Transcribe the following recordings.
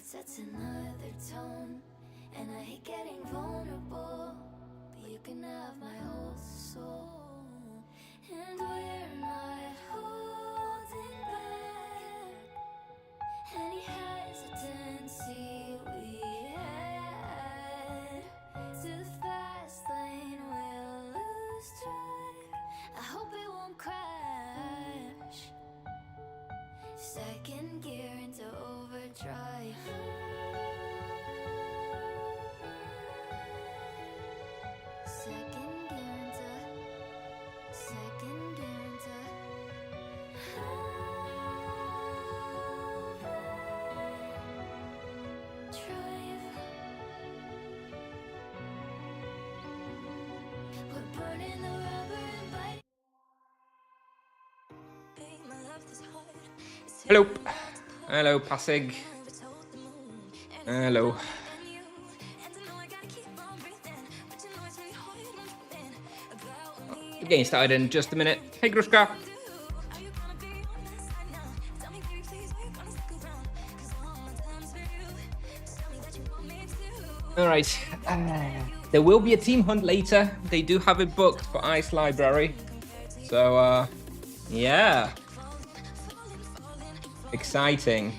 Sets another tone, and I hate getting vulnerable, but you can have my whole soul, and we're not holding back any hesitancy we had. To the fast lane we'll lose track. I hope it won't crash. Second gear into overdrive. Second gear into overdrive. We're burning the rubber and biting. My love is hard. Hello. Hello, Passig. Hello. The game started in just a minute. Hey, Grushka. All right. There will be a team hunt later. They do have it booked for Ice Library. So, yeah. Exciting.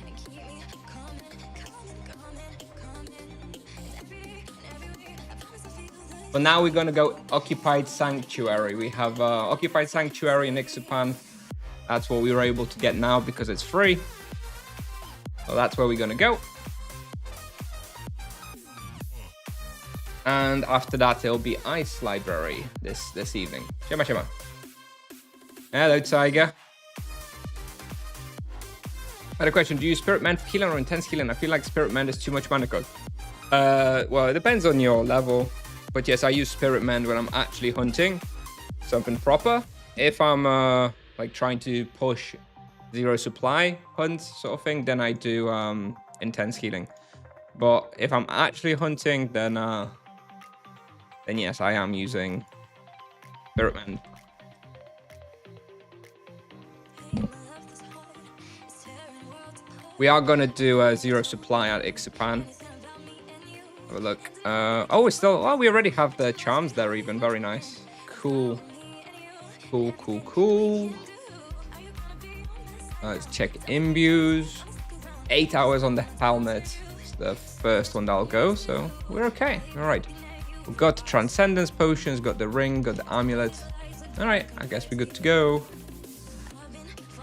But now we're going to go Occupied Sanctuary. We have Occupied Sanctuary in Ixapan. That's what we were able to get now because it's free. So that's where we're going to go. And after that, it'll be Ice Library this evening. Shema Shema. Hello, Tiger. I had a question. Do you use Spirit Mend for healing or intense healing? I feel like Spirit Mend is too much mana cost. Well, it depends on your level. But yes, I use Spirit Mend when I'm actually hunting something proper. If I'm like trying to push zero supply hunt sort of thing, then I do intense healing. But if I'm actually hunting, then yes, I am using Spirit Mend. We are gonna do a zero supply at Ixapan. Have a look. Oh, we already have the charms there even. Very nice. Cool. Cool. Let's check imbues. 8 hours on the helmet. It's the first one that'll go, so we're okay. All right. We've got the transcendence potions, got the ring, got the amulet. All right, I guess we're good to go.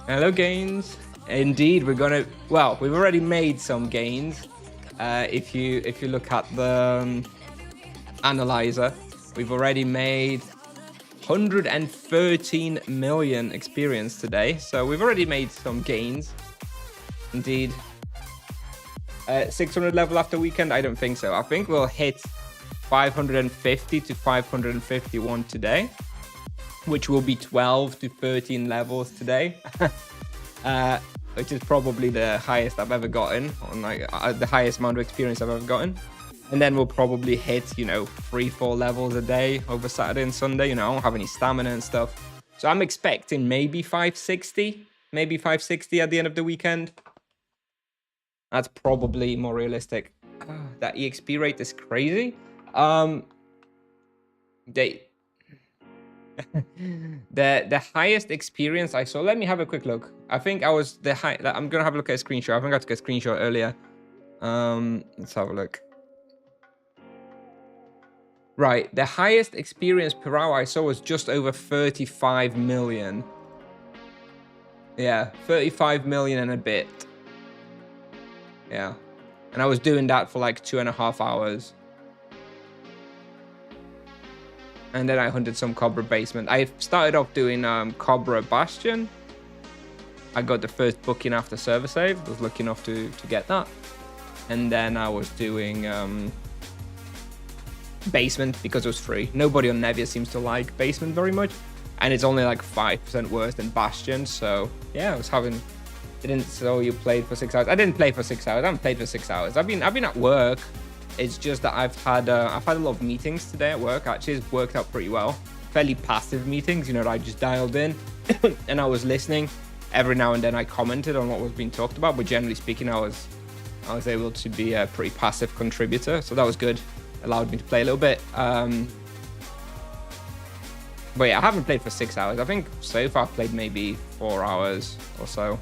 Hello, gains. Indeed, we're gonna. Well, we've already made some gains. If you look at the analyzer, we've already made 113 million experience today. So we've already made some gains. Indeed. 600 level after weekend? I don't think so. I think we'll hit 550 to 551 today, which will be 12 to 13 levels today. Which is probably the highest I've ever gotten, on like the highest amount of experience I've ever gotten. And then we'll probably hit, 3-4 levels a day over Saturday and Sunday. I don't have any stamina and stuff. So I'm expecting maybe 560 at the end of the weekend. That's probably more realistic. That EXP rate is crazy. The highest experience I saw. Let me have a quick look. I think I was the high. I'm gonna have a look at a screenshot. I think I took a screenshot earlier. Let's have a look. Right, the highest experience per hour I saw was just over 35 million. Yeah, 35 million and a bit. Yeah, and I was doing that for like 2.5 hours. And then I hunted some Cobra Basement. I started off doing Cobra Bastion. I got the first booking after server save. I was lucky enough to get that. And then I was doing Basement because it was free. Nobody on Nevia seems to like Basement very much. And it's only like 5% worse than Bastion. So yeah, I was having... So you played for 6 hours. I didn't play for 6 hours. I haven't played for 6 hours. I've been at work. It's just that I've had a lot of meetings today at work. Actually, it's worked out pretty well. Fairly passive meetings, you know, I just dialed in and I was listening. Every now and then I commented on what was being talked about, but generally speaking, I was able to be a pretty passive contributor, so that was good. Allowed me to play a little bit. But yeah, I haven't played for 6 hours. I think so far I've played maybe 4 hours or so.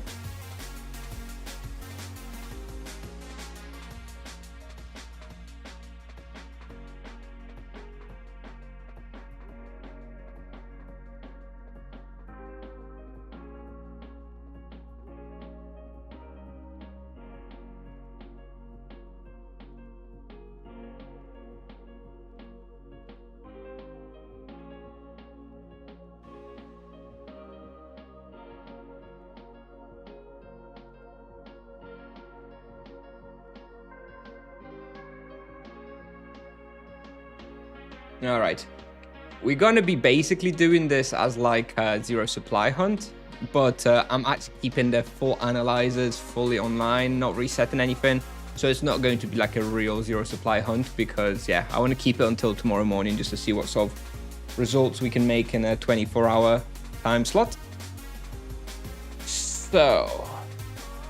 All right, we're going to be basically doing this as like a zero supply hunt, but I'm actually keeping the full analyzers fully online, not resetting anything. So it's not going to be like a real zero supply hunt because yeah, I want to keep it until tomorrow morning just to see what sort of results we can make in a 24-hour time slot. So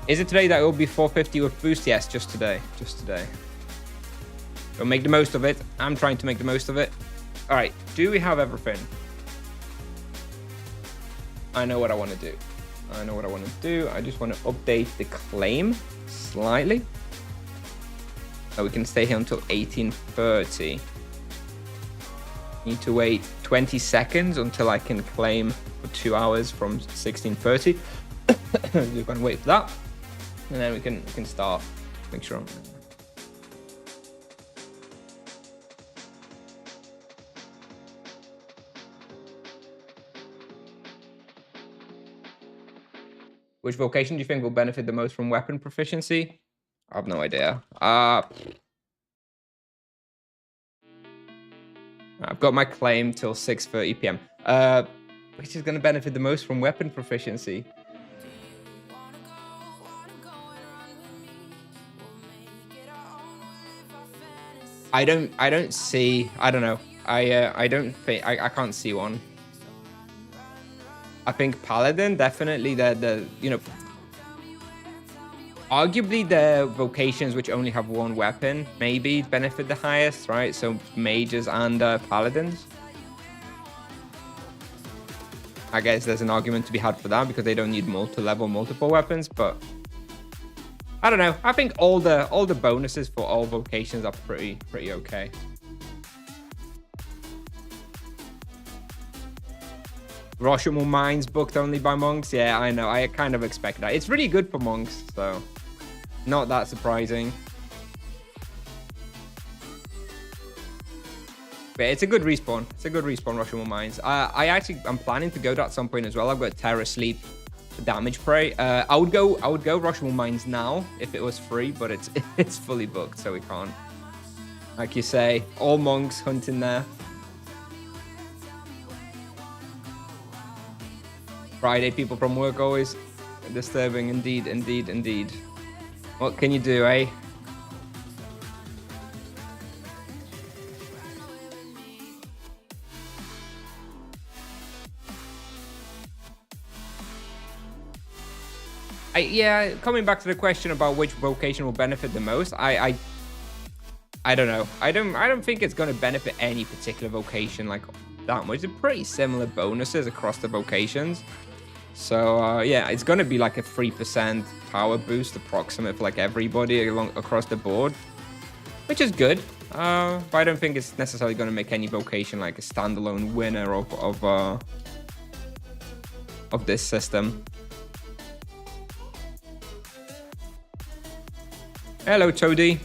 is it today that it will be 450 with boost? Yes, just today, So make the most of it. I'm trying to make the most of it. All right, do we have everything? I know what I want to do. I just want to update the claim slightly. So we can stay here until 1830. Need to wait 20 seconds until I can claim for 2 hours from 1630. We're going to wait for that. And then we can start. Make sure. Which vocation do you think will benefit the most from weapon proficiency? I have no idea. I've got my claim till 6:30 p.m. Which is going to benefit the most from weapon proficiency? I don't see. I don't know. I don't think. I can't see one. I think Paladin, definitely the you know, arguably the vocations which only have one weapon maybe benefit the highest, right? So mages and paladins. I guess there's an argument to be had for that because they don't need multiple weapons, but I don't know. I think all the bonuses for all vocations are pretty okay. Rashomon Mines booked only by monks. Yeah, I know. I kind of expect that. It's really good for monks, so not that surprising. But it's a good respawn. Rashomon Mines. I'm planning to go to at some point as well. I've got Terror Sleep, Damage Prey. I would go Rashomon Mines now if it was free, but it's fully booked, so we can't. Like you say, all monks hunting there. Friday people from work always disturbing. Indeed. What can you do, eh? Yeah, coming back to the question about which vocation will benefit the most, I don't know. I don't think it's going to benefit any particular vocation like that much. They're pretty similar bonuses across the vocations. So yeah, it's going to be like a 3% power boost approximate for like everybody across the board, which is good. But I don't think it's necessarily going to make any vocation like a standalone winner of this system. Hello, Toady.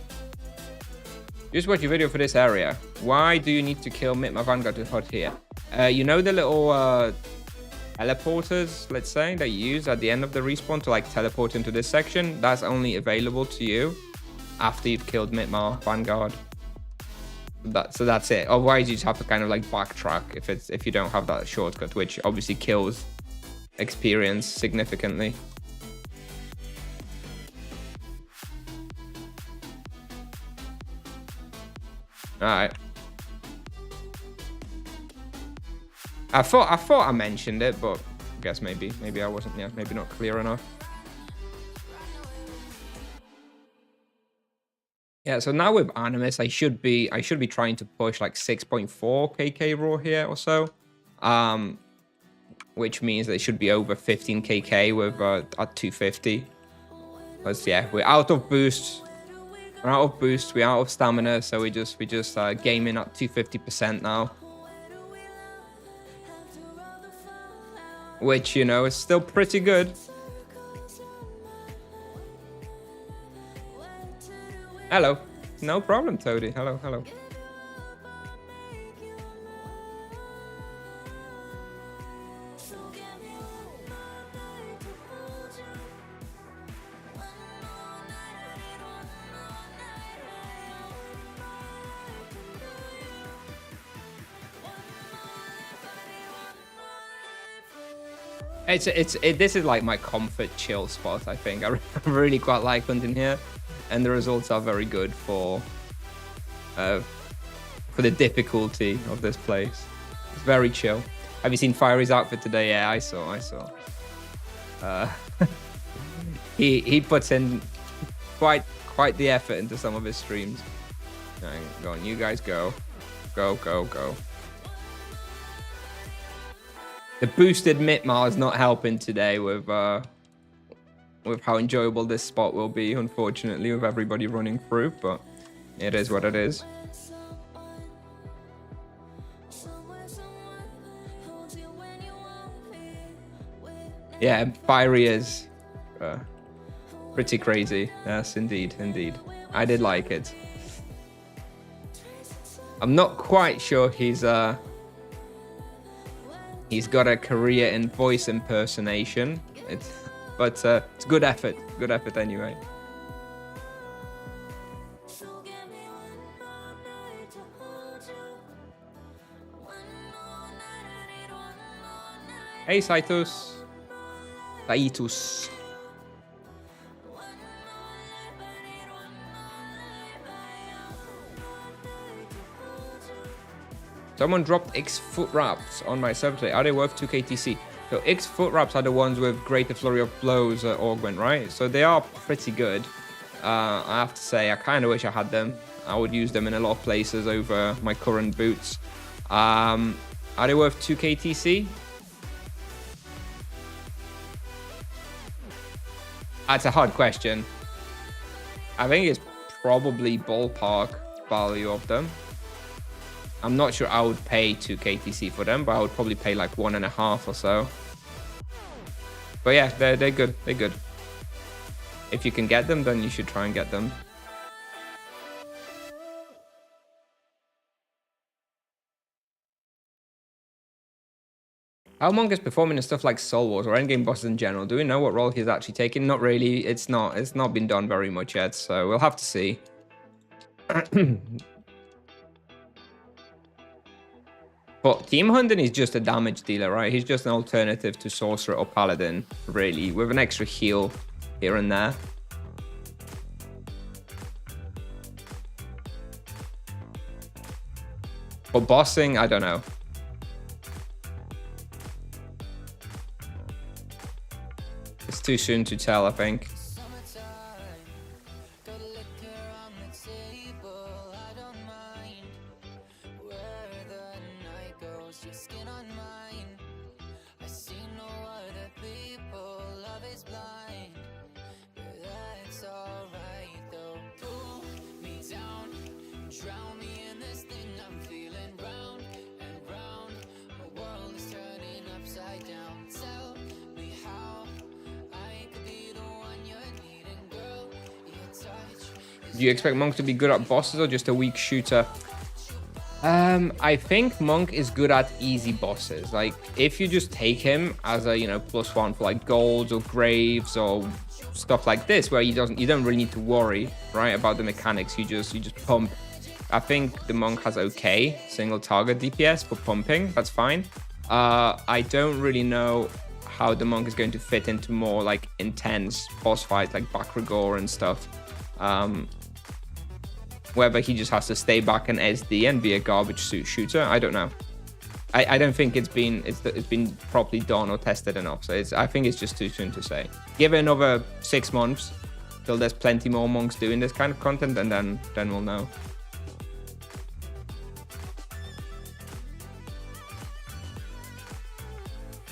Just watch your video for this area. Why do you need to kill Mid my Vanguard to HUD here? You know the little teleporters, let's say, that you use at the end of the respawn to like teleport into this section? That's only available to you after you've killed Mid-Mar Vanguard. So that's it. Otherwise, you just have to kind of like backtrack if you don't have that shortcut, which obviously kills experience significantly. All right. I thought I mentioned it, but I guess maybe I wasn't. Yeah, maybe not clear enough. Yeah, so now with Animus, I should be trying to push like 6.4 KK raw here or so, which means that it should be over 15 KK with at 250. Because yeah, we're out of boost. We're out of boost. We're out of stamina, so we just gaming at 250% now. Which, you know, is still pretty good. Hello. No problem, Toady. Hello, hello. This is like my comfort chill spot, I think. I really quite like hunting here, and the results are very good for the difficulty of this place. It's very chill. Have you seen Fiery's outfit today? Yeah, I saw. He puts in quite the effort into some of his streams. Right, go on, you guys go. The boosted Mitmar is not helping today with how enjoyable this spot will be, unfortunately, with everybody running through, but it is what it is. Yeah, Fiery is pretty crazy. Yes, indeed. I did like it. I'm not quite sure he's got a career in voice impersonation. But it's good effort. Good effort anyway. Hey, Saitus. Someone dropped X foot wraps on my server today. Are they worth 2k TC? So X foot wraps are the ones with greater flurry of blows augment, right? So they are pretty good. I have to say, I kind of wish I had them. I would use them in a lot of places over my current boots. Are they worth 2k TC? That's a hard question. I think it's probably ballpark value of them. I'm not sure I would pay 2k TC for them, but I would probably pay like 1.5 or so. But yeah, they're good. They're good. If you can get them, then you should try and get them. How Monk is performing in stuff like Soul Wars or endgame bosses in general? Do we know what role he's actually taking? Not really. It's not been done very much yet, so we'll have to see. But TEAMHUNT is just a damage dealer, right? He's just an alternative to Sorcerer or Paladin, really, with an extra heal here and there. For bossing, I don't know. It's too soon to tell, I think. Do you expect Monk to be good at bosses or just a weak shooter? I think Monk is good at easy bosses. Like if you just take him as a, you know, +1 for like golds or graves or stuff like this, where you don't really need to worry, right, about the mechanics. You just pump. I think the Monk has okay single target DPS for pumping. That's fine. I don't really know how the Monk is going to fit into more like intense boss fights like Bakragor and stuff. Whether he just has to stay back and SD and be a garbage suit shooter, I don't know. I don't think it's been properly done or tested enough. So I think it's just too soon to say. Give it another 6 months till there's plenty more monks doing this kind of content, and then we'll know.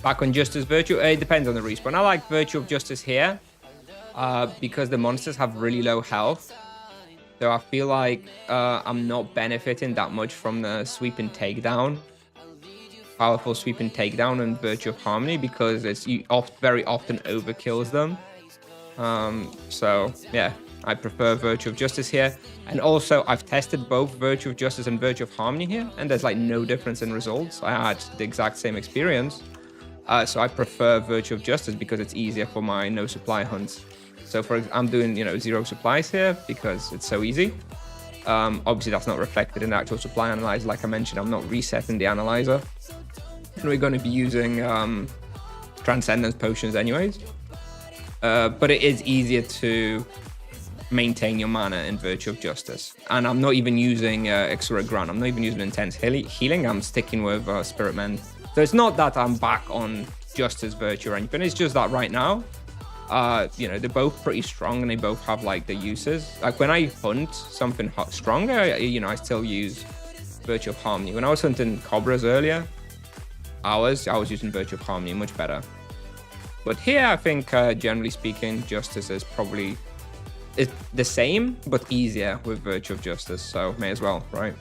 Back on Justice Virtue, it depends on the respawn. I like Virtue of Justice here because the monsters have really low health. So I feel like I'm not benefiting that much from the sweeping takedown. Powerful sweeping takedown and Virtue of Harmony, because very often overkills them. So yeah, I prefer Virtue of Justice here. And also I've tested both Virtue of Justice and Virtue of Harmony here, and there's like no difference in results. I had the exact same experience. So I prefer Virtue of Justice because it's easier for my no supply hunts. So I'm doing, you know, 0 supplies here because it's so easy. Obviously that's not reflected in the actual supply analyzer. Like I mentioned, I'm not resetting the analyzer. And we're going to be using Transcendence potions anyways. But it is easier to maintain your mana in Virtue of Justice. And I'm not even using Exura Grant. I'm not even using Intense Healing. I'm sticking with Spirit Mend. So it's not that I'm back on Justice Virtue or anything. It's just that right now, you know, they're both pretty strong and they both have like their uses. Like when I hunt something stronger, you know, I still use Virtue of Harmony. When I was hunting Cobras earlier, I was using Virtue of Harmony much better. But here, I think generally speaking, Justice is probably the same but easier with Virtue of Justice. So may as well, right?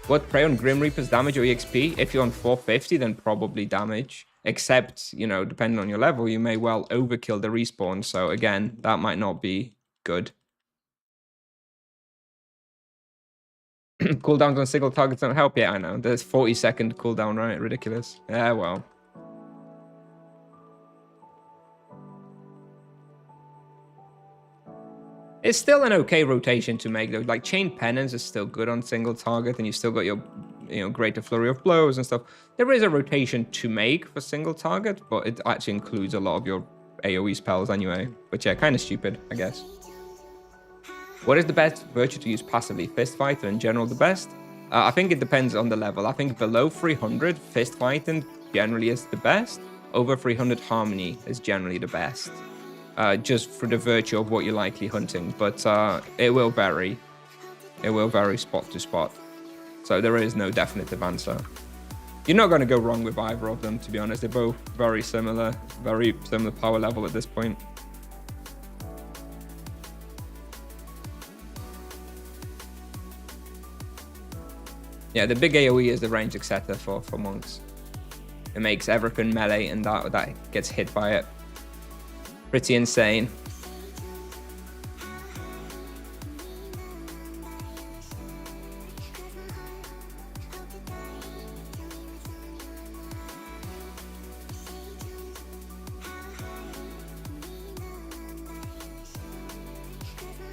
What prey on Grim Reaper's damage or EXP? If you're on 450, then probably damage. Except, you know, depending on your level, you may well overkill the respawn. So again, that might not be good. Cooldowns on single targets don't help. Yeah, I know. There's 40-second cooldown, right? Ridiculous. Yeah, well. It's still an okay rotation to make though. Like Chain Penance is still good on single target, and you still got your, you know, Greater Flurry of Blows and stuff. There is a rotation to make for single target, but it actually includes a lot of your AoE spells anyway. But yeah, kind of stupid, I guess. What is the best Virtue to use passively? Fist Fighter in general the best? I think it depends on the level. I think below 300, Fist Fighting generally is the best. Over 300, Harmony is generally the best. Just for the virtue of what you're likely hunting, but it will vary. It will vary spot to spot. So there is no definitive answer. You're not going to go wrong with either of them, to be honest. They're both very similar power level at this point. Yeah, the big AoE is the range etc. for monks. It makes everything melee, and that gets hit by it. Pretty insane.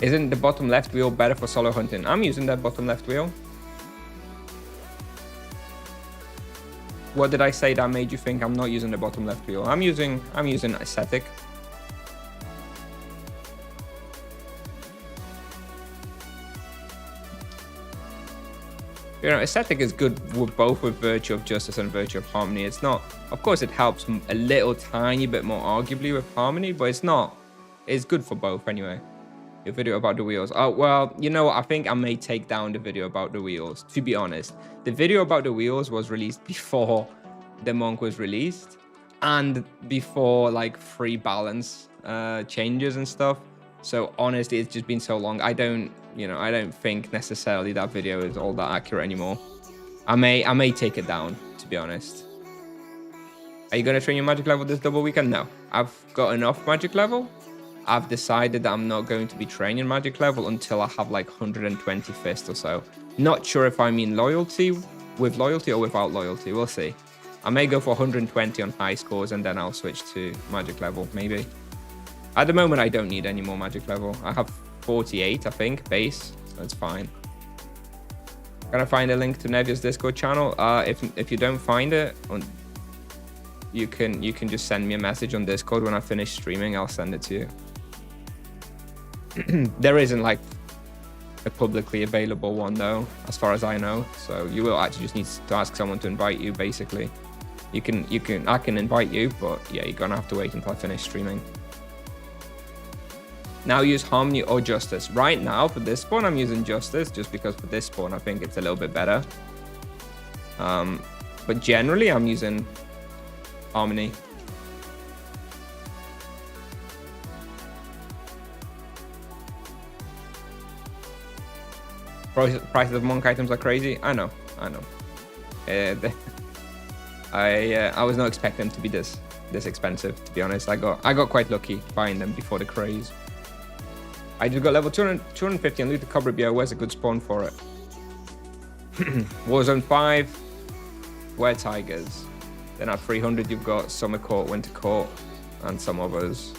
Isn't the bottom left wheel better for solo hunting? I'm using that bottom left wheel. What did I say that made you think I'm not using the bottom left wheel? I'm using Ascetic. You know, Ascetic is good with both with Virtue of Justice and Virtue of Harmony. It's not, of course, it helps a little tiny bit more arguably with Harmony, but it's not. It's good for both anyway. Your video about the wheels. Oh, well, you know what? I think I may take down the video about the wheels, to be honest. The video about the wheels was released before the Monk was released and before like free balance changes and stuff. So honestly, it's just been so long. I don't think necessarily that video is all that accurate anymore. I may take it down, to be honest. Are you going to train your magic level this double weekend? No. I've got enough magic level. I've decided that I'm not going to be training magic level until I have like 120 fist or so. Not sure if I mean loyalty, with loyalty or without loyalty. We'll see. I may go for 120 on high scores and then I'll switch to magic level, maybe. At the moment, I don't need any more magic level. I have 48, I think, base, so it's fine. Can I find a link to Nevia's Discord channel? If you don't find it, you can just send me a message on Discord. When I finish streaming, I'll send it to you. There isn't like a publicly available one though, as far as I know. So you will actually just need to ask someone to invite you. Basically, I can invite you, but yeah, you're gonna have to wait until I finish streaming. Now use Harmony or Justice. Right now for this spawn, I'm using Justice just because for this spawn I think it's a little bit better. But generally I'm using Harmony. Prices of monk items are crazy. I know. I was not expecting them to be this expensive, to be honest. I got quite lucky buying them before the craze. I just got level 250 and loot the cobra bear. Where's a good spawn for it? Warzone 5, Were Tigers. Then at 300 you've got Summer Court, Winter Court, and some others.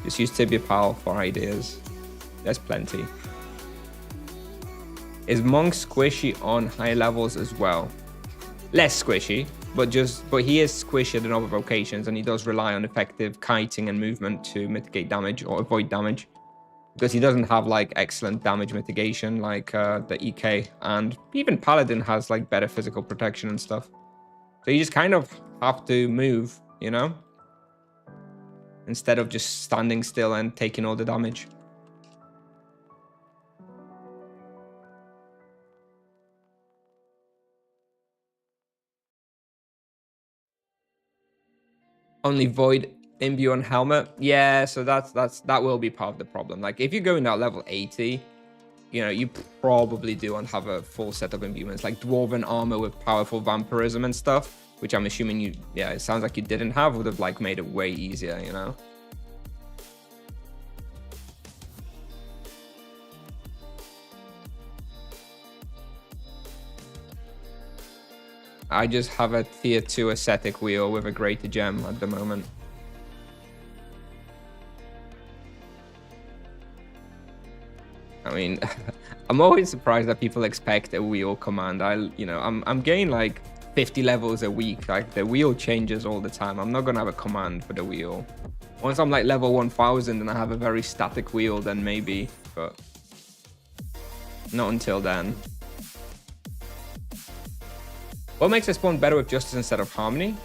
Just use Tibia Pal for ideas. There's plenty. Is Monk squishy on high levels as well? Less squishy, but he is squishier than other vocations, and he does rely on effective kiting and movement to mitigate damage or avoid damage. Because he doesn't have like excellent damage mitigation like the EK, and even Paladin has like better physical protection and stuff. So you just kind of have to move, you know, instead of just standing still and taking all the damage. Only Void Imbue on helmet. Yeah, so that will be part of the problem. Like if you're going at level 80, you know, you probably do want to have a full set of imbuements, like Dwarven armor with powerful vampirism and stuff, which I'm assuming it sounds like you didn't have, would have like made it way easier, you know? I just have a tier 2 ascetic wheel with a greater gem at the moment. I mean, I'm always surprised that people expect a wheel command. I'm gaining like 50 levels a week. Like the wheel changes all the time. I'm not gonna have a command for the wheel. Once I'm like level 1000 and I have a very static wheel, then maybe, but not until then. What makes a spawn better with Justice instead of Harmony?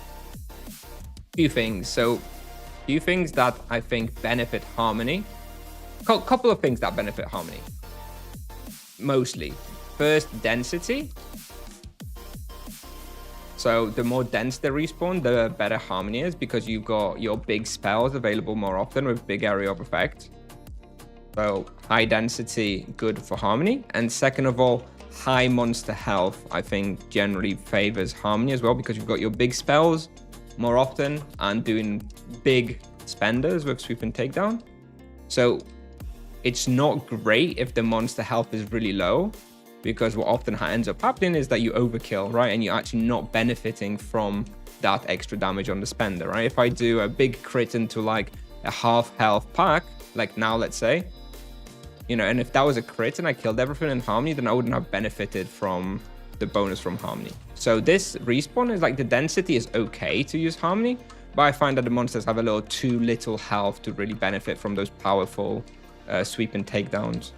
Few things. So, few things that I think benefit Harmony. Couple of things that benefit Harmony. Mostly. First, density. So the more dense the respawn, the better Harmony is, because you've got your big spells available more often with big area of effect. So high density, good for Harmony. And second of all, high monster health, I think, generally favors Harmony as well, because you've got your big spells more often and doing big spenders with sweep and takedown. So it's not great if the monster health is really low, because what often ends up happening is that you overkill, right? And you're actually not benefiting from that extra damage on the spender, right? If I do a big crit into like a half health pack, like now, let's say, you know, and if that was a crit and I killed everything in Harmony, then I wouldn't have benefited from the bonus from Harmony. So this respawn is like, the density is okay to use Harmony, but I find that the monsters have a little too little health to really benefit from those powerful sweep and takedowns.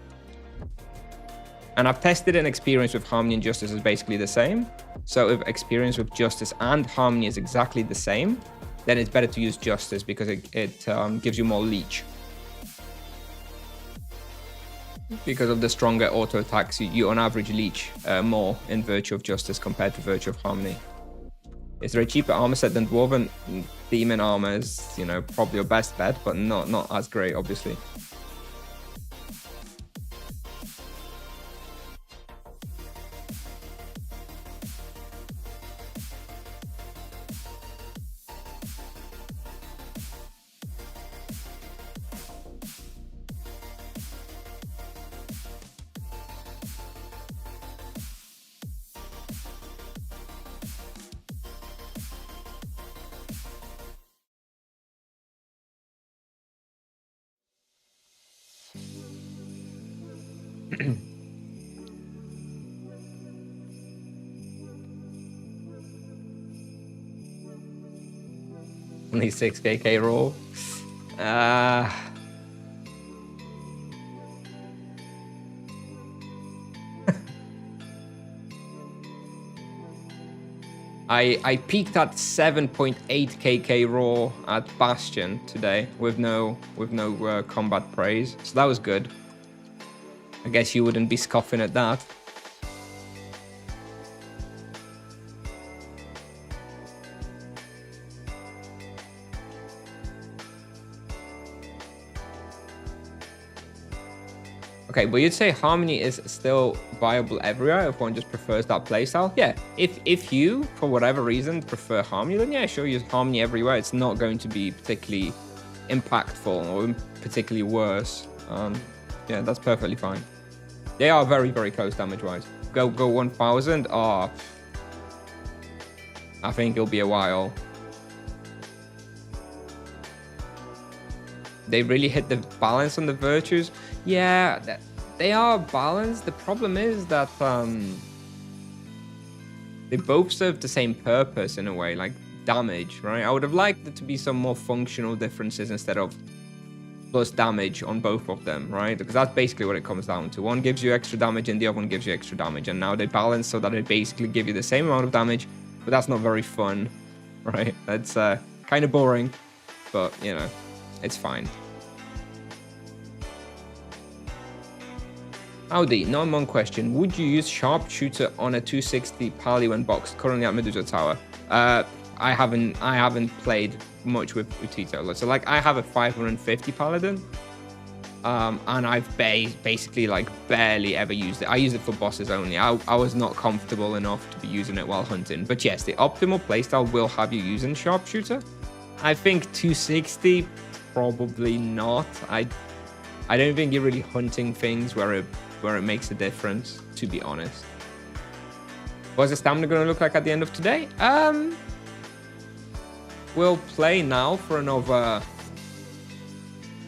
And I've tested an experience with Harmony and Justice is basically the same. So if experience with Justice and Harmony is exactly the same, then it's better to use Justice, because it gives you more leech. Because of the stronger auto attacks, you on average leech more in Virtue of Justice compared to Virtue of Harmony. Is there a cheaper armor set than Dwarven? Demon armor is, you know, probably your best bet, but not as great, obviously. Only 6 KK roll. I peaked at 7.8 KK raw at Bastion today with no combat praise, so that was good. I guess you wouldn't be scoffing at that. Okay, but you'd say Harmony is still viable everywhere if one just prefers that playstyle? Yeah, if you, for whatever reason, prefer Harmony, then yeah, sure, use Harmony everywhere. It's not going to be particularly impactful or particularly worse. Yeah, that's perfectly fine. They are very, very close damage-wise. Go 1,000. Oh, I think it'll be a while. They really hit the balance on the virtues. Yeah, they are balanced. The problem is that they both serve the same purpose in a way, like damage, right? I would have liked there to be some more functional differences instead of plus damage on both of them, right? Because that's basically what it comes down to. One gives you extra damage and the other one gives you extra damage. And now they balance so that they basically give you the same amount of damage, but that's not very fun, right? That's kind of boring, but you know, it's fine. Audi, 9-1 question. Would you use Sharpshooter on a 260 Pally when boxed currently at Medusa Tower? I haven't played much with Utito. So like I have a 550 Paladin. And I've basically like barely ever used it. I use it for bosses only. I was not comfortable enough to be using it while hunting. But yes, the optimal playstyle will have you using Sharpshooter. I think 260, probably not. I don't think you're really hunting things where it makes a difference, to be honest. What's the stamina going to look like at the end of today? We'll play now for another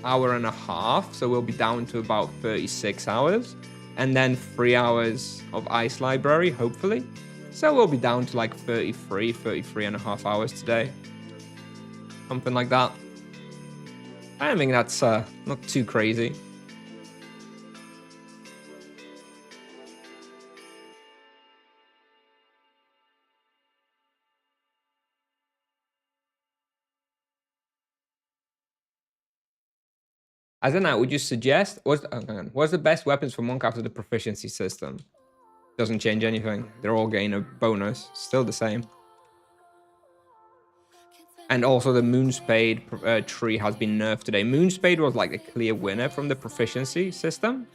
hour and a half, so we'll be down to about 36 hours, and then 3 hours of ice library, hopefully. So we'll be down to like 33 and a half hours today. Something like that. I don't think that's not too crazy. As a knight, would you suggest what's the best weapons for monk after the proficiency system? Doesn't change anything. They're all gain a bonus, still the same. And also the Moonspade tree has been nerfed today. Moonspade was like a clear winner from the proficiency system,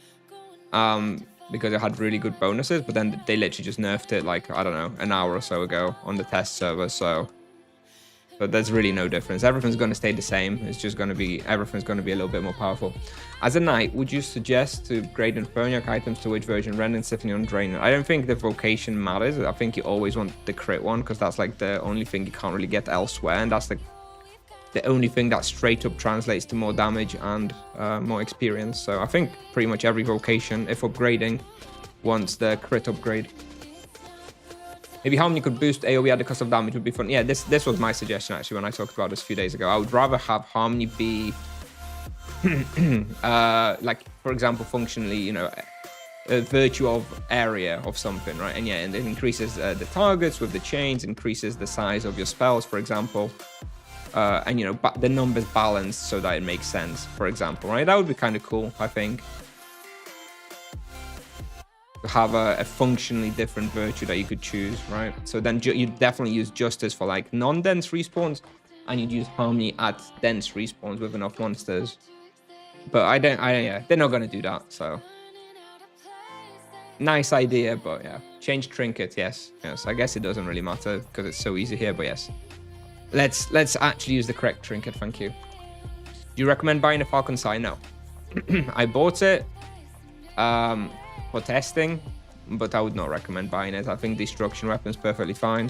because it had really good bonuses. But then they literally just nerfed it like, I don't know, an hour or so ago on the test server. But there's really no difference. Everything's going to stay the same. It's just going to be, everything's going to be a little bit more powerful. As a knight, would you suggest to upgrade Inferniac items to which version? Rending, Symphony, and Drainer? I don't think the vocation matters. I think you always want the crit one, because that's like the only thing you can't really get elsewhere. And that's the only thing that straight up translates to more damage and more experience. So I think pretty much every vocation, if upgrading, wants the crit upgrade. Maybe Harmony could boost AoE at the cost of damage would be fun. Yeah, this was my suggestion actually when I talked about this a few days ago. I would rather have Harmony be, like for example, functionally, you know, a virtue of area of something, right? And yeah, and it increases the targets with the chains, increases the size of your spells, for example, and you know, the numbers balanced so that it makes sense. For example, right? That would be kind of cool, I think. Have a functionally different virtue that you could choose, right? So then you'd definitely use Justice for like non-dense respawns, and you'd use Harmony at dense respawns with enough monsters. But yeah, they're not gonna do that. So nice idea, but yeah, change Trinket. Yes. I guess it doesn't really matter because it's so easy here. But yes, let's actually use the correct Trinket. Thank you. Do you recommend buying a Falcon Sai? No, I bought it. For testing, but I would not recommend buying it. I think destruction weapon's perfectly fine,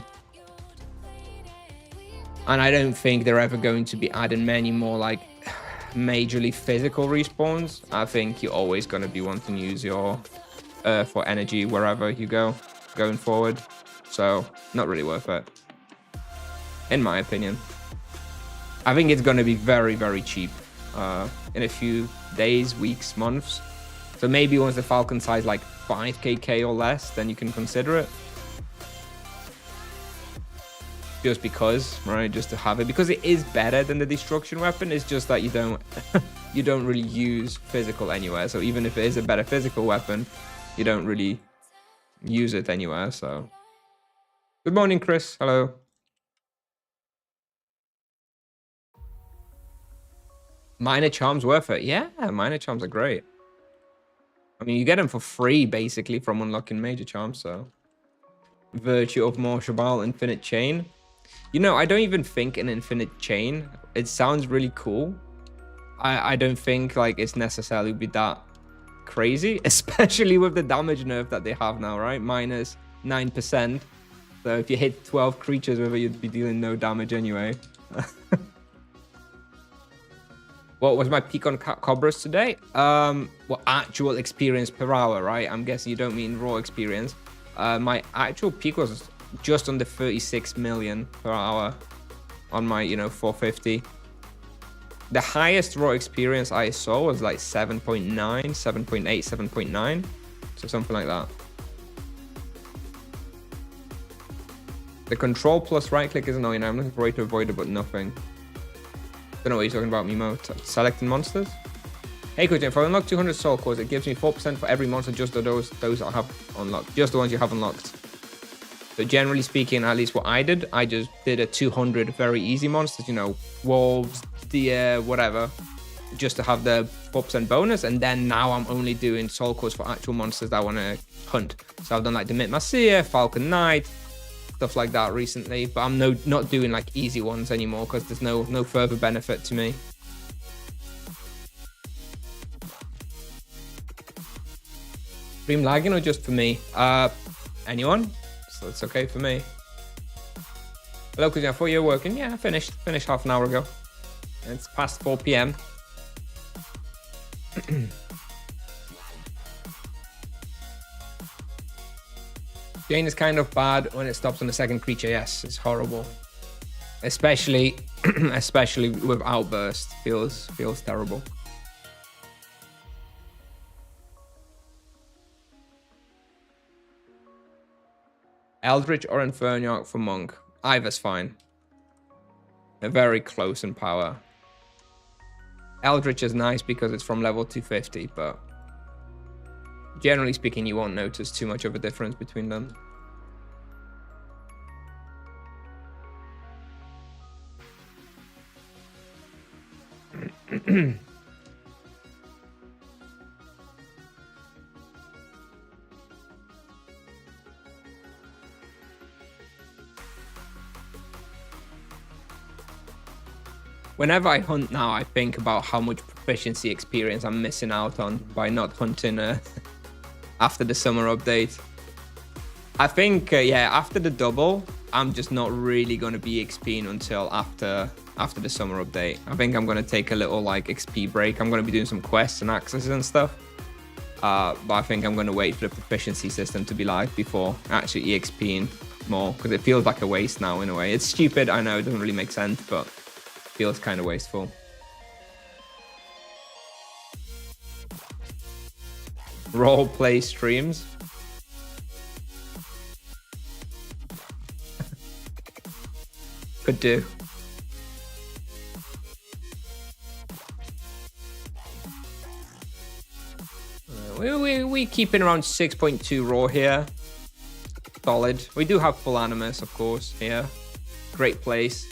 and I don't think they're ever going to be adding many more like majorly physical respawns, I think you're always going to be wanting to use your for energy wherever you go going forward. So not really worth it, in my opinion. I think it's going to be very, very cheap in a few days, weeks, months. So maybe once the Falcon size like 5kk or less, then you can consider it. Just because, right? Just to have it, because it is better than the destruction weapon. It's just that you don't you don't really use physical anywhere. So even if it is a better physical weapon, you don't really use it anywhere. So good morning, Chris. Hello. Minor charms worth it. Yeah, minor charms are great. I mean, you get them for free basically from unlocking major charms. So Virtue of Martial Ball, Infinite Chain. You know, I don't even think an infinite chain. It sounds really cool. I don't think like it's necessarily be that crazy, especially with the damage nerf that they have now, right? Minus 9%. So if you hit 12 creatures with it, you'd be dealing no damage anyway. What was my peak on Cobras today? Well, actual experience per hour, right? I'm guessing you don't mean raw experience. My actual peak was just under 36 million per hour on my, 450. The highest raw experience I saw was like 7.9, 7.8, 7.9. So something like that. The control plus right click is annoying. I'm looking for a way to avoid it, but nothing. Don't know what you're talking about, Mimo. Selecting monsters? Hey, Coach, if I unlock 200 soul cores, it gives me 4% for every monster, just those I have unlocked. Just the ones you have unlocked. So generally speaking, at least what I just did a 200 very easy monsters, wolves, deer, whatever, just to have the 4% bonus. And then now I'm only doing soul cores for actual monsters that I want to hunt. So I've done like the Mitmasia, Falcon Knight, stuff like that recently. But I'm not doing like easy ones anymore because there's no further benefit to me. Stream lagging or just for me? Anyone? So it's okay for me. Hello, Kusnier, I thought you were working. Yeah, I finished half an hour ago. It's past 4 p.m. Jane is kind of bad when it stops on the second creature. Yes, it's horrible. Especially with outburst. Feels terrible. Eldritch or Inferno for Monk. Either's fine. They're very close in power. Eldritch is nice because it's from level 250, but generally speaking, you won't notice too much of a difference between them. Whenever I hunt now, I think about how much proficiency experience I'm missing out on by not hunting after the summer update. I think, yeah, after the double, I'm just not really going to be XPing until after the summer update. I think I'm going to take a little like XP break. I'm going to be doing some quests and accesses and stuff. But I think I'm going to wait for the proficiency system to be live before actually EXPing more, because it feels like a waste now in a way. It's stupid, I know, it doesn't really make sense, but feels kind of wasteful. Role play streams. Could do. We keeping around 6.2 raw here. Solid. We do have full animus, of course, here. Great place.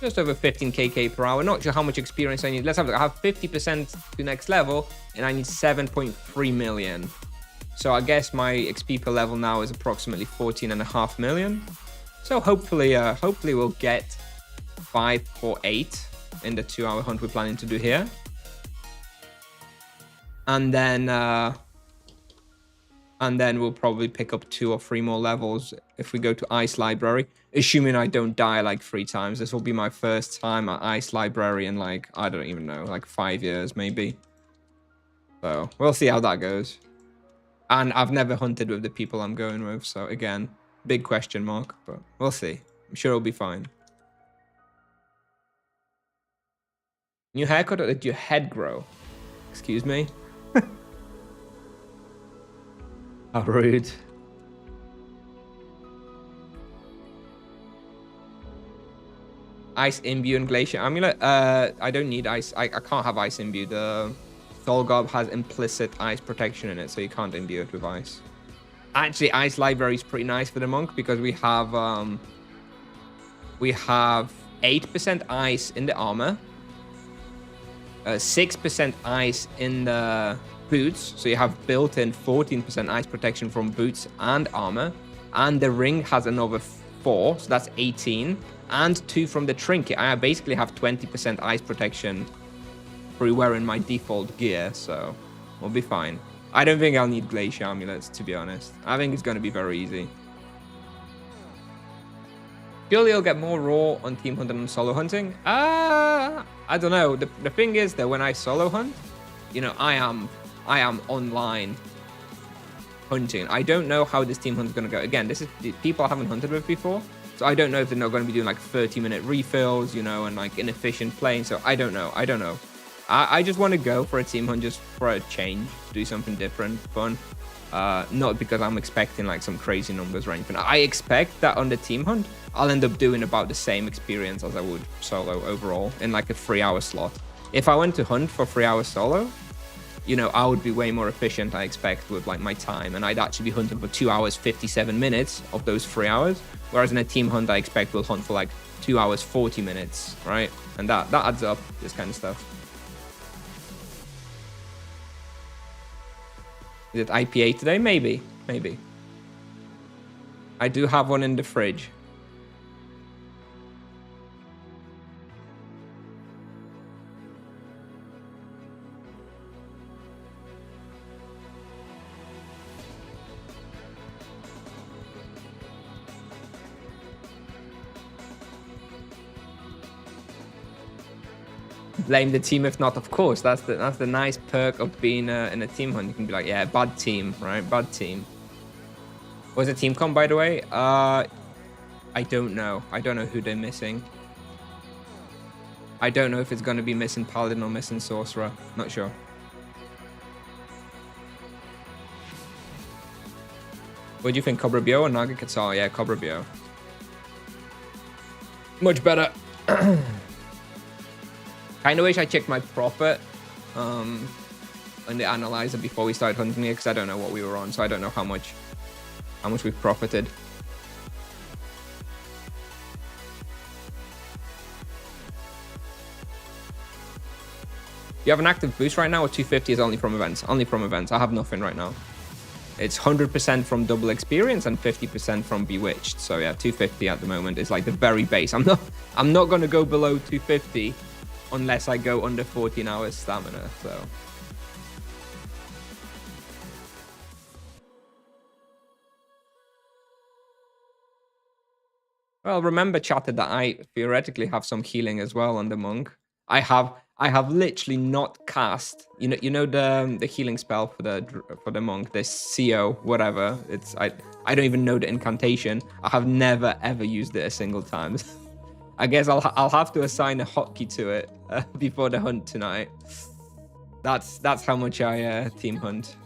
Just over 15kk per hour. Not sure how much experience I need. Let's have a look. I have 50% to next level, and I need 7.3 million. So I guess my XP per level now is approximately 14.5 million. So hopefully we'll get 5 or 8 in the 2-hour hunt we're planning to do here. And then And then we'll probably pick up 2 or 3 more levels if we go to Ice Library. Assuming I don't die like 3 times. This will be my first time at Ice Library in like, I don't even know, like 5 years maybe. So we'll see how that goes. And I've never hunted with the people I'm going with. So again, big question mark, but we'll see. I'm sure it'll be fine. New haircut, or did your head grow? Excuse me? How rude. Ice Imbue and Glacier Amulet. I don't need ice. I can't have Ice Imbue. The Soul Garb has implicit ice protection in it, so you can't imbue it with ice. Actually, Ice Library is pretty nice for the monk because we have 8% ice in the armor, 6% ice in the boots, so you have built-in 14% ice protection from boots and armor, and the ring has another 4, so that's 18, and 2 from the trinket. I basically have 20% ice protection through wearing my default gear, so we'll be fine. I don't think I'll need glacier amulets, to be honest. I think it's going to be very easy. Surely you'll get more raw on team hunt than on solo hunting. I don't know. The thing is that when I solo hunt, you know, I am online hunting. I don't know how this team hunt is going to go. Again, this is people I haven't hunted with before, so I don't know if they're not going to be doing like 30-minute refills, you know, and like inefficient playing. So I don't know. I just want to go for a team hunt just for a change, do something different, fun. Not because I'm expecting like some crazy numbers or anything. I expect that on the team hunt, I'll end up doing about the same experience as I would solo overall in like a 3-hour slot. If I went to hunt for 3 hours solo, you know, I would be way more efficient, I expect, with like my time, and I'd actually be hunting for 2 hours 57 minutes of those 3 hours, whereas in a team hunt I expect we'll hunt for like 2 hours 40 minutes, right? And that adds up, this kind of stuff. Is it IPA today? Maybe. I do have one in the fridge. Blame the team if not, of course. That's the nice perk of being in a team hunt. You can be like, yeah, bad team, right? Bad team. Was it team comp, by the way? I don't know. I don't know who they're missing. I don't know if it's going to be missing Paladin or missing Sorcerer. Not sure. What do you think, Cobra Bio or Naga Katsar? Yeah, Cobra Bio. Much better. Kind of wish I checked my profit on the analyzer before we started hunting here, because I don't know what we were on, so I don't know how much we've profited. You have an active boost right now, or 250 is only from events? Only from events. I have nothing right now. It's 100% from double experience and 50% from bewitched. So yeah, 250 at the moment is like the very base. I'm not going to go below 250 unless I go under 14 hours stamina, so. Well, remember, chatter, that I theoretically have some healing as well on the monk. I have literally not cast, you know the healing spell for the monk, the CO whatever. I don't even know the incantation. I have never ever used it a single time. I guess I'll have to assign a hotkey to it before the hunt tonight. That's how much I team hunt.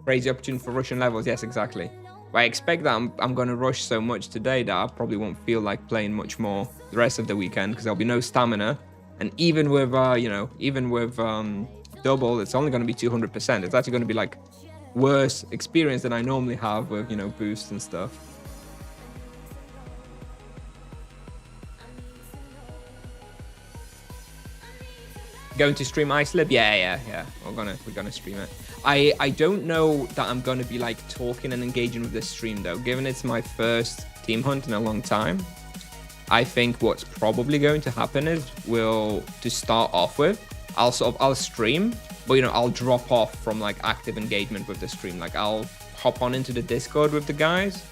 Crazy opportunity for Russian levels, yes, exactly. But I expect that I'm going to rush so much today that I probably won't feel like playing much more the rest of the weekend, because there'll be no stamina, and even with double, it's only going to be 200%. It's actually going to be like worse experience than I normally have with, you know, boosts and stuff. Going to stream Icelib? Yeah. We're gonna stream it. I don't know that I'm gonna be like talking and engaging with this stream though, given it's my first team hunt in a long time. I think what's probably going to happen is to start off with, I'll stream, but you know, I'll drop off from like active engagement with the stream. Like I'll hop on into the Discord with the guys,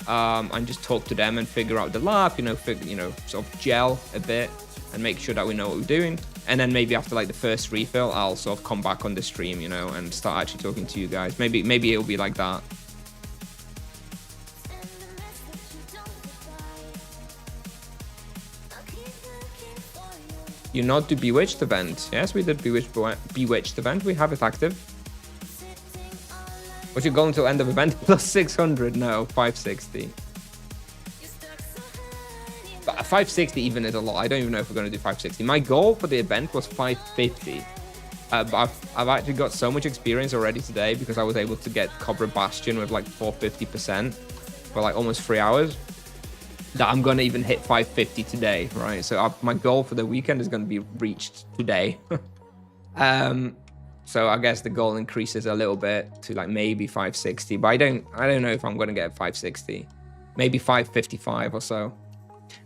and just talk to them and figure out the lap, you know, sort of gel a bit and make sure that we know what we're doing. And then maybe after like the first refill, I'll sort of come back on the stream, you know, and start actually talking to you guys. Maybe it'll be like that. You not do Bewitched event? Yes, we did Bewitched event. We have it active. What's your goal until end of event? Plus 600? No, 560. But 560 even is a lot. I don't even know if we're going to do 560. My goal for the event was 550. But I've actually got so much experience already today because I was able to get Cobra Bastion with like 450% for like almost 3 hours, that I'm going to even hit 550 today, right? So my goal for the weekend is going to be reached today. So I guess the goal increases a little bit to like maybe 560, but I don't know if I'm going to get 560. Maybe 555 or so.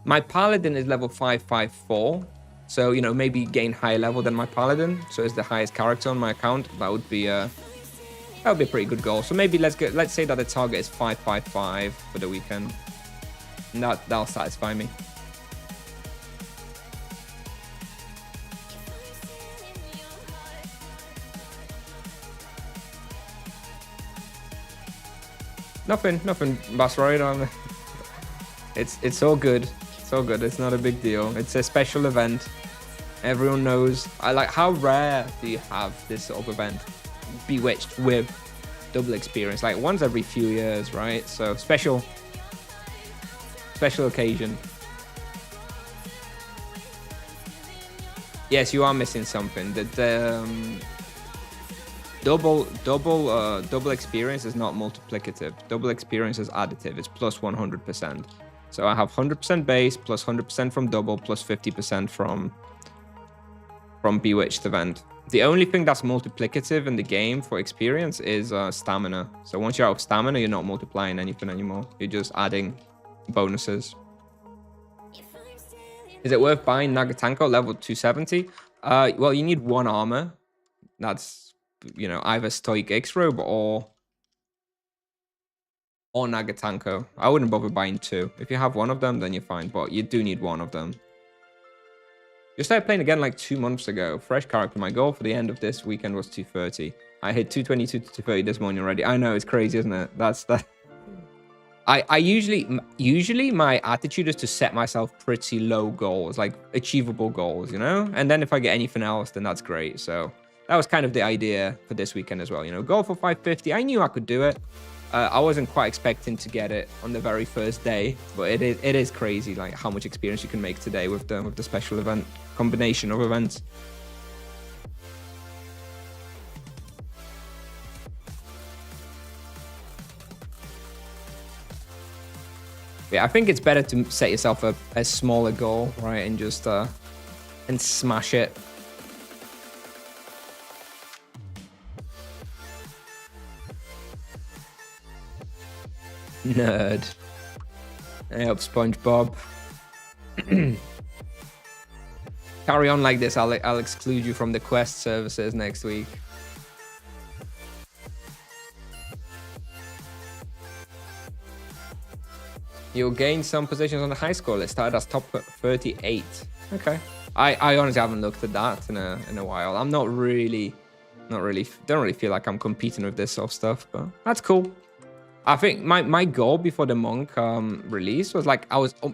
My Paladin is level 554, so you know, maybe gain higher level than my Paladin, so it's the highest character on my account. That would be a pretty good goal. So maybe let's say that the target is 555 for the weekend. And that'll satisfy me. Nothing, Basroid. It's all good. It's all good. It's not a big deal. It's a special event. Everyone knows. I like, how rare do you have this sort of event? Bewitched with double experience, like once every few years, right? So special occasion. Yes, you are missing something. The double experience is not multiplicative. Double experience is additive. It's plus 100%. So I have 100% base plus 100% from double plus 50% from Bewitched event. The only thing that's multiplicative in the game for experience is stamina. So once you're out of stamina, you're not multiplying anything anymore. You're just adding bonuses. Is it worth buying Nagatanko level 270? Well, you need 1 armor. That's, you know, either Stoic X-Robe or Nagatanko. I wouldn't bother buying 2. If you have 1 of them, then you're fine, but you do need 1 of them. Just started playing again like 2 months ago. Fresh character. My goal for the end of this weekend was 230. I hit 222 to 230 this morning already. I know, it's crazy, isn't it? That's that. I usually my attitude is to set myself pretty low goals, like achievable goals, you know? And then if I get anything else, then that's great. So that was kind of the idea for this weekend as well, you know? Goal for 550. I knew I could do it. I wasn't quite expecting to get it on the very first day, but it is crazy, like how much experience you can make today with the special event combination of events. Yeah, I think it's better to set yourself a smaller goal, right, and just and smash it. Nerd. Hey up, SpongeBob. Carry on like this. I'll exclude you from the quest services next week. You'll gain some positions on the high score list. Started as top 38. Okay. I honestly haven't looked at that in a while. I'm don't really feel like I'm competing with this sort of stuff, but that's cool. I think my goal before the Monk release was like,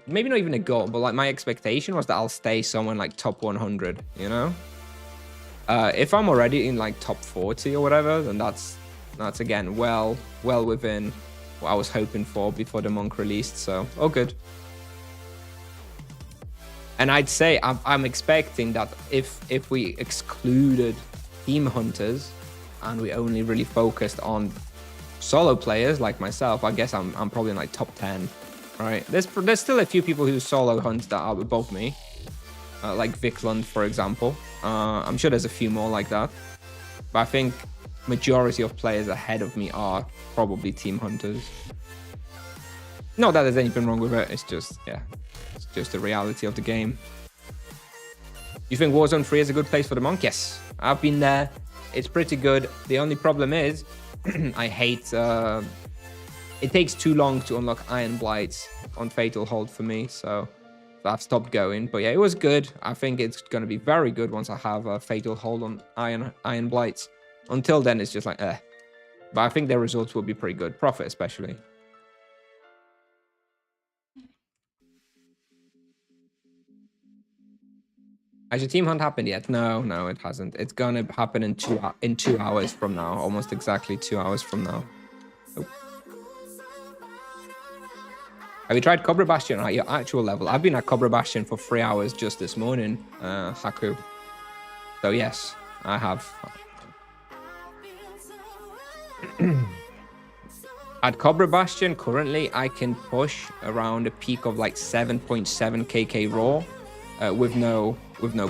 maybe not even a goal, but like my expectation was that I'll stay somewhere like top 100, you know? If I'm already in like top 40 or whatever, then that's again well within what I was hoping for before the Monk released, so all good. And I'd say I'm expecting that if we excluded team hunters and we only really focused on solo players like myself, I guess I'm probably in like top 10, right? There's still a few people who solo hunt that are above me, like Viklund, for example. I'm sure there's a few more like that, but I think majority of players ahead of me are probably team hunters. Not that there's anything wrong with it. It's just, yeah, it's just the reality of the game. You think Warzone 3 is a good place for the monk? Yes, I've been there. It's pretty good. The only problem is, I hate. It takes too long to unlock Iron Blights on Fatal Hold for me, so I've stopped going. But yeah, it was good. I think it's going to be very good once I have a Fatal Hold on Iron Blights. Until then, it's just like, eh. But I think their results will be pretty good. Profit especially. Has your team hunt happened yet? No, it hasn't. It's gonna happen in 2 hours from now. Almost exactly 2 hours from now. Oh. Have you tried Cobra Bastion at your actual level? I've been at Cobra Bastion for 3 hours just this morning, Haku. So yes, I have. At Cobra Bastion, currently, I can push around a peak of like 7.7 kk raw with no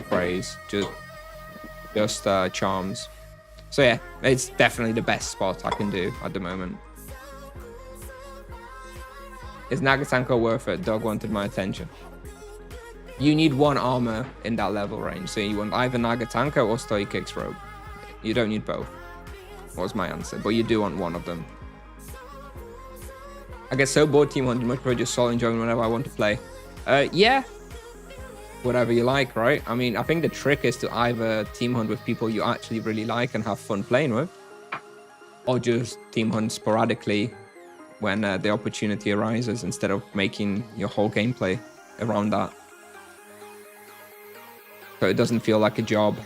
praise, just charms. So yeah, it's definitely the best spot I can do at the moment. Is Nagatanko worth it? Dog wanted my attention. You need one armor in that level range, so you want either Nagatanko or Stoic Kicks Robe. You don't need both, was my answer, but you do want one of them. I get so bored TEAMHUNT, much prefer just solo enjoying whenever I want to play. Yeah, whatever you like, right? I mean, I think the trick is to either TEAMHUNT with people you actually really like and have fun playing with, or just TEAMHUNT sporadically when the opportunity arises, instead of making your whole gameplay around that. So it doesn't feel like a job.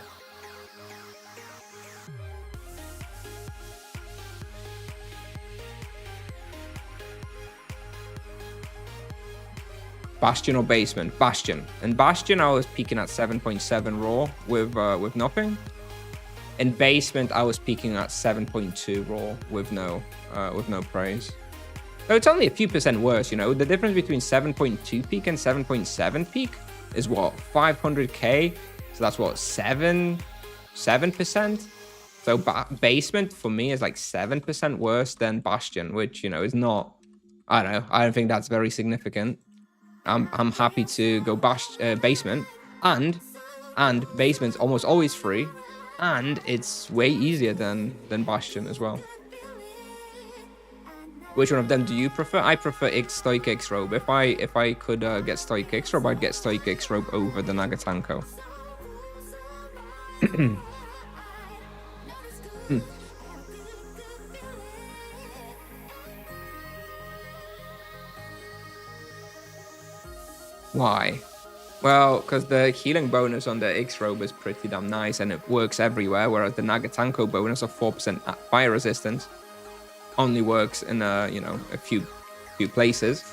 Bastion or Basement? Bastion. In Bastion, I was peaking at 7.7 raw with nothing. In Basement, I was peaking at 7.2 raw with no praise. So it's only a few percent worse, you know. The difference between 7.2 peak and 7.7 peak is what, 500k. So that's what, 7%. So Basement for me is like 7% worse than Bastion, which, you know, is not. I don't know. I don't think that's very significant. I'm happy to go Basement, and Basement's almost always free, and it's way easier than Bastion as well. Which one of them do you prefer? I prefer Stoic X Robe. If I could get Stoic X Robe, I'd get Stoic X Robe over the Nagatanko. Why? Well, because the healing bonus on the X-Robe is pretty damn nice, and it works everywhere, whereas the Nagatanko bonus of 4% fire resistance only works in a few places.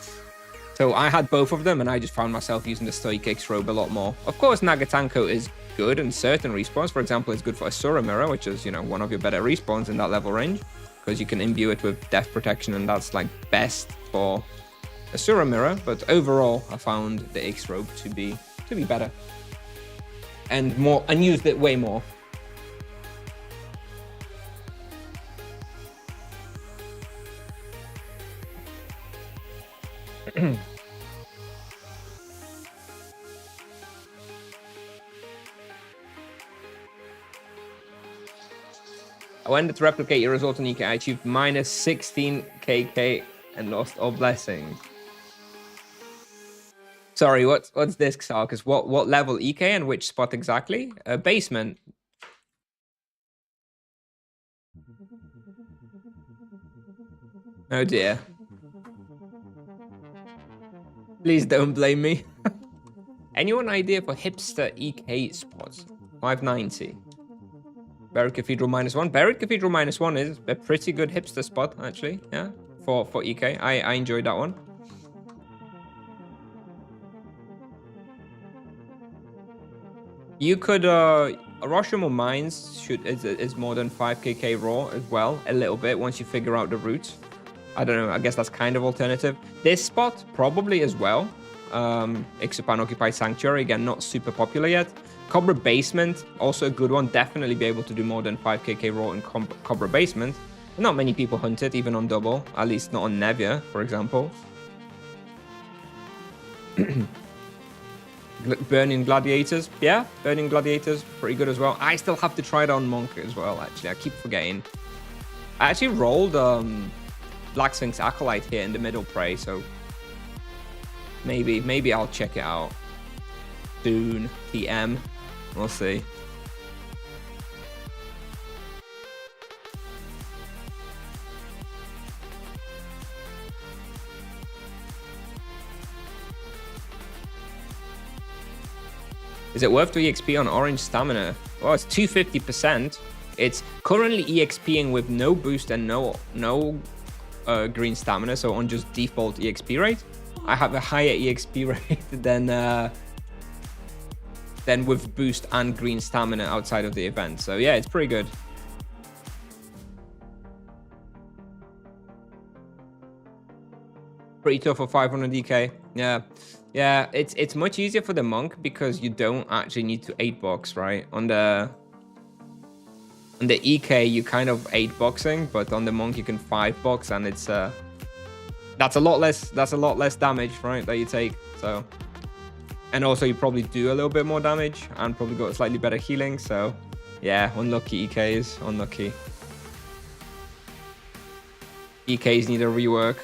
So I had both of them, and I just found myself using the Stoic X-Robe a lot more. Of course, Nagatanko is good in certain respawns. For example, it's good for Asura Mirror, which is, you know, one of your better respawns in that level range, because you can imbue it with death protection, and that's like best for Asura Mirror. But overall, I found the X-Robe to be better and used it way more. I wanted to replicate your result on EK. I achieved minus 16 KK and lost all blessings. Sorry, what's this, Xarcus? What level EK and which spot exactly? Basement. Oh dear. Please don't blame me. Anyone idea for hipster EK spots? 590. Buried Cathedral -1. Buried Cathedral -1 is a pretty good hipster spot, actually. Yeah, for EK. I enjoyed that one. You could Roshamon Mines is more than 5kk raw as well, a little bit, once you figure out the route. I don't know, I guess that's kind of alternative. This spot probably as well. Ixapan Occupied Sanctuary, again, not super popular yet. Cobra Basement, also a good one. Definitely be able to do more than 5kk raw in Cobra Basement. Not many people hunt it, even on double, at least not on Nevia, for example. Burning Gladiators. Yeah, Burning Gladiators, pretty good as well. I still have to try it on Monk as well, actually. I keep forgetting. I actually rolled Black Sphinx Acolyte here in the middle prey, so maybe I'll check it out soon. TM. We'll see. Is it worth 2 EXP on orange stamina? Well, it's 250%. It's currently EXPing with no boost and no green stamina, so on just default EXP rate. I have a higher EXP rate than with boost and green stamina outside of the event. So yeah, it's pretty good. Pretty tough for 500 DK. Yeah, it's much easier for the monk because you don't actually need to 8-box, right? On the EK you kind of 8-boxing, but on the monk you can 5-box, and it's that's a lot less damage, right, that you take. So, and also you probably do a little bit more damage and probably got slightly better healing. So yeah, unlucky EKs, unlucky. EKs need a rework.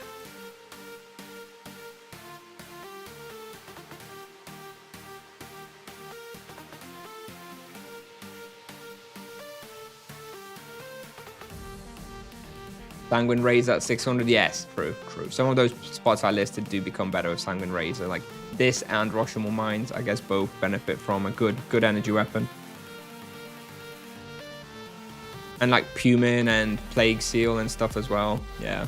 Sanguine Razor at 600, yes, true. Some of those spots I listed do become better with Sanguine Razor. Like this and Rashomon Mines, I guess both benefit from a good energy weapon. And like Pumin and Plague Seal and stuff as well, yeah.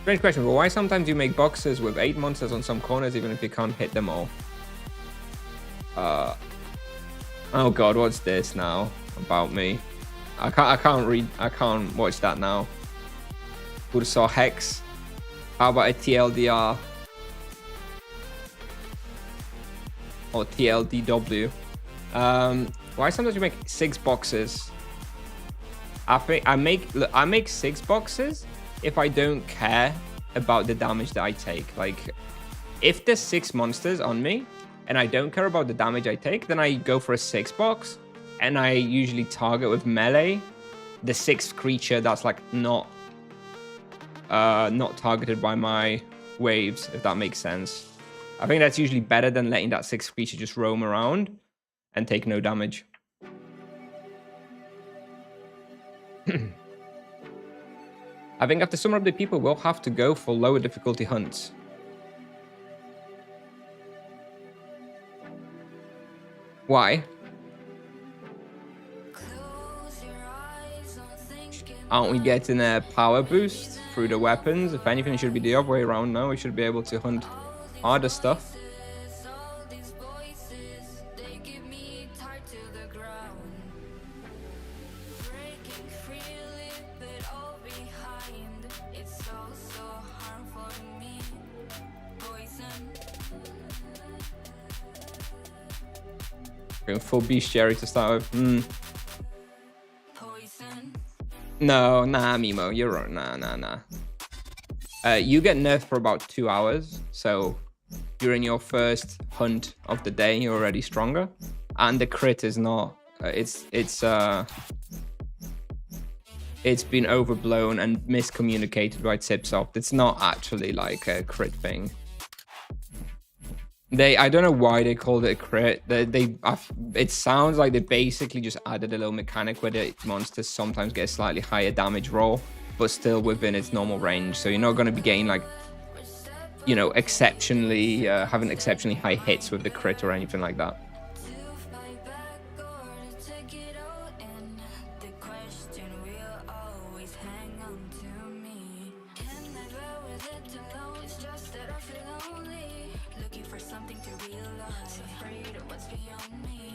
Strange question, but why sometimes you make boxes with 8 monsters on some corners even if you can't hit them all? Oh god, what's this now about me? I can't watch that now. Would have saw Hex. How about a TLDR or TLDW? Why sometimes you make 6 boxes? I make 6 boxes if I don't care about the damage that I take. Like if there's 6 monsters on me and I don't care about the damage I take, then I go for a 6-box, and I usually target with melee the 6th creature that's like not targeted by my waves, if that makes sense. I think that's usually better than letting that 6th creature just roam around and take no damage. I think after some of the people will have to go for lower difficulty hunts. Why? Aren't we getting a power boost through the weapons? If anything, it should be the other way around now. We should be able to hunt harder stuff. Going full bestiary to start with. No, nah, Mimo, you're right. Nah. You get nerfed for about 2 hours, so during your first hunt of the day, you're already stronger, and the crit is not. It's been overblown and miscommunicated by Tipsoft. It's not actually like a crit thing. I don't know why they called it a crit. It sounds like they basically just added a little mechanic where the monsters sometimes get a slightly higher damage roll, but still within its normal range. So you're not going to be getting like, you know, exceptionally having exceptionally high hits with the crit or anything like that.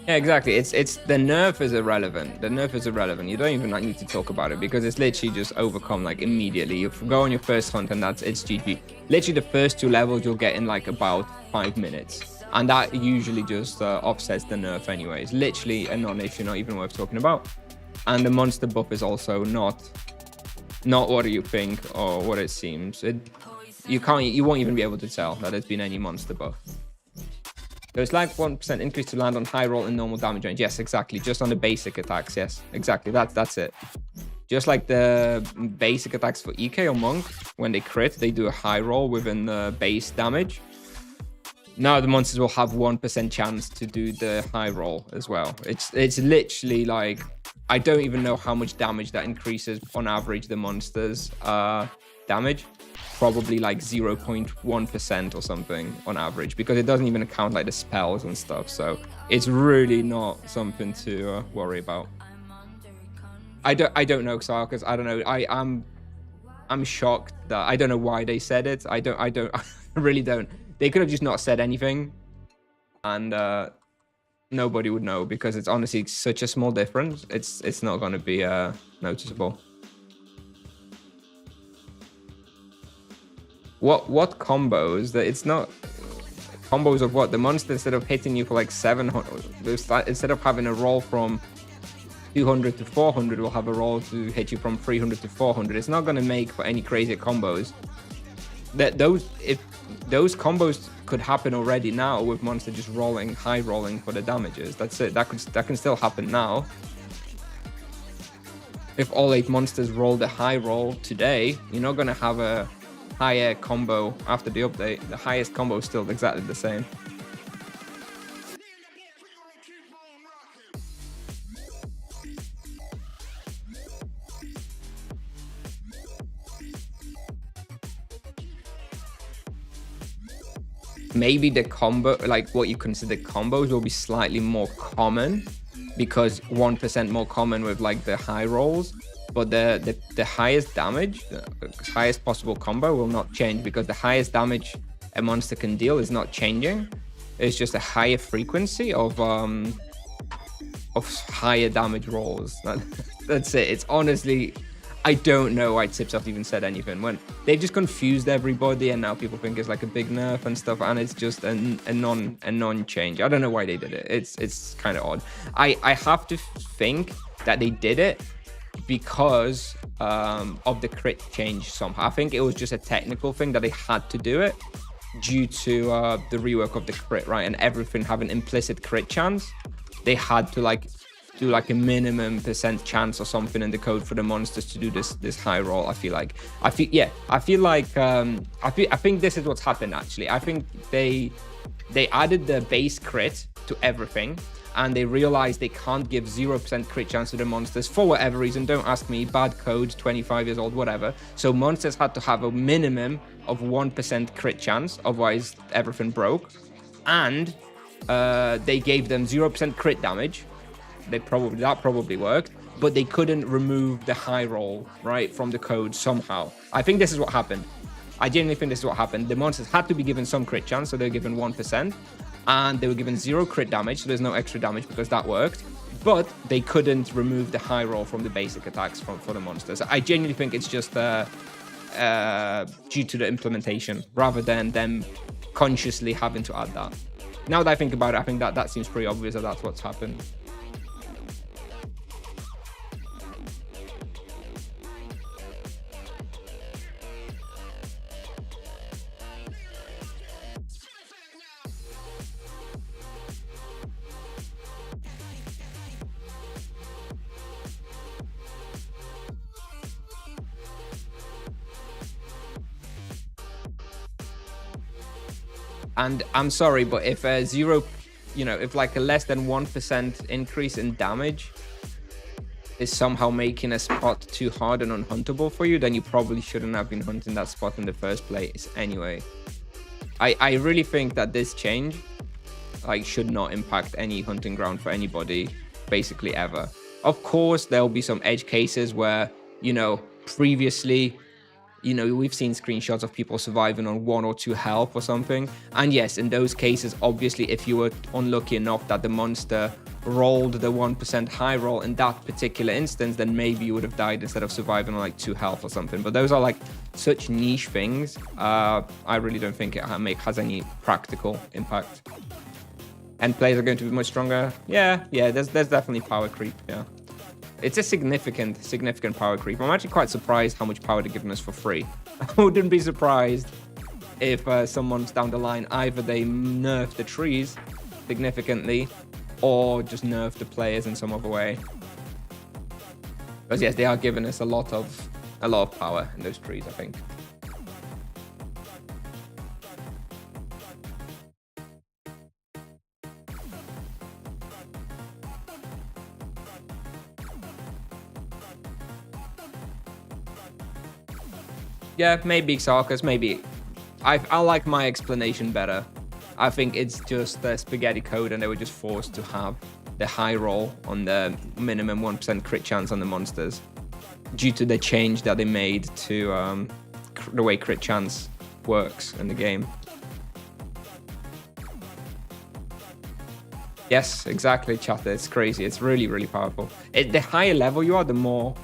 Yeah, exactly. It's the nerf is irrelevant. The nerf is irrelevant. You don't even need to talk about it because it's literally just overcome like immediately. You go on your first hunt and it's GG. Literally the first 2 levels you'll get in like about 5 minutes, and that usually just offsets the nerf anyways. Literally a non-issue, not even worth talking about. And the monster buff is also not what you think or what it seems. You won't even be able to tell that there's been any monster buff. So it's like 1% increase to land on high roll and normal damage range. Yes, exactly. Just on the basic attacks. Yes, exactly. That's it. Just like the basic attacks for EK or Monk, when they crit, they do a high roll within the base damage. Now the monsters will have 1% chance to do the high roll as well. It's literally like, I don't even know how much damage that increases on average the monsters damage. Probably like 0.1% or something on average, because it doesn't even account like the spells and stuff. So it's really not something to worry about. I don't know, Xar, because I don't know. I'm shocked that I don't know why they said it. I really don't. They could have just not said anything, and nobody would know, because it's honestly such a small difference. It's not going to be noticeable. What combos? That it's not combos of what? The monster, instead of hitting you for like 700, instead of having a roll from 200 to 400, will have a roll to hit you from 300 to 400. It's not going to make for any crazy combos. If those combos could happen already now with monster just high rolling for the damages. That's it. That can still happen now. If all 8 monsters roll the high roll today, you're not going to have a higher combo after the update. The highest combo is still exactly the same. Maybe the combo, like what you consider combos, will be slightly more common, because 1% more common with like the high rolls. But the highest damage, the highest possible combo will not change, because the highest damage a monster can deal is not changing. It's just a higher frequency of higher damage rolls. That's it. It's honestly, I don't know why Tipsoft even said anything, when they've just confused everybody, and now people think it's like a big nerf and stuff, and it's just a non-change. I don't know why they did it. It's kind of odd. I have to think that they did it because of the crit change somehow. I think it was just a technical thing that they had to do it due to the rework of the crit, right? And everything having implicit crit chance. They had to like do like a minimum % chance or something in the code for the monsters to do this high roll. I think this is what's happened actually. I think they added the base crit to everything, and they realized they can't give 0% crit chance to the monsters for whatever reason. Don't ask me, bad code, 25 years old, whatever. So monsters had to have a minimum of 1% crit chance, otherwise everything broke. And they gave them 0% crit damage. That probably worked, but they couldn't remove the high roll, right, from the code somehow. I think this is what happened. I genuinely think this is what happened. The monsters had to be given some crit chance, so they're given 1%. And they were given 0 crit damage, so there's no extra damage because that worked. But they couldn't remove the high roll from the basic attacks for the monsters. I genuinely think it's just due to the implementation, rather than them consciously having to add that. Now that I think about it, I think that seems pretty obvious that that's what's happened. And I'm sorry, but if a if like a less than 1% increase in damage is somehow making a spot too hard and unhuntable for you, then you probably shouldn't have been hunting that spot in the first place anyway. I really think that this change like should not impact any hunting ground for anybody basically ever. Of course, there'll be some edge cases where, previously, we've seen screenshots of people surviving on 1 or 2 health or something. And yes, in those cases, obviously, if you were unlucky enough that the monster rolled the 1% high roll in that particular instance, then maybe you would have died instead of surviving on like 2 health or something. But those are like such niche things. I really don't think it has any practical impact. And players are going to be much stronger. Yeah, there's definitely power creep, yeah. It's a significant power creep. I'm actually quite surprised how much power they're giving us for free. I wouldn't be surprised if some months down the line, either they nerf the trees significantly or just nerf the players in some other way. Because yes, they are giving us a lot of power in those trees, I think. Yeah, maybe Xarkas, maybe. I like my explanation better. I think it's just the spaghetti code and they were just forced to have the high roll on the minimum 1% crit chance on the monsters due to the change that they made to the way crit chance works in the game. Yes, exactly, chat. It's crazy. It's really, really powerful. The higher level you are, the more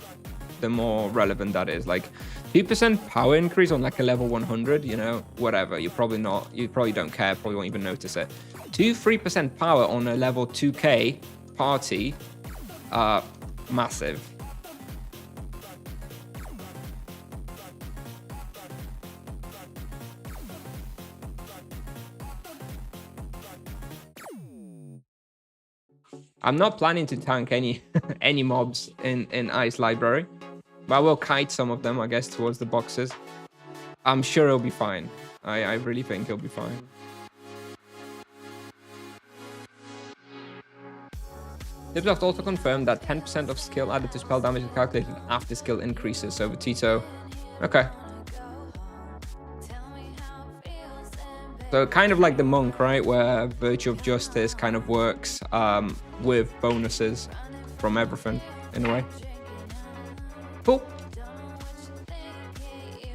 relevant that is. Like 2% power increase on like a level 100, you know, whatever. You probably don't care, probably won't even notice it. 3% power on a level 2k party, massive. I'm not planning to tank any any mobs in Ice Library, but I will kite some of them, I guess, towards the boxes. I'm sure it'll be fine. I really think it'll be fine. Diploft also confirmed that 10% of skill added to spell damage is calculated after skill increases. So Tito, okay. So kind of like the monk, right? Where Virtue of Justice kind of works with bonuses from everything in a way. Cool.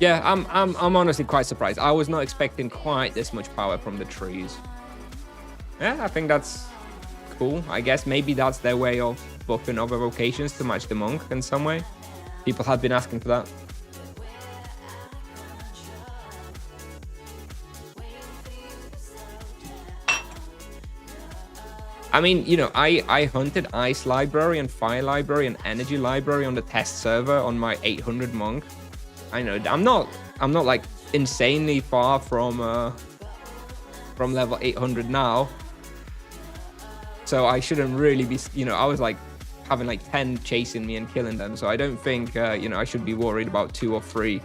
Yeah, I'm honestly quite surprised. I was not expecting quite this much power from the trees. Yeah, I think that's cool. I guess maybe that's their way of buffing other vocations to match the monk in some way. People have been asking for that. I mean, you know, I hunted Ice Library and Fire Library and Energy Library on the test server on my 800 monk. I know I'm not like insanely far from level 800 now, so I shouldn't really be, you know, I was like having like 10 chasing me and killing them, so I don't think you know, I should be worried about 2 or 3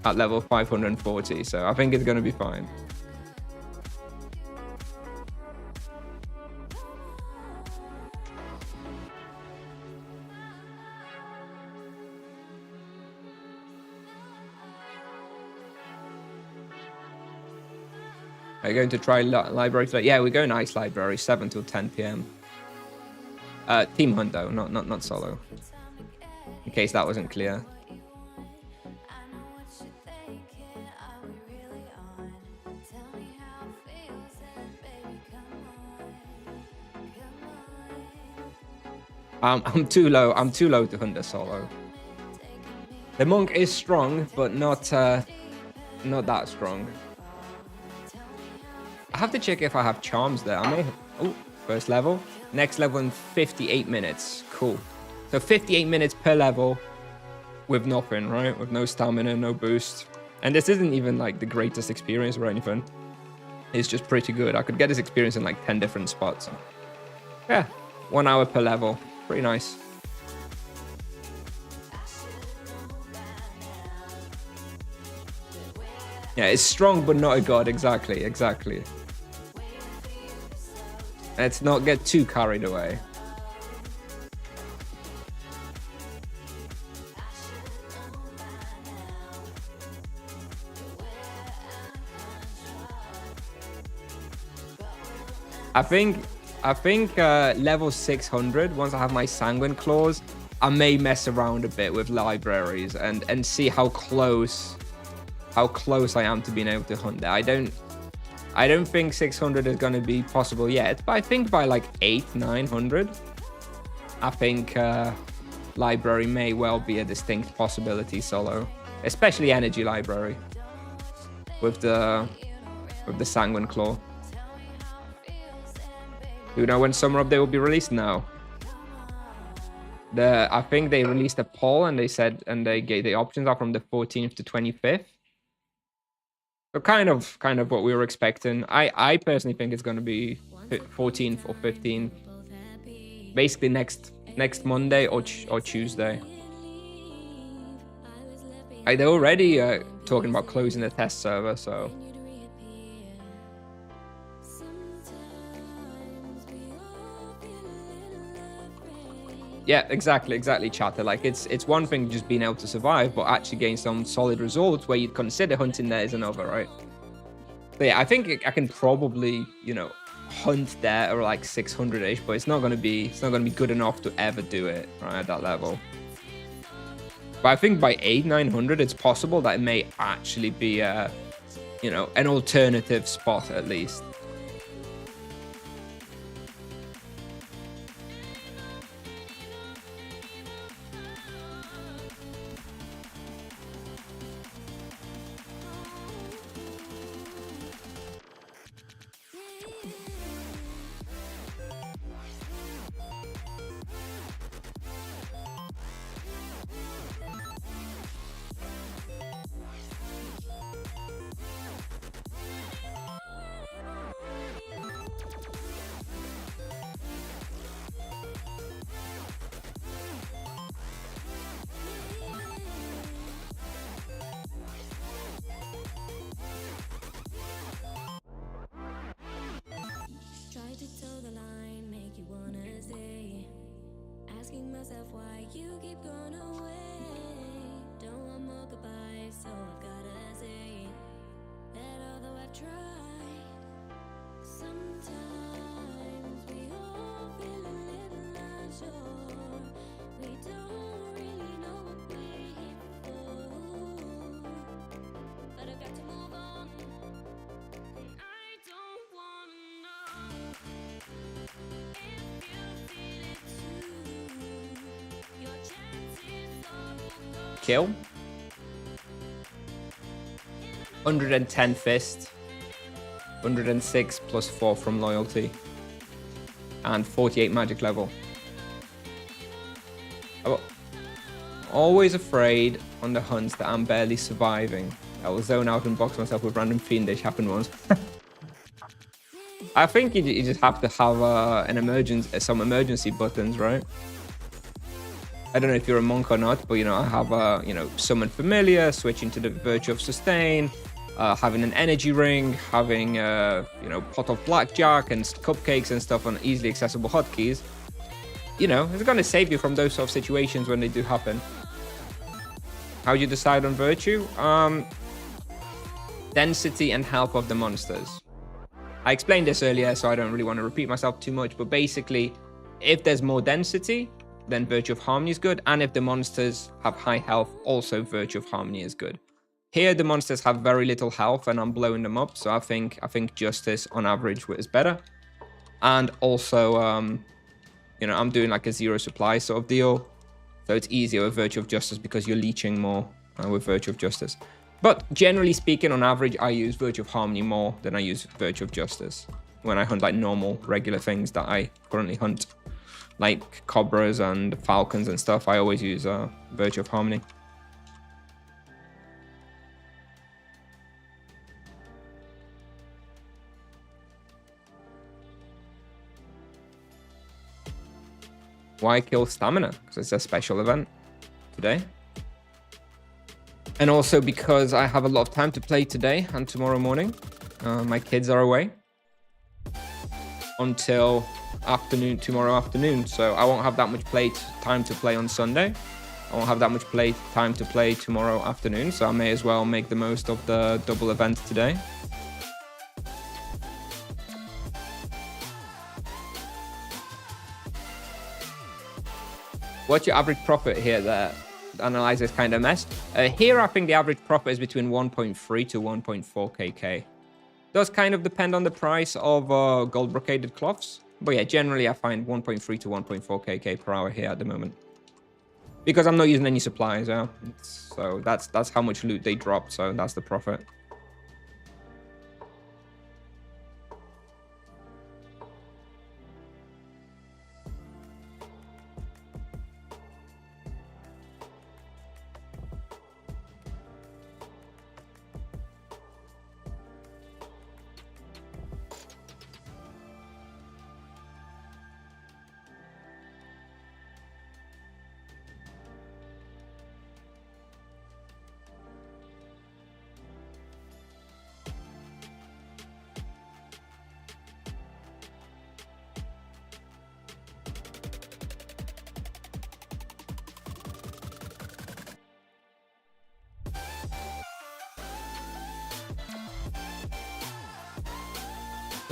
at level 540. So I think it's gonna be fine. Are you going to try library today? Yeah, we're going Ice Library, 7 till 10 p.m. Team hunt though, not solo. In case that wasn't clear. I'm too low to hunt a solo. The monk is strong, but not that strong. I have to check if I have charms there. I may have... Oh, first level. Next level in 58 minutes. Cool. So 58 minutes per level with nothing, right? With no stamina, no boost. And this isn't even like the greatest experience or anything. It's just pretty good. I could get this experience in like 10 different spots. Yeah, 1 hour per level. Pretty nice. Yeah, it's strong, but not a god. Exactly. Let's not get too carried away. I think level 600, once I have my Sanguine Claws, I may mess around a bit with libraries and see how close I am to being able to hunt there. I don't think 600 is going to be possible yet, but I think by like 900, I think library may well be a distinct possibility solo, especially Energy Library with the Sanguine Claw. Do you know when Summer Update will be released now? I think they released a poll and they said, and they gave the options are from the 14th to 25th. So kind of what we were expecting. I personally think it's going to be 14th or 15th. Basically next Monday or Tuesday. They're already talking about closing the test server, so yeah, exactly, chatter. Like it's one thing just being able to survive, but actually getting some solid results where you'd consider hunting there is another, right? But yeah, I think I can probably, hunt there or like 600-ish, but it's not gonna be good enough to ever do it right at that level. But I think by 800-900, it's possible that it may actually be an alternative spot at least. Why you keep going away? Don't want more goodbye, so I've gotta say that although I've tried, sometimes we all feel a little unsure. We don't really know what we're here for, but I've got to move on. I don't wanna know if you feel it too. Kill 110 fist, 106 plus 4 from loyalty, and 48 magic level. I'm always afraid on the hunts that I'm barely surviving. I will zone out and box myself with random fiendish. Happened once. I think you just have to have some emergency buttons, right? I don't know if you're a monk or not, but I have summon familiar, switching to the virtue of sustain, having an energy ring, having pot of blackjack and cupcakes and stuff on easily accessible hotkeys. It's going to save you from those sort of situations when they do happen. How do you decide on virtue? Density and health of the monsters. I explained this earlier, so I don't really want to repeat myself too much, but basically, if there's more density, then Virtue of Harmony is good. And if the monsters have high health, also Virtue of Harmony is good. Here, the monsters have very little health and I'm blowing them up. So I think Justice on average is better. And also, I'm doing like a zero supply sort of deal. So it's easier with Virtue of Justice because you're leeching more with Virtue of Justice. But generally speaking, on average, I use Virtue of Harmony more than I use Virtue of Justice when I hunt like normal, regular things that I currently hunt. Like cobras and falcons and stuff, I always use Virtue of Harmony. Why kill stamina? Because it's a special event today. And also because I have a lot of time to play today and tomorrow morning. My kids are away until tomorrow afternoon, so I won't have that much time to play on Sunday. I won't have that much time to play tomorrow afternoon, so I may as well make the most of the double event today. What's your average profit here? The analyzer is kind of messed. Here, I think the average profit is between 1.3 to 1.4 kk. Does kind of depend on the price of gold brocaded cloths. But yeah, generally I find 1.3 to 1.4 kk per hour here at the moment. Because I'm not using any supplies, so that's how much loot they drop, so that's the profit.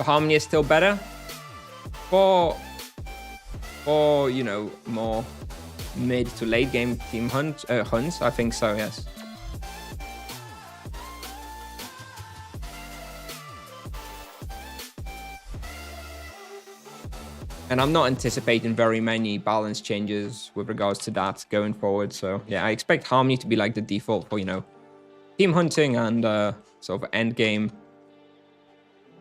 The Harmony is still better for you know, more mid to late game team hunts. I think so, yes. And I'm not anticipating very many balance changes with regards to that going forward. So yeah, I expect Harmony to be like the default for, you know, team hunting and sort of end game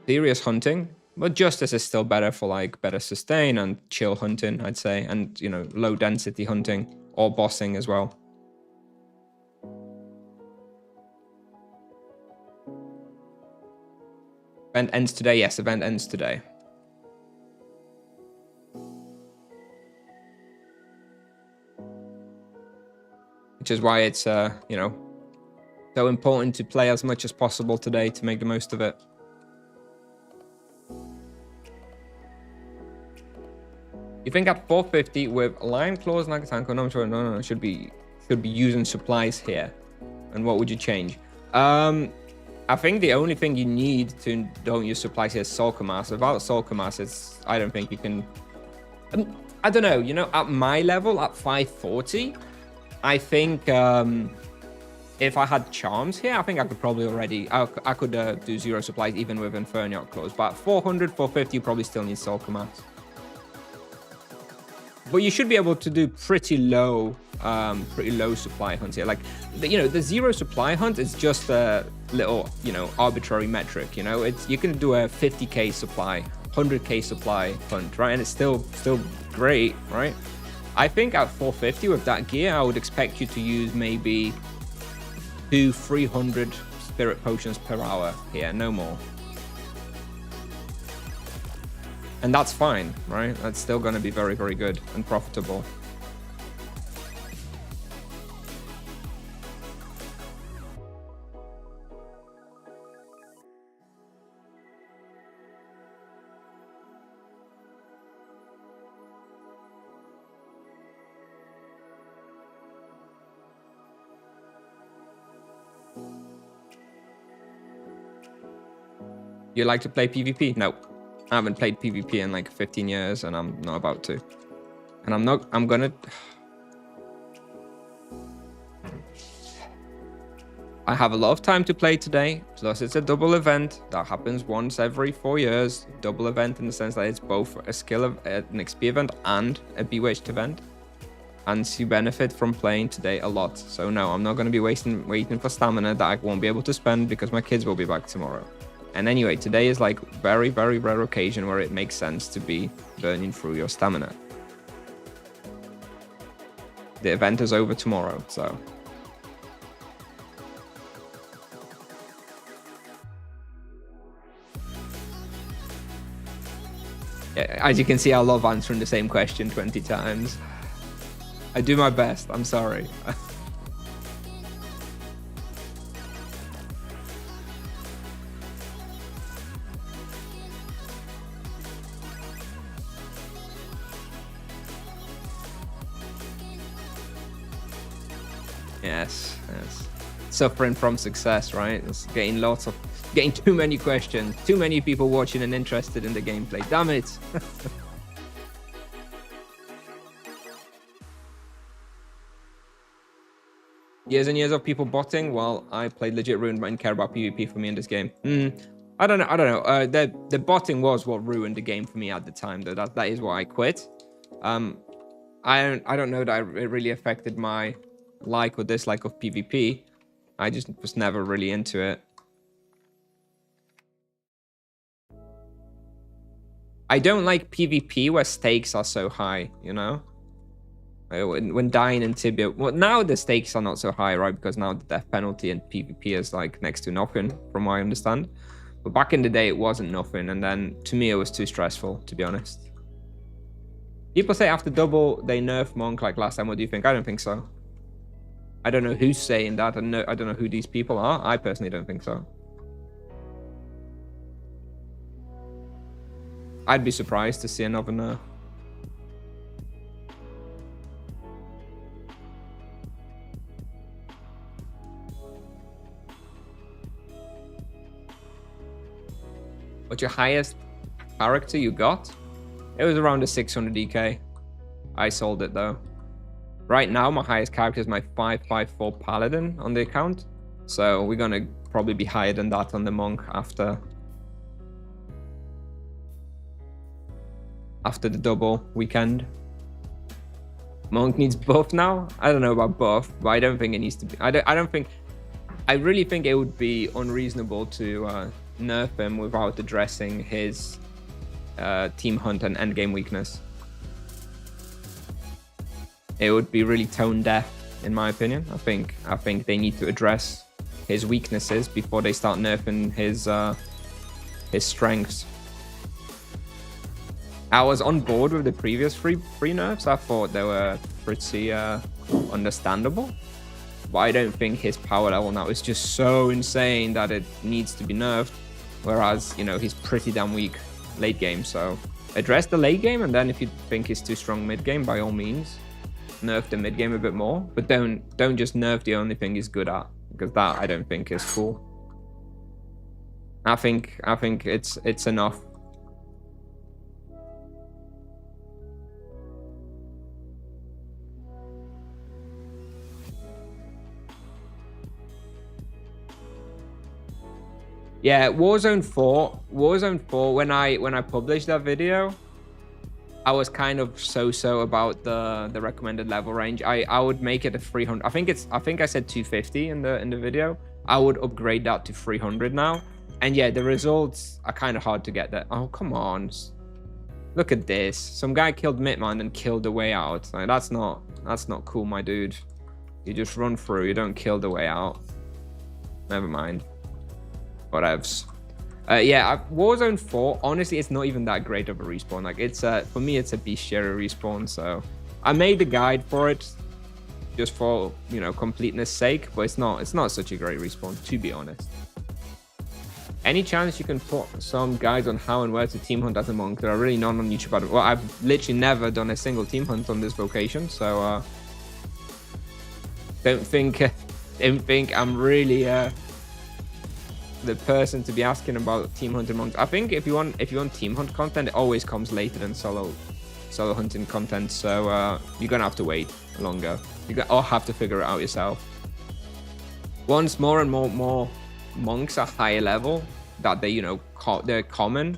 serious hunting. But Justice is still better for like better sustain and chill hunting, I'd say. And, you know, low density hunting or bossing as well. Event ends today. Yes, event ends today. Which is why it's, you know, so important to play as much as possible today to make the most of it. You think at 450 with Lion Claws, Nagatanko, no, I'm sure, no, should be using supplies here. And what would you change? I think the only thing you need to don't use supplies here is Soul Mass. Without Soul Mass, I don't think you can. I don't know. You know, at my level, at 540, I think if I had charms here, I think I could probably already. I could do 0 supplies even with Infernial Claws. But at 400, 450, you probably still need Soul Mass. But you should be able to do pretty low supply hunts here. Like, you know, the 0 supply hunt is just a little, you know, arbitrary metric. You know, you can do a 50k supply, 100k supply hunt, right? And it's still great, right? I think at 450 with that gear, I would expect you to use maybe 200-300 spirit potions per hour here, no more. And that's fine, right? That's still going to be very, very good and profitable. You like to play PvP? No. I haven't played PvP in like 15 years and I'm not about to. And I'm gonna... I have a lot of time to play today, plus it's a double event that happens once every 4 years. Double event in the sense that it's both a skill of an XP event and a Bewitched event. And you benefit from playing today a lot. So no, I'm not going to be waiting for stamina that I won't be able to spend because my kids will be back tomorrow. And anyway, today is like very, very rare occasion where it makes sense to be burning through your stamina. The event is over tomorrow, so... Yeah, as you can see, I love answering the same question 20 times. I do my best, I'm sorry. Yes. Suffering from success, right? It's getting too many questions, too many people watching and interested in the gameplay. Damn it. Years and years of people botting while I played legit ruined and care about PvP for me in this game. I don't know. The botting was what ruined the game for me at the time, though. That is why I quit. I don't know that it really affected my like or dislike of PvP. I just was never really into it. I don't like PvP where stakes are so high, you know? When dying in Tibia... Well, now the stakes are not so high, right? Because now the death penalty in PvP is like next to nothing, from what I understand. But back in the day, it wasn't nothing. And then, to me, it was too stressful, to be honest. People say after double, they nerf Monk like last time. What do you think? I don't think so. I don't know who's saying that. I don't know who these people are. I personally don't think so. I'd be surprised to see another nerf. What's your highest character you got, it was around a 600 DK. I sold it though. Right now, my highest character is my 554 Paladin on the account. So we're gonna probably be higher than that on the Monk after the double weekend. Monk needs buff now. I don't know about buff, but I don't think it needs to be. I really think it would be unreasonable to nerf him without addressing his team hunt and endgame weakness. It would be really tone deaf, in my opinion. I think they need to address his weaknesses before they start nerfing his strengths. I was on board with the previous free nerfs. I thought they were pretty understandable. But I don't think his power level now is just so insane that it needs to be nerfed. Whereas, you know, he's pretty damn weak late game. So address the late game, and then if you think he's too strong mid game, by all means, nerf the mid game a bit more. But don't just nerf the only thing he's good at, because that I don't think is cool. I think it's enough. Yeah, Warzone 4, when I published that video, I was kind of so about the recommended level range. I would make it a 300. I think I said 250 in the video. I would upgrade that to 300 now. And yeah, the results are kind of hard to get there. Oh, come on. Look at this. Some guy killed Mitman and killed the way out. Like, that's not cool, my dude. You just run through, you don't kill the way out. Never mind. Whatevs. Yeah, Warzone 4, honestly, it's not even that great of a respawn. Like, it's for me, it's a bestiary respawn. So I made the guide for it just for, you know, completeness sake, but it's not such a great respawn, to be honest. Any chance you can put some guides on how and where to team hunt as a monk? There are really none on YouTube. Well, I've literally never done a single team hunt on this vocation, so don't think I'm really the person to be asking about team hunting monks. I think if you want team hunt content, it always comes later than solo hunting content. So you're gonna have to wait longer. Or have to figure it out yourself. Once more and more monks are higher level, that they, you know, they're common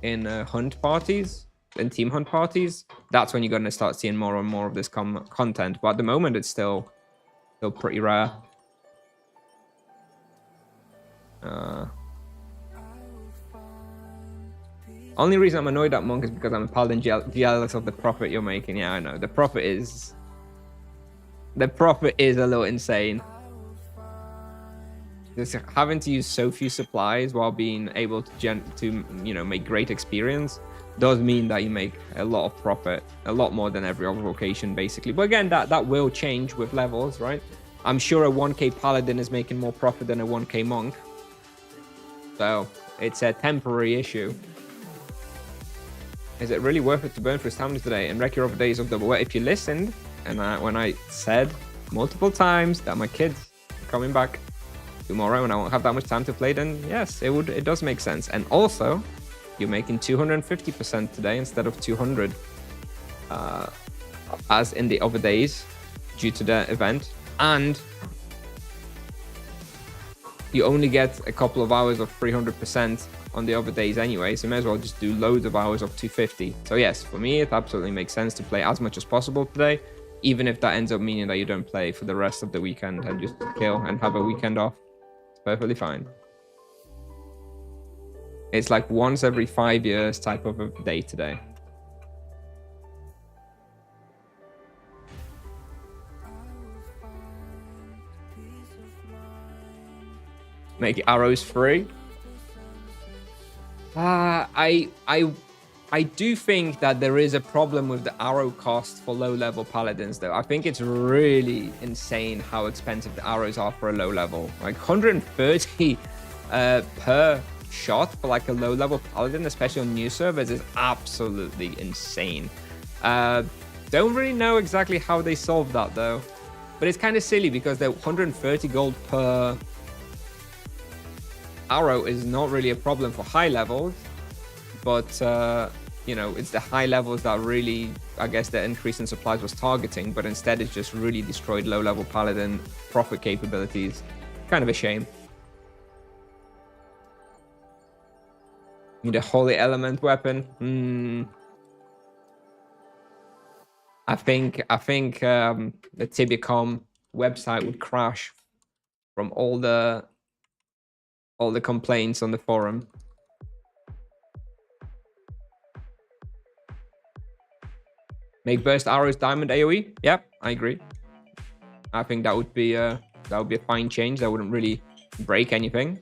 in hunt parties and team hunt parties, that's when you're gonna start seeing more and more of this content. But at the moment, it's still pretty rare. Only reason I'm annoyed at Monk is because I'm a Paladin jealous of the profit you're making. Yeah, I know. The profit is a little insane. Just having to use so few supplies while being able to you know, make great experience does mean that you make a lot of profit, a lot more than every other vocation, basically. But again, that will change with levels, right? I'm sure a 1k Paladin is making more profit than a 1k Monk. So it's a temporary issue. Is it really worth it to burn through stamina today and wreck your other days of double? Well, if you listened, and when I said multiple times that my kids are coming back tomorrow and I won't have that much time to play, then yes, it does make sense. And also, you're making 250% today instead of 200, as in the other days due to the event. And you only get a couple of hours of 300% on the other days anyway, so you may as well just do loads of hours of 250. So yes, for me, it absolutely makes sense to play as much as possible today, even if that ends up meaning that you don't play for the rest of the weekend and just kill and have a weekend off. It's perfectly fine. It's like once every 5 years type of a day today. Make arrows free. I do think that there is a problem with the arrow cost for low level paladins though. I think it's really insane how expensive the arrows are for a low level. Like 130 per shot for like a low level paladin, especially on new servers, is absolutely insane. Don't really know exactly how they solved that though, but it's kind of silly because the 130 gold per arrow is not really a problem for high levels, but you know, it's the high levels that really, I guess, the increase in supplies was targeting, but instead it's just really destroyed low-level Paladin profit capabilities. Kind of a shame. Need a Holy Element weapon. I think the Tibia.com website would crash from all the complaints on the forum. Make burst arrows diamond AoE. Yep, I agree. I think that would be a fine change. That wouldn't really break anything.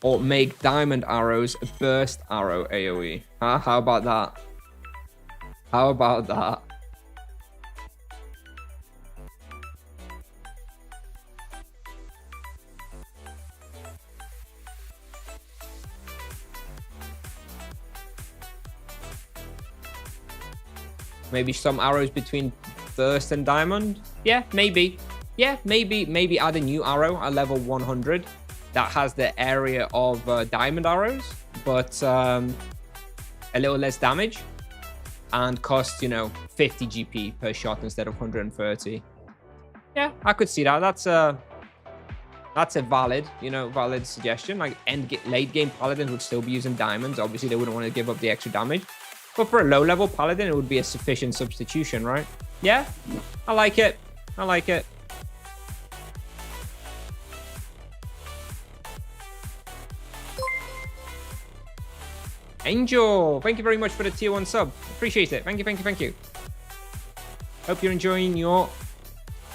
Or make diamond arrows burst arrow AoE. Huh? How about that? How about that? Maybe some arrows between burst and diamond. Yeah, maybe. Yeah, maybe add a new arrow at level 100 that has the area of diamond arrows, but a little less damage and cost, you know, 50 GP per shot instead of 130. Yeah, I could see that. That's a valid, you know, valid suggestion. Like late game Paladins would still be using diamonds. Obviously, they wouldn't want to give up the extra damage. But for a low-level Paladin, it would be a sufficient substitution, right? Yeah, I like it. I like it. Angel, thank you very much for the tier 1 sub. Appreciate it. Thank you, thank you, thank you. Hope you're enjoying your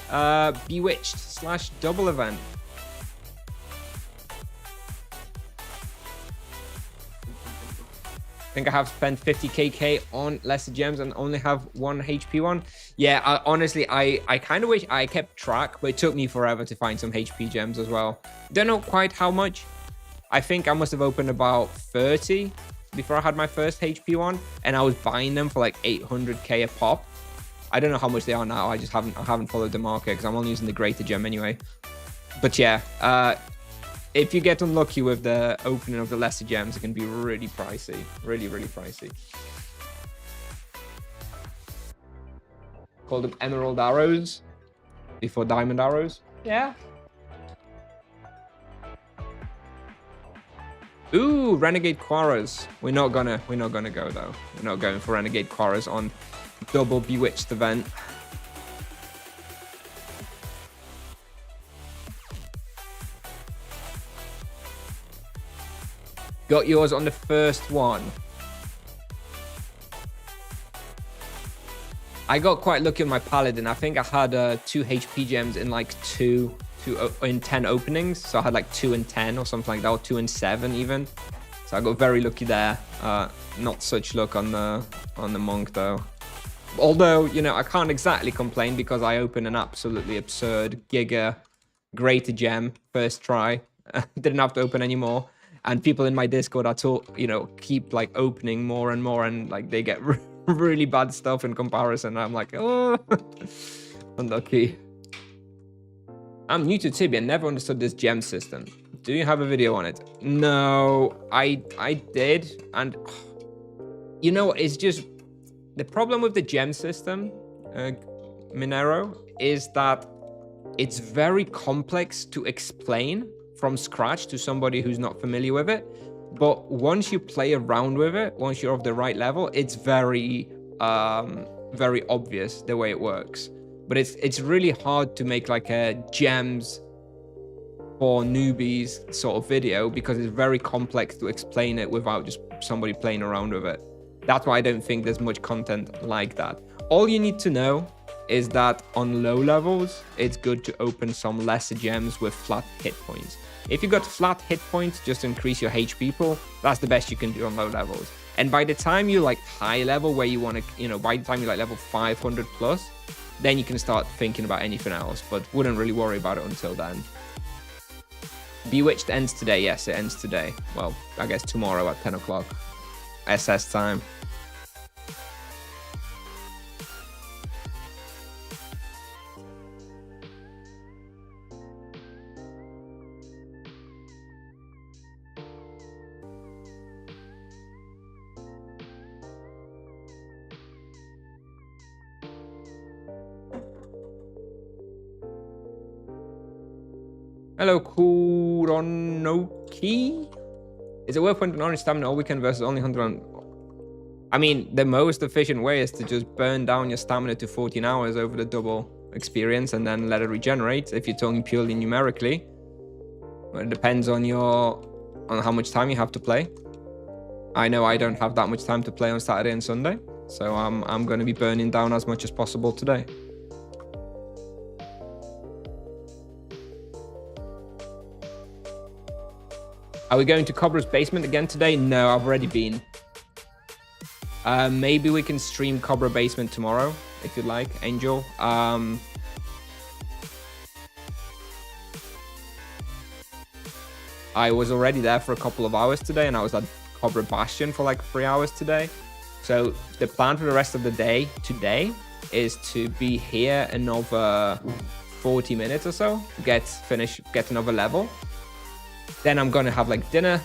Bewitched/double event. I think I have spent 50k on lesser gems and only have 1 HP one. Yeah, honestly, I kind of wish I kept track, but it took me forever to find some HP gems as well. Don't know quite how much. I think I must have opened about 30 before I had my first HP one, and I was buying them for like 800k a pop. I don't know how much they are now. I haven't followed the market because I'm only using the greater gem anyway. But yeah, if you get unlucky with the opening of the lesser gems, it can be really pricey. Really, really pricey. Call them emerald arrows before diamond arrows. Yeah. Ooh, renegade quarras. We're not gonna go though. We're not going for renegade quarras on double bewitched event. Got yours on the first one. I got quite lucky on my Paladin. I think I had 2 HP gems in like 10 openings. So I had like 2 in 10 or something like that, or 2 in 7 even. So I got very lucky there. Not such luck on the monk though. Although, you know, I can't exactly complain because I opened an absolutely absurd Giga greater gem first try. Didn't have to open any more. And people in my Discord are you know, keep like opening more and more, and like they get really bad stuff in comparison. I'm like, oh, unlucky. I'm new to Tibia, never understood this gem system. Do you have a video on it? No, I did, and you know, it's just the problem with the gem system, Minero, is that it's very complex to explain from scratch to somebody who's not familiar with it. But once you play around with it, once you're of the right level, it's very very obvious the way it works. But it's really hard to make like a gems for newbies sort of video because it's very complex to explain it without just somebody playing around with it. That's why I don't think there's much content like that. All you need to know is that on low levels, it's good to open some lesser gems with flat hit points. If you got flat hit points, just increase your HP pool. That's the best you can do on low levels. And by the time you like high level where you want to, you know, by the time you like level 500 plus, then you can start thinking about anything else, but wouldn't really worry about it until then. Bewitched ends today. Yes, it ends today. Well, I guess tomorrow at 10 o'clock SS time. Hello, Kuronoki. Is it worth putting orange stamina all weekend versus only 100 on... I mean, the most efficient way is to just burn down your stamina to 14 hours over the double experience and then let it regenerate if you're talking purely numerically. It depends on how much time you have to play. I know I don't have that much time to play on Saturday and Sunday, so I'm going to be burning down as much as possible today. Are we going to Cobra's basement again today? No, I've already been. Maybe we can stream Cobra basement tomorrow, if you'd like, Angel. I was already there for a couple of hours today, and I was at Cobra Bastion for like 3 hours today. So the plan for the rest of the day today is to be here another 40 minutes or so, get another level. Then I'm gonna have like dinner.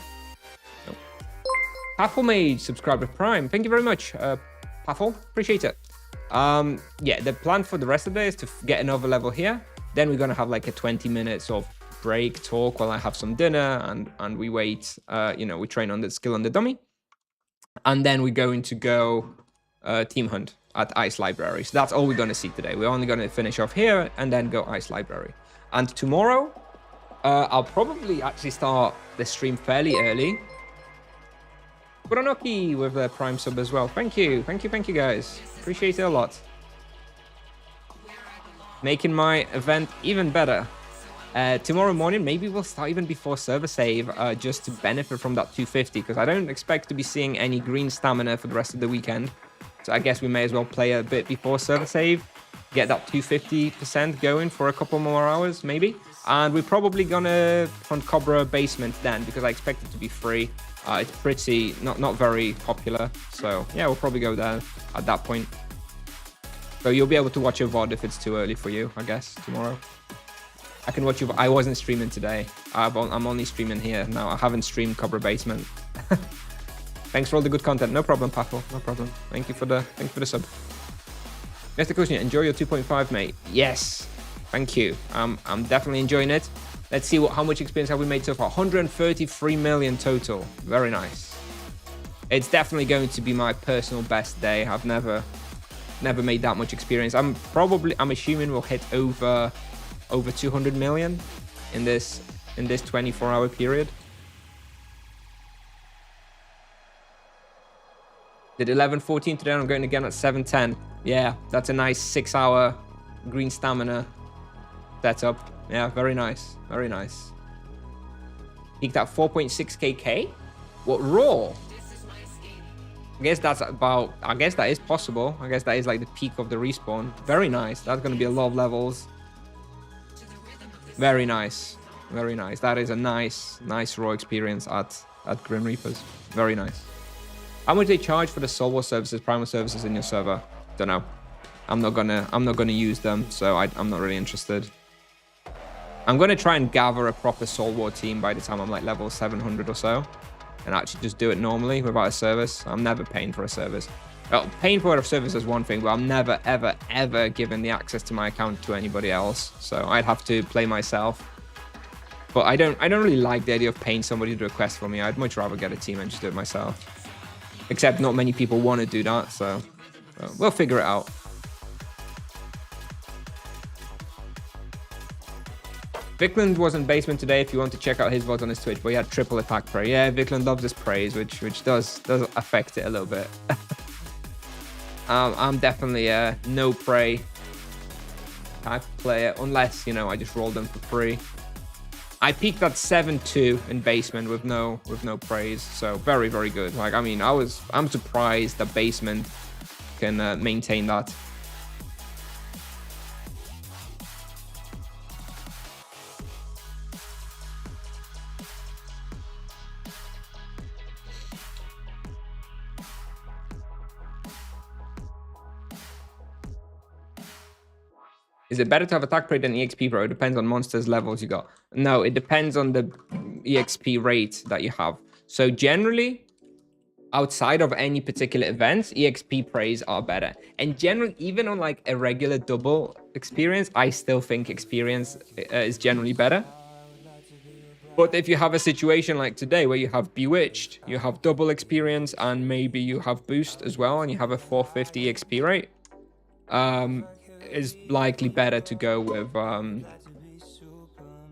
Paffle Mage, subscribe to Prime. Thank you very much, Paffle. Appreciate it. Yeah, the plan for the rest of the day is to get another level here. Then we're gonna have like a 20 minutes of break talk while I have some dinner and we wait. We train on the skill on the dummy, and then we're going to go team hunt at Ice Library. So that's all we're gonna see today. We're only gonna finish off here and then go Ice Library. And tomorrow, I'll probably actually start the stream fairly early. Kuronoki with the Prime sub as well. Thank you guys. Appreciate it a lot. Making my event even better. Tomorrow morning, maybe we'll start even before server save, just to benefit from that 250, because I don't expect to be seeing any green stamina for the rest of the weekend. So I guess we may as well play a bit before server save, get that 250% going for a couple more hours, maybe. And we're probably gonna hunt Cobra basement then, because I expect it to be free. It's pretty, not very popular. So yeah, we'll probably go there at that point. So you'll be able to watch a VOD if it's too early for you, I guess, tomorrow. I can watch you. I wasn't streaming today. I'm only streaming here now. I haven't streamed Cobra Basement. Thanks for all the good content. No problem, Paffle. No problem. Thank you for the sub. Mr. Kusnier, enjoy your 2.5, mate. Yes. Thank you. I'm definitely enjoying it. Let's see how much experience have we made so far. 133 million total. Very nice. It's definitely going to be my personal best day. I've never made that much experience. I'm assuming we'll hit over 200 million in this 24-hour period. Did 11:14 today. I'm going again at 7:10. Yeah, that's a nice 6-hour green stamina setup. Yeah, very nice. Very nice. Peaked at 4.6kk. What, raw? I guess that is possible. I guess that is like the peak of the respawn. Very nice. That's going to be a lot of levels. Very nice. Very nice. That is a nice raw experience at Grim Reapers. Very nice. How much they charge for the Soul War services, Primal services in your server? Don't know. I'm not gonna use them, so I'm not really interested. I'm gonna try and gather a proper Soul War team by the time I'm like level 700 or so, and actually just do it normally without a service. I'm never paying for a service. Well, paying for a service is one thing, but I'm never ever giving the access to my account to anybody else. So I'd have to play myself. But I don't really like the idea of paying somebody to do a quest for me. I'd much rather get a team and just do it myself. Except not many people want to do that, so we'll figure it out. Vikland was in basement today if you want to check out his VODs on his Twitch, but he had triple attack prey. Yeah, Vikland loves his praise, which does affect it a little bit. I'm definitely a no prey type player, unless, I just roll them for free. I peaked at 7-2 in basement with no praise, so very, very good. Like, I mean, I'm surprised that basement can maintain that. Is it better to have attack rate than EXP bro? It depends on monsters levels you got. No, it depends on the EXP rate that you have. So generally, outside of any particular events, EXP praise are better. And generally, even on like a regular double experience, I still think experience is generally better. But if you have a situation like today where you have Bewitched, you have double experience, and maybe you have boost as well, and you have a 450 XP rate, is likely better to go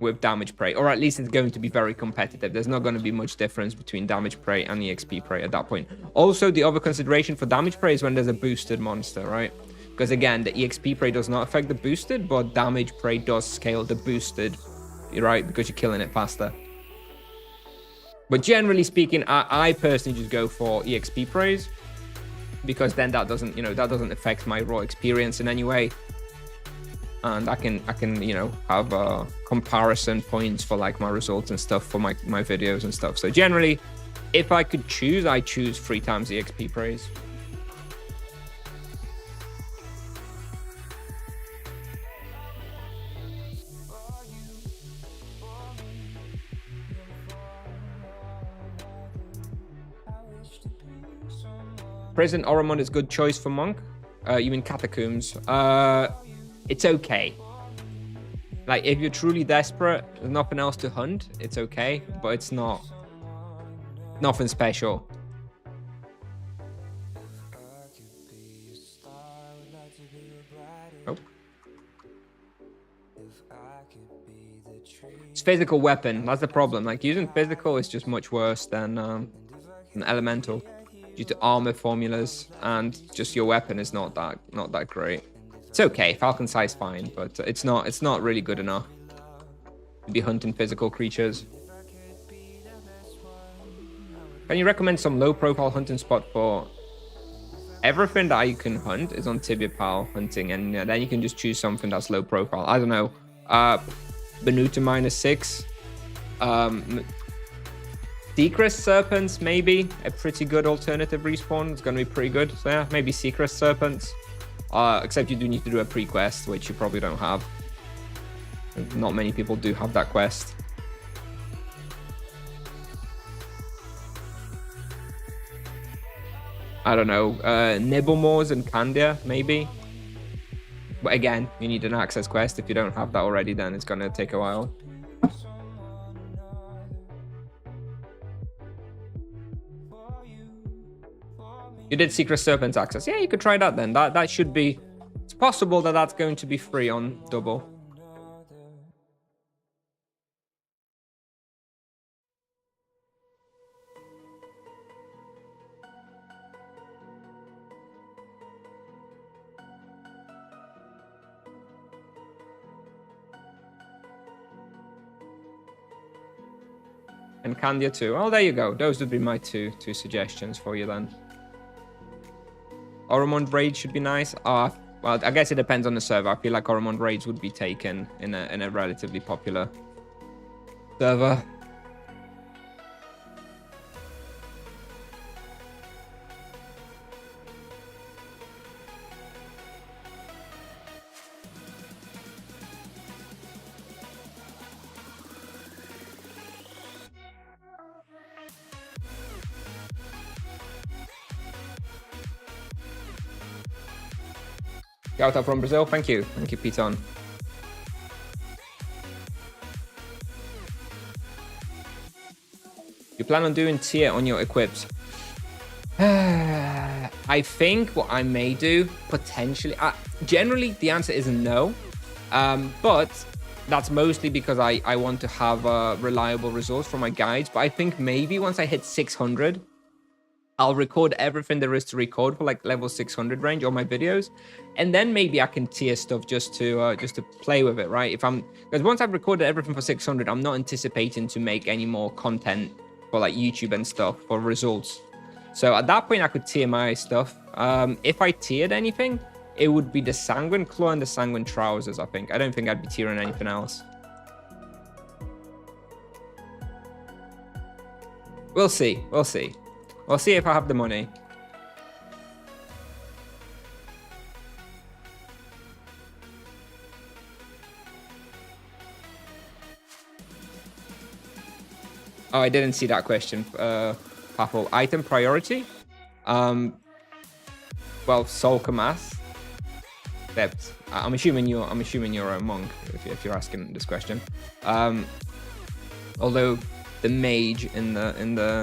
with damage prey, or at least it's going to be very competitive. There's not going to be much difference between damage prey and the XP prey at that point. Also, the other consideration for damage prey is when there's a boosted monster, right? Because again, the EXP prey does not affect the boosted, but damage prey does scale the boosted, right? Because you're killing it faster. But generally speaking, I personally just go for EXP preys, because then that doesn't, that doesn't affect my raw experience in any way. And I can, have comparison points for like my results and stuff for my videos and stuff. So generally, if I could choose, I choose 3 times the XP praise. Prison Oromon is good choice for monk. You mean catacombs? It's okay. Like, if you're truly desperate, there's nothing else to hunt, it's okay, but it's nothing special. Oh. It's physical weapon, that's the problem. Like, using physical is just much worse than an elemental, due to armor formulas, and just your weapon is not that great. It's okay, Falcon Size fine, but it's not really good enough to be hunting physical creatures. Can you recommend some low profile hunting spot for everything that you can hunt is on Tibia Pal hunting, and then you can just choose something that's low profile. I don't know, Benuta -6, Secret Serpents, maybe a pretty good alternative respawn. It's going to be pretty good. So yeah, maybe Secret Serpents. Except you do need to do a pre-quest, which you probably don't have. Not many people do have that quest. I don't know, Nibblemores and Candia, maybe. But again, you need an access quest. If you don't have that already, then it's going to take a while. You did Secret Serpents access. Yeah, you could try that then. That should be... It's possible that that's going to be free on double. And Candia too. Oh, there you go. Those would be my two suggestions for you then. Oromon Raid should be nice. Well, I guess it depends on the server. I feel like Oromon Raids would be taken in a relatively popular server. Shout out from Brazil. Thank you, Piton. You plan on doing tier on your equips? I think what I may do, potentially, generally the answer is no, but that's mostly because I want to have a reliable resource for my guides. But I think maybe once I hit 600, I'll record everything there is to record for like level 600 range on my videos, and then maybe I can tier stuff just to play with it, right? Because once I've recorded everything for 600, I'm not anticipating to make any more content for like YouTube and stuff for results. So at that point, I could tier my stuff. If I tiered anything, it would be the Sanguine Claw and the Sanguine Trousers, I think. I don't think I'd be tiering anything else. We'll see. We'll see. We'll see if I have the money. Oh, I didn't see that question, Papo. Item priority? Well, Soul Kamass. Depth. I'm assuming you're a monk if you're asking this question. Although the mage in the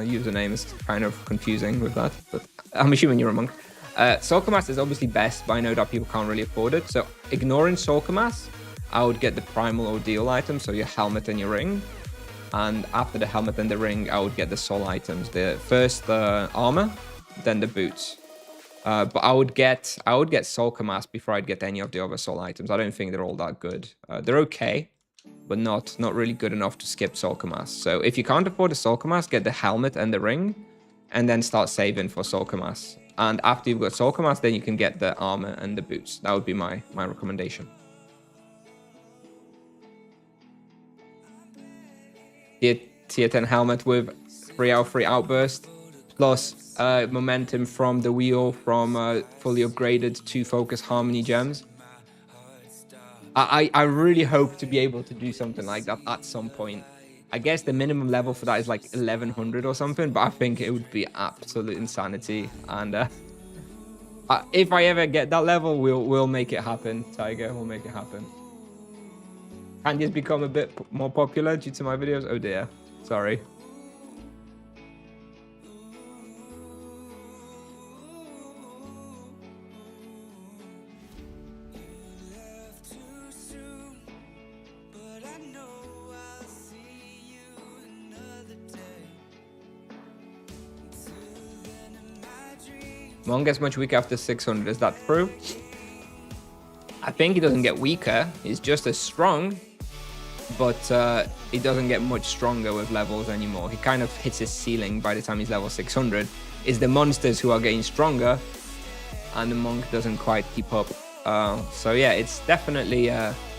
username is kind of confusing with that, but I'm assuming you're a monk. Soulcamass is obviously best, but I know that people can't really afford it. So ignoring Soulcamass, I would get the Primal Ordeal item, so your helmet and your ring. And after the helmet and the ring, I would get the soul items. First the armor, then the boots. But I would get Soulcamass before I'd get any of the other soul items. I don't think they're all that good. They're okay, but not really good enough to skip Soulcamass. So if you can't afford the Soulcamass, get the helmet and the ring, and then start saving for Soulcamass. And after you've got Soulcamass, then you can get the armor and the boots. That would be my recommendation. Tier 10 helmet with 3 out of 3 outburst, plus momentum from the wheel from fully upgraded 2 focus harmony gems. I really hope to be able to do something like that at some point. I guess the minimum level for that is like 1100 or something, but I think it would be absolute insanity. And if I ever get that level, we'll make it happen, Tiger. We'll make it happen. Candy's become a bit more popular due to my videos. Oh dear, sorry. Mon gets much weaker after 600. Is that true? I think he doesn't get weaker. He's just as strong, but he doesn't get much stronger with levels anymore. He kind of hits his ceiling by the time he's level 600. It's the monsters who are getting stronger, and the monk doesn't quite keep up. So yeah, it's definitely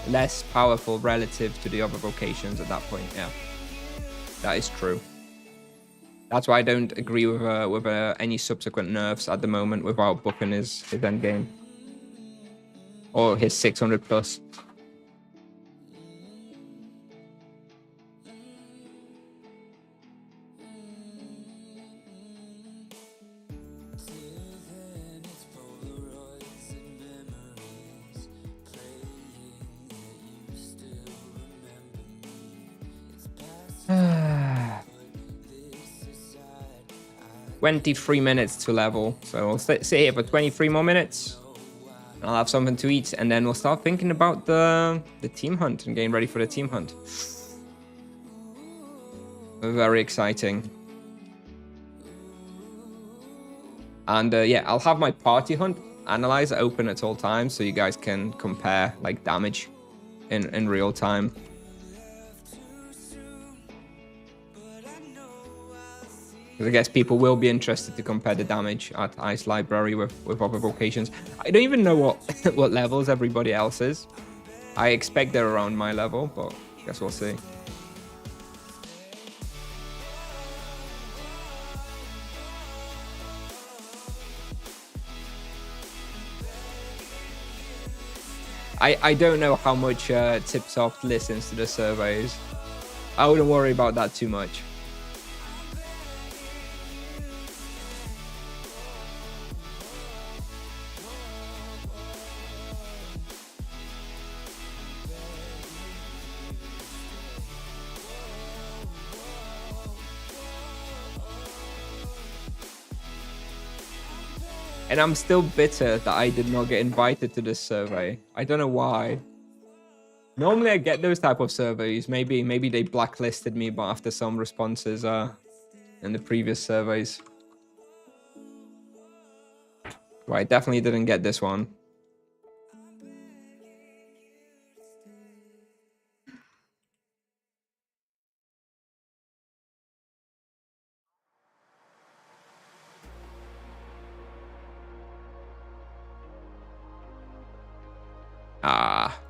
less powerful relative to the other vocations at that point. Yeah, that is true. That's why I don't agree with any subsequent nerfs at the moment without booking his end game. Or his 600 plus. Ah. 23 minutes to level. So we'll sit here for 23 more minutes. I'll have something to eat, and then we'll start thinking about the team hunt and getting ready for the team hunt. Very exciting. And yeah, I'll have my party hunt analyzer open at all times so you guys can compare like damage in real time. Because I guess people will be interested to compare the damage at Ice Library with other vocations. I don't even know what levels everybody else is. I expect they're around my level, but I guess we'll see. I don't know how much Tipsoft listens to the surveys. I wouldn't worry about that too much. And I'm still bitter that I did not get invited to this survey. I don't know why. Normally I get those type of surveys. Maybe they blacklisted me, but after some responses in the previous surveys. Well, I definitely didn't get this one. Ah.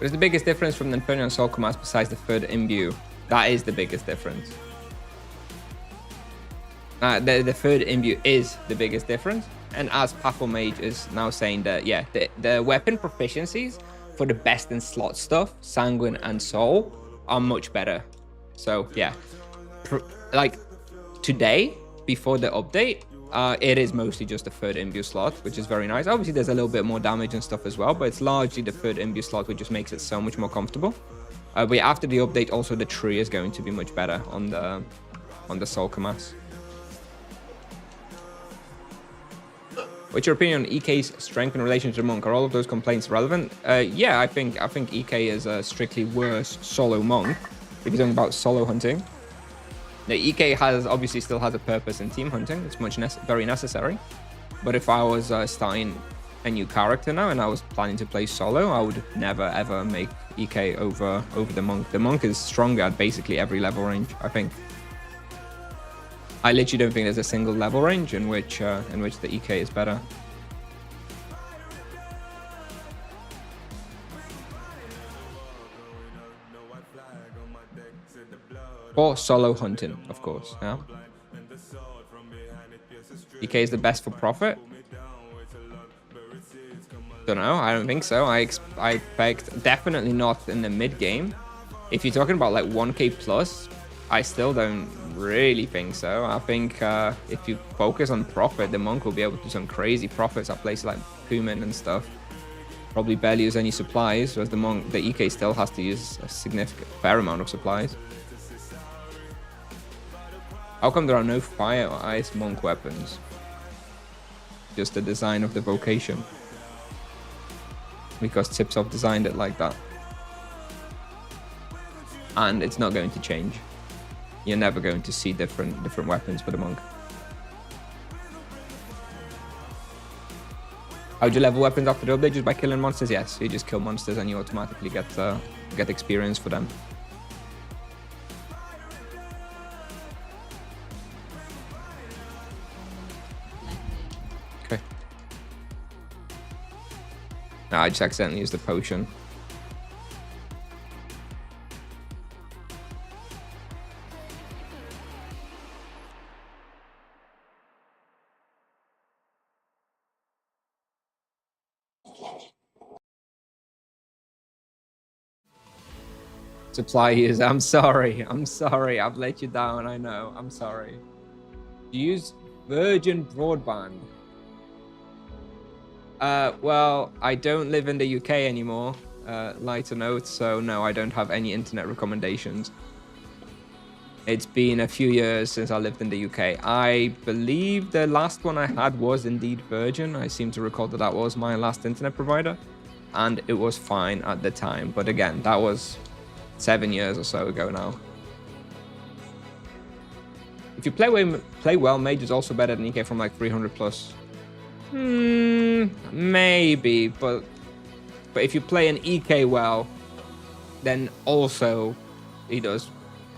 But it's the biggest difference from the Inferno and Soul Commands besides the third imbue. That is the biggest difference. The third imbue is the biggest difference. And as Pathful Mage is now saying that, yeah, the weapon proficiencies for the best in slot stuff, Sanguine and Soul, are much better. So, yeah. Like, today, before the update, it is mostly just the third imbue slot, which is very nice. Obviously, there's a little bit more damage and stuff as well, but it's largely the third imbue slot, which just makes it so much more comfortable. But yeah, after the update, also the tree is going to be much better on the Soul Commands. What's your opinion on EK's strength in relation to the monk? Are all of those complaints relevant? Yeah, I think EK is a strictly worse solo monk. If you're talking about solo hunting, the EK obviously still has a purpose in team hunting. It's very necessary. But if I was starting a new character now and I was planning to play solo, I would never ever make EK over the monk. The monk is stronger at basically every level range, I think. I literally don't think there's a single level range in which the EK is better. For solo hunting, of course. Yeah. EK is the best for profit. Don't know. I don't think so. I expect definitely not in the mid game. If you're talking about like 1k plus, I still don't really think so. I think if you focus on profit, the monk will be able to do some crazy profits at places like Kumin and stuff. Probably barely use any supplies, whereas the EK still has to use a fair amount of supplies. How come there are no fire or ice monk weapons? Just the design of the vocation. Because Tipsoft designed it like that. And it's not going to change. You're never going to see different weapons for the monk. How do you level weapons after the update? Just by killing monsters? Yes, you just kill monsters and you automatically get experience for them. Okay. No, I just accidentally used the potion. Supply use. I'm sorry. I've let you down. I know. I'm sorry. You use Virgin Broadband. Well, I don't live in the UK anymore. Lighter note. So no, I don't have any internet recommendations. It's been a few years since I lived in the UK. I believe the last one I had was indeed Virgin. I seem to recall that was my last internet provider, and it was fine at the time. But again, that was 7 years or so ago now. If you play well, Mage is also better than EK from like 300 plus. Maybe, but if you play an EK well, then also he does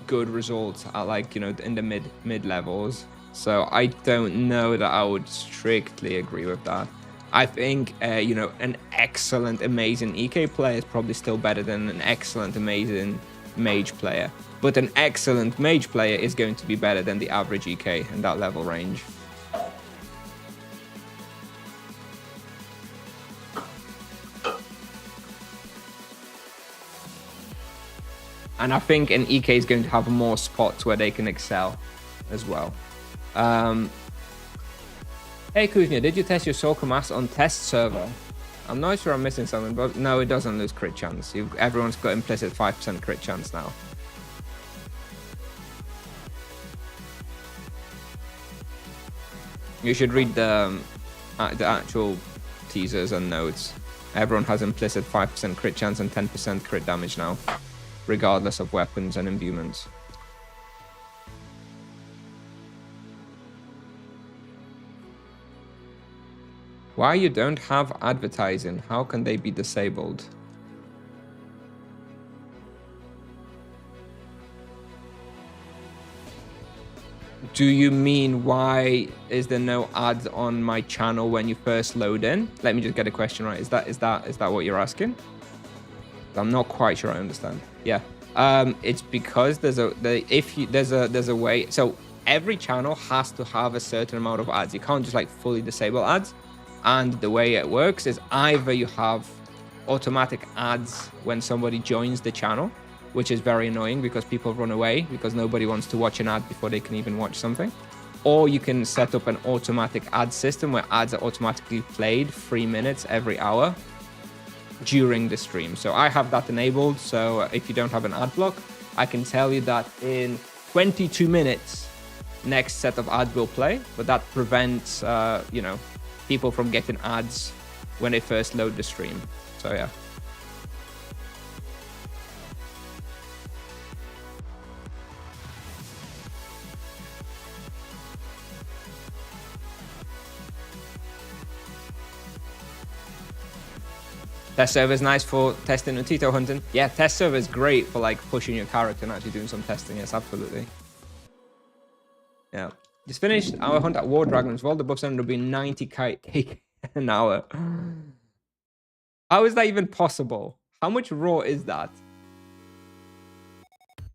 good results at, like, you know, in the mid levels. So I don't know that I would strictly agree with that. I think, you know, an excellent, amazing EK player is probably still better than an excellent, amazing Mage player. But an excellent Mage player is going to be better than the average EK in that level range. And I think an EK is going to have more spots where they can excel as well. Hey Kusnier, did you test your Soul Mass on test server? I'm not sure I'm missing something, but no, it doesn't lose crit chance. Everyone's got implicit 5% crit chance now. You should read the actual teasers and notes. Everyone has implicit 5% crit chance and 10% crit damage now, regardless of weapons and imbuements. Why you don't have advertising? How can they be disabled? Do you mean why is there no ads on my channel when you first load in? Let me just get a question right. Is that what you're asking? I'm not quite sure I understand. Yeah. It's because there's a way. So every channel has to have a certain amount of ads. You can't just like fully disable ads. And the way it works is either you have automatic ads when somebody joins the channel, which is very annoying because people run away because nobody wants to watch an ad before they can even watch something. Or you can set up an automatic ad system where ads are automatically played 3 minutes every hour during the stream. So I have that enabled. So if you don't have an ad block, I can tell you that in 22 minutes, next set of ads will play, but that prevents, you know, people from getting ads when they first load the stream. So yeah. Test server is nice for testing and Tito hunting. Yeah, test server is great for like pushing your character and actually doing some testing. Yes, absolutely. Yeah. Just finished our hunt at War Dragons. All the buffs ended up being 90k an hour. How is that even possible? How much raw is that?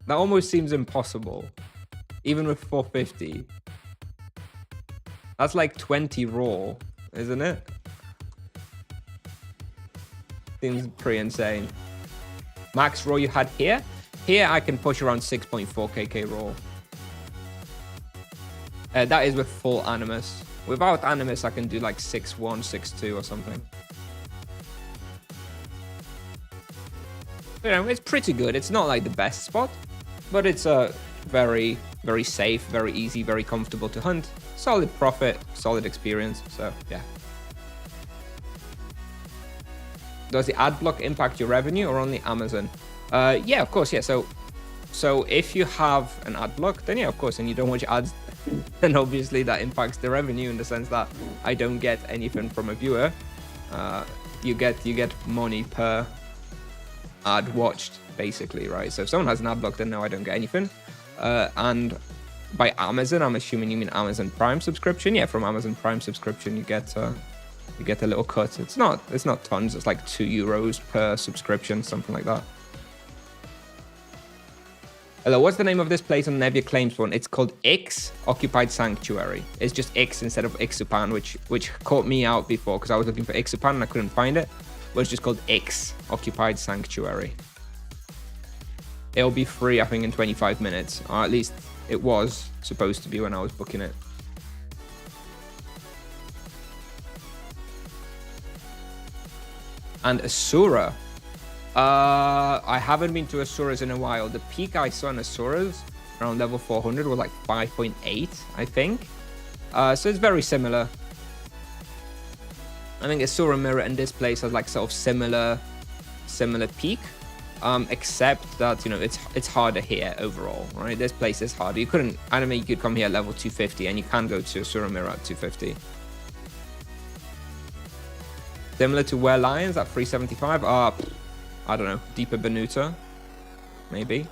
That almost seems impossible. Even with 450. That's like 20 raw, isn't it? Seems pretty insane. Max raw you had here? Here I can push around 6.4 kk raw. That is with full animus. Without animus I can do like 6.1, 6.2 or something. You know, it's pretty good. It's not like the best spot, but it's a very, very safe, very easy, very comfortable to hunt. Solid profit, solid experience. So yeah. Does the ad block impact your revenue or only Amazon? Yeah, of course, yeah. So if you have an ad block, then yeah, of course, and you don't watch ads, then obviously that impacts the revenue in the sense that I don't get anything from a viewer. You get money per ad watched, basically, right? So if someone has an ad block, then no, I don't get anything. And by Amazon, I'm assuming you mean Amazon Prime subscription. Yeah, from Amazon Prime subscription, you get a little cut. It's not tons. It's like €2 per subscription, something like that. Hello, what's the name of this place on Nevia Claims one? It's called X Occupied Sanctuary. It's just X instead of Ixupan, which caught me out before because I was looking for Ixupan and I couldn't find it. But it's just called X Occupied Sanctuary. It'll be free, I think, in 25 minutes, or at least it was supposed to be when I was booking it. And Asura. I haven't been to Asuras in a while. The peak I saw in Asuras around level 400 was like 5.8, I think. So it's very similar. I think Asura Mirror and this place has like sort of similar peak. Except that, you know, it's harder here overall, right? This place is harder. I don't think you could come here at level 250 and you can go to Asura Mirror at 250. Similar to Were Lions at 375. I don't know. Deeper Benuta, maybe.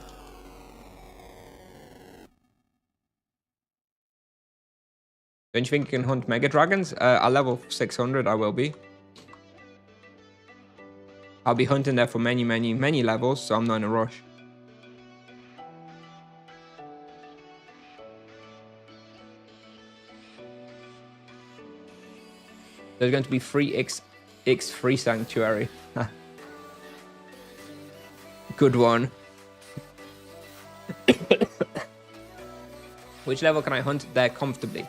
Don't you think you can hunt Mega Dragons? At level 600, I will be. I'll be hunting there for many, many, many levels, so I'm not in a rush. There's going to be free X free Sanctuary. Good one. Which level can I hunt there comfortably?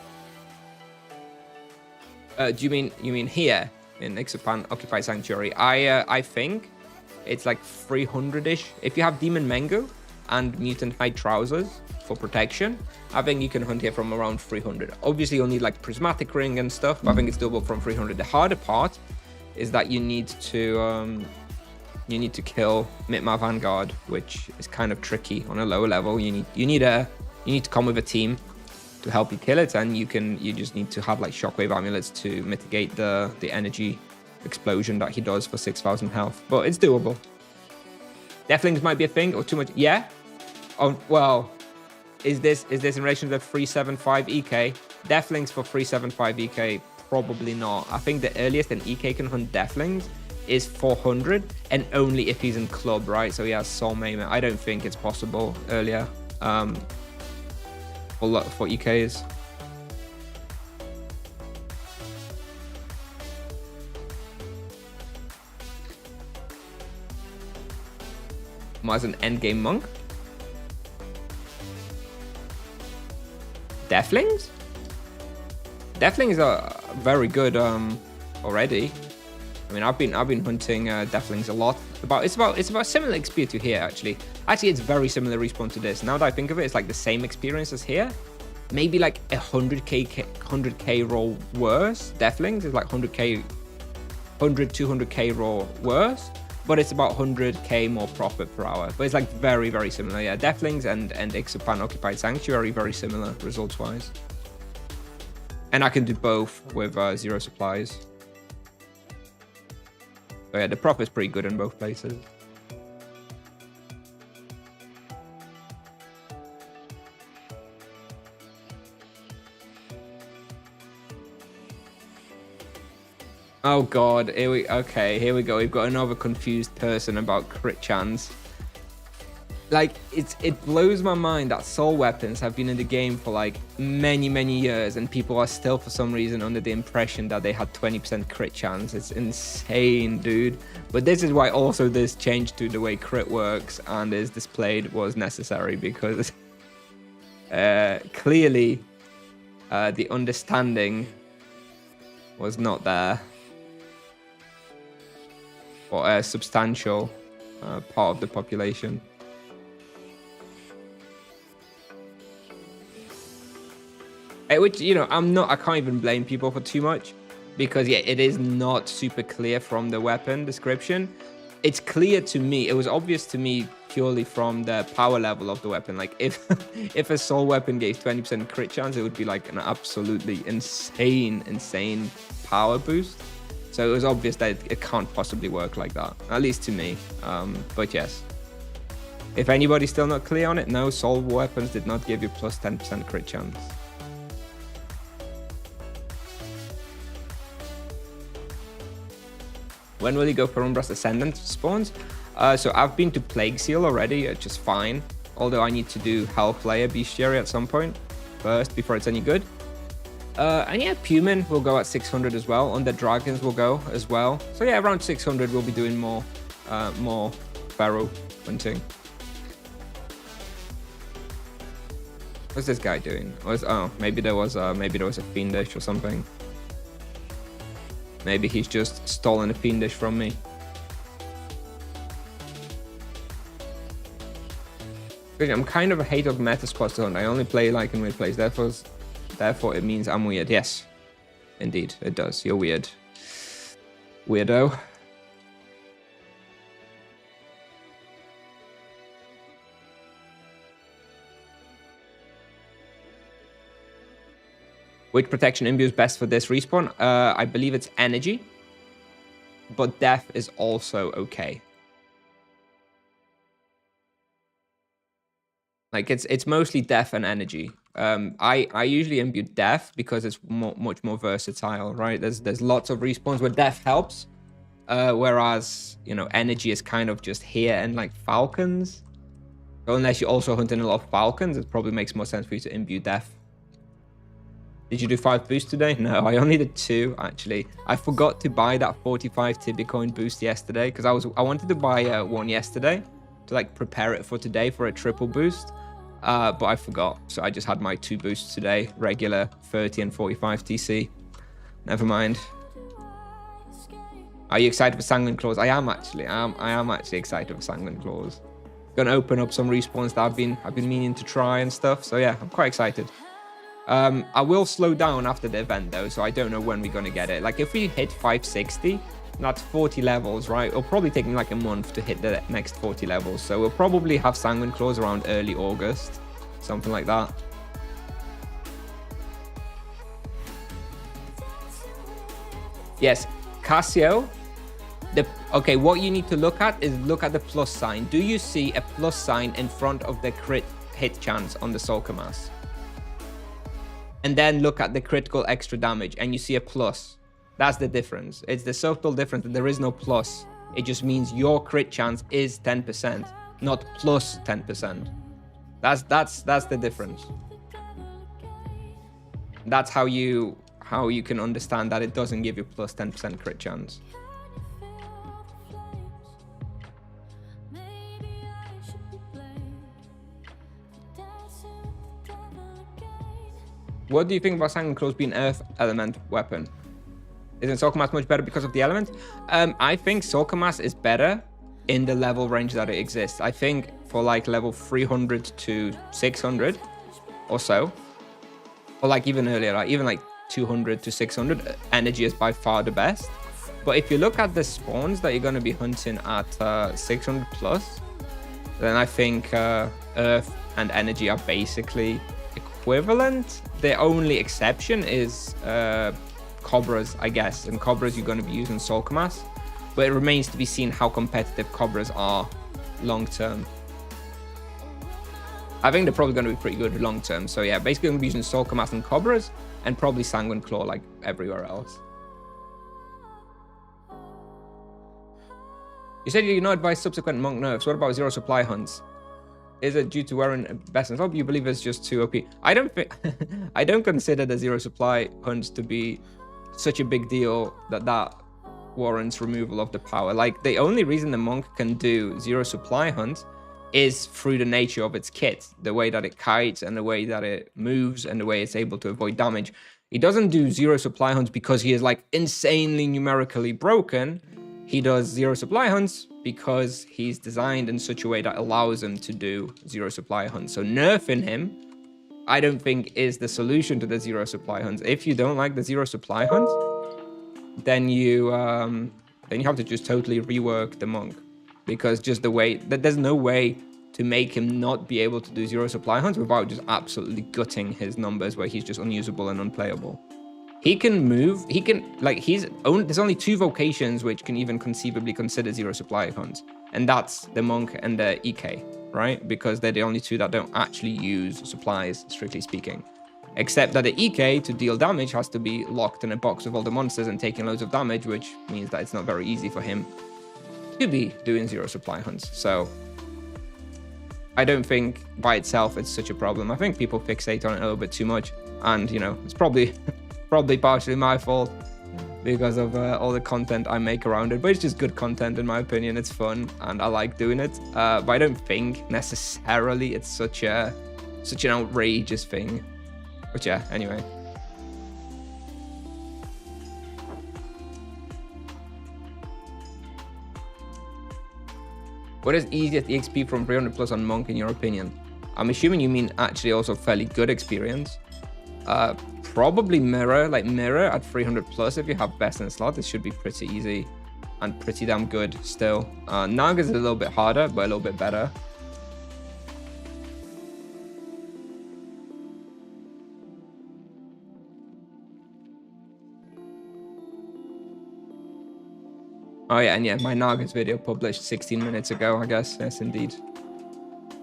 Do you mean here in Ixupan Occupied Sanctuary? I think it's like 300-ish. If you have Demon Mengu and Mutant Hide Trousers for protection, I think you can hunt here from around 300. Obviously, you'll need like Prismatic Ring and stuff, but I think it's doable from 300. The harder part is that you need to kill Mitmar Vanguard, which is kind of tricky on a lower level. You need to come with a team to help you kill it, and you just need to have like Shockwave Amulets to mitigate the energy explosion that he does for 6,000 health. But it's doable. Deathlings might be a thing, or too much. Yeah. Oh well. Is this in relation to the 375 EK? Deathlings for 375 EK? Probably not. I think the earliest an EK can hunt Deathlings is 400, and only if he's in club, right? So he has soul maiming. I don't think it's possible earlier for EKs. As an endgame monk. Deathlings? Deathlings are very good already. I mean, I've been hunting Deathlings a lot. It's about similar experience to here actually. Actually, it's very similar respawn to this. Now that I think of it, it's like the same experience as here. Maybe like 100k raw worse. Deathlings is like 100k, 200k raw worse. But it's about 100k more profit per hour. But it's like very, very similar. Yeah, Deathlings and Ixapan Occupied Sanctuary, very similar results-wise. And I can do both with 0 supplies. So yeah, the profit's pretty good in both places. Oh god, here we go. We've got another confused person about crit chance. Like, it blows my mind that soul weapons have been in the game for like many years, and people are still for some reason under the impression that they had 20% crit chance. It's insane, dude. But this is why also this change to the way crit works and is displayed was necessary, because clearly the understanding was not there. Or a substantial part of the population. Which, you know, I can't even blame people for too much, because yeah, it is not super clear from the weapon description. It's clear to me, it was obvious to me purely from the power level of the weapon. Like if a soul weapon gave 20% crit chance, it would be like an absolutely insane power boost. So it was obvious that it can't possibly work like that, at least to me. But yes, if anybody's still not clear on it, no, soul weapons did not give you plus 10% crit chance. When will you go for Umbra's Ascendant spawns? So I've been to Plague Seal already, which is fine. Although I need to do Hellflayer Bestiary at some point first before it's any good. And yeah, Puman will go at 600 as well. On the Dragons will go as well. So yeah, around 600 we'll be doing more Pharaoh hunting. What's this guy doing? Oh, maybe there was a Fiendish or something. Maybe he's just stolen a Fiendish from me. I'm kind of a hater of meta spots to hunt. I only play like in weird plays. Therefore, it means I'm weird. Yes, indeed, it does. You're weird. Weirdo. Which protection imbue is best for this respawn? I believe it's energy, but death is also okay. Like it's mostly death and energy. I usually imbue death because it's much more versatile, right? There's lots of respawns where death helps, whereas you know energy is kind of just here and like falcons. So unless you're also hunting a lot of falcons, it probably makes more sense for you to imbue death. Did you do 5 boosts today? No, I only did 2 actually. I forgot to buy that 45 Tibicoin boost yesterday because I wanted to buy one yesterday to like prepare it for today for a triple boost, but I forgot. So I just had my 2 boosts today, regular 30 and 45 TC. Never mind. Are you excited for Sanguine Claws? I am actually. I am actually excited for Sanguine Claws. Gonna open up some respawns that I've been meaning to try and stuff. So yeah, I'm quite excited. I will slow down after the event though, so I don't know when we're gonna get it. Like if we hit 560, that's 40 levels, right? It'll probably take me like a month to hit the next 40 levels. So we'll probably have Sanguine Claws around early August, something like that. Yes, Casio. Okay, what you need to look at is look at the plus sign. Do you see a plus sign in front of the crit hit chance on the Soul Mass? And then look at the critical extra damage and you see a plus. That's the difference. It's the subtle difference that there is no plus. It just means your crit chance is 10%, not plus 10%. That's the difference. That's how you can understand that it doesn't give you plus 10% crit chance. What do you think about Sanguine Claws being Earth element weapon? Isn't Soulcamass much better because of the element? I think Soulcamass is better in the level range that it exists. I think for like level 300 to 600 or so, or like even earlier, like even like 200 to 600, energy is by far the best. But if you look at the spawns that you're going to be hunting at 600 plus, then I think Earth and energy are basically equivalent. The only exception is Cobras, I guess, and Cobras you're going to be using Soulcamass, but it remains to be seen how competitive Cobras are long term. I think they're probably going to be pretty good long term. So yeah, basically I'm going to be using Soulcamass and Cobras, and probably Sanguine Claw like everywhere else. You said you know advise subsequent monk nerfs. What about zero supply hunts? Is it due to wearing best in slot? You believe it's just too OP? I don't think I don't consider the zero supply hunts to be such a big deal that warrants removal of the power. Like the only reason the monk can do zero supply hunts is through the nature of its kit, the way that it kites and the way that it moves and the way it's able to avoid damage. He doesn't do zero supply hunts because he is like insanely numerically broken. He does zero supply hunts because he's designed in such a way that allows him to do zero supply hunts. So nerfing him, I don't think is the solution to the zero supply hunts. If you don't like the zero supply hunts, then you have to just totally rework the monk, because just the way that there's no way to make him not be able to do zero supply hunts without just absolutely gutting his numbers where he's just unusable and unplayable. He can move, he can, like, there's only 2 vocations which can even conceivably consider zero supply hunts, and that's the monk and the EK, right? Because they're the only 2 that don't actually use supplies, strictly speaking. Except that the EK, to deal damage, has to be locked in a box with all the monsters and taking loads of damage, which means that it's not very easy for him to be doing zero supply hunts. So I don't think by itself it's such a problem. I think people fixate on it a little bit too much, and you know, it's probably partially my fault because of all the content I make around it, but it's just good content in my opinion. It's fun and I like doing it, but I don't think necessarily it's such an outrageous thing. But yeah, anyway. What is easiest EXP from 300 plus on monk in your opinion? I'm assuming you mean actually also fairly good experience. Probably mirror at 300 plus. If you have best in slot, it should be pretty easy and pretty damn good still. Naga is a little bit harder, but a little bit better. Oh yeah, and yeah, my Nagas video published 16 minutes ago, I guess. Yes, indeed.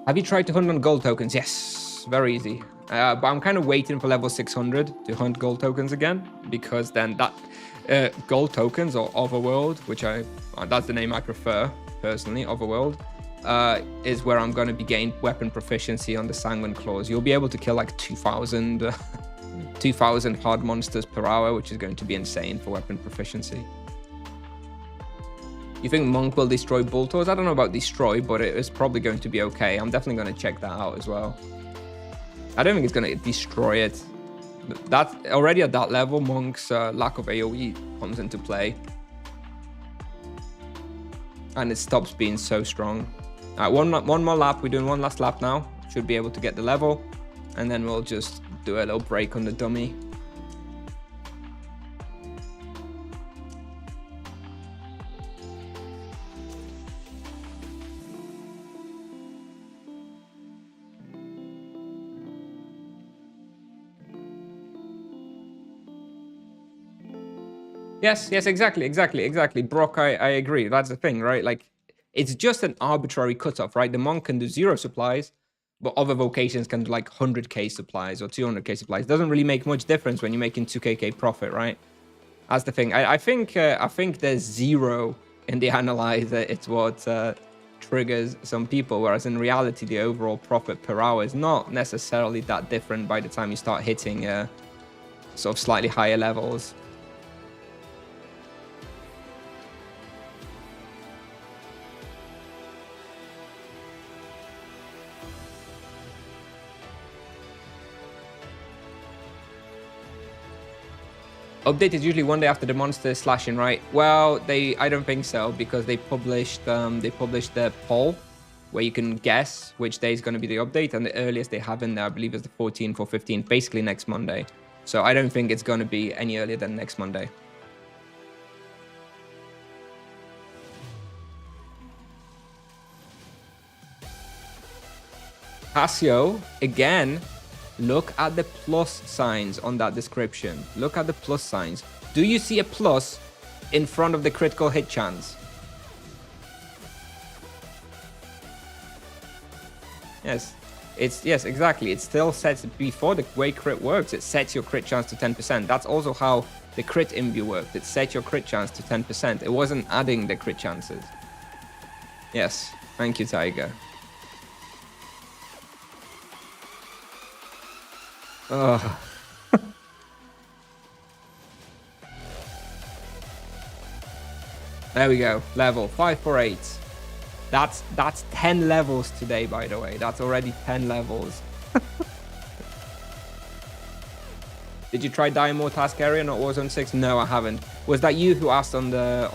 Have you tried to hunt on gold tokens? Yes, very easy. But I'm kind of waiting for level 600 to hunt gold tokens again, because then that gold tokens, or Overworld, which that's the name I prefer personally, Overworld, is where I'm going to be getting weapon proficiency on the Sanguine Claws. You'll be able to kill like 2,000 hard monsters per hour, which is going to be insane for weapon proficiency. You think Monk will destroy Boltors? I don't know about destroy, but it is probably going to be okay. I'm definitely going to check that out as well. I don't think it's going to destroy it. That already at that level, Monk's lack of AoE comes into play. And it stops being so strong. All right, one more lap. We're doing one last lap now. Should be able to get the level. And then we'll just do a little break on the dummy. Yes, exactly. Brock, I agree. That's the thing, right? Like, it's just an arbitrary cutoff, right? The monk can do 0 supplies, but other vocations can do like 100k supplies or 200k supplies. It doesn't really make much difference when you're making 2kk profit, right? That's the thing. I think there's 0 in the analyzer. It's what triggers some people, whereas in reality, the overall profit per hour is not necessarily that different by the time you start hitting sort of slightly higher levels. Update is usually one day after the monster slashing, right? Well, I don't think so, because they published the poll where you can guess which day is going to be the update, and the earliest they have in there, I believe, is the 14th or 15th, basically next Monday. So I don't think it's going to be any earlier than next Monday. Casio, again, look at the plus signs on that description. Look at the plus signs. Do you see a plus in front of the critical hit chance? Yes, yes, exactly. It still sets, before the way crit works, it sets your crit chance to 10%. That's also how the crit imbue worked. It set your crit chance to 10%. It wasn't adding the crit chances. Yes, thank you, Tiger. Oh. There we go. Level 548. That's 10 levels today, by the way. That's already 10 levels. Did you try Diamond Task Area, not Warzone 6? No, I haven't. Was that you who asked on the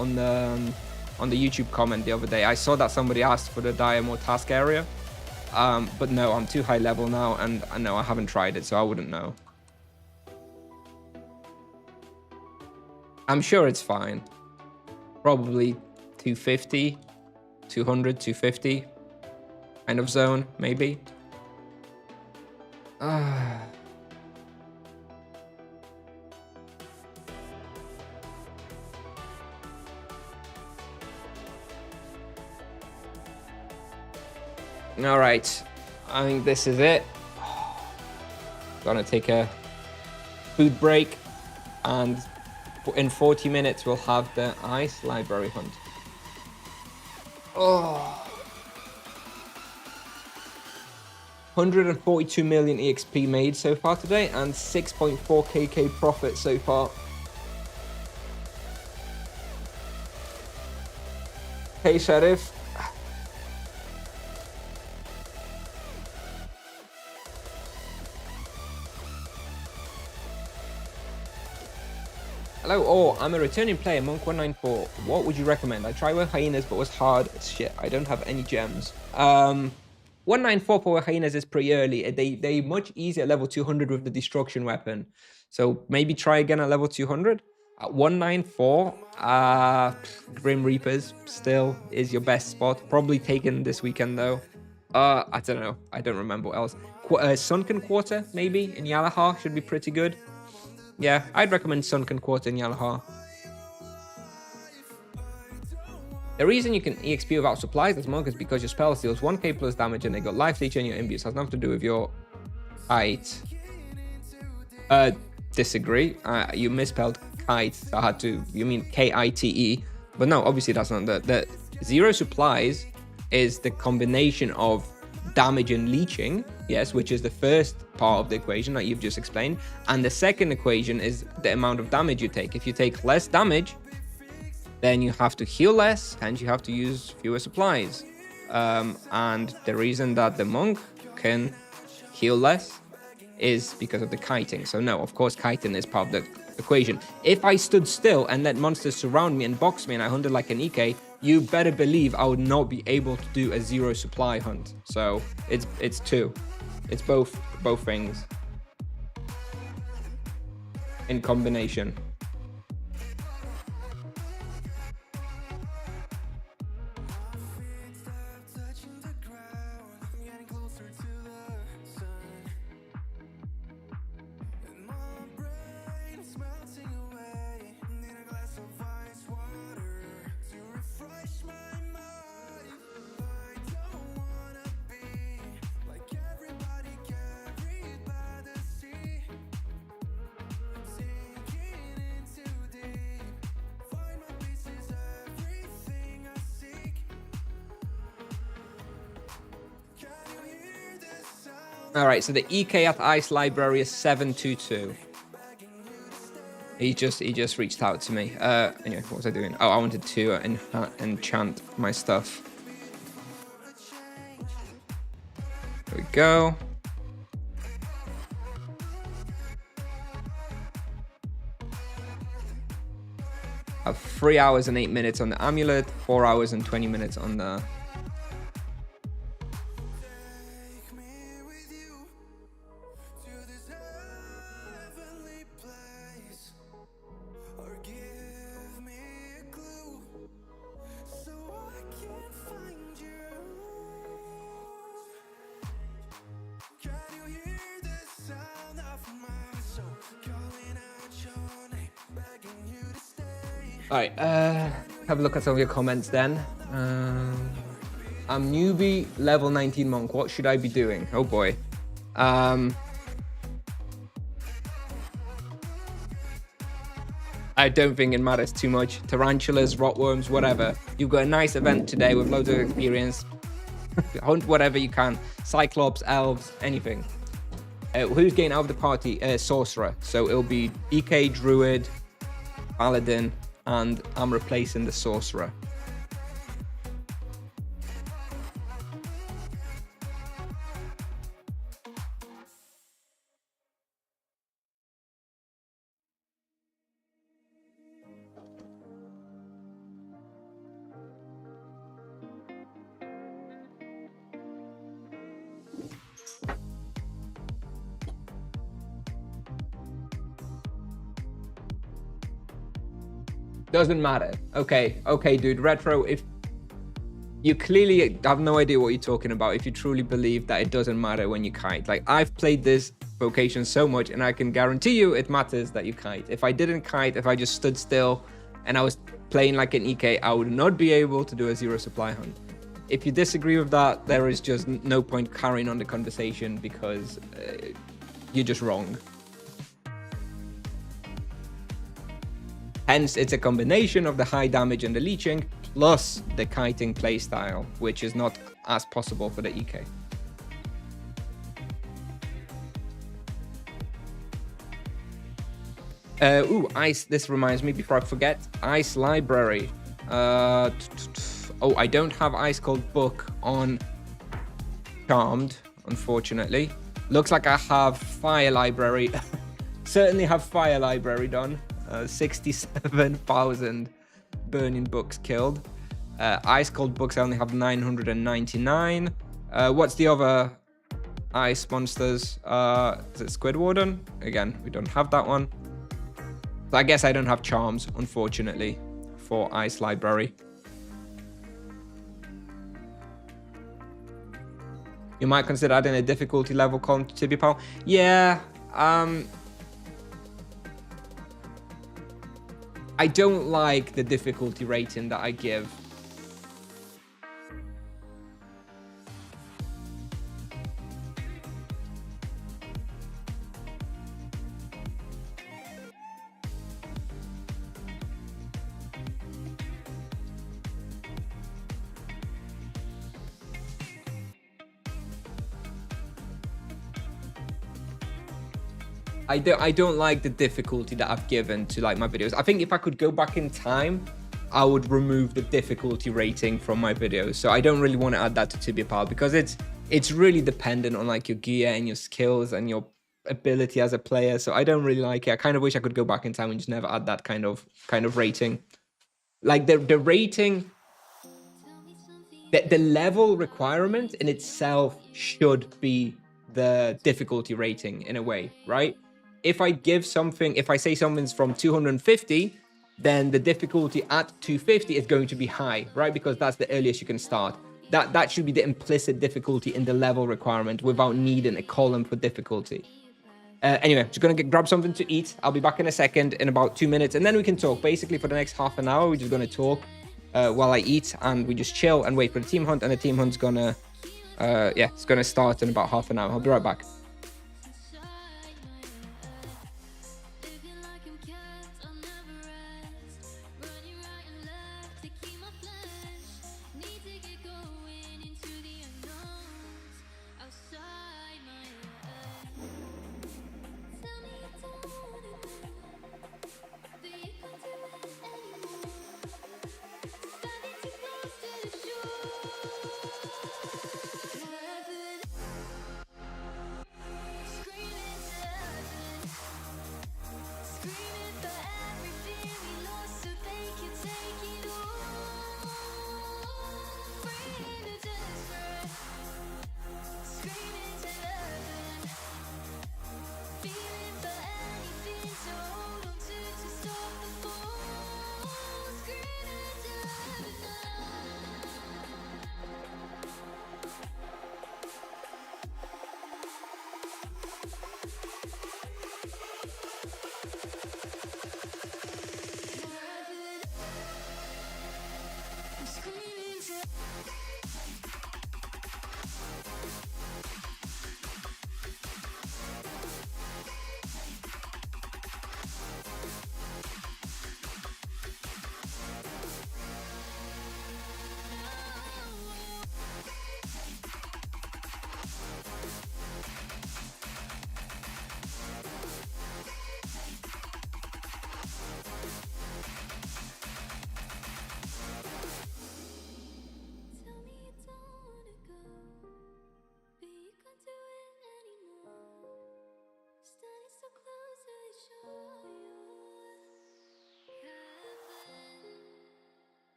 YouTube comment the other day? I saw that somebody asked for the Diamond Task Area. But no, I'm too high level now, and no, I haven't tried it, so I wouldn't know. I'm sure it's fine. Probably 250, 200, 250 kind of zone, maybe. All right, I think this is it. Gonna take a food break, and in 40 minutes we'll have the ice library hunt. Oh, 142 million EXP made so far today, and 6.4 KK profit so far. Hey, Sheriff. Hello, all. I'm a returning player, Monk 194. What would you recommend? I tried with hyenas, but was hard as shit. I don't have any gems. 194 for hyenas is pretty early. They much easier at level 200 with the destruction weapon. So maybe try again at level 200. At 194, Grim Reapers still is your best spot. Probably taken this weekend though. I don't know. I don't remember what else. Sunken Quarter maybe in Yalahar should be pretty good. Yeah, I'd recommend Sunken Quarter in Yalahar. The reason you can EXP without supplies as Monk is because your spell deals 1k plus damage and they got life leech and your imbues. Has nothing to do with your height. Disagree. You misspelled kite. So I had to. You mean K-I-T-E. But no, obviously that's not the zero supplies is the combination of damage and leeching, yes, which is the first part of the equation that you've just explained, and the second equation is the amount of damage you take. If you take less damage, then you have to heal less and you have to use fewer supplies, and the reason that the monk can heal less is because of the kiting. So no, of course kiting is part of the equation. If I stood still and let monsters surround me and box me and I hunted like an EK, you better believe I would not be able to do a zero supply hunt. So it's two. It's both things in combination. All right, so the EK at Ice Library is 722. He just reached out to me. Anyway, what was I doing? Oh, I wanted to enchant my stuff. There we go. I have 3 hours and 8 minutes on the amulet, 4 hours and 20 minutes on the... All right, have a look at some of your comments then. I'm newbie, level 19 monk. What should I be doing? Oh boy. I don't think it matters too much. Tarantulas, rotworms, whatever. You've got a nice event today with loads of experience. Hunt whatever you can. Cyclops, elves, anything. Who's getting out of the party? Sorcerer. So it'll be EK, Druid, Paladin, and I'm replacing the Sorcerer. Doesn't matter. Okay, dude. Retro, if you clearly have no idea what you're talking about, if you truly believe that it doesn't matter when you kite. Like, I've played this vocation so much, and I can guarantee you it matters that you kite. If I didn't kite, if I just stood still and I was playing like an EK, I would not be able to do a zero supply hunt. If you disagree with that, there is just no point carrying on the conversation because you're just wrong. Hence, it's a combination of the high damage and the leeching, plus the kiting playstyle, which is not as possible for the EK. Ice, this reminds me, before I forget, Ice Library. Oh, I don't have Ice Cold Book on Charmed, unfortunately. Looks like I have Fire Library. Certainly have Fire Library done. 67,000 burning books killed. Ice Cold books, I only have 999. What's the other ice monsters? Is it Squid Warden? Again, we don't have that one. So I guess I don't have charms, unfortunately, for Ice Library. You might consider adding a difficulty level column to TBPal. Yeah, I don't like the difficulty rating that I give. I don't like the difficulty that I've given to like my videos. I think if I could go back in time, I would remove the difficulty rating from my videos. So I don't really want to add that to TBPal because it's really dependent on like your gear and your skills and your ability as a player. So I don't really like it. I kind of wish I could go back in time and just never add that kind of rating. Like the rating, the level requirement in itself should be the difficulty rating in a way, right? If I say something's from 250, then the difficulty at 250 is going to be high, right? Because that's the earliest you can start. That should be the implicit difficulty in the level requirement without needing a column for difficulty. Anyway, just gonna grab something to eat. I'll be back in a second, in about 2 minutes, and then we can talk. Basically, for the next half an hour, we're just gonna talk while I eat, and we just chill and wait for the team hunt, and the team hunt's gonna, it's gonna start in about half an hour. I'll be right back.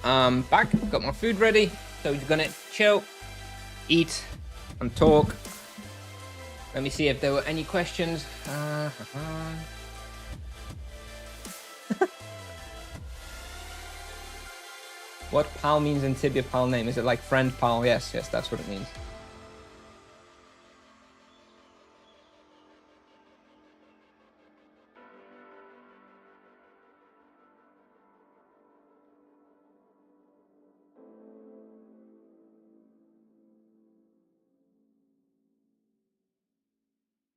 Back, got my food ready. So we're gonna chill, eat, and talk. Let me see if there were any questions. What pal means in Tibia pal name? Is it like friend pal? Yes, that's what it means.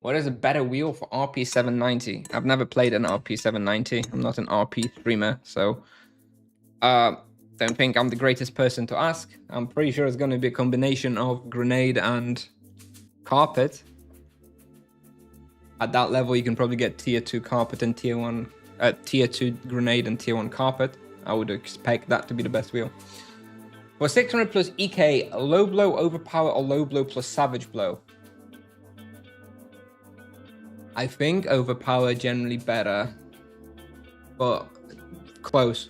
What is a better wheel for RP 790? I've never played an RP 790. I'm not an RP streamer, so don't think I'm the greatest person to ask. I'm pretty sure it's going to be a combination of grenade and carpet. At that level, you can probably get tier 2 carpet and tier 2 grenade and tier 1 carpet. I would expect that to be the best wheel. For 600 plus EK, low blow, overpower, or low blow plus savage blow? I think overpower generally better, but close.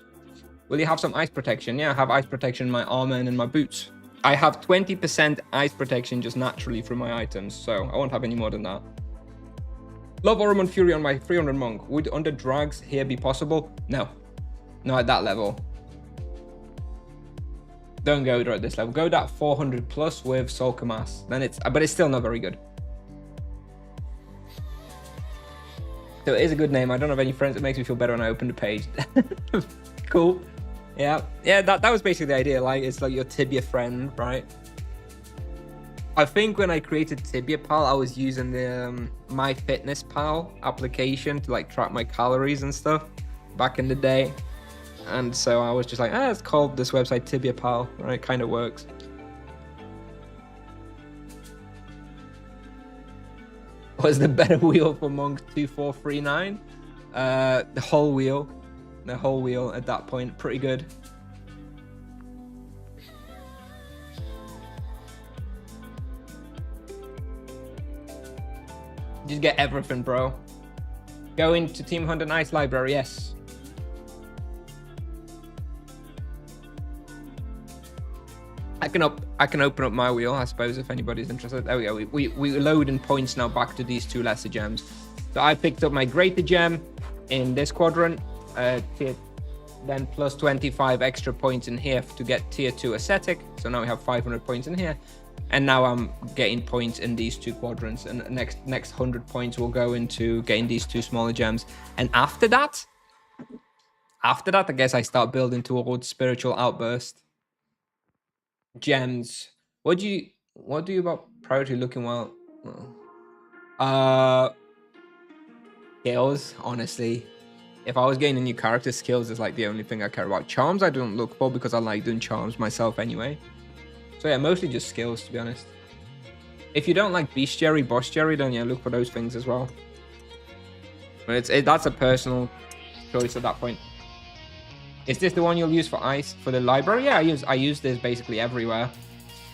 Will you have some ice protection? Yeah, I have ice protection in my armor and in my boots. I have 20% ice protection just naturally from my items, so I won't have any more than that. Love Oromon Fury on my 300 monk. Would under drags here be possible? No. Not at that level. Don't go there at this level. Go that 400 plus with Soul Kamas. Then but it's still not very good. So it is a good name. I don't have any friends. It makes me feel better when I open the page. Cool. Yeah, that was basically the idea. Like, it's like your Tibia friend, right? I think when I created Tibia Pal, I was using the MyFitnessPal application to like track my calories and stuff back in the day. And so I was just like, it's called this website Tibia Pal, right? Kind of works. Was the better wheel for Monk 2439? The whole wheel at that point, pretty good. Just get everything, bro. Go into TEAMHUNT and Ice Library, yes. I can open up my wheel, I suppose, if anybody's interested. There we go. We load in points now back to these two lesser gems. So I picked up my greater gem in this quadrant, then plus 25 extra points in here to get tier 2 ascetic. So now we have 500 points in here. And now I'm getting points in these two quadrants. And the next 100 points will go into getting these two smaller gems. And after that, I guess I start building towards spiritual outburst. Gems. What do you about priority looking well? Skills, honestly. If I was getting a new character, skills is like the only thing I care about. Charms I don't look for because I like doing charms myself anyway. So yeah, mostly just skills, to be honest. If you don't like bestiary, bostiary, then yeah, look for those things as well. But that's a personal choice at that point. Is this the one you'll use for ice for the library? Yeah, I use this basically everywhere.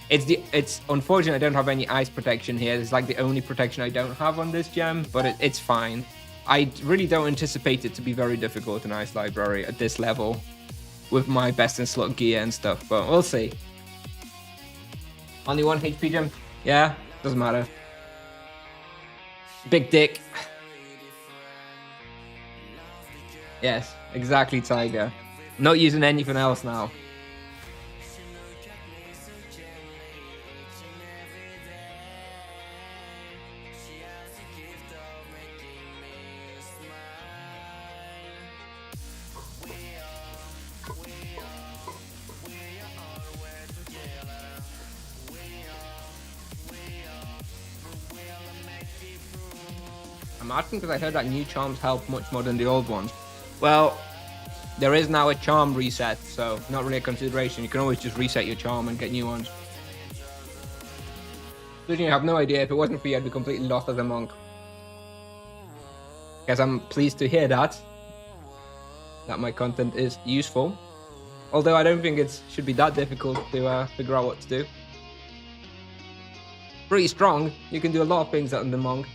It's unfortunate I don't have any ice protection here. It's like the only protection I don't have on this gem, but it's fine. I really don't anticipate it to be very difficult in ice library at this level with my best in slot gear and stuff, but we'll see. Only 1 HP gem? Yeah, doesn't matter. Big dick. Yes, exactly, Tiger. Not using anything else now. I'm asking because I heard that new charms help much more than the old ones. Well, there is now a charm reset, so not really a consideration. You can always just reset your charm and get new ones. I have no idea. If it wasn't for you, I'd be completely lost as a monk. Guess I'm pleased to hear that my content is useful. Although I don't think it should be that difficult to figure out what to do. Pretty strong. You can do a lot of things as the monk.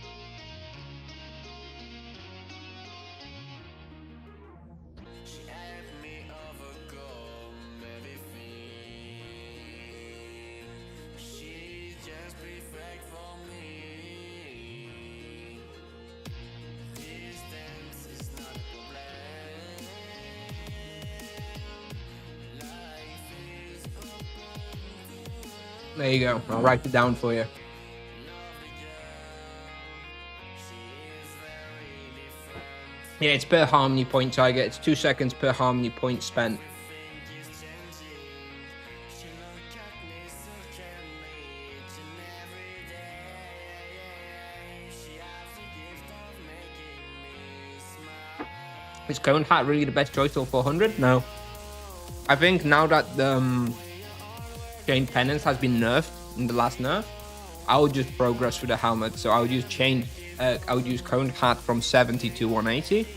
There you go. I'll write it down for you. Yeah, it's per harmony point target. It's 2 seconds per harmony point spent. Is Cone Hat really the best choice till 400? No. I think now that the Chain Penance has been nerfed in the last nerf, I would just progress through the helmet. So I would use I would use Cone Hat from 70 to 180.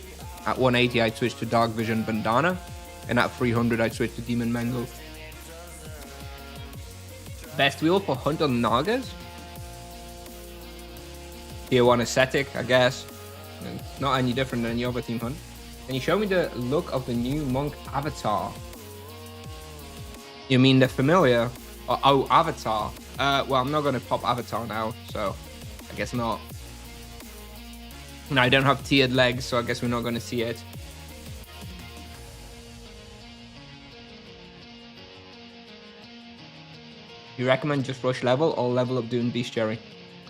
At 180, I'd switch to Dark Vision Bandana. And at 300, I'd switch to Demon Mangle. Best wheel for Hunt on Nagas? Tier 1 Aesthetic, I guess. Not any different than the other Team Hunt. Can you show me the look of the new Monk avatar? You mean the familiar? Oh, avatar. Well, I'm not going to pop avatar now, so I guess not. No, I don't have tiered legs, so I guess we're not going to see it. You recommend just rush level or level up doing Bestiary?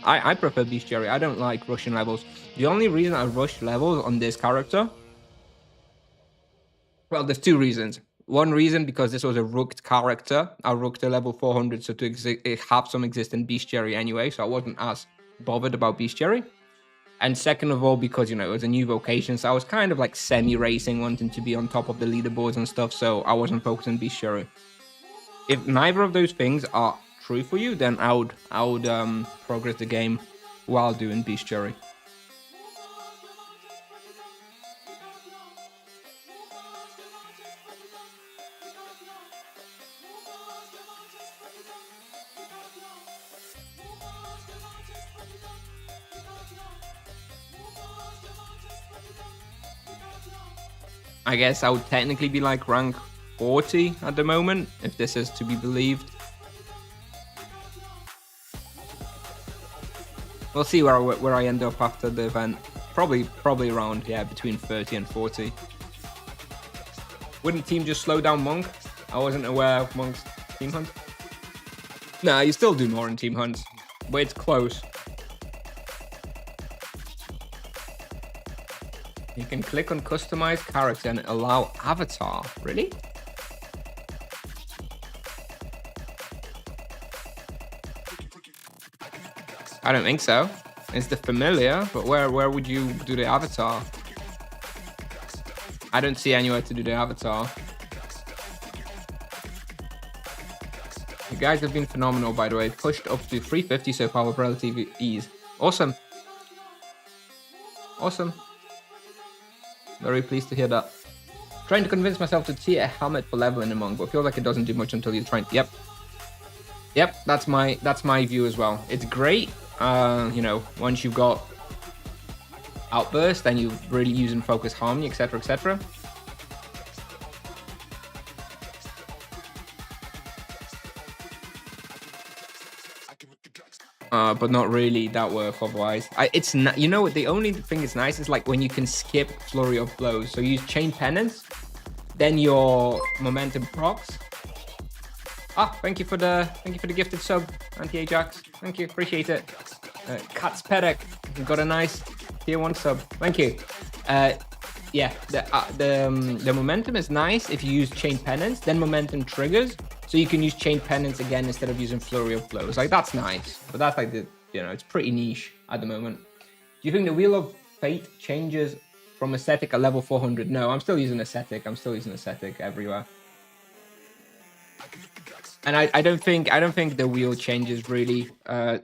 I prefer Bestiary. I don't like rushing levels. The only reason I rush levels on this character, well, there's two reasons. One reason, because this was a rooked character. I rooked a level 400, so to have some existing Bestiary anyway, so I wasn't as bothered about Bestiary. And second of all, because, you know, it was a new vocation, so I was kind of like semi-racing, wanting to be on top of the leaderboards and stuff, so I wasn't focused on Bestiary. If neither of those things are true for you, then I would progress the game while doing Bestiary. I guess I would technically be like rank 40 at the moment, if this is to be believed. We'll see where I end up after the event. Probably around, yeah, between 30 and 40. Wouldn't team just slow down Monk? I wasn't aware of Monk's Team Hunt. Nah, you still do more in Team Hunt, but it's close. You can click on customize character and allow avatar. Really? I don't think so. It's the familiar, but where would you do the avatar? I don't see anywhere to do the avatar. You guys have been phenomenal, by the way. Pushed up to 350 so far with relative ease. Awesome. Awesome. Very pleased to hear that. Trying to convince myself to tier a helmet for leveling among, but feels like it doesn't do much until you're trying. Yep, that's my view as well. It's great, you know, once you've got outburst, then you really use and focus harmony, etc., etc. But not really that worth otherwise. It's not, you know what, the only thing that's nice is like when you can skip flurry of blows. So you use chain penance, then your momentum procs. Ah, thank you for the gifted sub, Anti-Ajax. Thank you, appreciate it. Katz Pedek, you got a nice tier 1 sub. Thank you. Yeah, the momentum is nice if you use chain penance, then momentum triggers. So you can use chain penance again instead of using flurry of blows. Like, that's nice, but that's like the, you know, it's pretty niche at the moment. Do you think the Wheel of Fate changes from aesthetic at level 400? No, I'm still using aesthetic. I'm still using aesthetic everywhere. And I don't think the wheel changes really,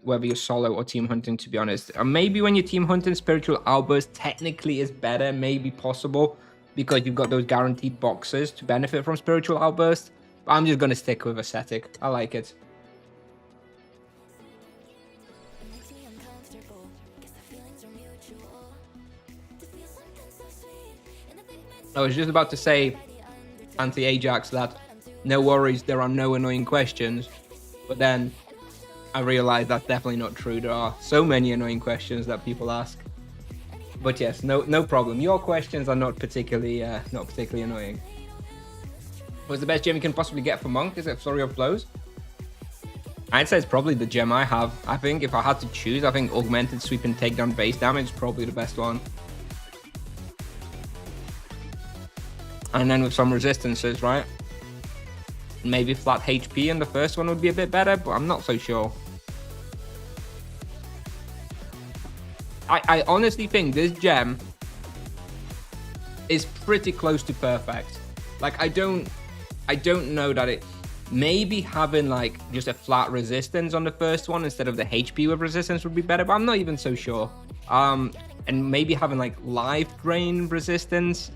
whether you're solo or team hunting, to be honest. Maybe when you're team hunting, Spiritual Outburst technically is better, maybe possible, because you've got those guaranteed boxes to benefit from Spiritual Outburst. I'm just going to stick with aesthetic. I like it. I was just about to say, Anti-Ajax, that no worries, there are no annoying questions. But then I realized that's definitely not true. There are so many annoying questions that people ask. But yes, no problem. Your questions are not particularly annoying. What's the best gem you can possibly get for Monk? Is it Flurry of Blows? I'd say it's probably the gem I have. I think if I had to choose, I think augmented sweep and takedown base damage is probably the best one. And then with some resistances, right? Maybe flat HP in the first one would be a bit better, but I'm not so sure. I honestly think this gem is pretty close to perfect. Like, I don't know that it... Maybe having like just a flat resistance on the first one instead of the HP with resistance would be better, but I'm not even so sure. And maybe having like life drain resistance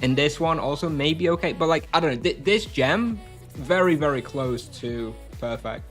in this one also may be okay, but like, I don't know, this gem, very, very close to perfect.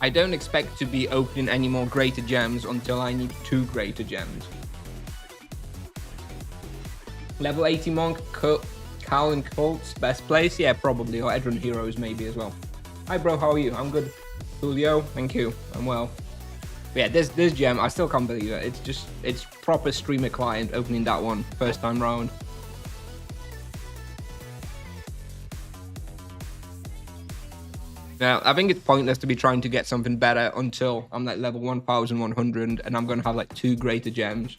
I don't expect to be opening any more greater gems until I need 2 greater gems. Level 80 Monk, Cal and Colts, best place? Yeah, probably. Or Edron Heroes maybe as well. Hi bro, how are you? I'm good. Julio, thank you. I'm well. But yeah, this gem, I still can't believe it. It's proper streamer client opening that one first time round. Now, I think it's pointless to be trying to get something better until I'm like level 1100 and I'm going to have like 2 greater gems.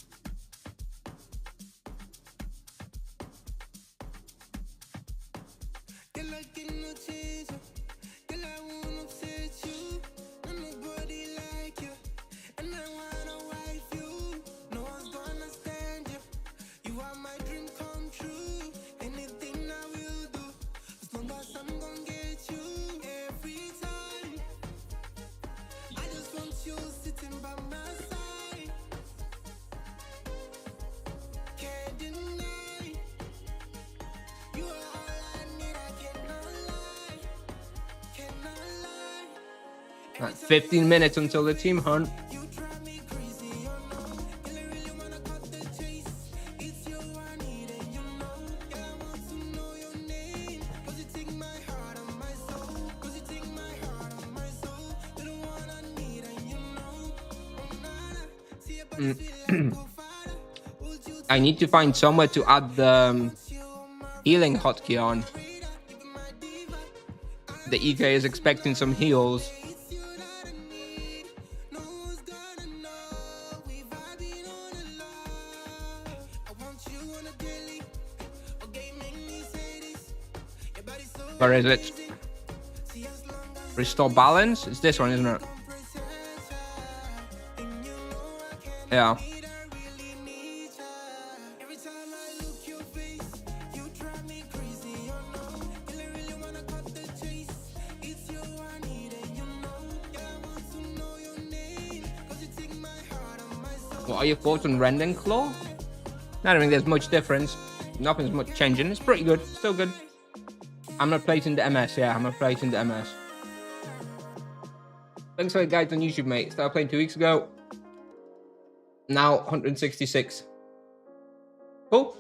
Right, 15 minutes until the team hunt. I need to find somewhere to add the healing hotkey on. The EK is expecting some heals. Where is it? Restore balance? It's this one, isn't it? Yeah. What are your thoughts on Rending Claw? I don't think there's much difference. Nothing's much changing. It's pretty good. Still good. I'm replacing the MS. Yeah, I'm replacing the MS. Thanks for the guides on YouTube, mate. Started playing 2 weeks ago. Now 166. Cool.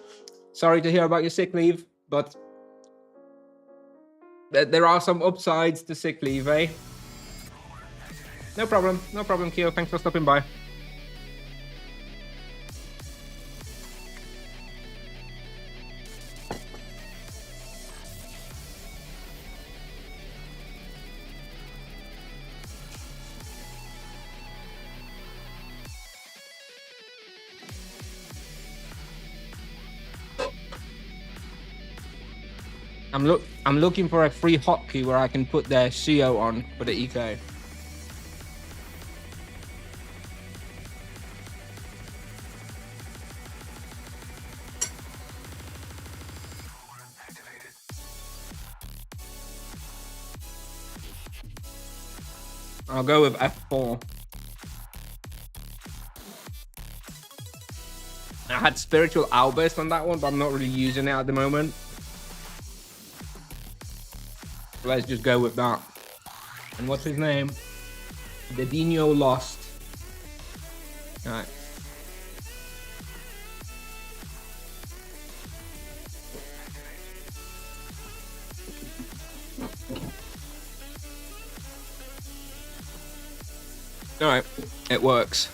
Sorry to hear about your sick leave, but there are some upsides to sick leave, eh? No problem. No problem, Kyo. Thanks for stopping by. I'm looking for a free hotkey where I can put their CO on for the EK. I'll go with F4. I had Spiritual Outburst on that one, but I'm not really using it at the moment. Let's just go with that. And what's his name? Dedinho lost. Alright. All right, it works.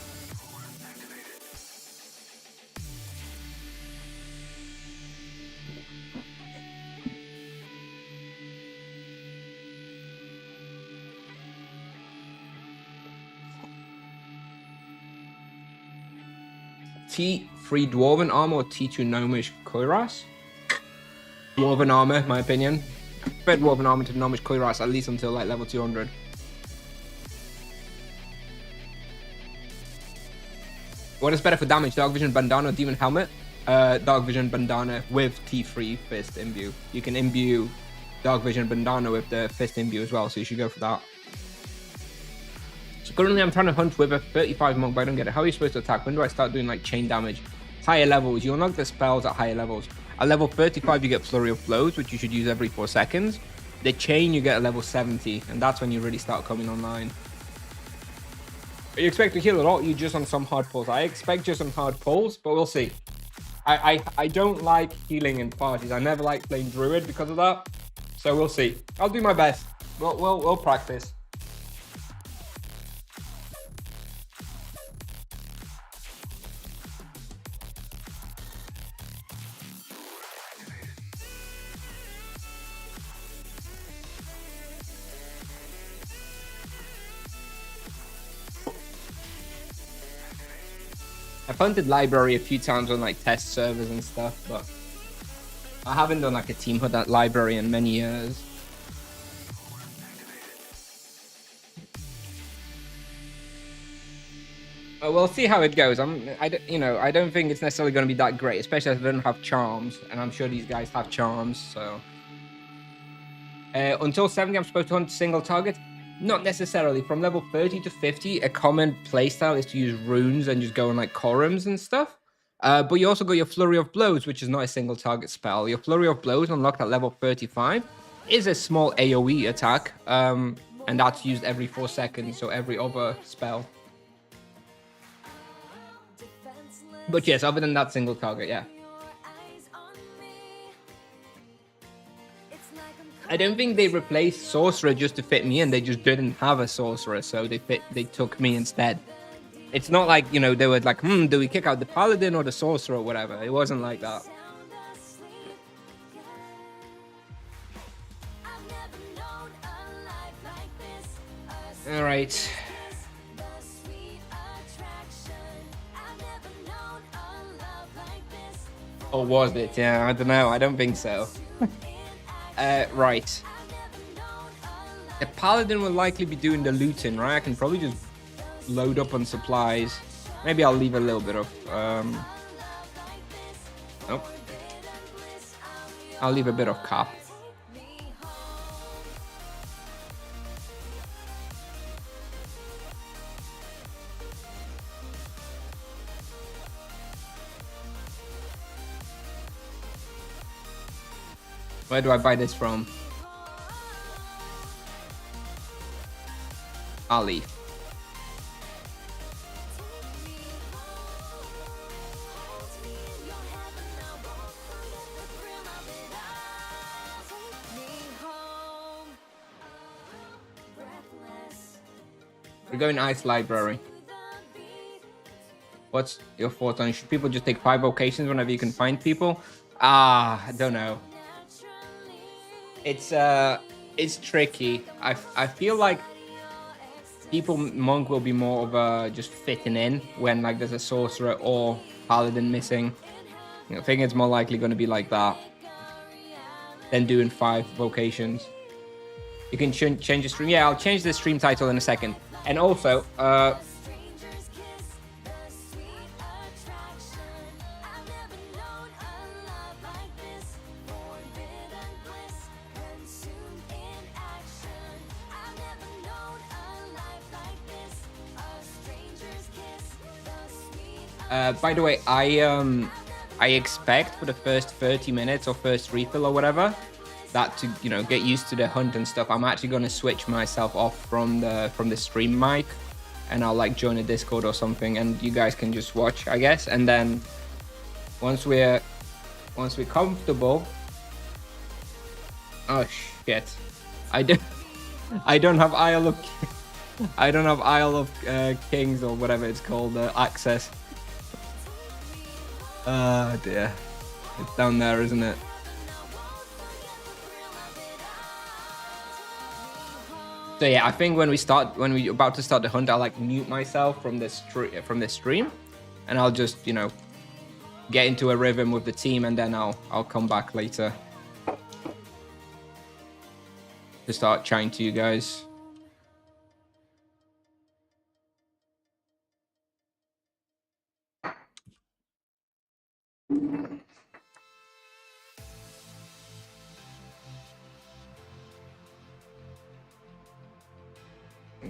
T3 Dwarven Armor or T2 Gnomish Koiras? Dwarven Armor, in my opinion. Prefer Dwarven Armor to Gnomish Koiras, at least until like level 200. What is better for damage, Dark Vision Bandana or Demon Helmet? Dark Vision Bandana with T3 Fist Imbue. You can imbue Dark Vision Bandana with the Fist Imbue as well, so you should go for that. So currently I'm trying to hunt with a 35 monk, but I don't get it. How are you supposed to attack? When do I start doing like chain damage? Higher levels, you unlock the spells at higher levels. At level 35 you get Flurry of Blows, which you should use every 4 seconds. The chain you get at level 70, and that's when you really start coming online. You expect to heal a lot, you just on some hard pulls. I expect just on hard pulls, but we'll see. I don't like healing in parties. I never like playing Druid because of that. So we'll see. I'll do my best. We'll practice. I've hunted library a few times on like test servers and stuff, but I haven't done like a team hunt at library in many years. But we'll see how it goes. I don't think it's necessarily going to be that great, especially as I don't have charms, and I'm sure these guys have charms. So until 70, I'm supposed to hunt single target. Not necessarily. From level 30 to 50, a common playstyle is to use runes and just go on like Corums and stuff. But you also got your Flurry of Blows, which is not a single target spell. Your Flurry of Blows unlocked at level 35 is a small AoE attack, and that's used every 4 seconds, so every other spell. But yes, other than that, single target, yeah. I don't think they replaced Sorcerer just to fit me in. They just didn't have a Sorcerer, so they took me instead. It's not like, you know, they were like, do we kick out the Paladin or the Sorcerer or whatever? It wasn't like that. All right. Or was it? Yeah, I don't know. I don't think so. Right. The Paladin will likely be doing the looting, right? I can probably just load up on supplies. Maybe I'll leave a little bit of... Nope. I'll leave a bit of cap. Where do I buy this from? Ali. We're going Ice Library. What's your thoughts on it? Should people just take 5 vocations whenever you can find people? I don't know. It's tricky. I feel like monk will be more of a just fitting in when like there's a sorcerer or paladin missing. I think it's more likely going to be like that than doing 5 vocations. You can change the stream. Yeah, I'll change the stream title in a second. And also, by the way, I expect for the first 30 minutes or first refill or whatever, that to, you know, get used to the hunt and stuff, I'm actually going to switch myself off from the stream mic, and I'll like join a Discord or something, and you guys can just watch, I guess. And then once we're comfortable, oh shit, I don't. I don't have Isle of. I don't have Isle of Kings or whatever it's called access. Oh dear, it's down there, isn't it? So yeah, I think when we're about to start the hunt, I'll like mute myself from this stream, and I'll just, you know, get into a rhythm with the team, and then I'll come back later to start chatting to you guys.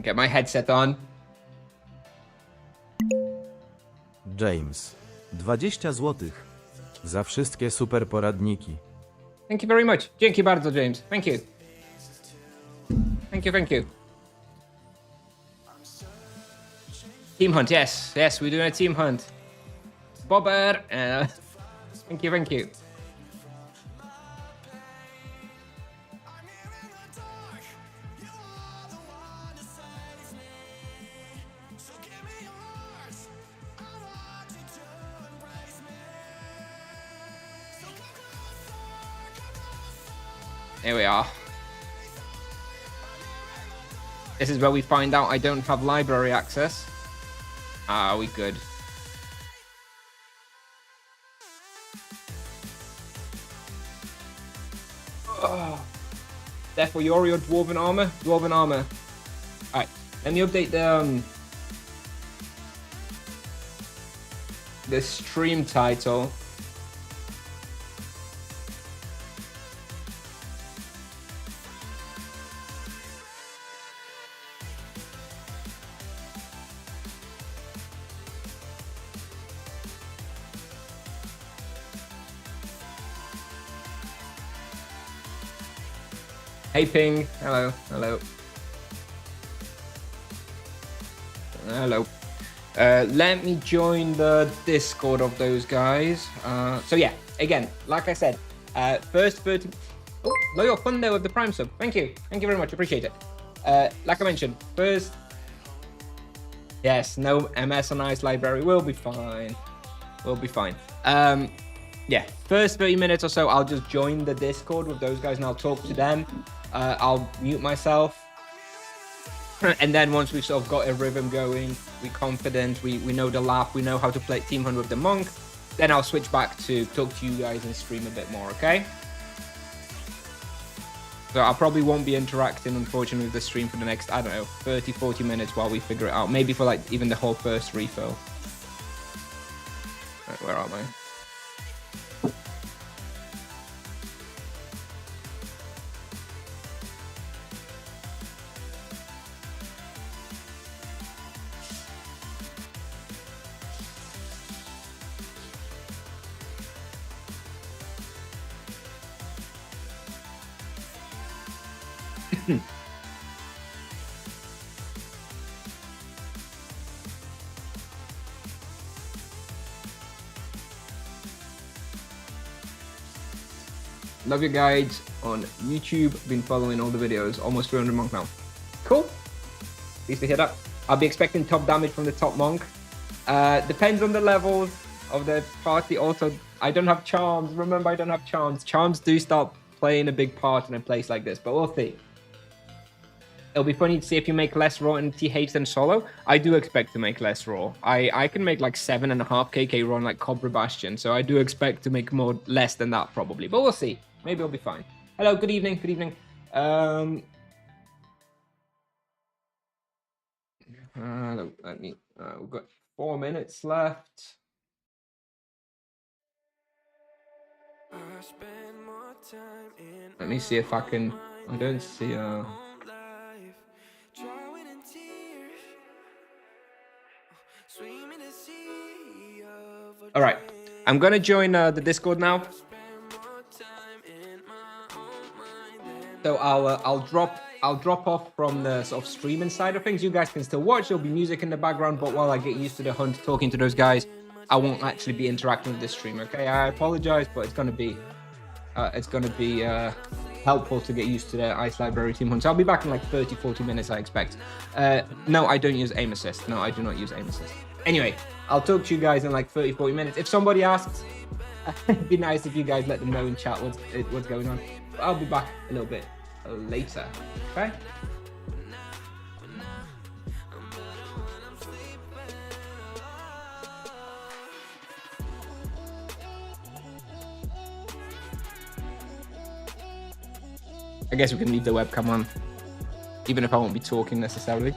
Get my headset on. James, 20 złotych za wszystkie super poradniki. Thank you very much. Dzięki bardzo, James. Thank you. Thank you, thank you. Team hunt, yes. Yes, we're doing a team hunt. Bobber. Thank you, thank you. Here we are. This is where we find out I don't have library access. Ah, we good. Oh. Therefore, you're your dwarven armor. Dwarven armor. Alright, let me update the stream title. Hey Ping, hello, hello. Hello. Let me join the Discord of those guys. So yeah, again, like I said, first 30... Oh, Loyal Fun there with the Prime sub. Thank you very much, appreciate it. Like I mentioned, first... Yes, no MS on Ice Library, we'll be fine. We'll be fine. Yeah, first 30 minutes or so, I'll just join the Discord with those guys and I'll talk to them. I'll mute myself. And then once we've sort of got a rhythm going, we're confident, we know the lap, we know how to play Team Hunt with the Monk, then I'll switch back to talk to you guys and stream a bit more, okay? So I probably won't be interacting, unfortunately, with the stream for the next, I don't know, 30, 40 minutes while we figure it out. Maybe for like even the whole first refill. Right, where am I? Love your guides on YouTube. Been following all the videos. Almost 300 monk now. Cool. Pleased to hear that. I'll be expecting top damage from the top monk. Depends on the levels of the party. Also, I don't have charms. Remember, I don't have charms. Charms do start playing a big part in a place like this, but we'll see. It'll be funny to see if you make less raw in TH than solo. I do expect to make less raw. I can make like 7.5 KK raw in like Cobra Bastion, so I do expect to make less than that probably, but we'll see. Maybe it'll be fine. Hello, good evening, good evening. Let me, we've got 4 minutes left. Let me see if I can, I don't see, all right, I'm gonna join the Discord now. So I'll drop off from the sort of streaming side of things. You guys can still watch. There'll be music in the background, but while I get used to the hunt, talking to those guys, I won't actually be interacting with this stream. Okay, I apologize, but it's gonna be helpful to get used to the Ice Library Team Hunt. So I'll be back in like 30-40 minutes, I expect. No, I don't use aim assist. No, I do not use aim assist. Anyway, I'll talk to you guys in like 30-40 minutes. If somebody asks, it'd be nice if you guys let them know in chat what's going on. But I'll be back a little bit later. Okay? I guess we can leave the webcam on, even if I won't be talking necessarily.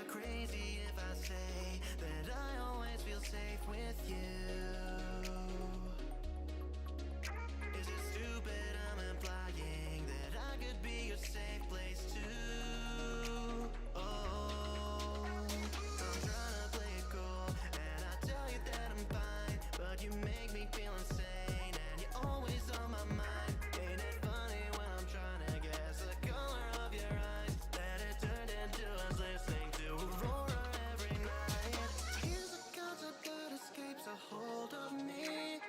Crazy if I say that I always feel safe with you. Is it stupid I'm implying that I could be your safe place too? Oh, I'm trying to play it cool and I tell you that I'm fine, but you make me feel insane and you're always on my mind. Ain't it funny when I'm trying to guess the color of your eyes that it turned into us listening to Aurora every night. Here's a concept that escapes a hold of me.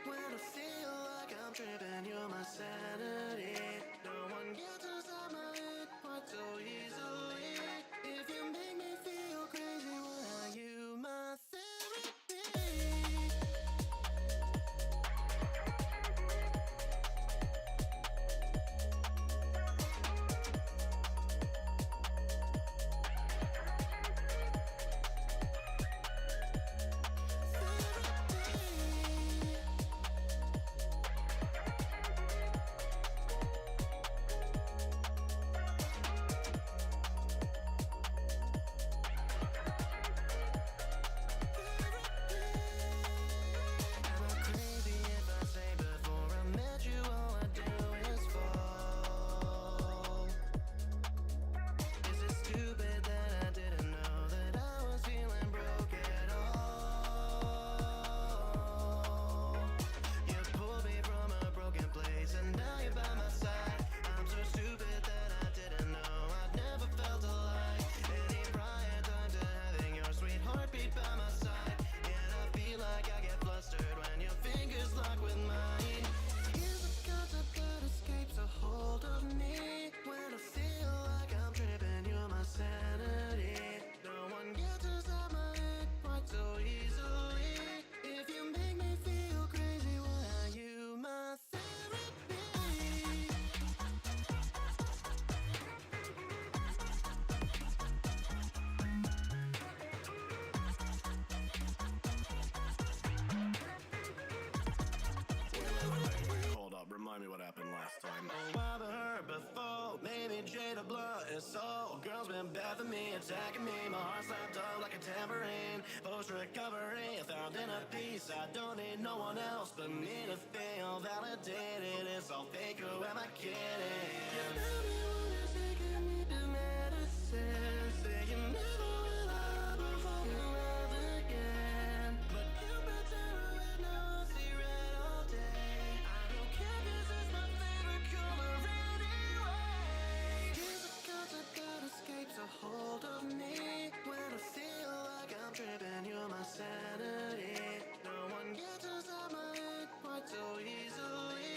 girl's been bad for me, attacking me. My heart slapped up like a tambourine. Post recovery, 1,000 a piece. I don't need no one else but me to feel validated. It's all fake, who am I kidding? You tell me when you're taking me to medicine, say you never will ever fall in love again. But you pretend red, now I see red all day. I don't care 'cause it's my favorite color anyway. Here's a concept that escapes a hold of me. When I feel like I'm tripping, you're my sanity. No one gets inside my head quite so easily.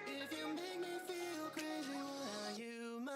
If you make me feel crazy, why are you my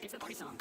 it's the party song.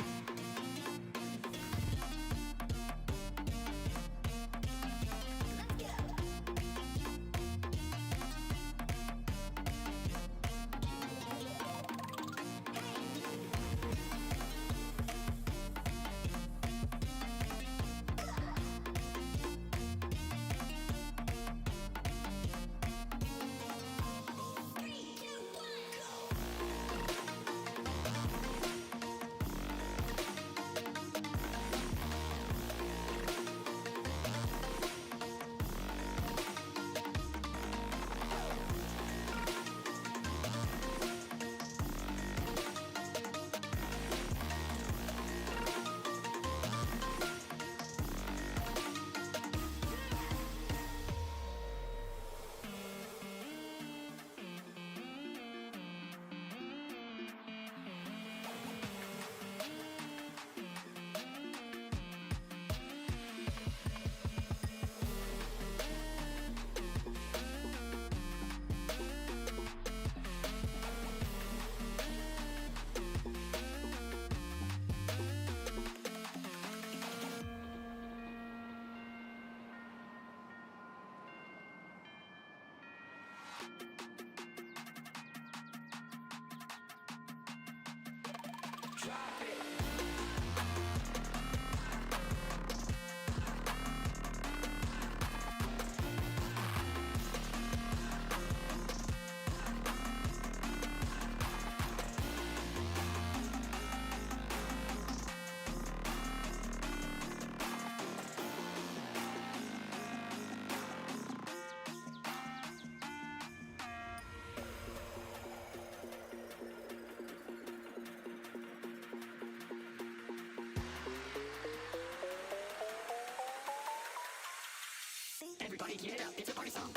Everybody get up, it's a party song.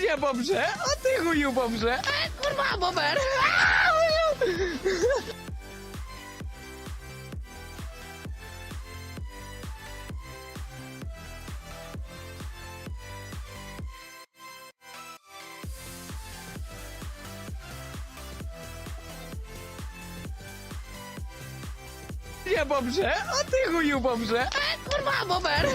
Ja bobrze, a ty chuju bobrze. Kurwa, bober. Ja bobrze, a ty chuju bobrze. Kurwa, bober.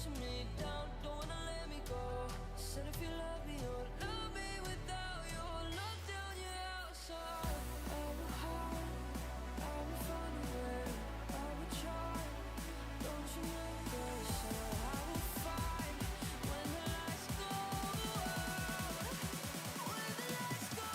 pushing me down, don't wanna let me go. Said if you love me, you'll love me without you. Lock down your outside. I will hide, I will find a way, I will try. Don't you make this sound. I will fight when the lights go out. When the lights go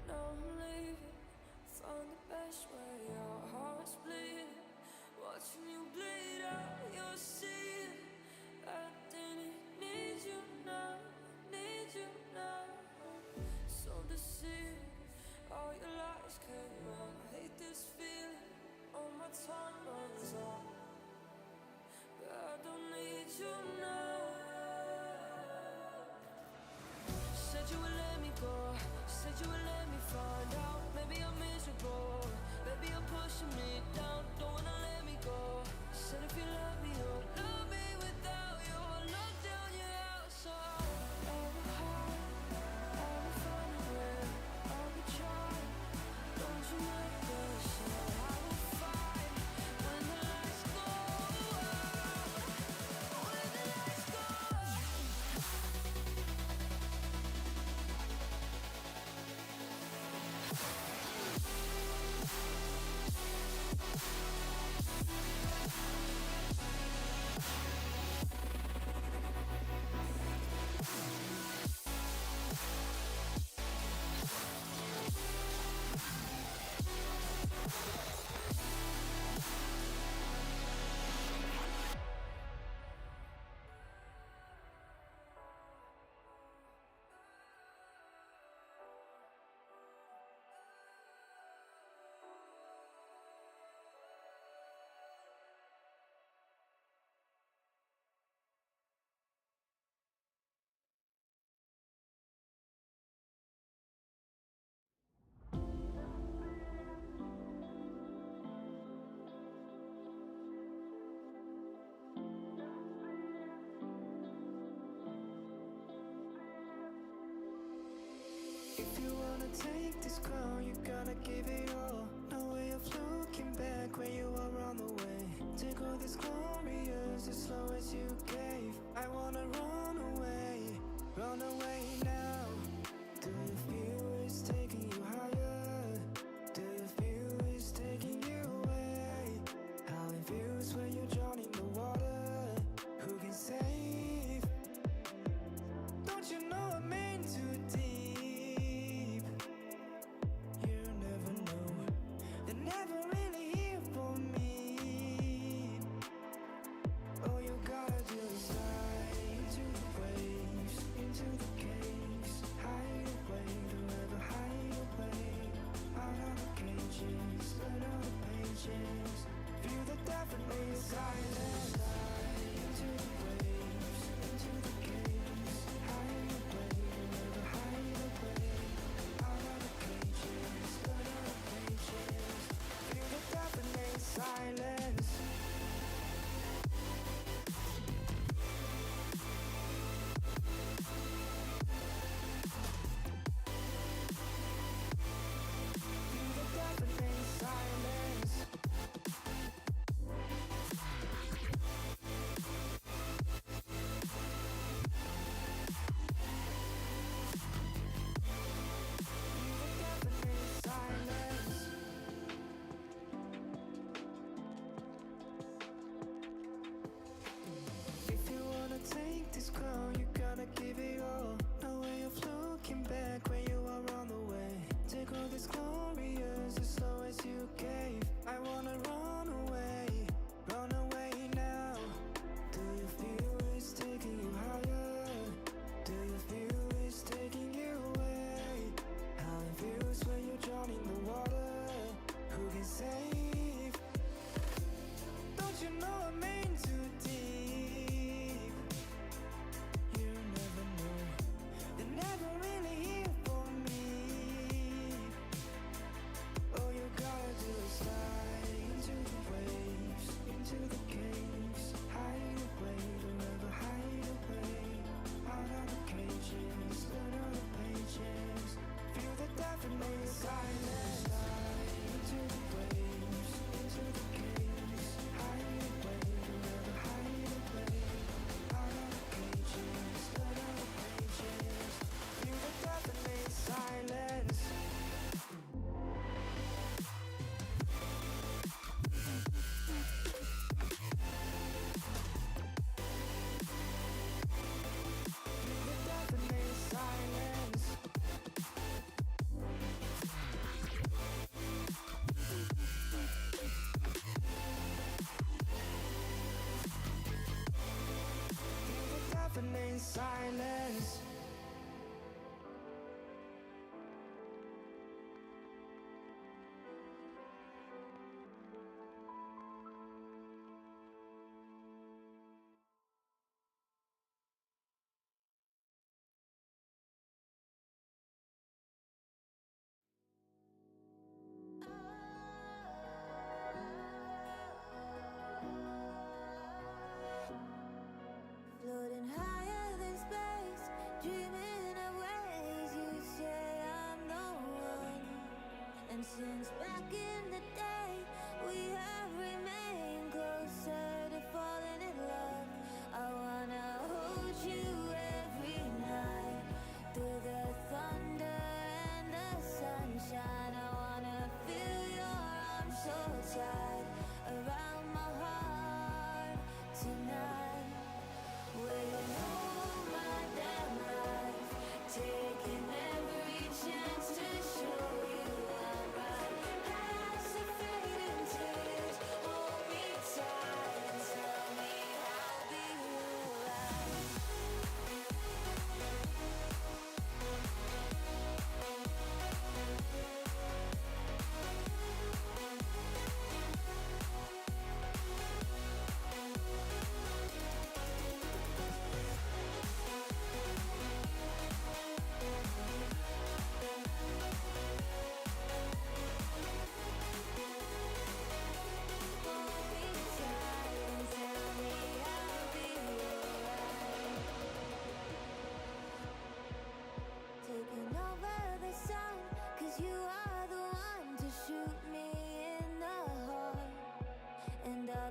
now I'm leaving. Found the best way, your heart's bleeding. Watching you bleed out, you'll see it. I didn't need you now, need you now. So deceived, all your lies came out. Hate this feeling, all my time runs out. But I don't need you now. Said you would let me go, said you would let me find out. Maybe I'm miserable, maybe you're pushing me down, don't wanna let me go. Said if you love me, you'll love me without you. Lock down your outside. I will hide, I will find a way, I will try. Don't you make this sound. I will fight when the lights go out. When the lights go out. If you wanna take this crown, you gotta give it all. No way of looking back when you are on the way. Take all this glorious as slow as you gave. I wanna run away now. Do you feel it's taking you higher? Do you feel it's taking you away? How it feels when you're drowning in the water. Who can save? Don't you know I'm in too deep? You never know. They're never really here for me. All you gotta do is slide into the waves, into the caves. Hide away, forever hide away. Out of the cages, learn all the pages. Feel the deafening silence. Slide into the waves, into the caves. Hide away, forever hide away. Out of the cages, learn all the pages. Feel the deafening silence. Feel the deafening silence. Feel the deafening silence. If you wanna take this crown, you gotta give it all. No way of looking back when you are on the way. Take all this glorious as slow as you gave. I wanna run away now. Do you feel it's taking you higher? Do you feel it's taking you away? How it feels when you're drowning in the water. Who can save? Don't you know I'm in too deep?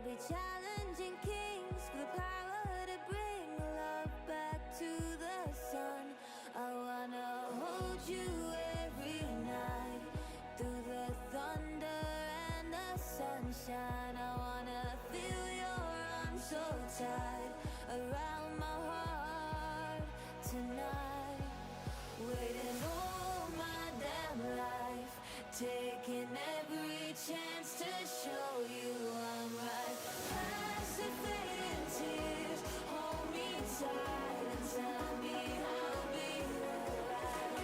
be challenging kings for the power to bring love back to the sun. I wanna hold you every night through the thunder and the sunshine. I wanna feel your arms so tight around my heart tonight. Waiting all my damn life, taking every chance to show you I'm right. Past the fading tears, hold me tight and tell me I'll be alright.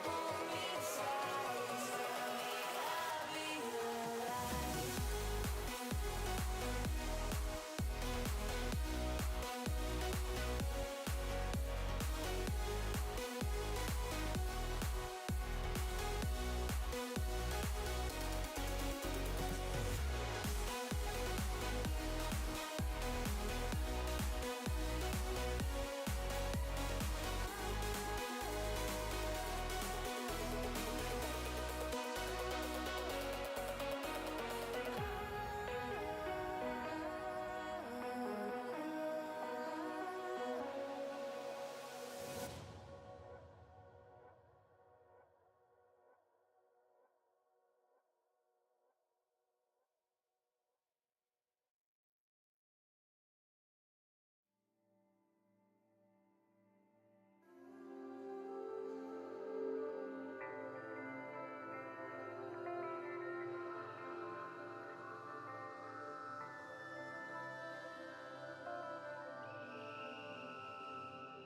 Hold me tight and tell me I'll be alright.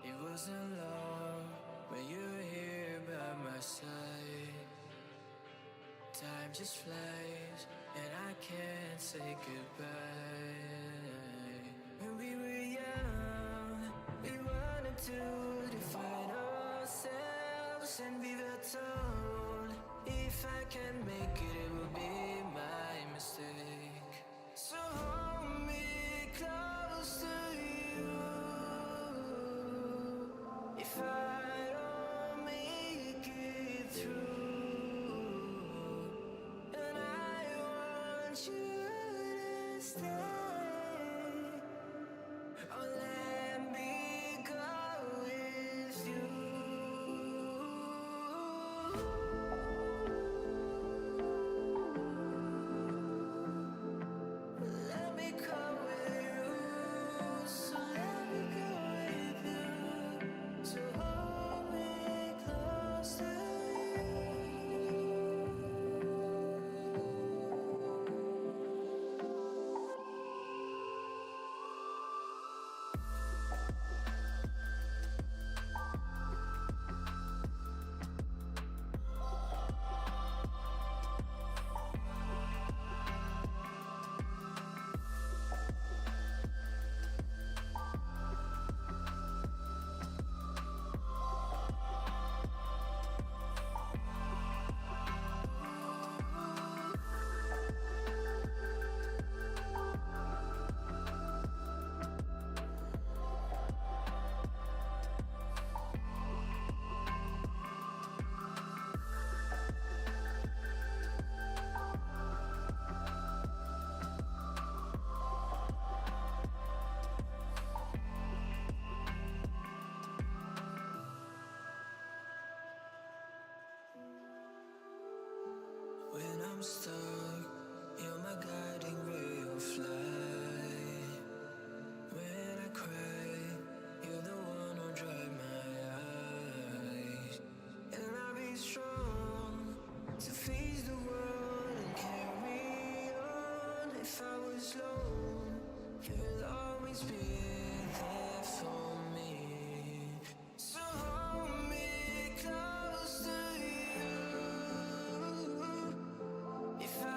It wasn't long when you were here by my side. Time just flies and I can't say goodbye. When we were young, we wanted to define ourselves, and we were told if I can make it, it will be my mistake. So hold me close to you. If I don't make it through, and I want you to stay, or let me go with you. Let me go with you, so let me go with you. So hold me close to when I'm stuck, you're my guiding ray of light. When I cry, you're the one who dry my eyes. And I'll be strong to face the world and carry on. If I was alone, you'll always be there for me. So hold me close to you. If I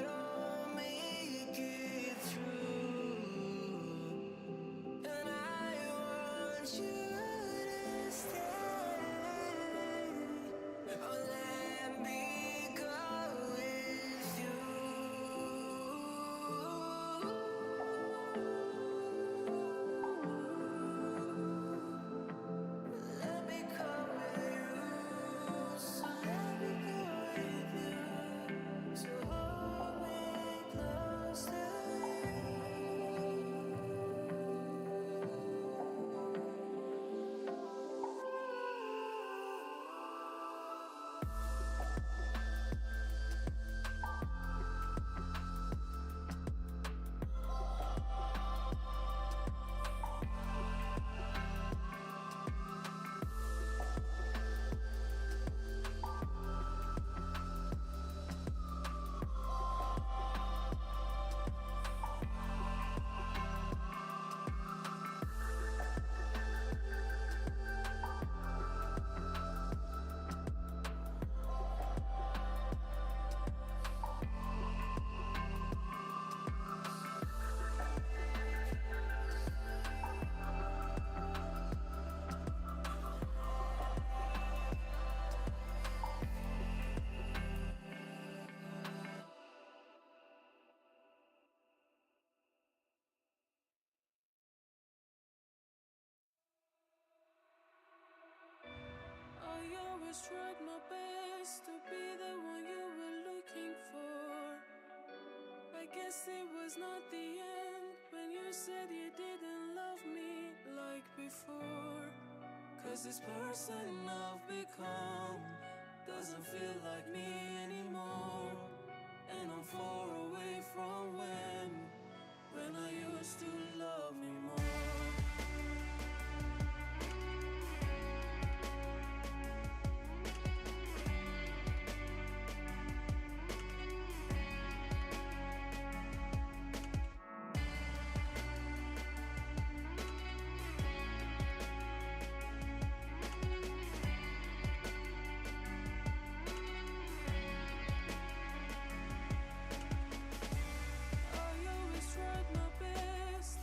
don't make it through, and I want you to stay, or let me go with you. always tried my best to be the one you were looking for. I guess it was not the end when you said you didn't love me like before. 'Cause this person I've become doesn't feel like me anymore. And I'm far away from when I used to love me more. I always tried my best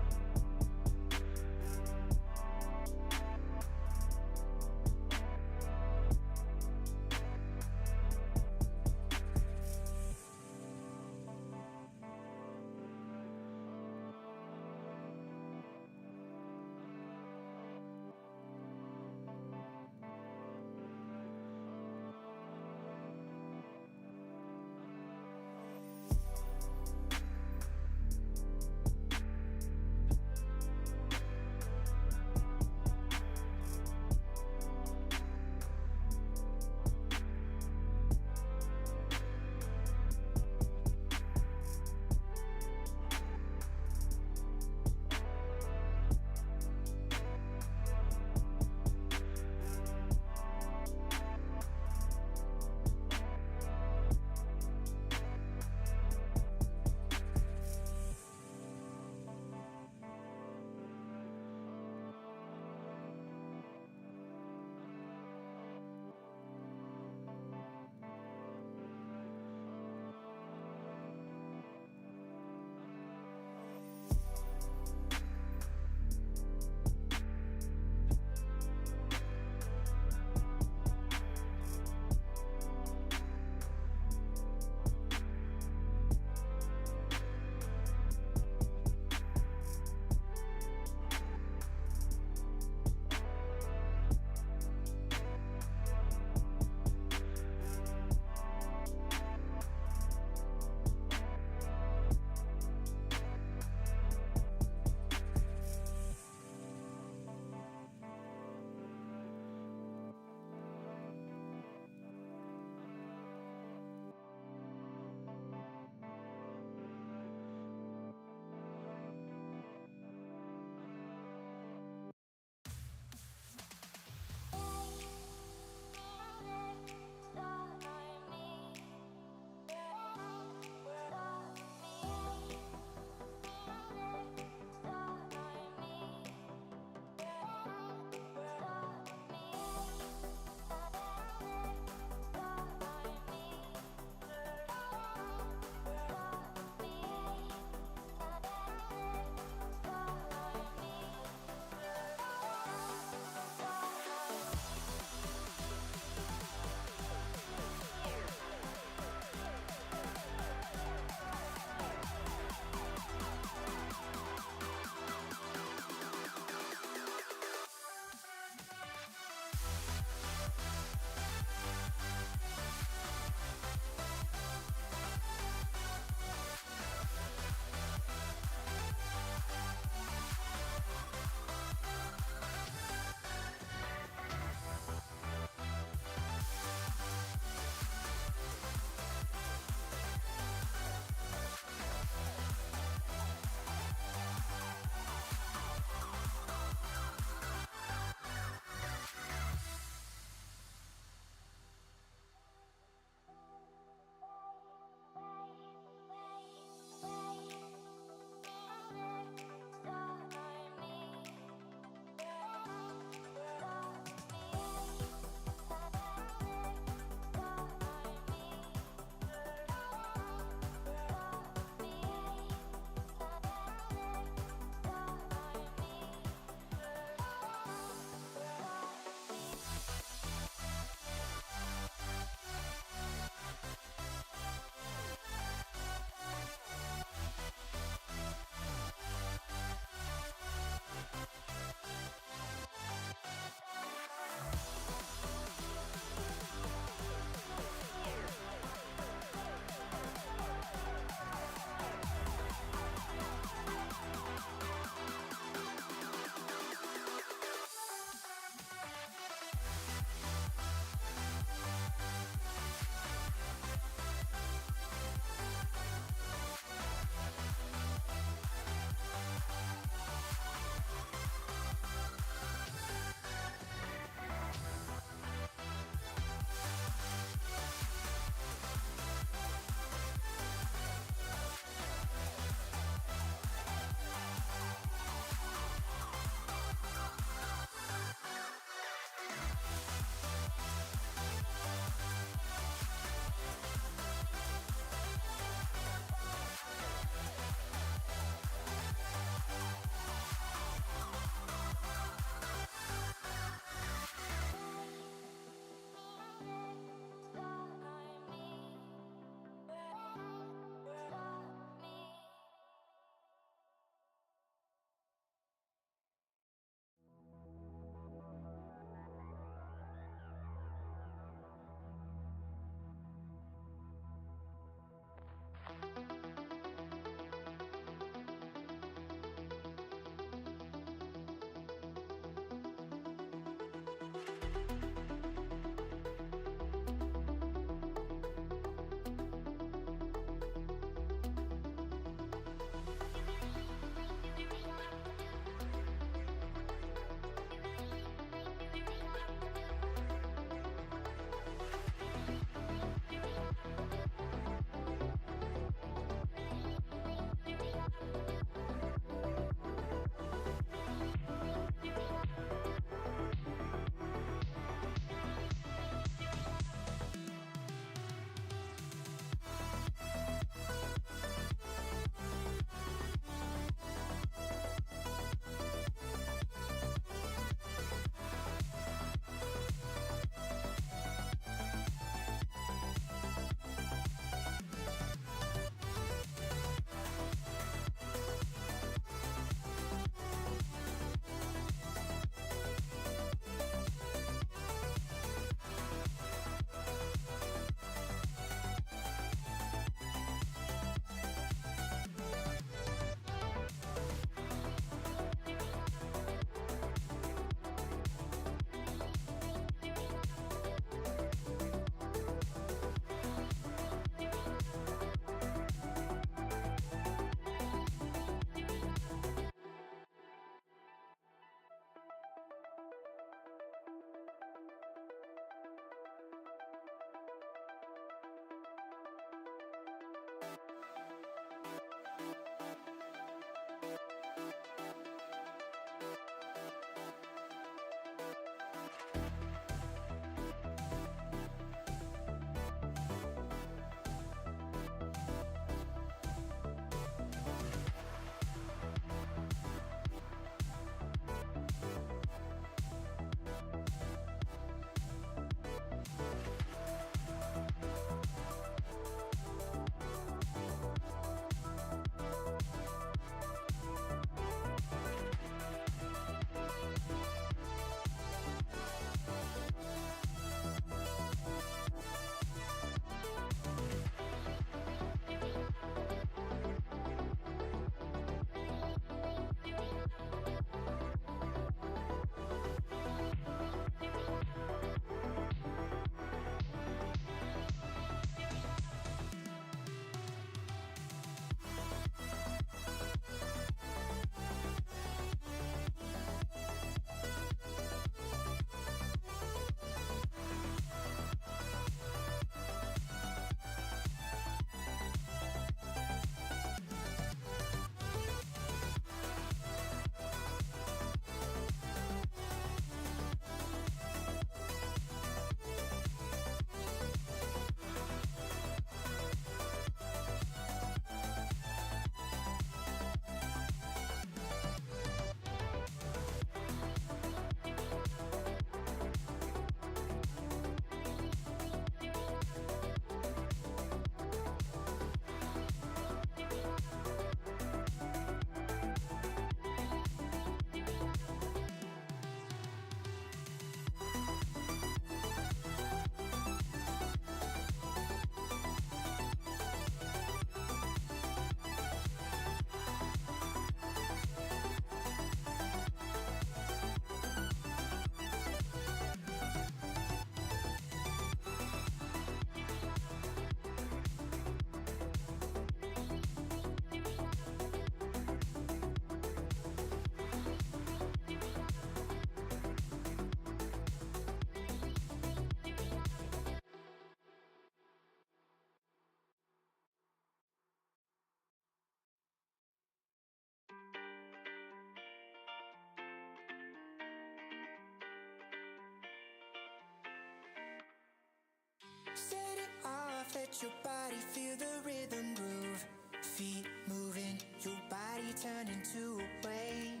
Set it off, let your body feel the rhythm groove. Feet moving, your body turn into a wave.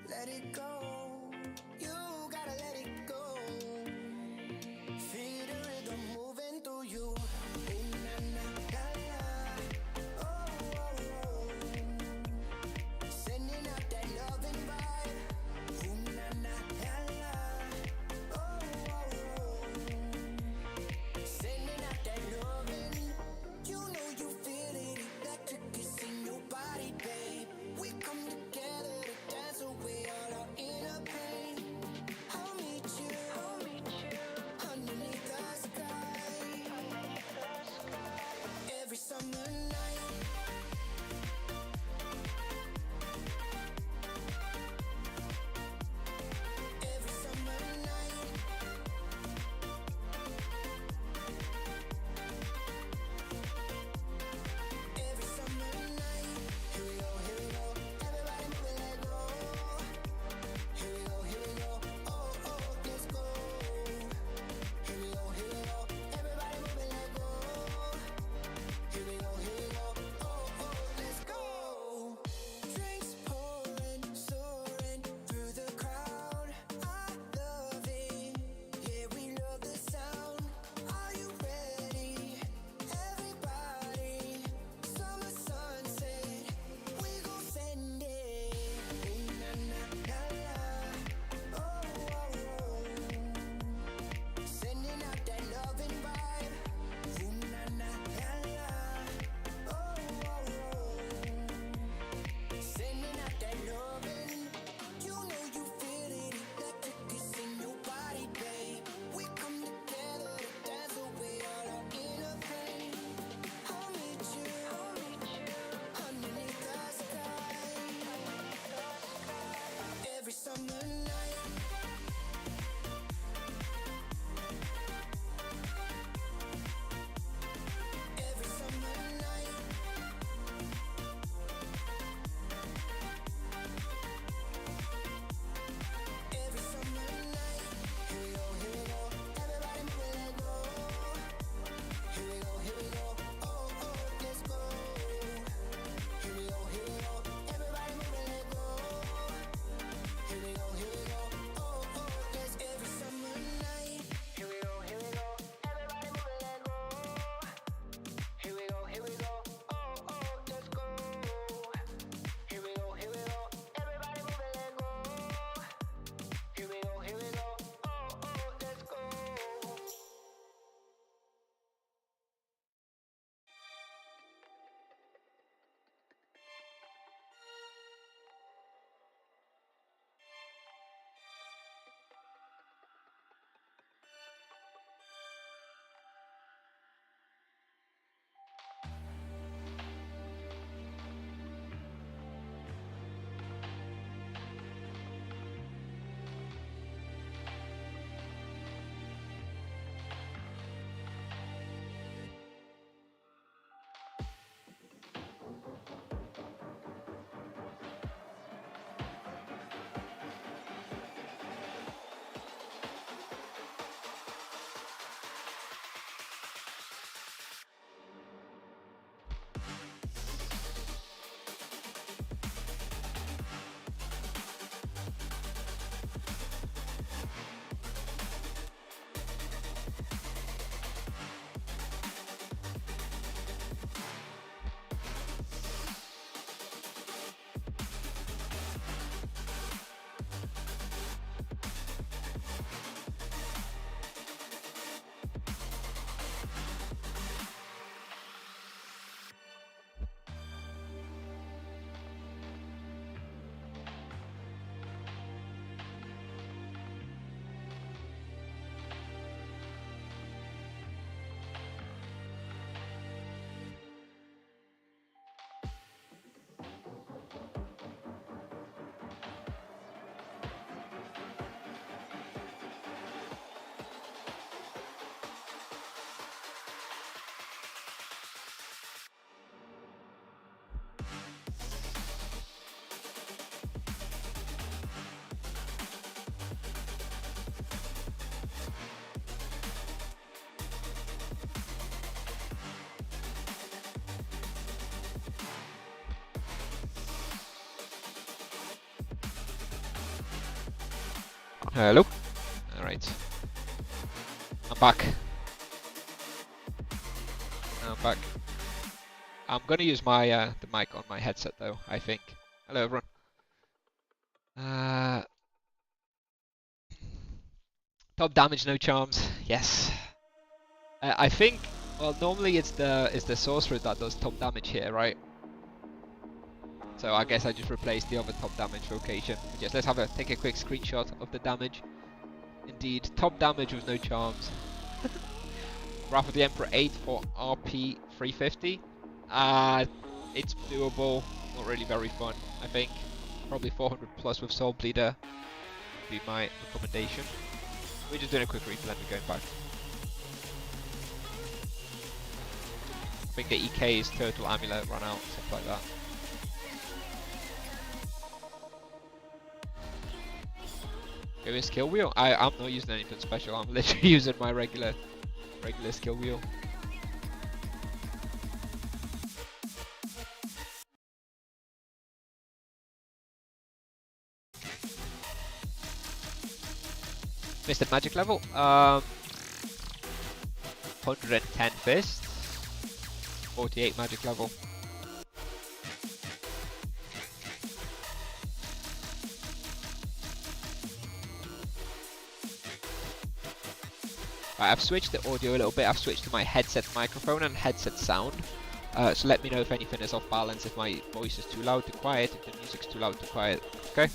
Let it go, you gotta let it go. Feel the rhythm moving through you. Oh na na la la, oh oh oh. Sending out that loving vibe. Oh na na la la, oh oh oh. Sending out that loving. You know you feel it, electric is in your body, babe. We come together to dance away all our inner Hello. All right. I'm back. I'm back. I'm gonna use my the mic on my headset though, I think. Hello everyone. Top damage, no charms. Yes. I think. Well, normally it's the sorcerer that does top damage here, right? So I guess I just replaced the other top damage location. But yes, let's take a quick screenshot of the damage. Indeed, top damage with no charms. Wrath of the Emperor 8 for RP 350. It's doable. Not really very fun, I think. Probably 400 plus with Soul Bleeder would be my recommendation. We're just doing a quick refill and we're going back. I think the EK is Turtle Amulet run out, stuff like that. Go with skill wheel? I'm not using anything special, I'm literally using my regular skill wheel. Mr. Magic level? 110 fist. 48 magic level. Right, I've switched the audio a little bit. I've switched to my headset microphone and headset sound. So let me know if anything is off balance, if my voice is too loud, too quiet, if the music's too loud, too quiet. Okay?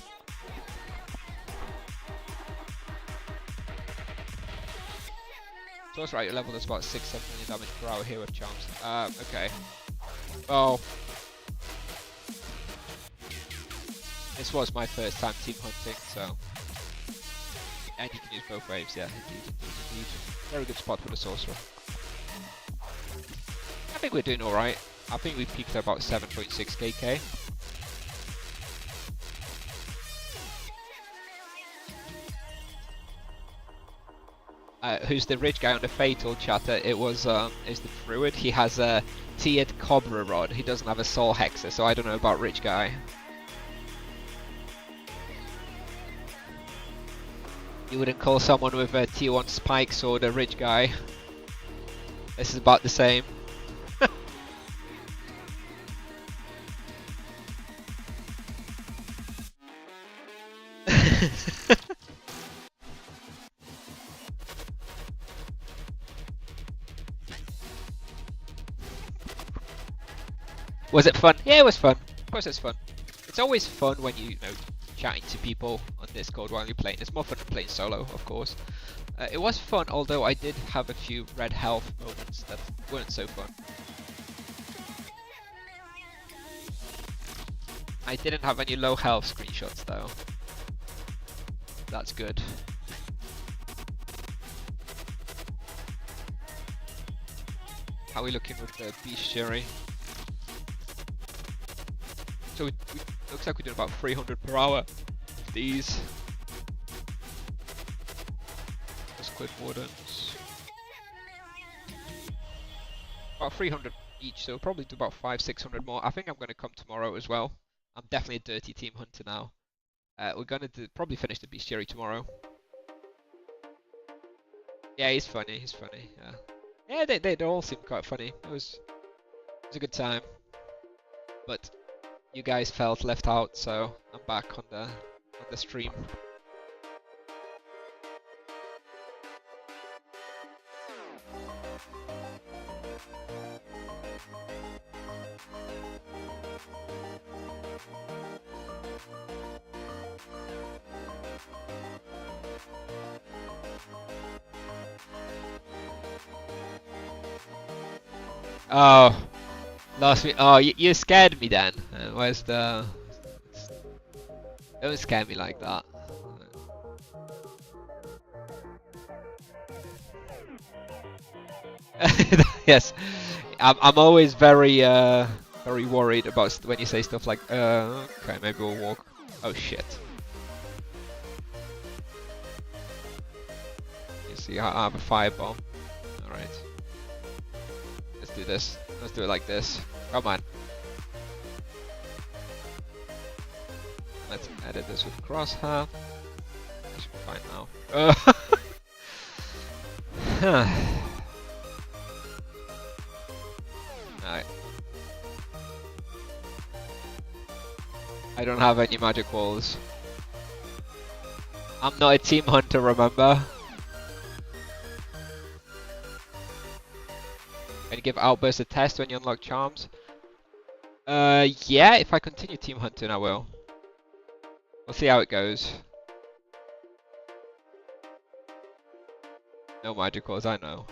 So that's right, your level does about 6-7 million damage per hour here with charms. Okay. Well, this was my first time team hunting, so. And you can use both waves, yeah, indeed. Very good spot for the sorcerer. I think we're doing alright. I think we peaked at about 7.6 KK. Who's the rich guy on the Fatal chatter? It was, is the Druid. He has a tiered Cobra Rod. He doesn't have a Soul Hexer, so I don't know about rich guy. You wouldn't call someone with a tier 1 Spike Sword a rich guy. This is about the same. Was it fun? Yeah, it was fun. Of course it's fun. It's always fun when you know, chatting to people on Discord while you're playing. It's more fun than playing solo, of course. It was fun, although I did have a few red health moments that weren't so fun. I didn't have any low health screenshots though. That's good. How are we looking with the bestiary? So we looks like we're doing about 300 per hour with these. Squid Wardens. About 300 each, so we'll probably do about 500-600 more. I think I'm going to come tomorrow as well. I'm definitely a dirty team hunter now. We're going to probably finish the bestiary tomorrow. Yeah, he's funny, yeah. Yeah, they all seem quite funny. It was a good time. But you guys felt left out, so I'm back on the stream. Oh, last week. Oh, you scared me then. Where's the? Don't scare me like that. Yes, I'm always very worried about when you say stuff like okay, maybe we'll walk. Oh shit. You see, I have a firebomb. All right. Let's do this. Let's do it like this. Come on. Let's edit this with crosshair. That should be fine now. Alright. I don't have any magic walls. I'm not a team hunter, remember? Can you give Outburst a test when you unlock charms? Yeah, if I continue team hunting, I will. We'll see how it goes. No magic walls, I know.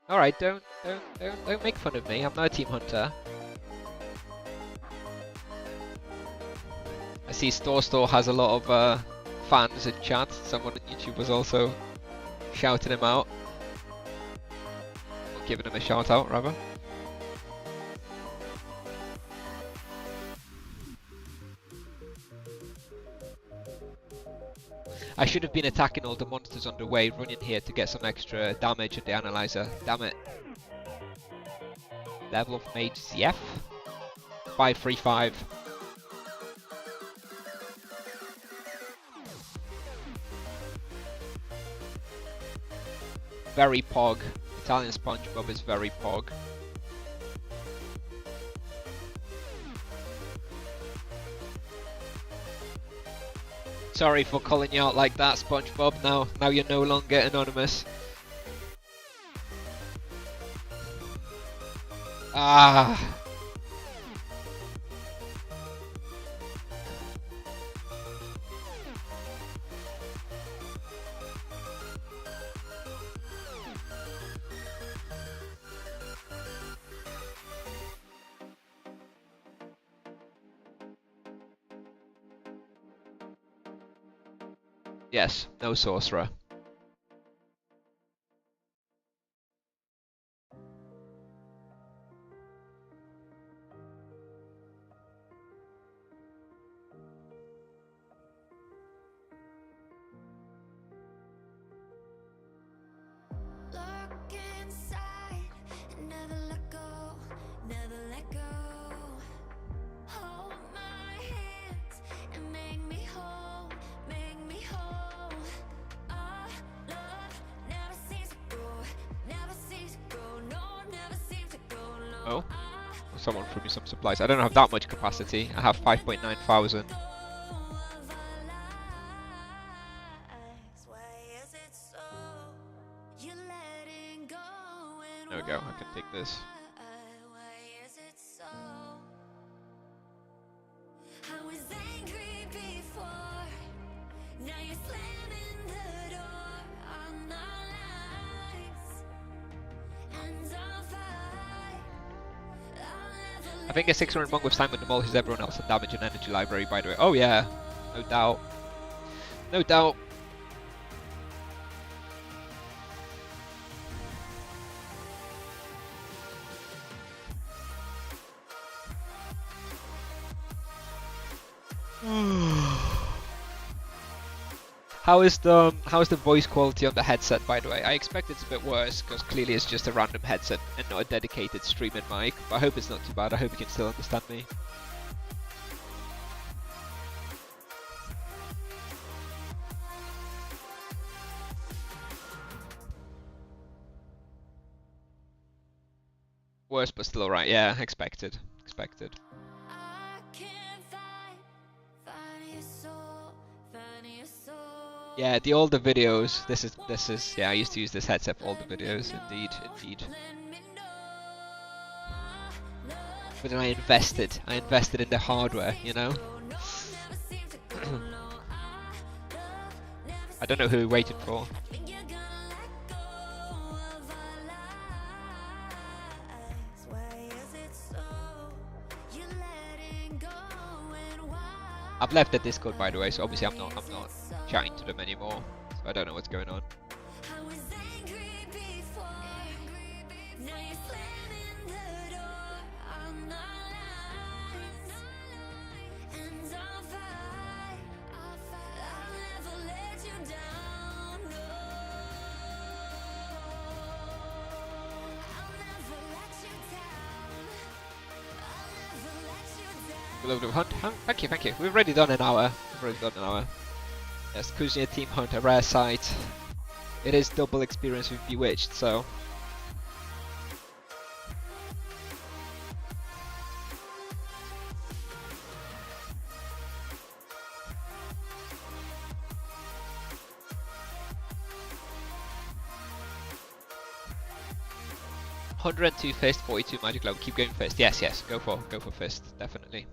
Alright, don't make fun of me. I'm not a team hunter. I see Store has a lot of fans in chat. Someone on YouTube was also shouting him out. Or giving him a shout out, rather. I should have been attacking all the monsters on the way, running here to get some extra damage at the analyzer. Damn it. Level of Mage ZF? 535. Very pog. Italian SpongeBob is very pog. Sorry for calling you out like that, SpongeBob. Now you're no longer anonymous. Ah. Yes, no sorcerer. Look inside and never let go, never let go. Hold my hands and make me whole, make me whole. Our love never seems to go, never seems to go, no, never seems to go, no. Oh, someone threw me some supplies. I don't have that much capacity. I have 5.9 thousand. There we go, I can take this. I think a 600 monk with Simon demolishes everyone else on damage and energy library, by the way. Oh yeah, no doubt. No doubt. How's the voice quality on the headset, by the way? I expect it's a bit worse because clearly it's just a random headset and not a dedicated streaming mic. But I hope it's not too bad. I hope you can still understand me. Worse, but still alright. Yeah, expected. Expected. Yeah, the older videos. This is. Yeah, I used to use this headset for all the videos. Indeed. But then I invested in the hardware. You know. I don't know who we waited for. I've left the Discord, by the way, so obviously I'm not chatting to them anymore. So I don't know what's going on. A little bit of hunt. Thank you, thank you. We've already done an hour. Yes, Kusnier Team Hunt, a rare sight. It is double experience with Bewitched, so. $102 fist, 42 magic low. Keep going fist. Yes, yes. Go for fist. Definitely.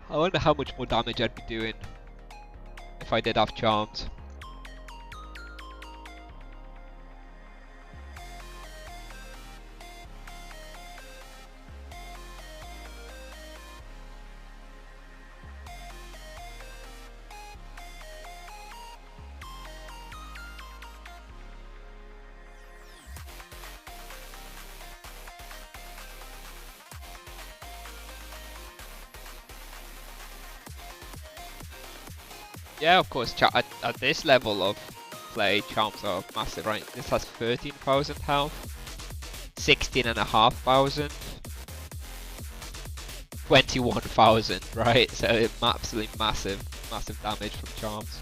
I wonder how much more damage I'd be doing if I did have charms. Yeah, of course, at this level of play, charms are massive, right? This has 13,000 health, 16,500, 21,000, right? So it's absolutely massive damage from charms.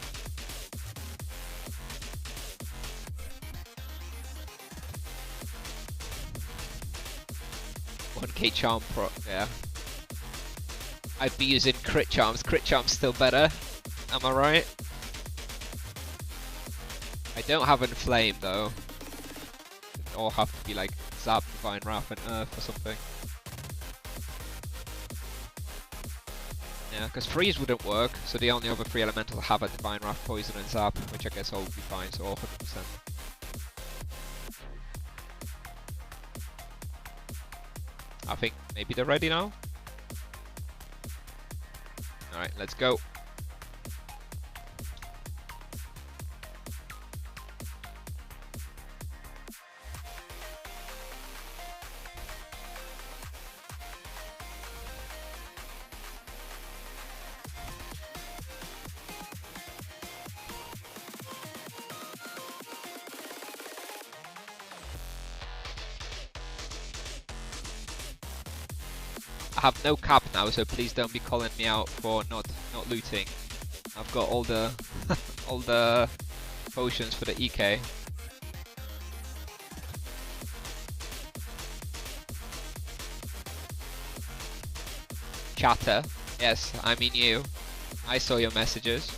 $1k charm pro, yeah. I'd be using crit charms still better. Am I right? I don't have Inflame though. It all have to be like Zap, Divine Wrath, and Earth or something. Yeah, because Freeze wouldn't work, so the only other 3 elementals have a Divine Wrath, Poison, and Zap, which I guess all would be fine, so all 100%. I think maybe they're ready now. Alright, let's go. I have no cap now, so please don't be calling me out for not looting. I've got all the all the potions for the EK. Chatter, yes, I mean you. I saw your messages.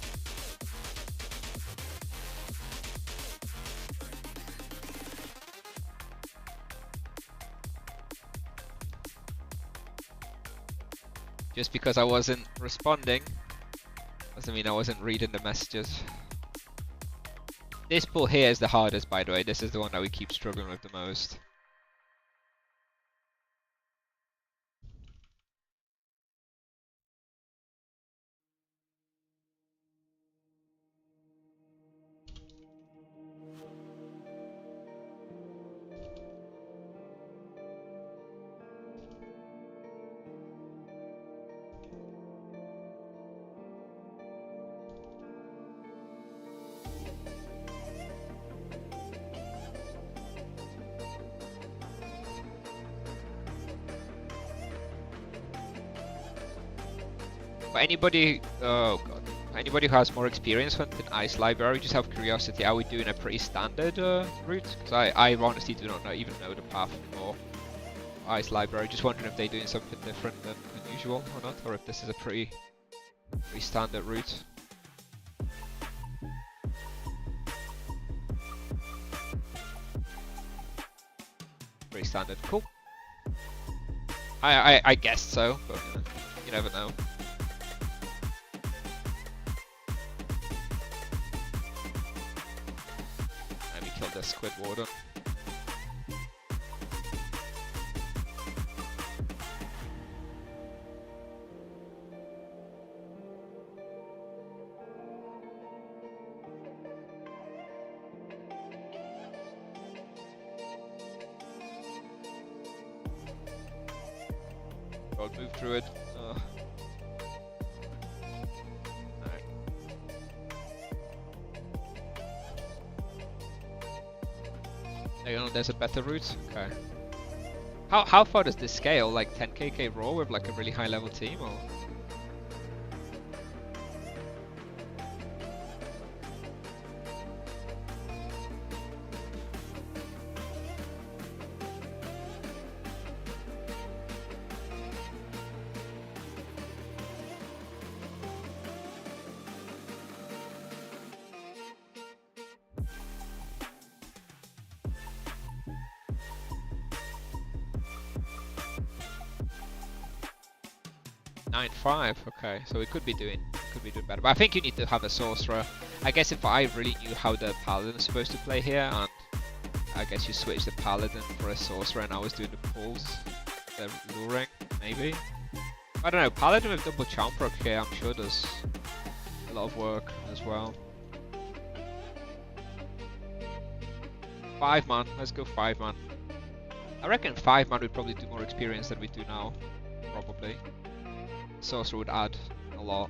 Just because I wasn't responding doesn't mean I wasn't reading the messages. This pull here is the hardest, by the way. This is the one that we keep struggling with the most. For anybody, oh god, anybody who has more experience with an Ice Library, just have curiosity, are we doing a pretty standard route? Because I honestly do not even know the path for Ice Library. Just wondering if they're doing something different than usual or not, or if this is a pretty standard route. Pretty standard, cool. I guessed so, but you never know. The Squid Warden. God, move through it. Ugh. There's a better route? Okay. How far does this scale? Like 10kk raw with like a really high level team, or? Nine-5. Okay, so we could be doing better. But I think you need to have a sorcerer. I guess if I really knew how the paladin is supposed to play here, and I guess you switch the paladin for a sorcerer, and I was doing the pulls, the luring, maybe. I don't know. Paladin with double charm proc here, I'm sure does a lot of work as well. 5-man. Let's go 5-man. I reckon 5-man would probably do more experience than we do now. Probably. Sorcerer would add a lot.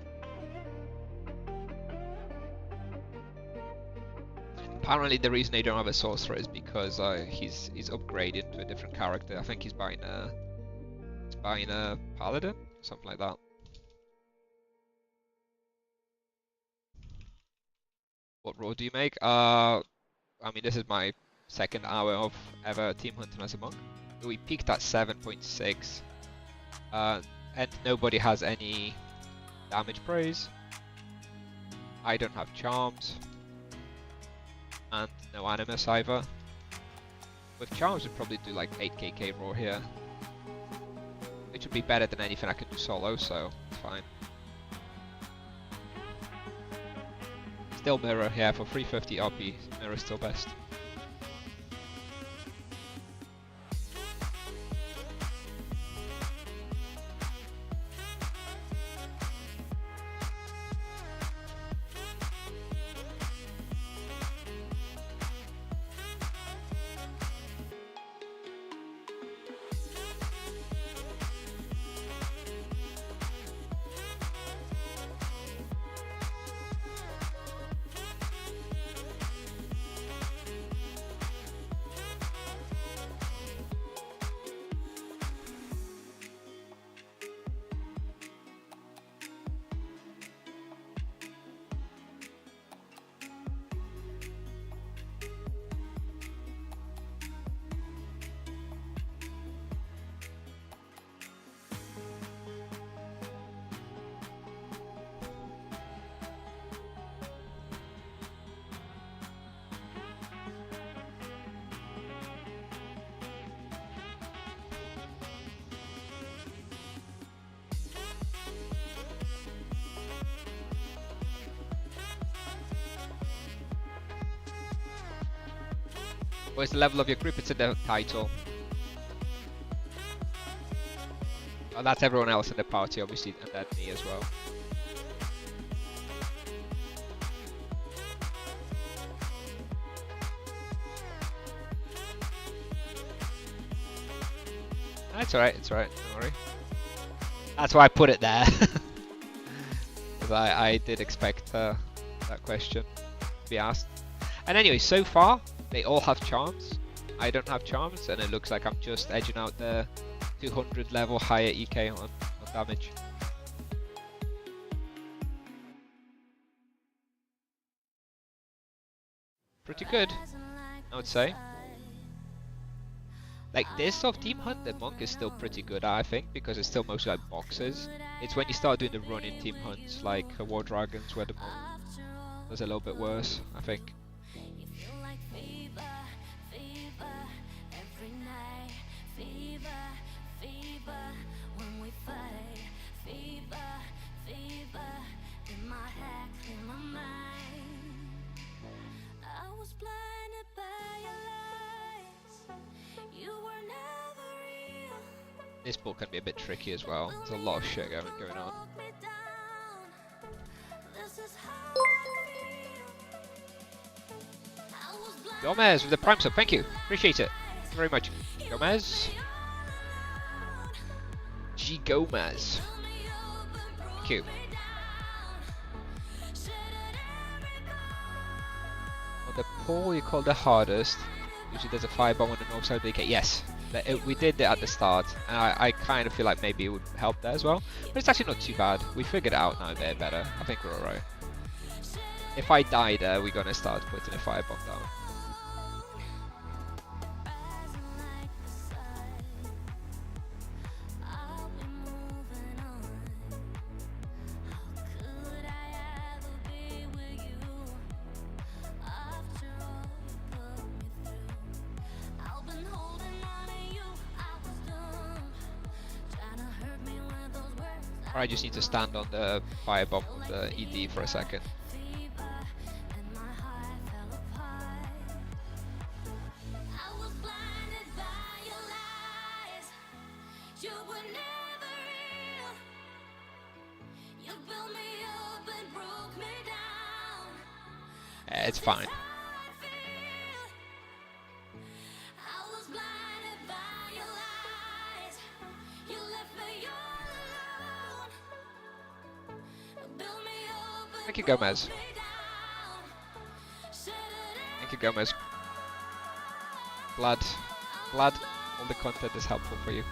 Apparently the reason they don't have a sorcerer is because he's upgraded to a different character. I think he's buying a paladin, something like that. What role do you make? I mean, this is my second hour of ever team hunting as a monk. We peaked at 7.6. And nobody has any damage praise. I don't have charms. And no animus either. With charms we'd probably do like 8kk raw here. Which would be better than anything I can do solo, so it's fine. Still mirror, yeah, for 350 RP, mirror is still best. What's the level of your group? It's in the title. Oh, that's everyone else in the party, obviously, and then me as well. That's alright, it's alright, don't worry. That's why I put it there. Because I did expect that question to be asked. And anyway, so far, they all have charms. I don't have charms, and it looks like I'm just edging out the 200 level higher EK on damage. Pretty good, I would say. Like this of Team Hunt, the monk is still pretty good, I think, because it's still mostly like boxes. It's when you start doing the running Team Hunts, like War Dragons, where the monk does a little bit worse, I think. This book can be a bit tricky as well. There's a lot of shit going on. Gomez with the prime sub, thank you. Appreciate it. Thank you very much. Gomez. G Gomez. Thank you. Well, the pull you call the hardest. Usually there's a firebomb on the north side of the BK. Yes, we did it at the start, and I kind of feel like maybe it would help there as well. But it's actually not too bad. We figured it out now a bit better. I think we're alright. If I die there, we're gonna start putting a firebomb down. Or I just need to stand on the firebomb of the ED for a second. It's fine. Thank you, Gomez. Thank you, Gomez. Glad all the content is helpful for you.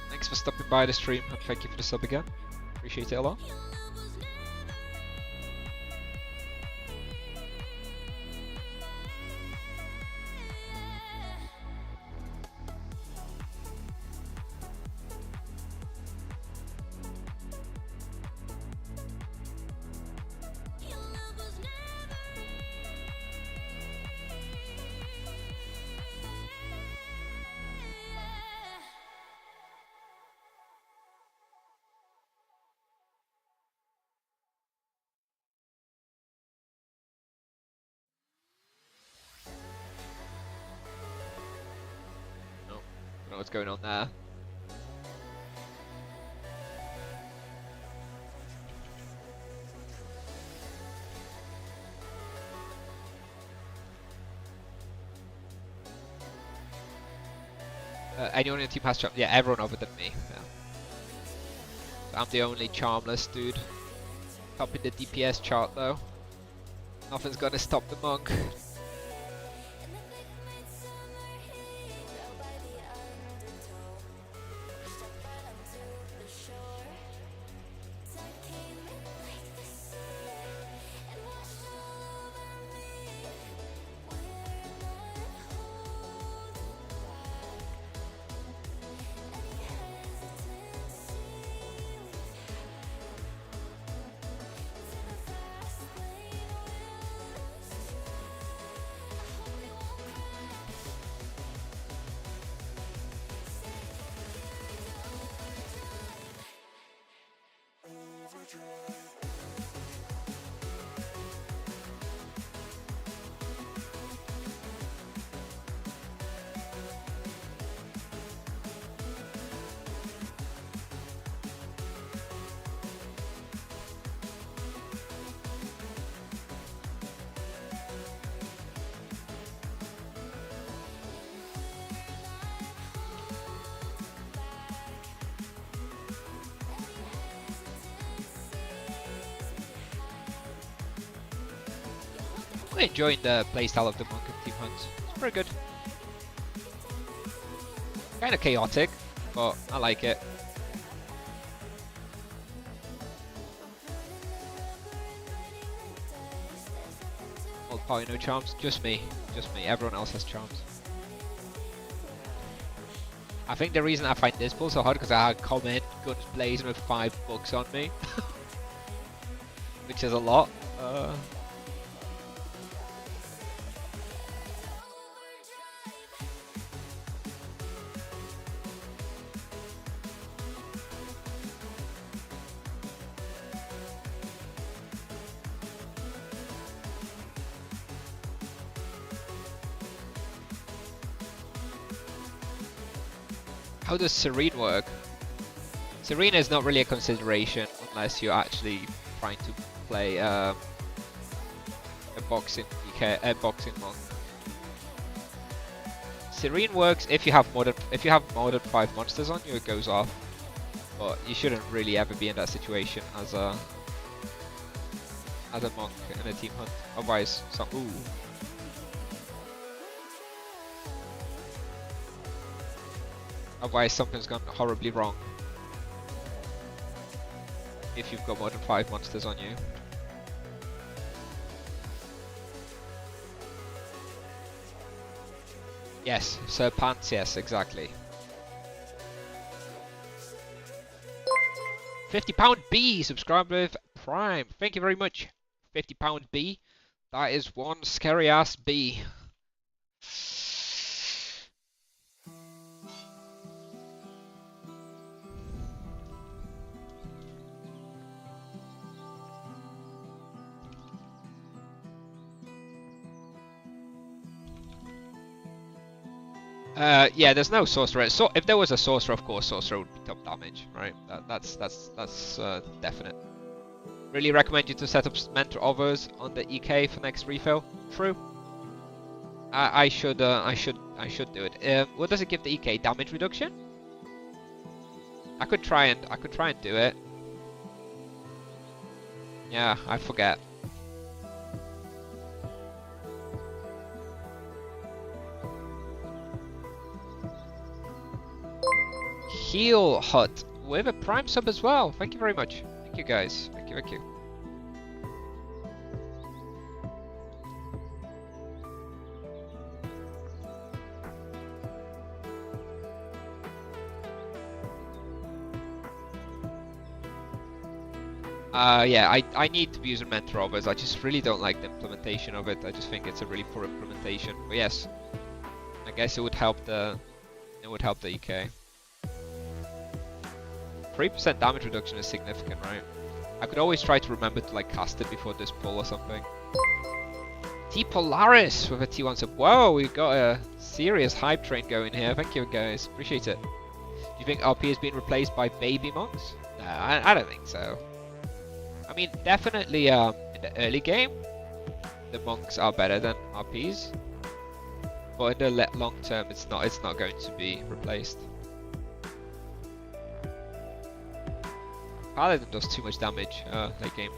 Thanks for stopping by the stream, and thank you for the sub again. Appreciate it a lot. Don't know what's going on there. Anyone in the team has charm? Yeah, everyone other than me. Yeah. So I'm the only charmless dude. Up in the DPS chart though. Nothing's gonna stop the monk. I'm enjoying the playstyle of the monk and team hunt. It's pretty good. Kind of chaotic, but I like it. Old party, no charms. Just me. Just me. Everyone else has charms. I think the reason I find this pull so hard because I had come in, guns blazing with 5 books on me. Which is a lot. How does Serene work? Serene is not really a consideration unless you're actually trying to play a boxing monk. Serene works if you have more than 5 monsters on you, it goes off. But you shouldn't really ever be in that situation as a monk in a team hunt. Otherwise, ooh. Otherwise something's gone horribly wrong. If you've got more than 5 monsters on you. Yes, Sir Pants, yes, exactly. £50 B, subscribed with Prime. Thank you very much. £50 B. That is one scary ass B. Yeah, there's no sorcerer. So if there was a sorcerer, of course, sorcerer would be top damage, right? That's definite. Really recommend you to set up mentor overs on the EK for next refill. True. I should do it. What does it give the EK? Damage reduction? I could try and do it. Yeah, I forget. Heal Hut with a Prime sub as well. Thank you very much. Thank you guys. Thank you, thank you. Yeah, I need to be using mentor overs. I just really don't like the implementation of it. I just think it's a really poor implementation. But yes, I guess it would help the EK. 3% damage reduction is significant, right? I could always try to remember to like cast it before this pull or something. T Polaris with a T1 sub. Whoa, we've got a serious hype train going here. Thank you guys, appreciate it. Do you think RP has been replaced by baby monks? No, I don't think so. I mean, definitely in the early game, the monks are better than RPs. But in the long term, it's not going to be replaced. Paladin does too much damage late game.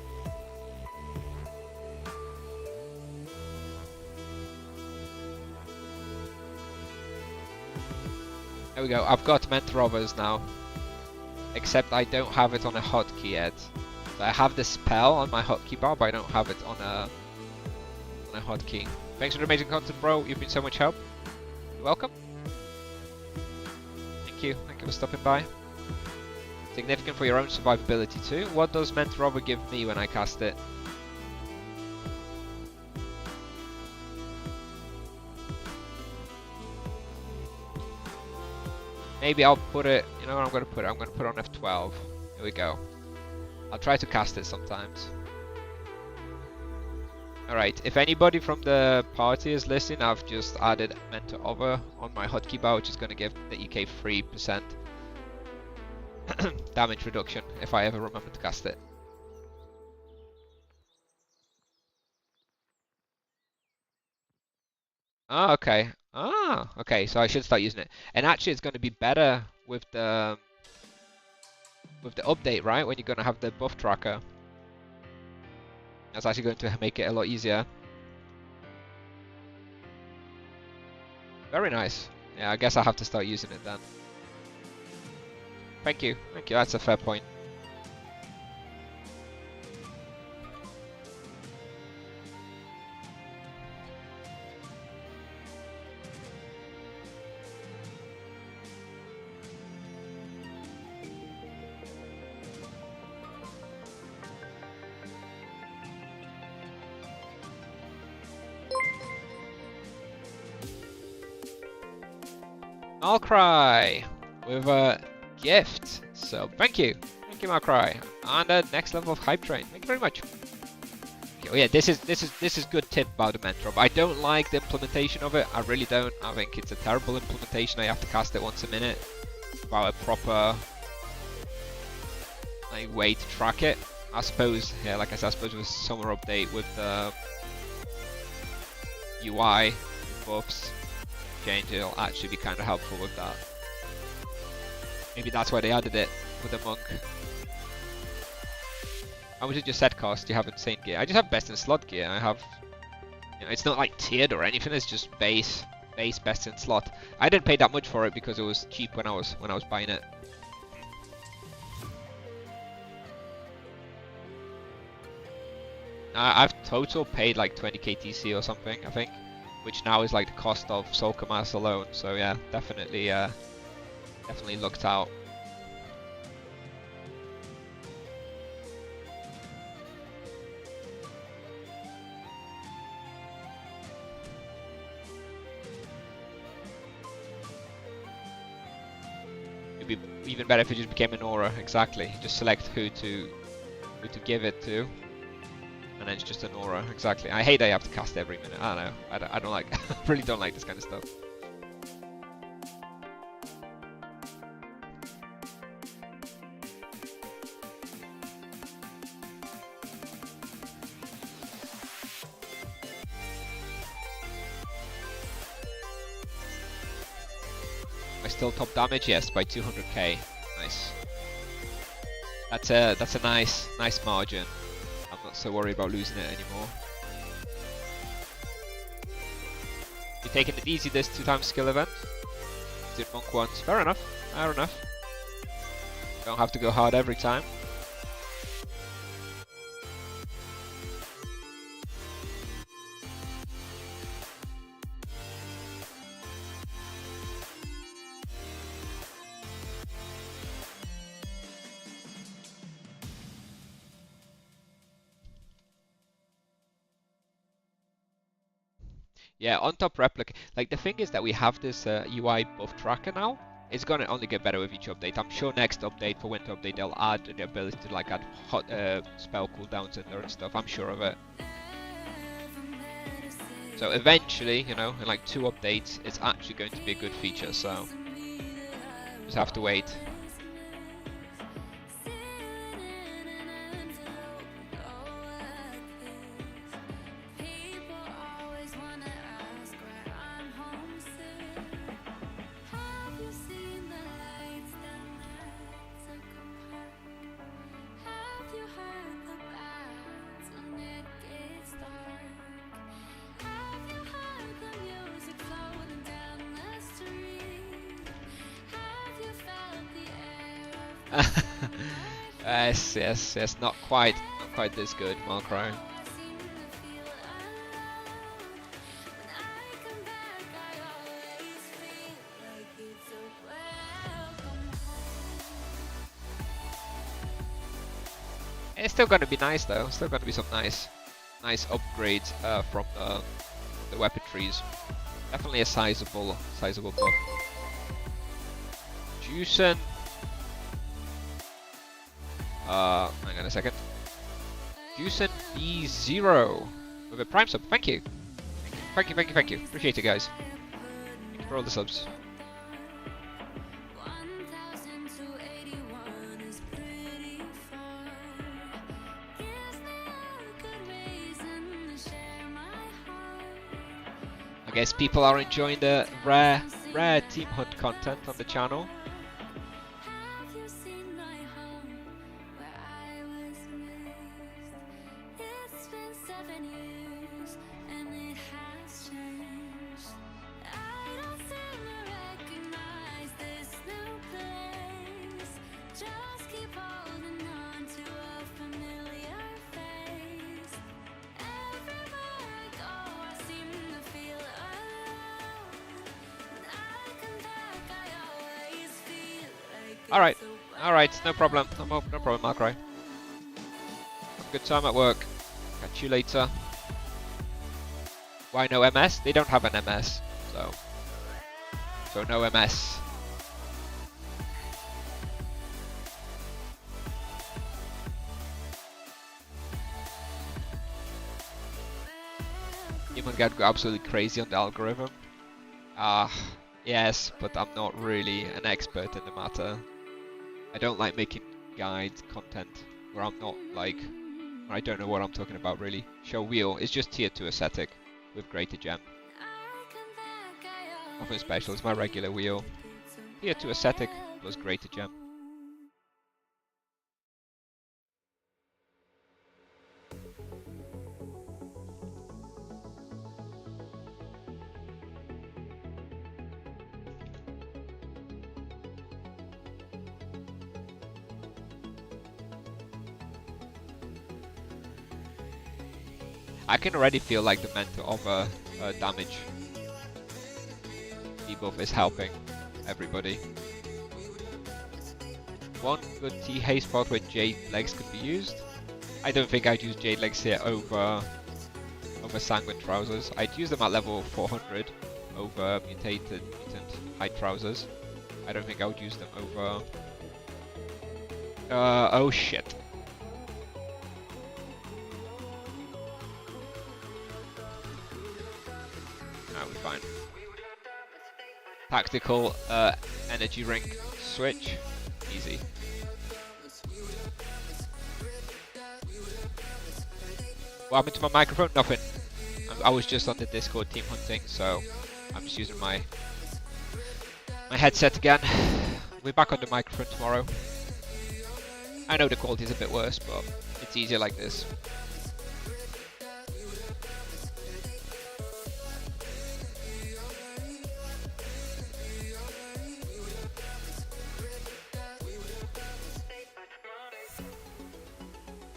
There we go. I've got mentor overs now, except I don't have it on a hotkey yet. So I have the spell on my hotkey bar, but I don't have it on a hotkey. Thanks for the amazing content, bro. You've been so much help. You're welcome. Thank you for stopping by. Significant for your own survivability too. What does mentor over give me when I cast it? Maybe I'll put it, you know what I'm going to put it? I'm going to put it on F12. Here we go. I'll try to cast it sometimes. Alright, if anybody from the party is listening, I've just added mentor over on my hotkey bar, which is going to give the EK 3% damage reduction if I ever remember to cast it. Ah, okay. Ah, okay, so I should start using it. And actually it's going to be better with the update, right? When you're going to have the buff tracker. That's actually going to make it a lot easier. Very nice. Yeah, I guess I have to start using it then. Thank you, that's a fair point. Malcry with a gift. So thank you Malcry, and next level of hype train. Thank you very much. Okay, oh yeah, this is good tip about the mentor. I don't like the implementation of it. I really don't. I think it's a terrible implementation. I have to cast it once a minute without a proper like way to track it. I suppose, yeah, like I said, I suppose with summer update with the UI buffs change, it'll actually be kind of helpful with that. Maybe that's why they added it with the monk. How much did your set cost? You have insane gear. I just have best in slot gear. I have, you know, it's not like tiered or anything. It's just base. base best in slot. I didn't pay that much for it because it was cheap when I was buying it. I've total paid like 20k TC or something, I think, which now is like the cost of Soul Commerce alone. So yeah, definitely definitely looked out. Be even better if it just became an aura. Exactly. Just select who to give it to, and then it's just an aura. Exactly. I hate that you have to cast every minute. I don't know. I don't like. I really don't like this kind of stuff. Still top damage, yes, by 200k. Nice. That's a nice margin. I'm not so worried about losing it anymore. You're taking it easy this 2x skill event. Did monk once. Fair enough. Fair enough. Don't have to go hard every time. Yeah, on top replica. Like the thing is that we have this UI buff tracker now. It's gonna only get better with each update. I'm sure next update, for winter update, they'll add the ability to like add hot spell cooldowns in there and stuff. I'm sure of it. So eventually, you know, in like 2 updates, it's actually going to be a good feature. So just have to wait. Yes, not quite this good, Markro. It's still gonna be nice though. Still gonna be some nice upgrades from the weapon trees. Definitely a sizable buff. Juicen. Hang on a second. Juicen B0 with a prime sub. Thank you. Thank you. Appreciate it, guys. Thank you for all the subs. I guess people are enjoying the rare Team Hunt content on the channel. Alright, no problem. No problem, Markro. Have a good time at work. Catch you later. Why no MS? They don't have an MS, so no MS. TEAMHUNT got absolutely crazy on the algorithm. Yes, but I'm not really an expert in the matter. I don't like making guide content where I'm not like, I don't know what I'm talking about really. Show wheel is just tier 2 aesthetic with greater gem. Nothing special, it's my regular wheel. Tier 2 aesthetic plus greater gem. I can already feel like the mental over damage debuff is helping everybody. One good T haste spot where Jade legs could be used. I don't think I'd use Jade legs here over Sanguine trousers. I'd use them at level 400 over mutant high trousers. I don't think I would use them over. Oh shit. No, we're fine. Tactical energy rink switch. Easy. What happened to my microphone? Nothing. I was just on the Discord team hunting, so I'm just using my headset again. We're back on the microphone tomorrow. I know the quality is a bit worse, but it's easier like this.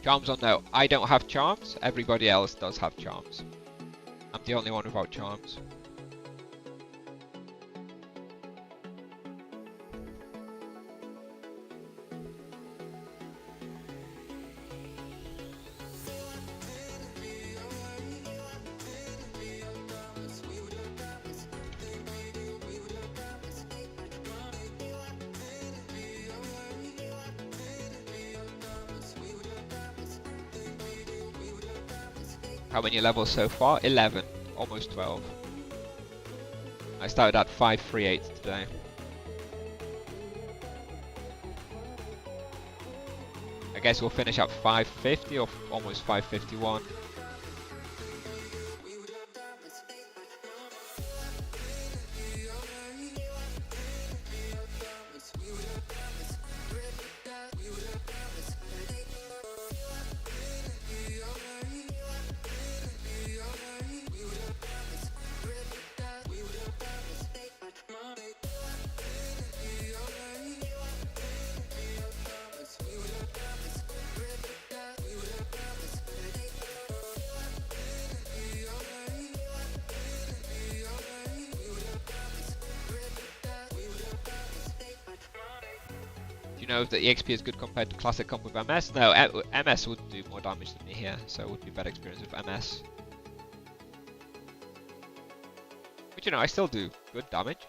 Charms on no. I don't have charms. Everybody else does have charms. I'm the only one without charms. How many levels so far? 11. Almost 12. I started at 538 today. I guess we'll finish at 550 or almost 551. Do you know if the EXP is good compared to classic comp with MS? No, MS would do more damage than me here, so it would be better experience with MS. But you know, I still do good damage.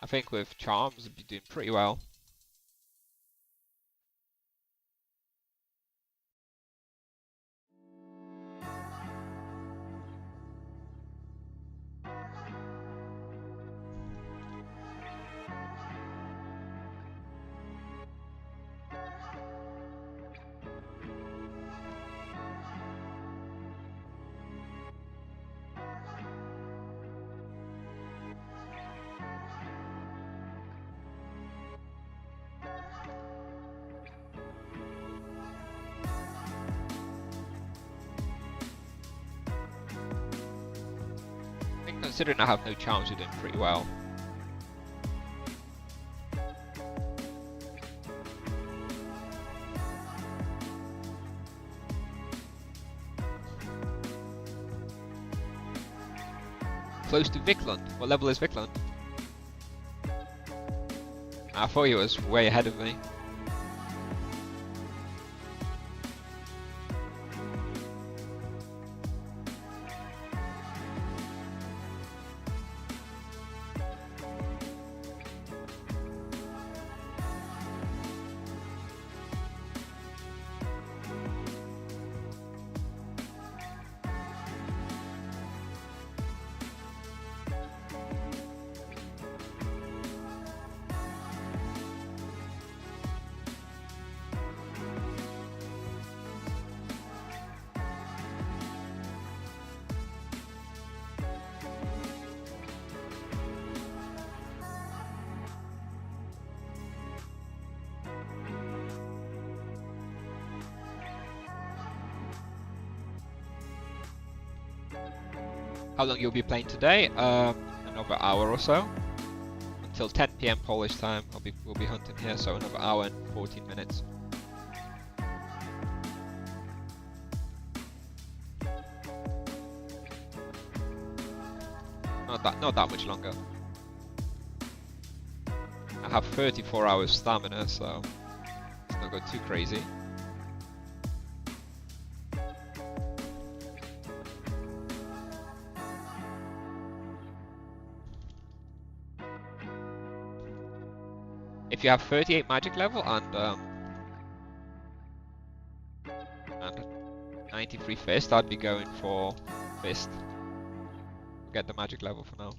I think with charms, I'd be doing pretty well. Considering I have no charms, we're doing pretty well. Close to Vikland. What level is Vikland? I thought he was way ahead of me. How long you'll be playing today? Another hour or so. Until 10 PM Polish time, we'll be hunting here, so another hour and 14 minutes. not that much longer. I have 34 hours stamina, so let's not go too crazy. If you have 38 magic level and 93 fist, I'd be going for fist. Get the magic level for now.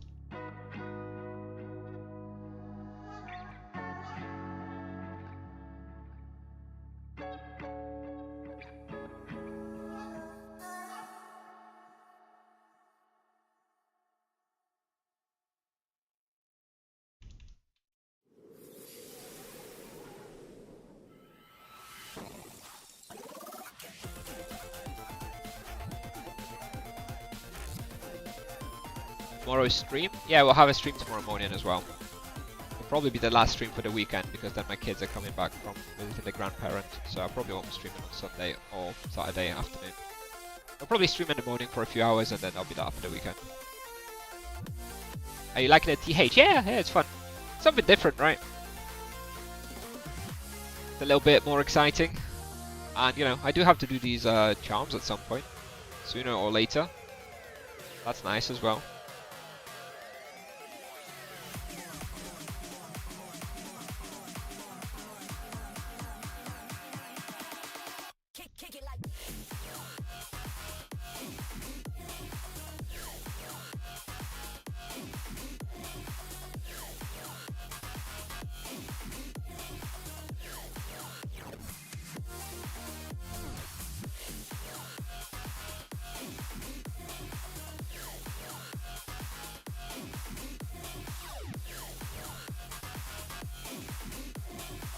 Tomorrow's stream? Yeah, we'll have a stream tomorrow morning as well. It'll probably be the last stream for the weekend because then my kids are coming back from visiting the grandparent. So I probably won't be streaming on Sunday or Saturday afternoon. I'll probably stream in the morning for a few hours and then I'll be there after the weekend. Are you liking the TH? Yeah, it's fun. Something different, right? It's a little bit more exciting. And you know, I do have to do these charms at some point. Sooner or later. That's nice as well.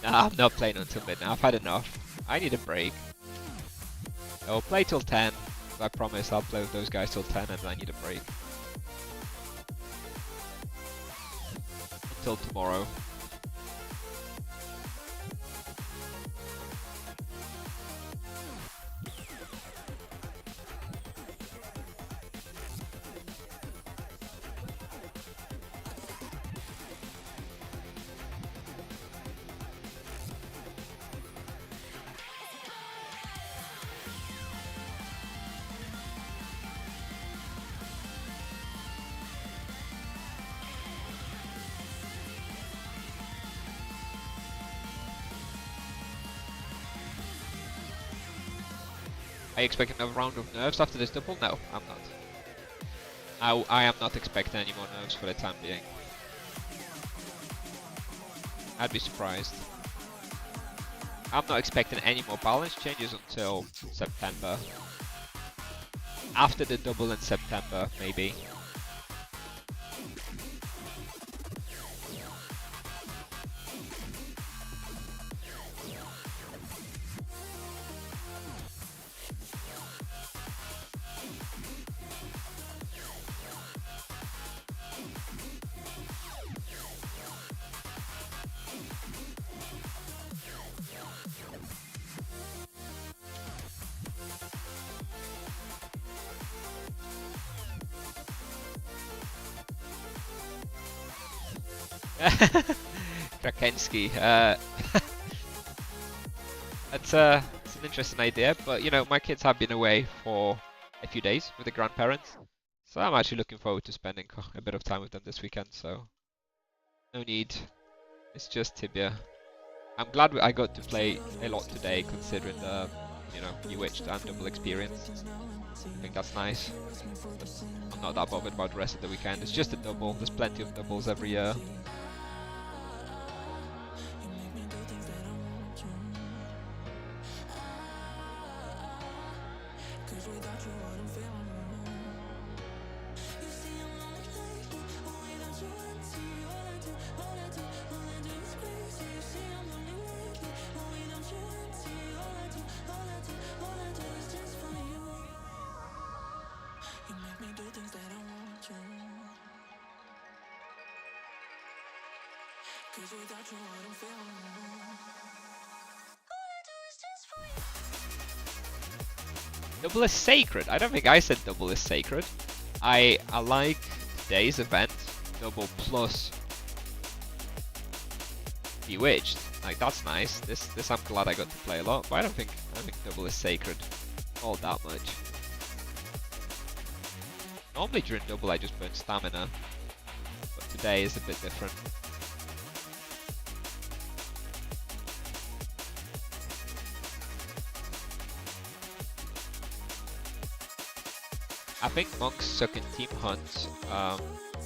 Nah, I'm not playing until midnight. I've had enough. I need a break. I'll play till 10. I promise I'll play with those guys till 10 and I need a break. Until tomorrow. Are you expecting another round of nerfs after this double? No, I'm not. I am not expecting any more nerfs for the time being. I'd be surprised. I'm not expecting any more balance changes until September. After the double in September, maybe. Krakensky. It's an interesting idea, but you know, my kids have been away for a few days with the grandparents, so I'm actually looking forward to spending a bit of time with them this weekend. So no need. It's just Tibia. I'm glad I got to play a lot today, considering the, you know, Bewitched and double experience. I think that's nice. But I'm not that bothered about the rest of the weekend. It's just a double. There's plenty of doubles every year. Double is sacred. I don't think I said double is sacred. I like today's event, double plus Bewitched. Like, that's nice. This I'm glad I got to play a lot, but I think double is sacred all that much. Normally during double I just burn stamina, but today is a bit different. I think monks suck in team hunts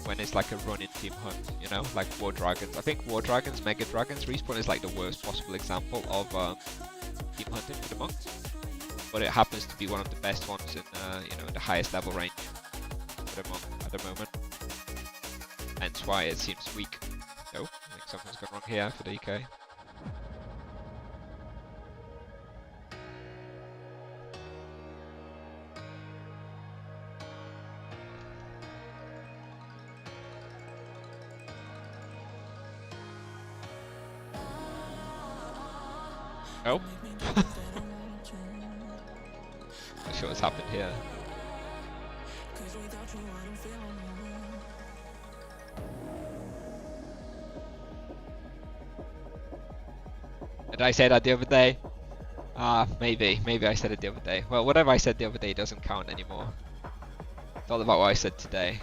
when it's like a run-in team hunt, you know, like War Dragons. I think War Dragons, Mega Dragons respawn is like the worst possible example of team hunting for the monks, but it happens to be one of the best ones in you know, in the highest level range for the monk at the moment. Hence why it seems weak. Oh, I think something's gone wrong here for the EK. Oh. Not sure what's happened here. Did I say that the other day? Maybe I said it the other day. Well, whatever I said the other day doesn't count anymore. It's all about what I said today.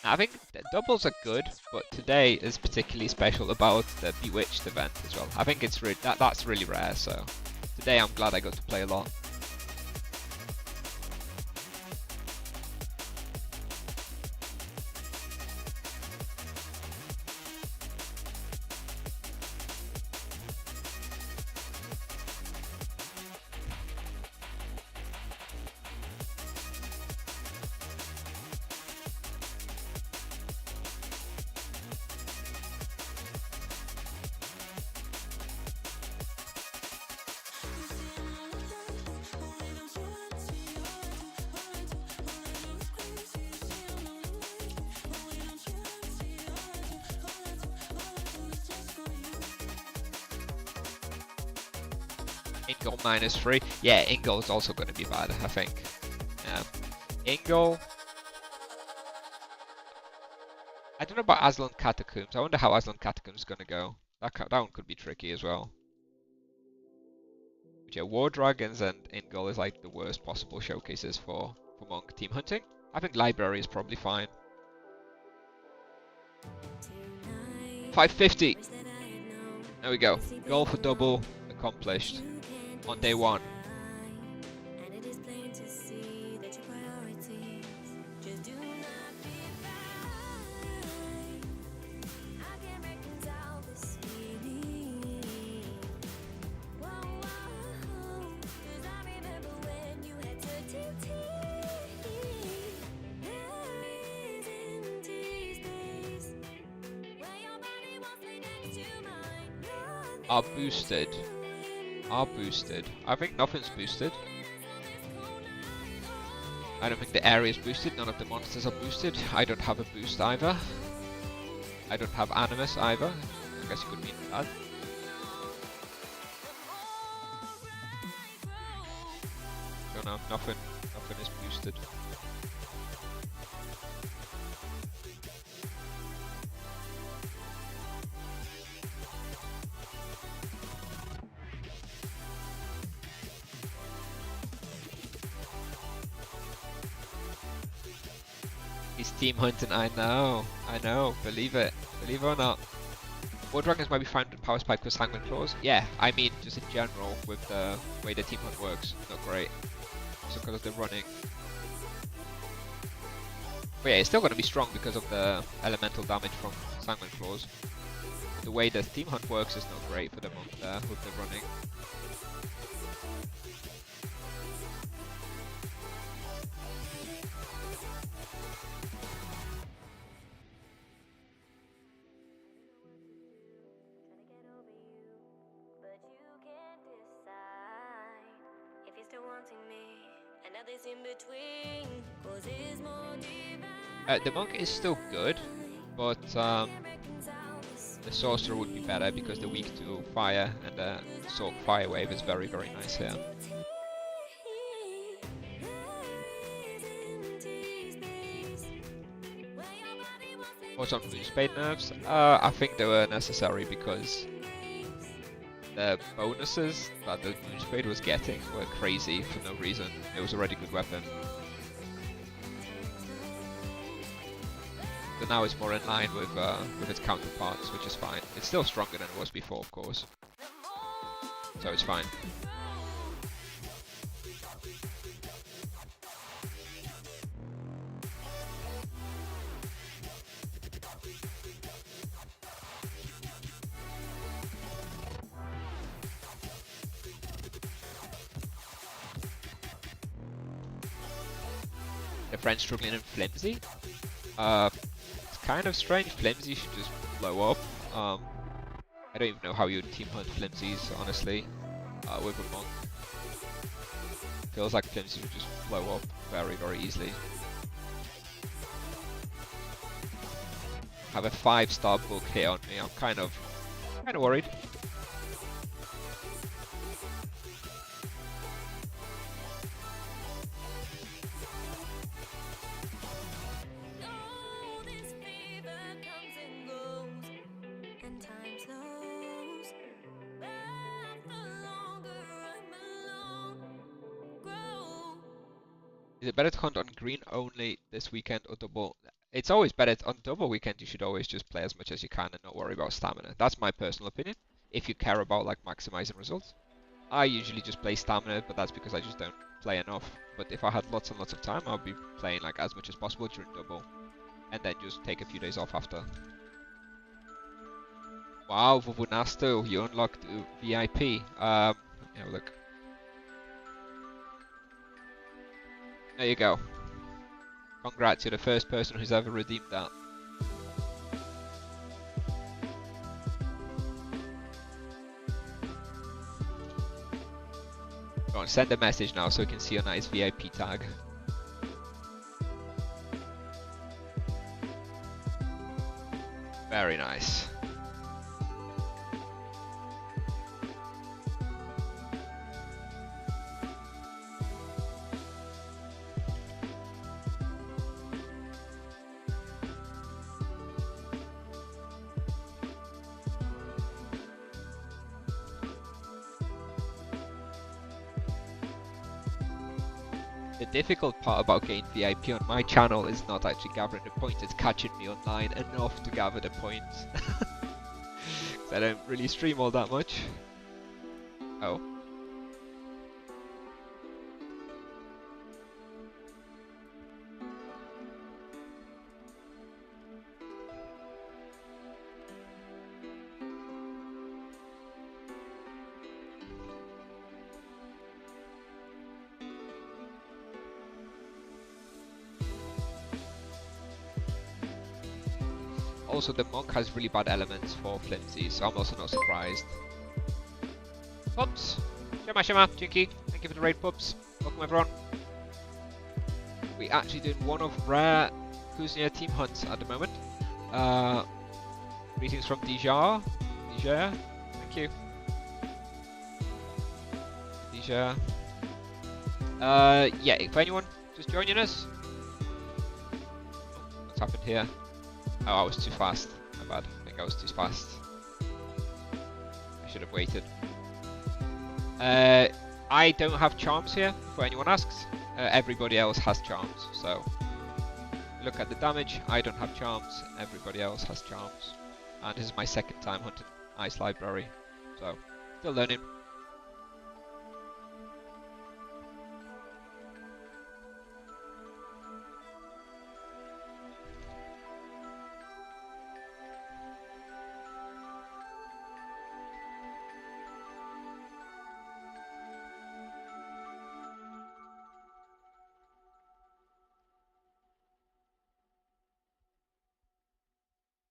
I think doubles are good, but today is particularly special about the Bewitched event as well. I think it's that's really rare, so today I'm glad I got to play a lot. Ingle -3. Yeah, Ingle is also going to be bad, I think. Ingle. I don't know about Aslan Catacombs. I wonder how Aslan Catacombs is going to go. That one could be tricky as well. But yeah, War Dragons and Ingle is like the worst possible showcases for monk team hunting. I think Library is probably fine. 550. There we go. Goal for double accomplished on day one. Are boosted. I think nothing's boosted. I don't think the area is boosted. None of the monsters are boosted. I don't have a boost either. I don't have Animus either. I guess it could mean that. So no, nothing is boosted. He's team hunting, I know, believe it or not. War Dragons might be found in Power Spike with Sanguine Claws. Yeah, I mean, just in general, with the way the team hunt works, not great. Also because of the running. But yeah, it's still going to be strong because of the elemental damage from Sanguine Claws. The way the team hunt works is not great for them on there with the running. The monk is still good, but the sorcerer would be better because they're weak to fire, and the fire wave is very, very nice here. What's on Blue Spade nerfs? I think they were necessary because the bonuses that the Blue Spade was getting were crazy for no reason. It was already a good weapon. So now it's more in line with its counterparts, which is fine. It's still stronger than it was before, of course. So it's fine. The French struggling in Flimsy? It's kind of strange. Flimsy should just blow up. I don't even know how you'd team hunt Flimsies, honestly, with a monk. Feels like Flimsy would just blow up very, very easily. Have a 5-star book here on me. I'm kind of worried. Know this fever comes and goes, and time slows. But the longer I'm alone, grow. Is it better to hunt on green only this weekend or double? It's always better on double weekend. You should always just play as much as you can and not worry about stamina. That's my personal opinion. If you care about like maximizing results, I usually just play stamina, but that's because I just don't play enough. But if I had lots and lots of time, I'll be playing like as much as possible during double, and then just take a few days off after. Wow, Vuvunasto, you unlocked VIP. Let me have a look. There you go. Congrats, you're the first person who's ever redeemed that. Go on, send a message now so we can see your nice VIP tag. Very nice. The difficult part about getting VIP on my channel is not actually gathering the points, it's catching me online enough to gather the points. 'Cause I don't really stream all that much. Oh. Also, the monk has really bad elements for flimsy, so I'm also not surprised. Pups! Shema Shema, Jinky, thank you for the raid, pups. Welcome everyone. We actually doing one of rare Kusnier team hunts at the moment. Greetings from Dijar. Dijar, thank you. Dijar. Yeah, if anyone just joining us. What's happened here? Oh, I was too fast. My bad. I think I was too fast. I should have waited. I don't have charms here, if anyone asks. Everybody else has charms, so... Look at the damage, I don't have charms, everybody else has charms. And this is my second time hunting Ice Library, so... Still learning.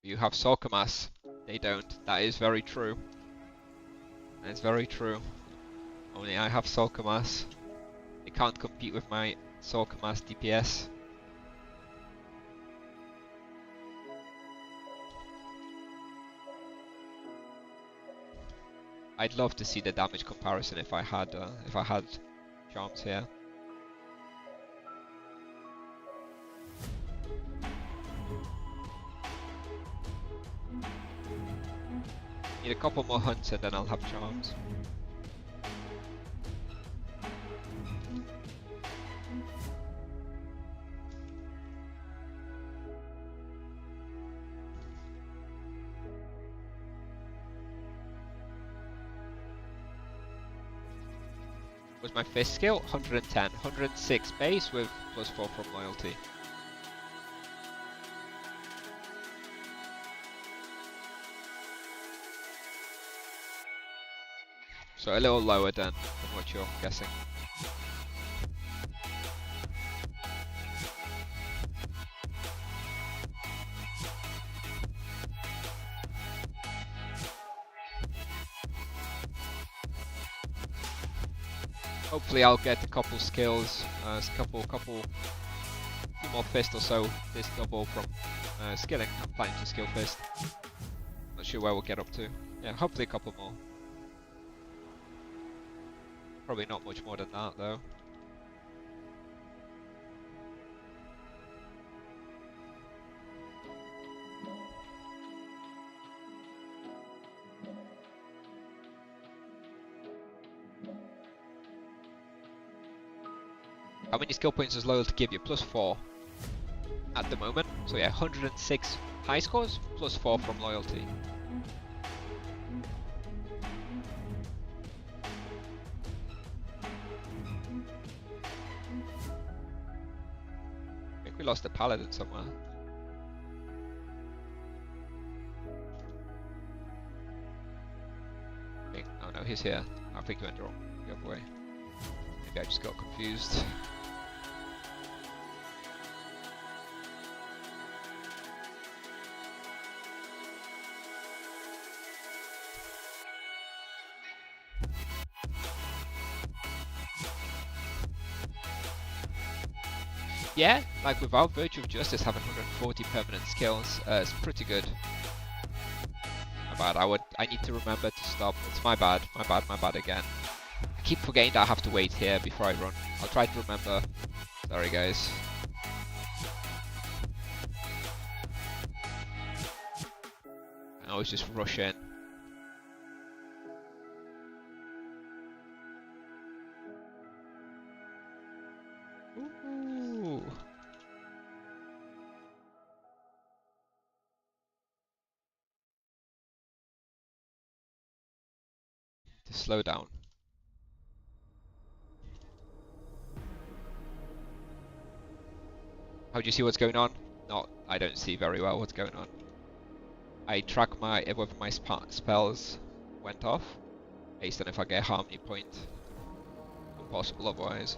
You have Sorkamas. They don't. That is very true. That is very true. Only I have Sorkamas. They can't compete with my Sorkamas DPS. I'd love to see the damage comparison if I had charms here. Need a couple more hunts and then I'll have charms. Was my fist skill? 110. 106 base with +4 from loyalty. So a little lower than what you're guessing. Hopefully I'll get a couple skills, few more fist or so this double from skilling. I'm planning to skill fist. Not sure where we'll get up to. Yeah, hopefully a couple more. Probably not much more than that though. How many skill points does loyalty give you? +4 at the moment. So yeah, 106 high scores, +4 from loyalty. I think we lost the Paladin somewhere. Oh no, he's here. I think he went the other way. Maybe I just got confused. Yeah, like without Virtue of Justice having 140 permanent skills, it's pretty good. My bad, I need to remember to stop. It's my bad again. I keep forgetting that I have to wait here before I run. I'll try to remember. Sorry guys. I always just rush in. Ooh. To slow down. How do you see what's going on? No, I don't see very well what's going on. I track whether my spells went off based on if I get a harmony point. Impossible otherwise.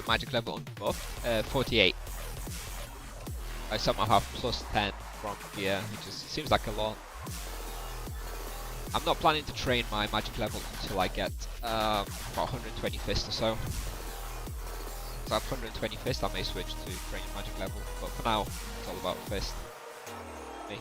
Magic level on buff, 48. I somehow have +10 from here, which seems like a lot. I'm not planning to train my magic level until I get about 120 fist or so. So I have 120 fist, I may switch to train magic level, but for now, it's all about fist. Me.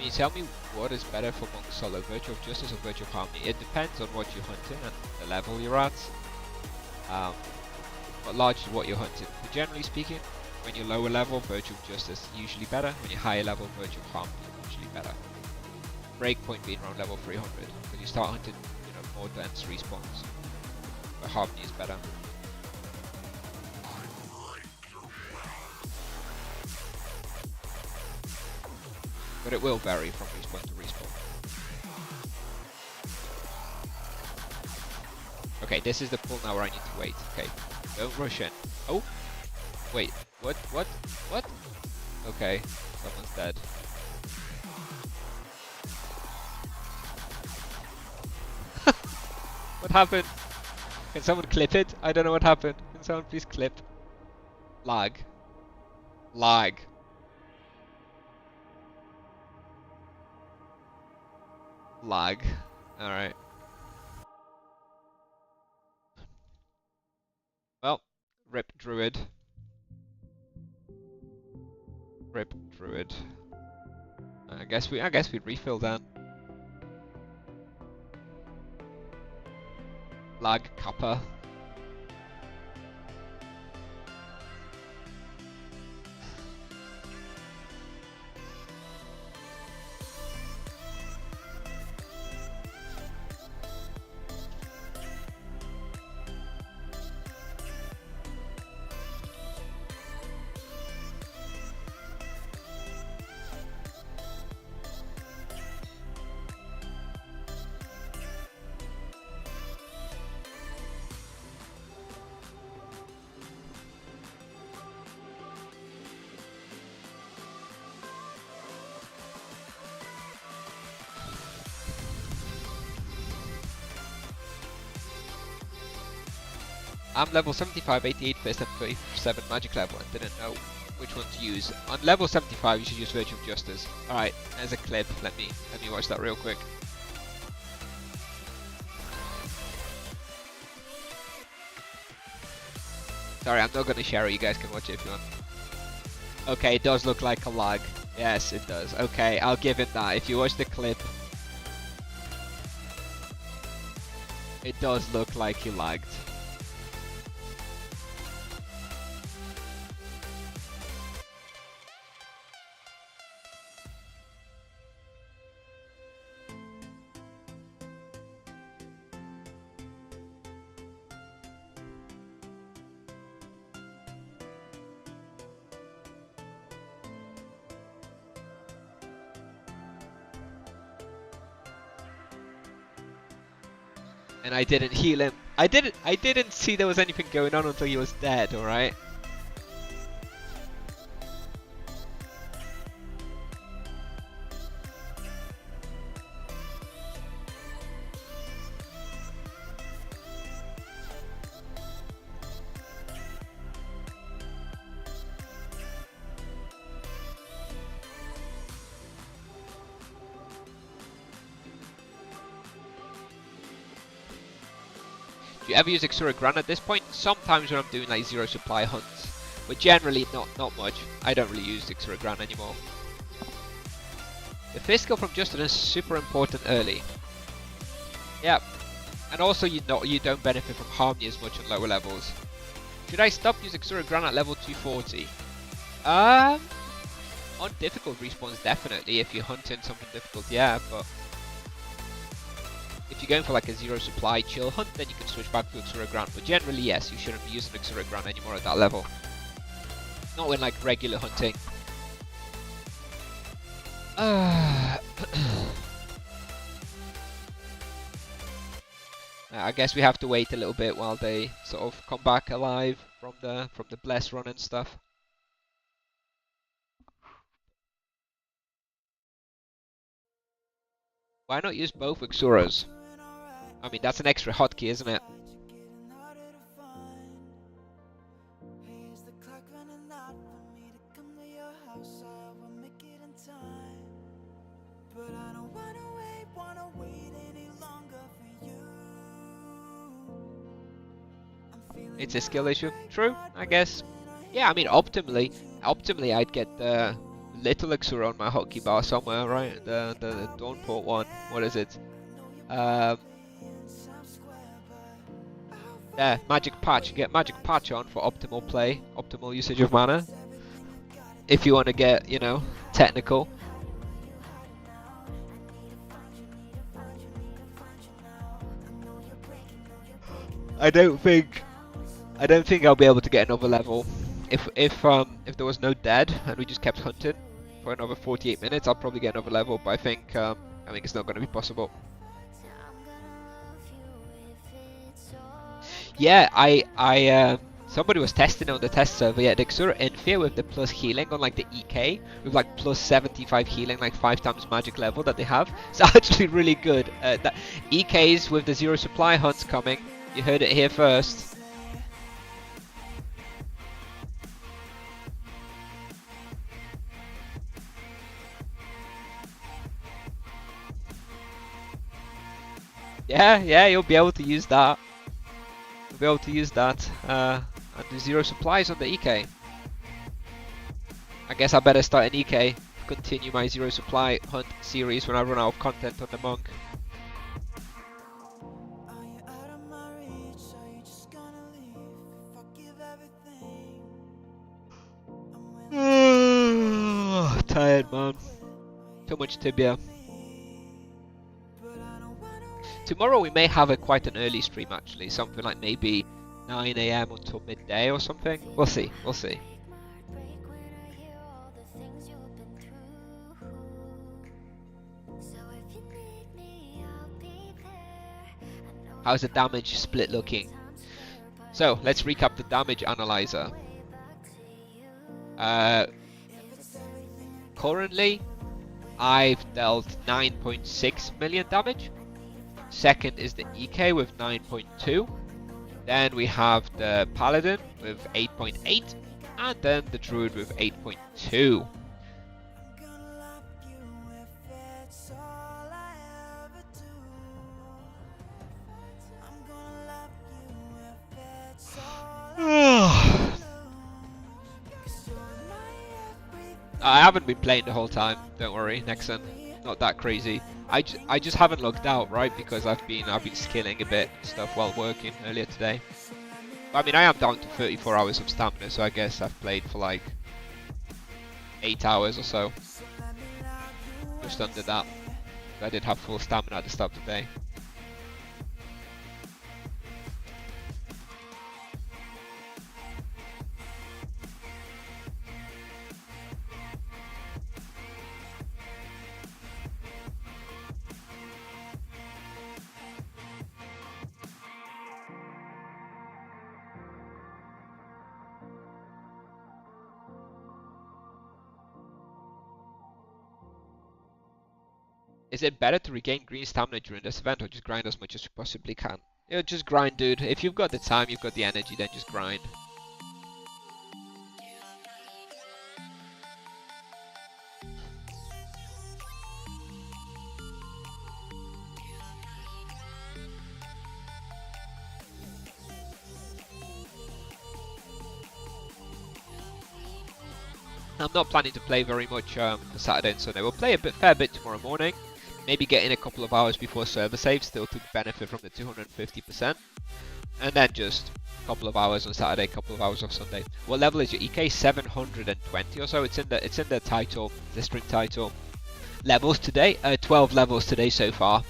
Can you tell me what is better for Monk Solo, Virtue of Justice or Virtue of Harmony? It depends on what you're hunting and the level you're at. But largely what you're hunting. But generally speaking, when you're lower level, Virtue of Justice usually better. When you're higher level, Virtue of Harmony usually better. Breakpoint being around level 300, because you start hunting, you know, more dense respawns, where Harmony is better. But it will vary from respawn to respawn. Okay, this is the pull now where I need to wait. Okay, don't rush in. Oh! Wait, what? What? What? Okay, someone's dead. What happened? Can someone clip it? I don't know what happened. Can someone please clip? Lag. Lag. Lag. Alright. Well, rip druid. Rip druid. I guess we'd refill then. Lag kappa. I'm level 75, 88 fist and 37 magic level and didn't know which one to use. On level 75 you should use Virtue of Justice. Alright, there's a clip. Let me watch that real quick. Sorry, I'm not gonna share it, you guys can watch it if you want. Okay, it does look like a lag. Yes, it does. Okay, I'll give it that. If you watch the clip, it does look like he lagged. And I didn't heal him. I didn't see there was anything going on until he was dead, alright? Do you ever use Exura Gran at this point? Sometimes when I'm doing like zero supply hunts, but generally not much. I don't really use Exura Gran anymore. The fist skill from Justin is super important early. Yep, and also you don't benefit from Harmony as much on lower levels. Should I stop using Exura Gran at level 240? On difficult respawns definitely. If you're hunting something difficult, yeah, but if you're going for like a zero supply chill hunt, then you can switch back to Exura Gran. But generally, yes, you shouldn't be using Exura Gran anymore at that level. Not when like regular hunting. I guess we have to wait a little bit while they sort of come back alive from the bless run and stuff. Why not use both Exuras? I mean, that's an extra hotkey, isn't it? It's a skill issue. True, I guess. Yeah, I mean, optimally I'd get the little Exura on my hotkey bar somewhere, right? The Dawnport one. What is it? Yeah, Magic Patch. You get Magic Patch on for optimal play, optimal usage of mana. If you want to get, you know, technical. I don't think I'll be able to get another level. If there was no dead and we just kept hunting for another 48 minutes, I'll probably get another level. But I think it's not going to be possible. Yeah, I somebody was testing on the test server. Yeah, the Exura Infia with the plus healing on like the EK with like plus 75 healing, like 5 times magic level that they have. It's actually really good. That EKs with the zero supply hunts coming. You heard it here first. Yeah, you'll be able to use that. You'll be able to use that. And the zero supplies on the EK. I guess I better start an EK. Continue my zero supply hunt series when I run out of content on the monk. Are you out of my reach? Are you just gonna leave? If I give everything, I'm willing Tired, man. Too much tibia. Tomorrow we may have quite an early stream actually, something like maybe 9 AM until midday or something. We'll see, we'll see. How's the damage split looking? So let's recap the damage analyzer. Currently I've dealt 9.6 million damage. Second is the EK with 9.2. Then we have the Paladin with 8.8. And then the Druid with 8.2. I haven't been playing the whole time, don't worry, Nexon. Not that crazy. I just haven't logged out, right? Because I've been skilling a bit stuff while working earlier today. I mean, I am down to 34 hours of stamina, so I guess I've played for like 8 hours or so. Just under that. I did have full stamina at the start of the day. Is it better to regain green stamina during this event or just grind as much as you possibly can? Just grind, dude. If you've got the time, you've got the energy, then just grind. I'm not planning to play very much for Saturday and Sunday. We'll play a fair bit tomorrow morning. Maybe get in a couple of hours before server save, still to benefit from the 250%. And then just a couple of hours on Saturday, a couple of hours on Sunday. What level is your EK? 720 or so. It's in the title, the string title. Levels today? 12 levels today so far.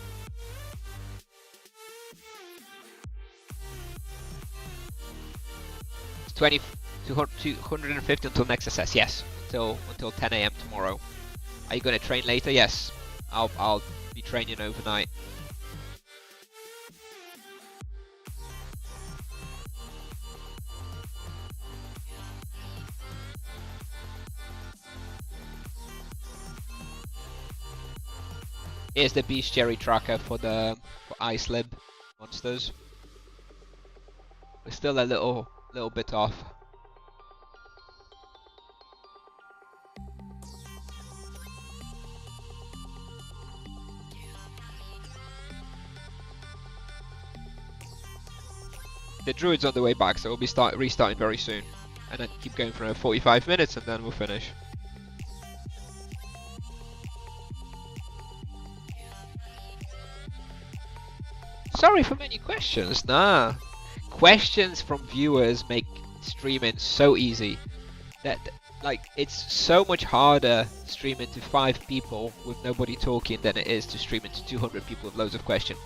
It's 250 until next assess. Yes, until 10 AM tomorrow. Are you going to train later? Yes. I'll be training overnight. Here's the bestiary tracker for ice lib monsters. We're still a little bit off. The druid's on the way back, so we'll be restarting very soon. And then keep going for another 45 minutes and then we'll finish. sorry for many questions. Nah. Questions from viewers make streaming so easy. That like it's so much harder streaming to 5 people with nobody talking than it is to streaming to 200 people with loads of questions.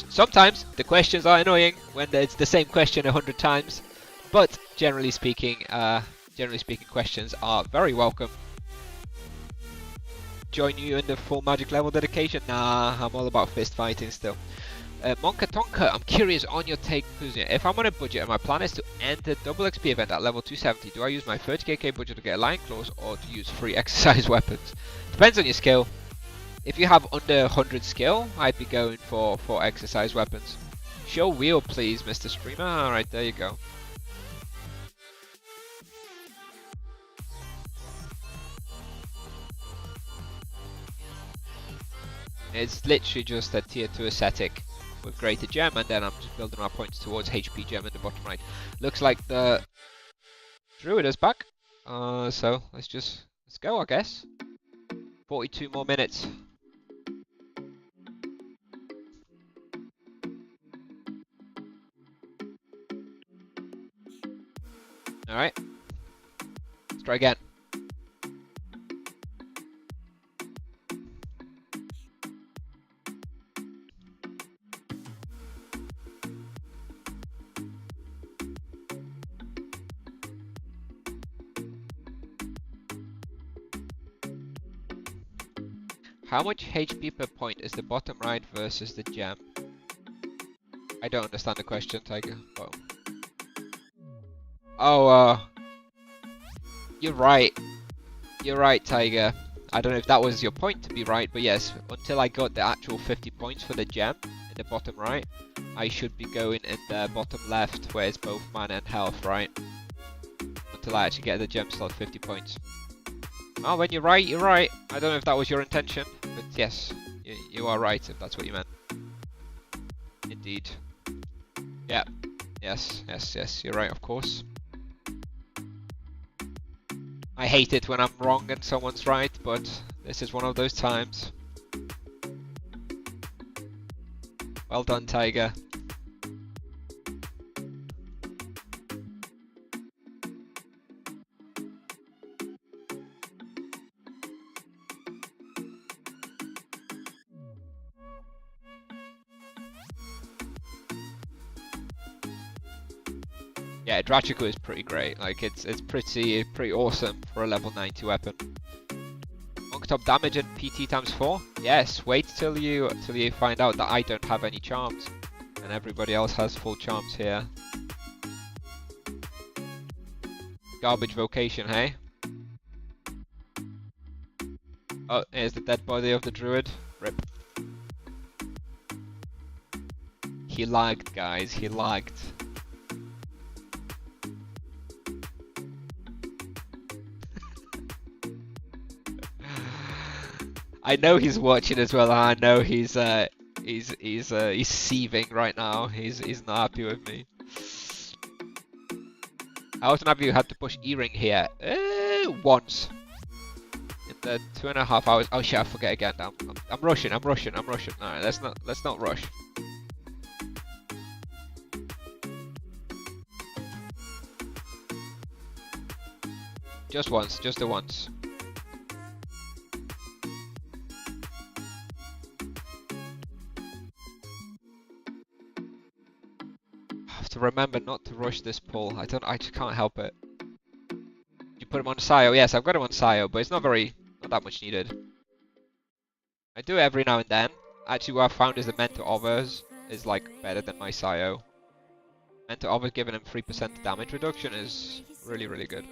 Sometimes the questions are annoying when it's the same question 100 times, but generally speaking, questions are very welcome. Join you in the full magic level dedication? Nah, I'm all about fist fighting still. Monka Tonka, I'm curious on your take, Kusnier. If I'm on a budget and my plan is to enter double XP event at level 270, do I use my 30kk budget to get lion claws or to use free exercise weapons? Depends on your skill. If you have under 100 skill, I'd be going for exercise weapons. Show wheel please, Mr. Streamer. Alright, there you go. It's literally just a tier 2 aesthetic with greater gem, and then I'm just building my points towards HP gem in the bottom right. Looks like the druid is back. So let's go, I guess. 42 more minutes. Alright. Let's try again. How much HP per point is the bottom right versus the gem? I don't understand the question, Tiger. Oh, you're right. You're right, Tiger. I don't know if that was your point to be right, but yes, until I got the actual 50 points for the gem in the bottom right, I should be going in the bottom left where it's both mana and health, right? Until I actually get the gem slot 50 points. Oh, when you're right, you're right. I don't know if that was your intention, but yes, you are right if that's what you meant. Indeed. Yeah. Yes, you're right, of course. I hate it when I'm wrong and someone's right, but this is one of those times. Well done, Tiger. Yeah, Drachico is pretty great. Like it's pretty awesome for a level 90 weapon. Monk top damage and PT times 4. Yes, wait till you find out that I don't have any charms and everybody else has full charms here. Garbage vocation, hey? Oh, here's the dead body of the druid. Rip. He lagged, guys. He lagged. I know he's watching as well. I know he's seething right now. He's not happy with me. How often have you had to push E-ring here? Once. In the 2.5 hours. Oh shit! I forget again. I'm rushing. Alright, let's not rush. Just once. Just the once. To remember not to rush this pull. I just can't help it. You put him on Sayo. Yes, I've got him on Sayo, but it's not that much needed. I do it every now and then. Actually, what I've found is the Mentor Overs is like better than my Sayo. Mentor Overs giving him 3% damage reduction is really, really good.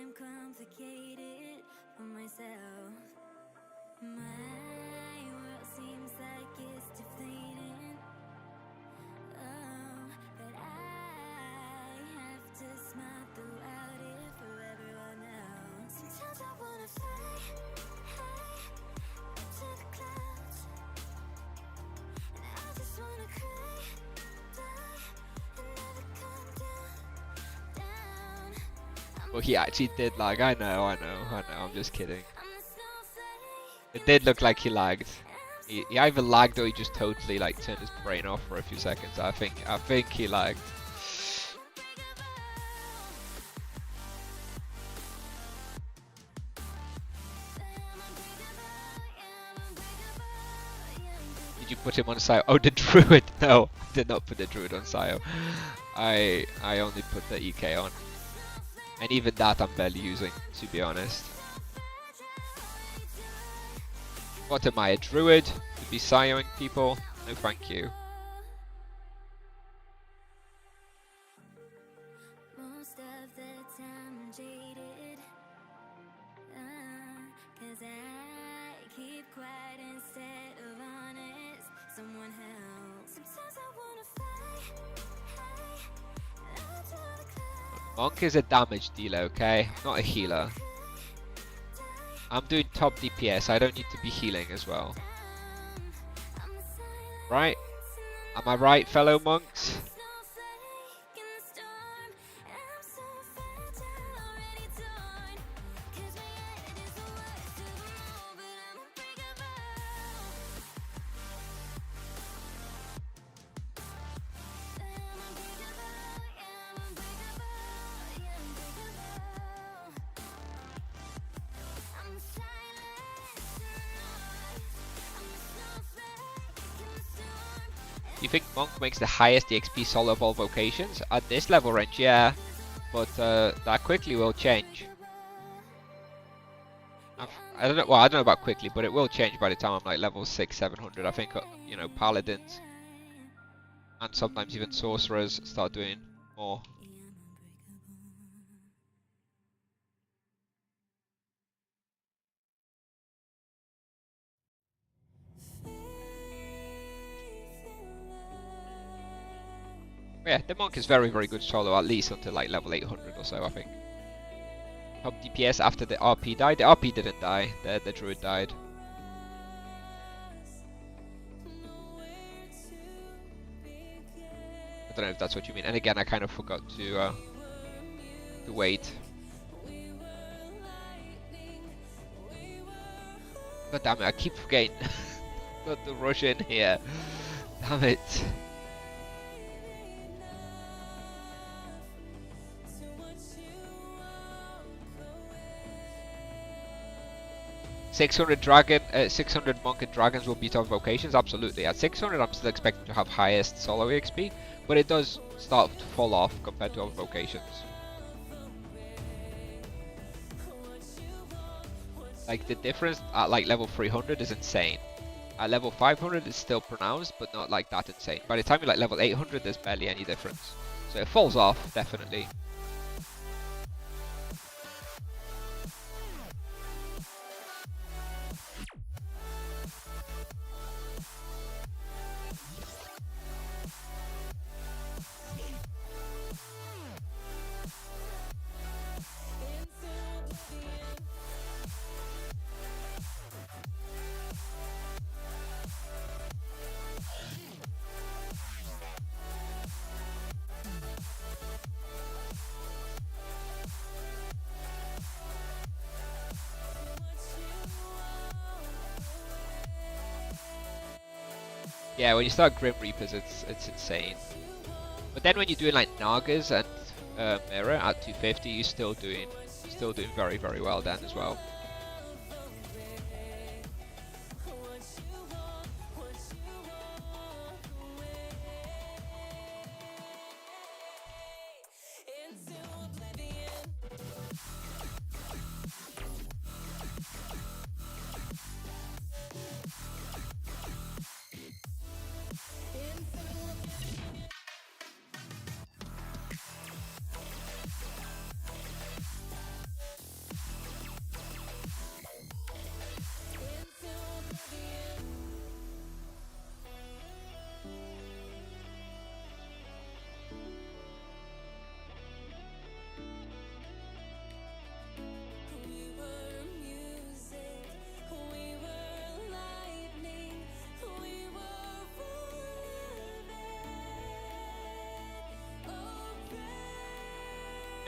Well, he actually did lag. I know. I'm just kidding. It did look like he lagged. He either lagged or he just totally like turned his brain off for a few seconds. I think he lagged. Did you put him on Sio? Oh, the druid. No, I did not put the druid on Sio. I only put the EK on, and even that I'm barely using, to be honest. What am I, a druid? To be Sioing people? No thank you. Most of the time I'm jaded, 'cause I keep quiet instead of honest. Someone help. Sometimes I wanna fight. I try to climb. Monk is a damage dealer, okay? Not a healer. I'm doing top DPS, I don't need to be healing as well. Right? Am I right, fellow monks? You think Monk makes the highest EXP solo of all vocations? At this level range, yeah. But that quickly will change. I don't know, well, I don't know about quickly, but it will change by the time I'm like level 6, 700. I think, you know, Paladins and sometimes even Sorcerers start doing more. Yeah, the Monk is very, very good solo, at least until like level 800 or so, I think. Top DPS after the RP died. The RP didn't die, the Druid died. I don't know if that's what you mean. And again, I kind of forgot to wait. God damn it, I keep forgetting. Got the rush in here. Damn it. $600 monk and dragons will beat our vocations. Absolutely. At 600, I'm still expecting to have highest solo EXP, but it does start to fall off compared to other vocations. Like the difference at like level 300 is insane. At level 500, it's still pronounced, but not like that insane. By the time you're like level 800, there's barely any difference. So it falls off, definitely. Yeah, when you start Grim Reapers, it's insane. But then when you're doing like Nagas and Mirror at 250, you're still doing very, very well then as well.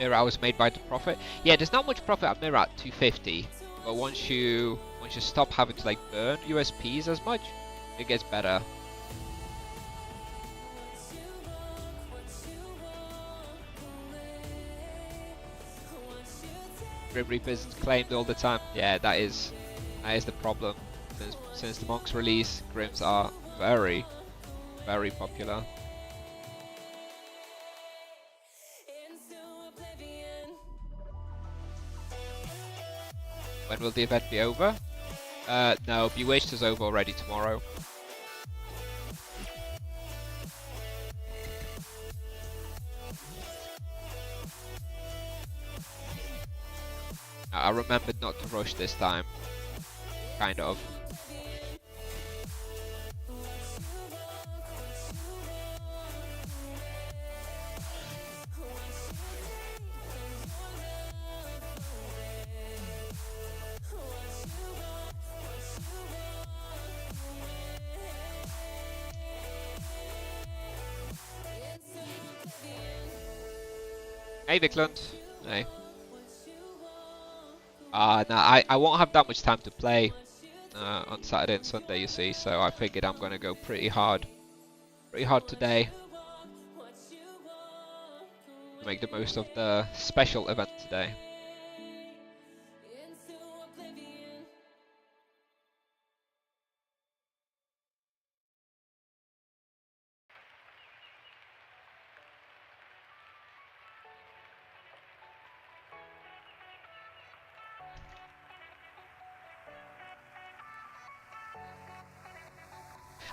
Mirror was made by the Prophet. Yeah, there's not much profit at Mirror at 250, but once you stop having to like burn USPs as much, It gets better. Grim Reaper's claimed all the time. Yeah, that is the problem. Since the Monk's release, Grims are very, very popular. When will the event be over? No, Bewitched is over already tomorrow. I remembered not to rush this time. Kind of. Hey Vikland. Hey. No, I won't have that much time to play on Saturday and Sunday, you see, so I figured I'm gonna go pretty hard today to make the most of the special event today.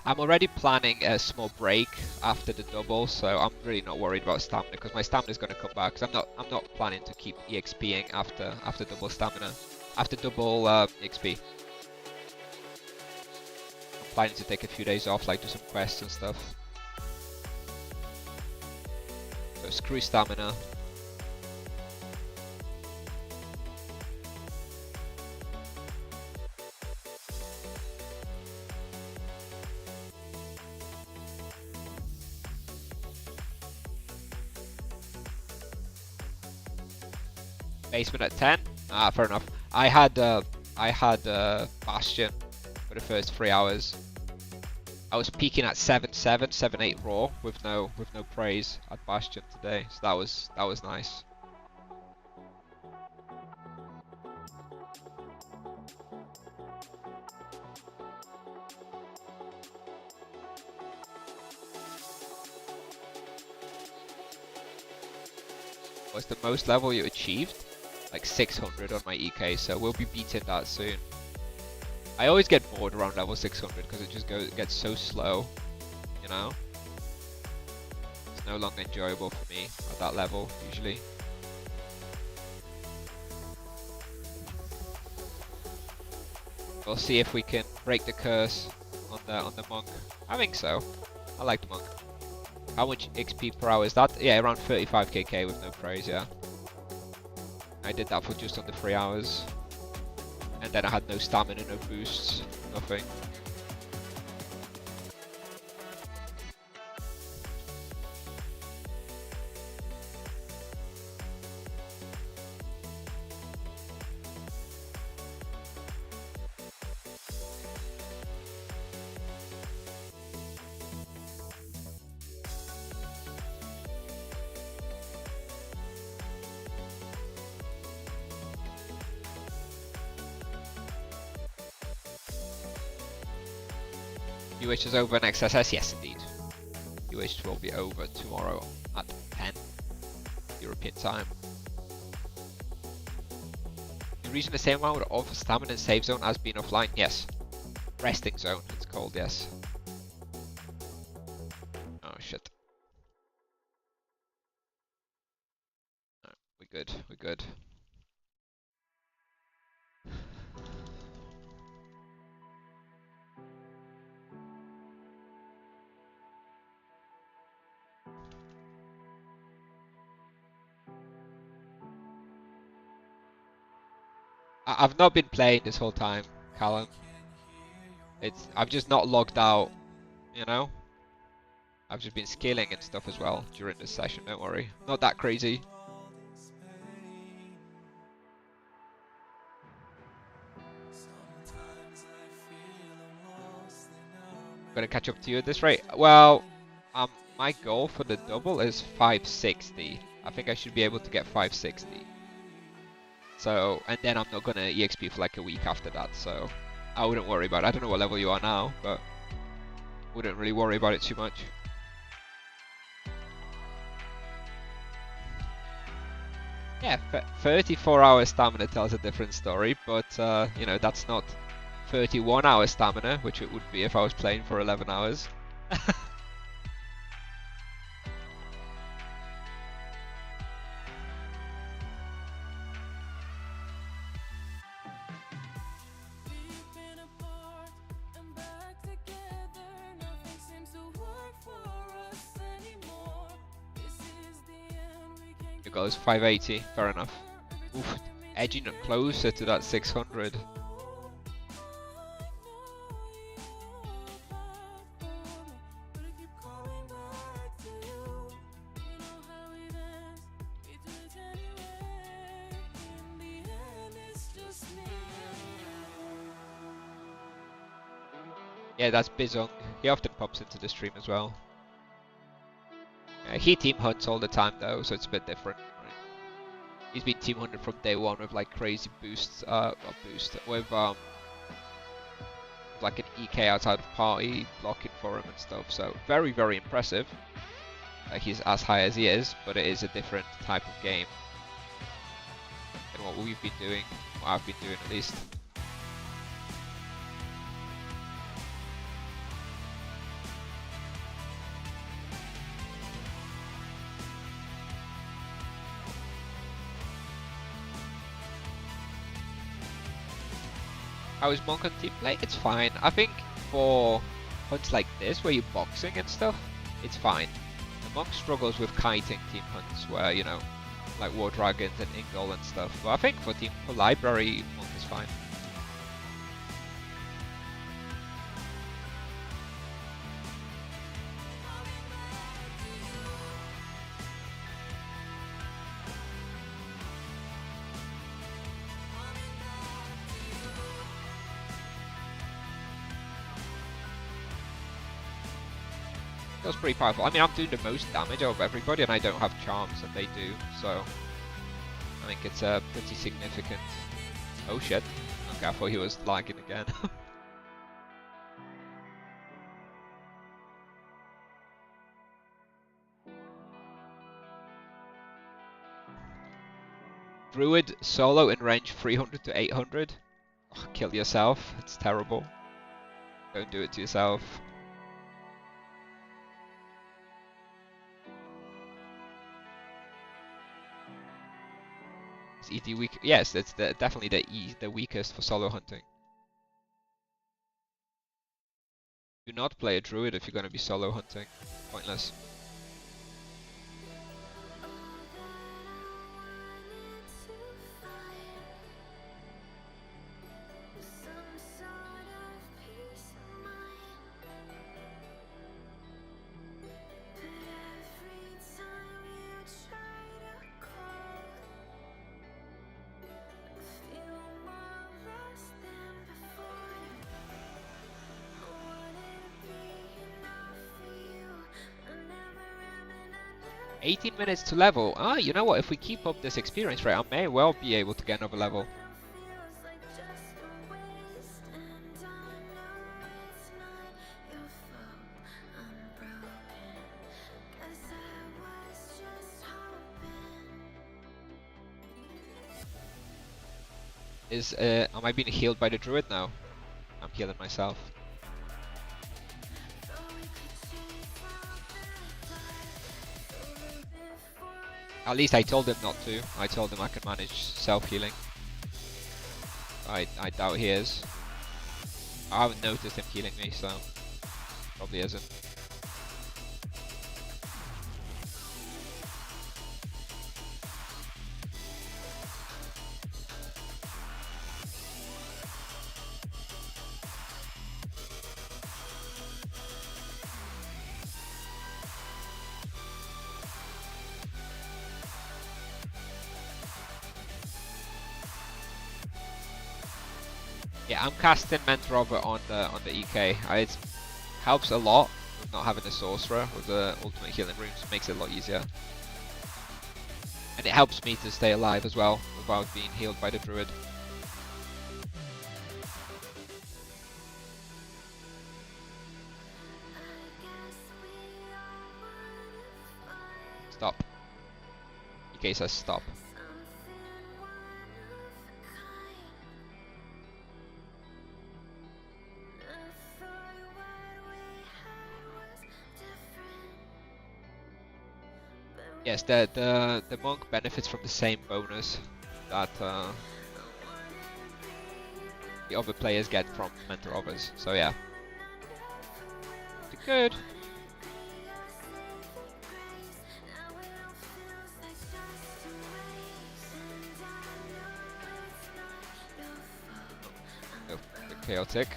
I'm already planning a small break after the double, so I'm really not worried about stamina because my stamina is going to come back. Because I'm not planning to keep EXPing after double stamina, after double EXP. I'm planning to take a few days off, like do some quests and stuff. So screw stamina. Basement at 10. Fair enough. I had Bastion for the first 3 hours. I was peaking at 7-7, 7-8 raw with no praise at Bastion today, so that was nice. What's the most level you achieved? Like 600 on my EK, so we'll be beating that soon. I always get bored around level 600 because it gets so slow, you know? It's no longer enjoyable for me at that level, usually. We'll see if we can break the curse on the monk. I think so. I like the monk. How much XP per hour is that? Yeah, around 35kk with no praise, yeah. I did that for just under 3 hours. And then I had no stamina, no boosts, nothing. UH is over in XSS? Yes, indeed. UH will be over tomorrow at 10 European time. You reaching the same amount of stamina in save zone as being offline? Yes. Resting zone, it's called, yes. Oh shit. No, we're good, we're good. I've not been playing this whole time, Callum. I've just not logged out, you know? I've just been scaling and stuff as well during this session, don't worry. Not that crazy. Gonna catch up to you at this rate. Well, my goal for the double is 560. I think I should be able to get 560. So, and then I'm not gonna EXP for like a week after that, so I wouldn't worry about it. I don't know what level you are now, but wouldn't really worry about it too much. Yeah, 34 hour stamina tells a different story, but you know, that's not 31 hour stamina, which it would be if I was playing for 11 hours. We've been apart and back together. Nothing seems to work for us anymore. This is the end. We can't It goes 580, fair enough. Oof, edging it closer to that 600. Yeah, that's Bizong. He often pops into the stream as well. He team hunts all the time though, so it's a bit different. Right? He's been team hunted from day one with like crazy boosts, with like an EK outside of party, blocking for him and stuff. So very, very impressive. He's as high as he is, but it is a different type of game than what we've been doing, what I've been doing at least. How is Monk on team play? It's fine. I think for hunts like this, where you're boxing and stuff, it's fine. The Monk struggles with kiting team hunts, where, you know, like War Dragons and Ingol and stuff. But I think for library, Monk is fine. Feels pretty powerful. I mean, I'm doing the most damage of everybody, and I don't have charms, and they do, so I think it's pretty significant. Oh shit. Okay, I thought he was lagging again. Druid solo in range 300 to 800. Oh, kill yourself. It's terrible. Don't do it to yourself. Is ED weak? Yes, it's definitely the weakest for solo hunting. Do not play a druid if you're going to be solo hunting. Pointless. – 18 minutes to level. Ah, you know what? If we keep up this experience rate, I may well be able to get another level. Am I being healed by the druid now? I'm healing myself. At least I told him not to. I told him I can manage self-healing. I doubt he is. I haven't noticed him healing me, so probably isn't. Yeah, I'm casting Mentrover on the EK. It's Helps a lot with not having a sorcerer with the ultimate healing rooms, makes it a lot easier. And it helps me to stay alive as well without being healed by the druid. Stop. EK says stop. Yes, the monk benefits from the same bonus that the other players get from mentor others. So yeah, pretty good. Oh, bit chaotic.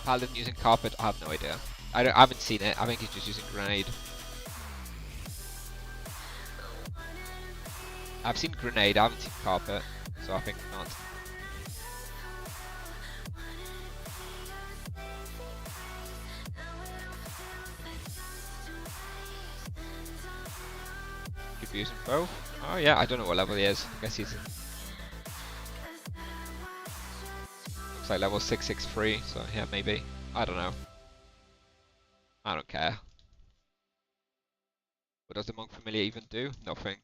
Paladin using carpet? I have no idea. I haven't seen it. I think he's just using grenade. I've seen grenade. I haven't seen carpet, so I think not. Could be using both. Oh yeah, I don't know what level he is. I guess he's. Looks like level 663, so yeah, maybe. I don't know. I don't care. What does the monk familiar even do? Nothing.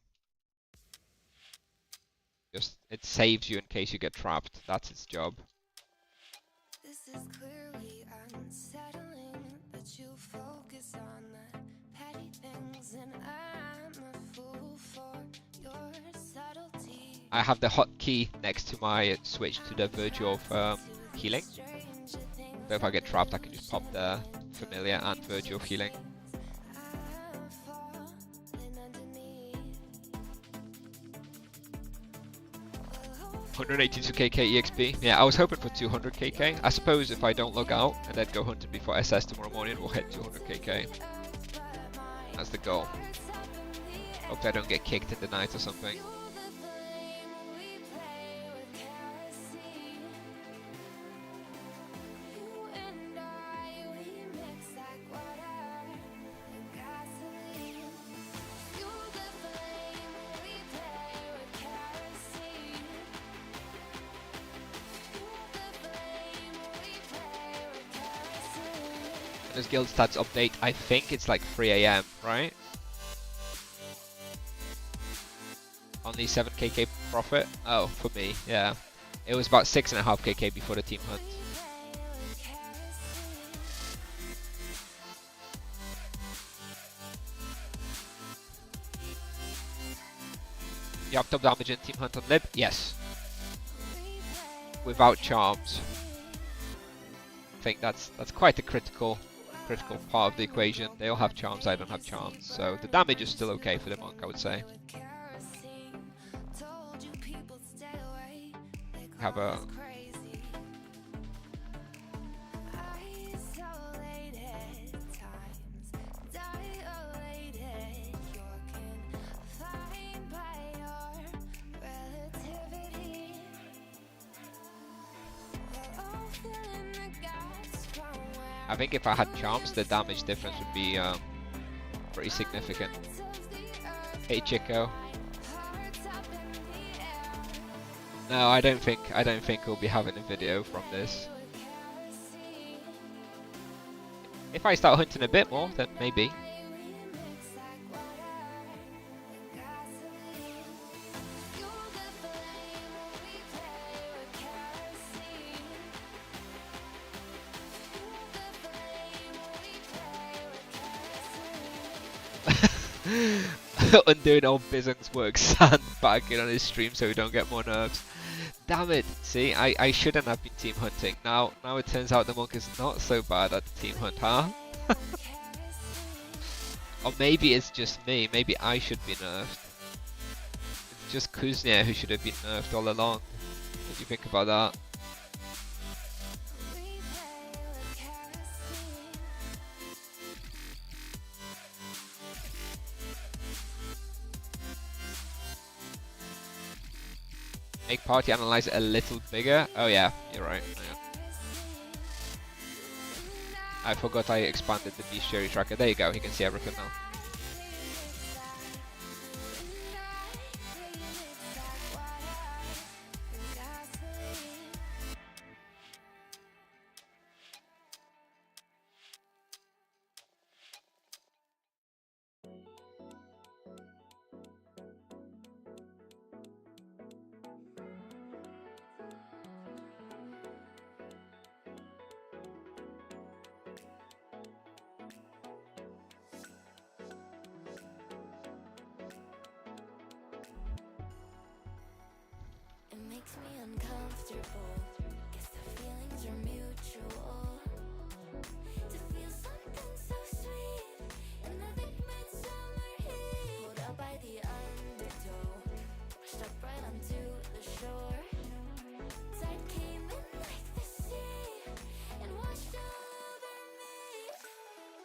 Just, it saves you in case you get trapped. That's its job. This is clearly unsettling that you focus on the petty things, and I'm a fool for your subtlety. I have the hotkey next to my switch to the virtue of healing. So if I get trapped, I can just pop the familiar and virtue of healing. 182 KK EXP. Yeah, I was hoping for 200 KK. I suppose if I don't log out and then go hunting before SS tomorrow morning, we'll hit 200 KK. That's the goal. Hope I don't get kicked in the night or something. This guild stats update, I think it's like 3 AM, right? Only 7 KK profit? Oh, for me, yeah. It was about 6.5 KK before the team hunt. You have top damage in team hunt on lib? Yes. Without charms. I think that's quite a critical part of the equation. They all have charms, I don't have charms, so the damage is still okay for the monk, I would say. Have a I think if I had charms, the damage difference would be pretty significant. Hey Chico. No, I don't think we'll be having a video from this. If I start hunting a bit more, then maybe. Undoing old Bizung's work, sandbagging on his stream so we don't get more nerfs. Damn it! See, I shouldn't have been team hunting. Now it turns out the monk is not so bad at the team hunt, huh? Or maybe it's just me. Maybe I should be nerfed. It's just Kusnier who should have been nerfed all along. What do you think about that? Make party analyzer a little bigger. Oh yeah, you're right. Yeah. I forgot I expanded the bestiary tracker. There you go. You can see everything now. It makes me uncomfortable. Guess the feelings are mutual. To feel something so sweet in the thick midsummer heat. Pulled out by the undertow, washed up right onto the shore. Tide came in like the sea and washed over me.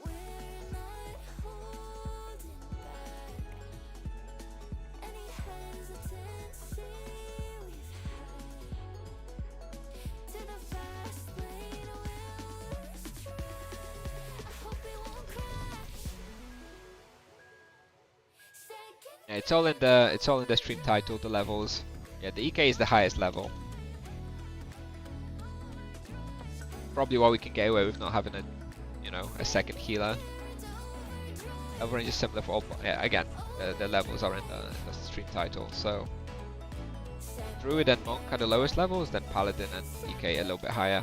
We're not holding back any hesitancy we've had. To the fast lane we'll lose track. I hope it won't crash. Second Yeah, it's all in the stream title, the levels. Yeah, the EK is the highest level. Probably why we can get away with not having a, you know, a second healer. Level range is similar for all. Yeah, again, the levels are in the stream title. So Druid and Monk are the lowest levels, then Paladin and EK a little bit higher.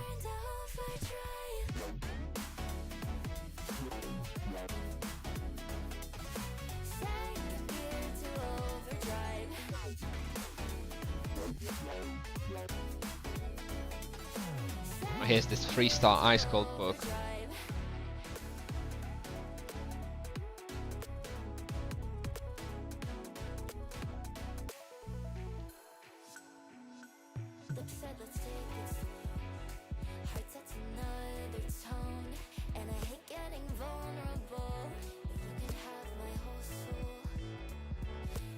Oh, here's this 3-star Ice Cold book. Lips said let's take it slow. Heart sets another tone, and I hate getting vulnerable. You can have my whole soul,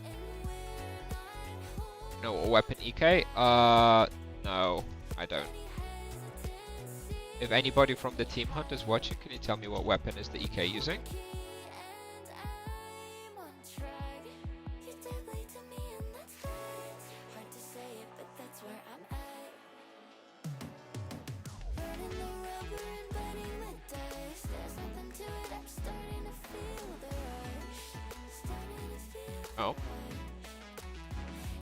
and we're not holding No, a weapon EK? No, I don't. hesitancy. If anybody from the Team Hunt is watching, can you tell me what weapon is the EK using? And I'm on track. You did late to me, and that's fine. Hard to say it, but that's where I'm at. Burning the rubber and biting the dust. There's nothing to it. I'm starting to feel the rush. Starting to feel the Oh. rush.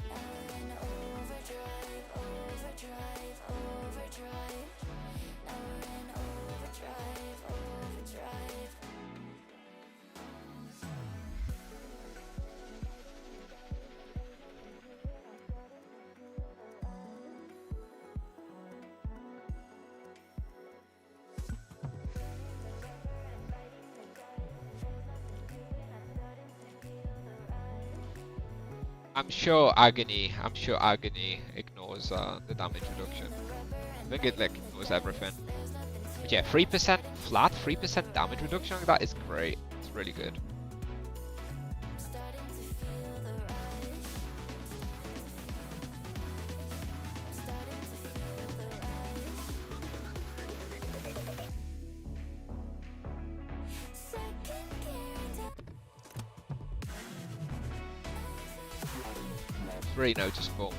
Now we're in overdrive, overdrive, overdrive. Now we're in overdrive, overdrive. I'm sure Agony ignores the damage reduction. I think it like ignores everything. But yeah, 3% flat, 3% damage reduction, that is great. It's really good. Starting to feel the rush. Starting to feel the rush. Second gear into It's really noticeable.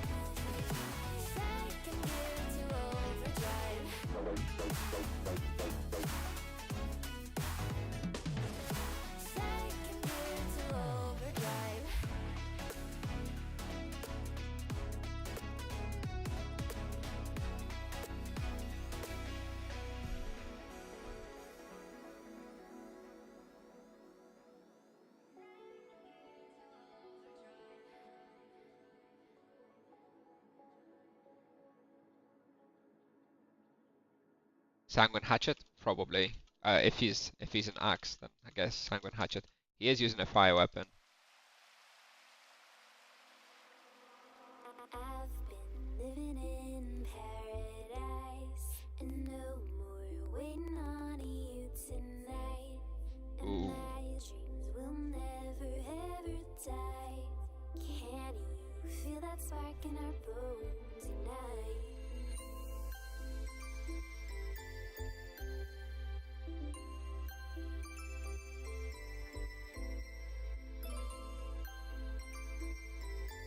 second gear to overdrive. Second gear to overdrive. Sanguine Hatchet, probably. If he's an axe, then I guess Sanguine Hatchet. He is using a fire weapon. I've been living in paradise, and no more waiting on you tonight. And Ooh. my dreams will never ever die. Can you feel that spark in our bones tonight?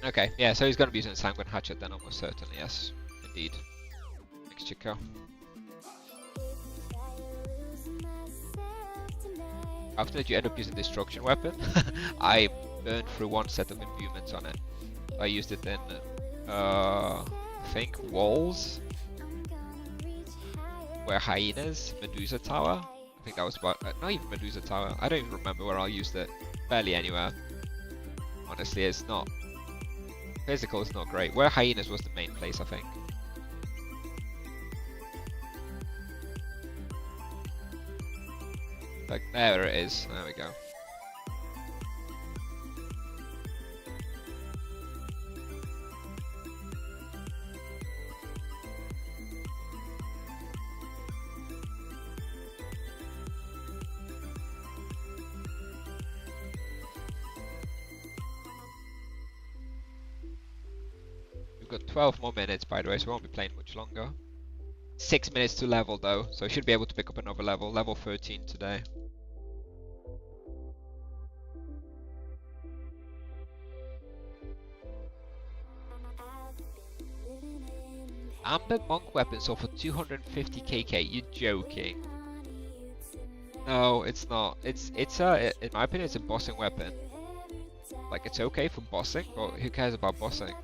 Okay, yeah, so he's gonna be using the Sanguine Hatchet then, almost certainly, yes. Indeed. Thanks, Chico. After that, you end up using Destruction Weapon. I burned through one set of imbuements on it. I used it in, I think, Walls, where Hyenas, Medusa Tower. I think that was about, not even Medusa Tower. I don't even remember where I used it. Barely anywhere. Honestly, it's not. Physical is not great. Where Hyenas was the main place, I think. Like, there it is. There we go. We've got 12 more minutes, by the way, so we won't be playing much longer. 6 minutes to level, though, so I should be able to pick up another level. Level 13 today. Amber Monk weapon sold for 250 KK. You're joking. No, it's not. It's a, in my opinion, it's a bossing weapon. Like, it's okay for bossing, but who cares about bossing?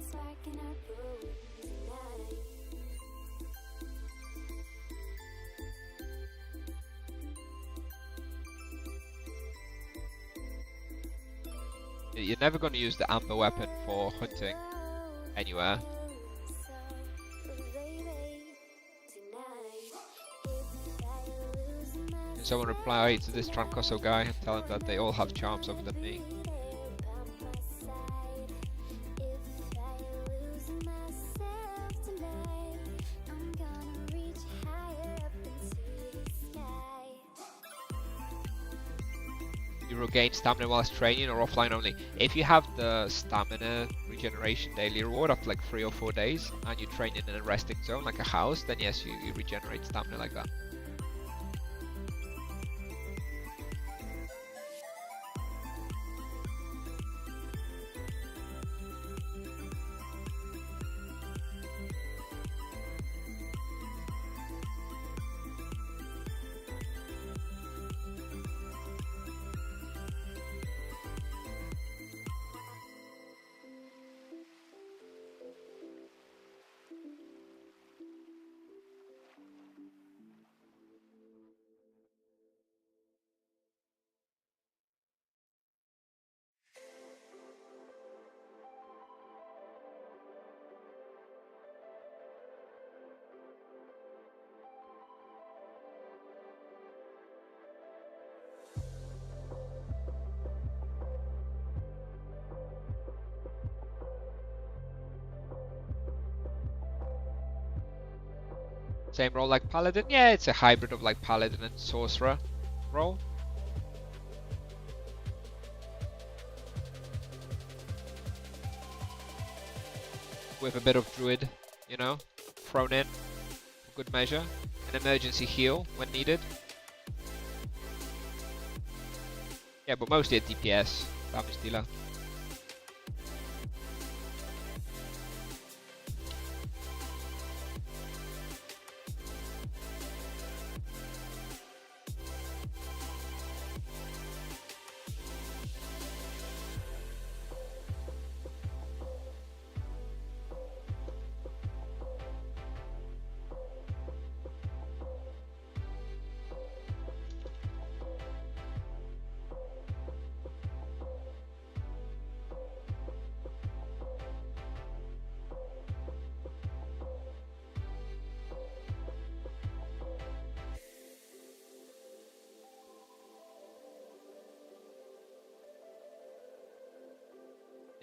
You're never going to use the amber weapon for hunting anywhere. Can someone reply to this Trancoso guy and tell him that they all have charms other than me? You regain stamina whilst training or offline only. If you have the stamina regeneration daily reward after like 3 or 4 days and you train in a resting zone like a house, then yes, you regenerate stamina like that. Same role like Paladin? Yeah, it's a hybrid of like Paladin and Sorcerer role. With a bit of Druid, you know, thrown in for good measure. An emergency heal when needed. Yeah, but mostly a DPS, damage dealer.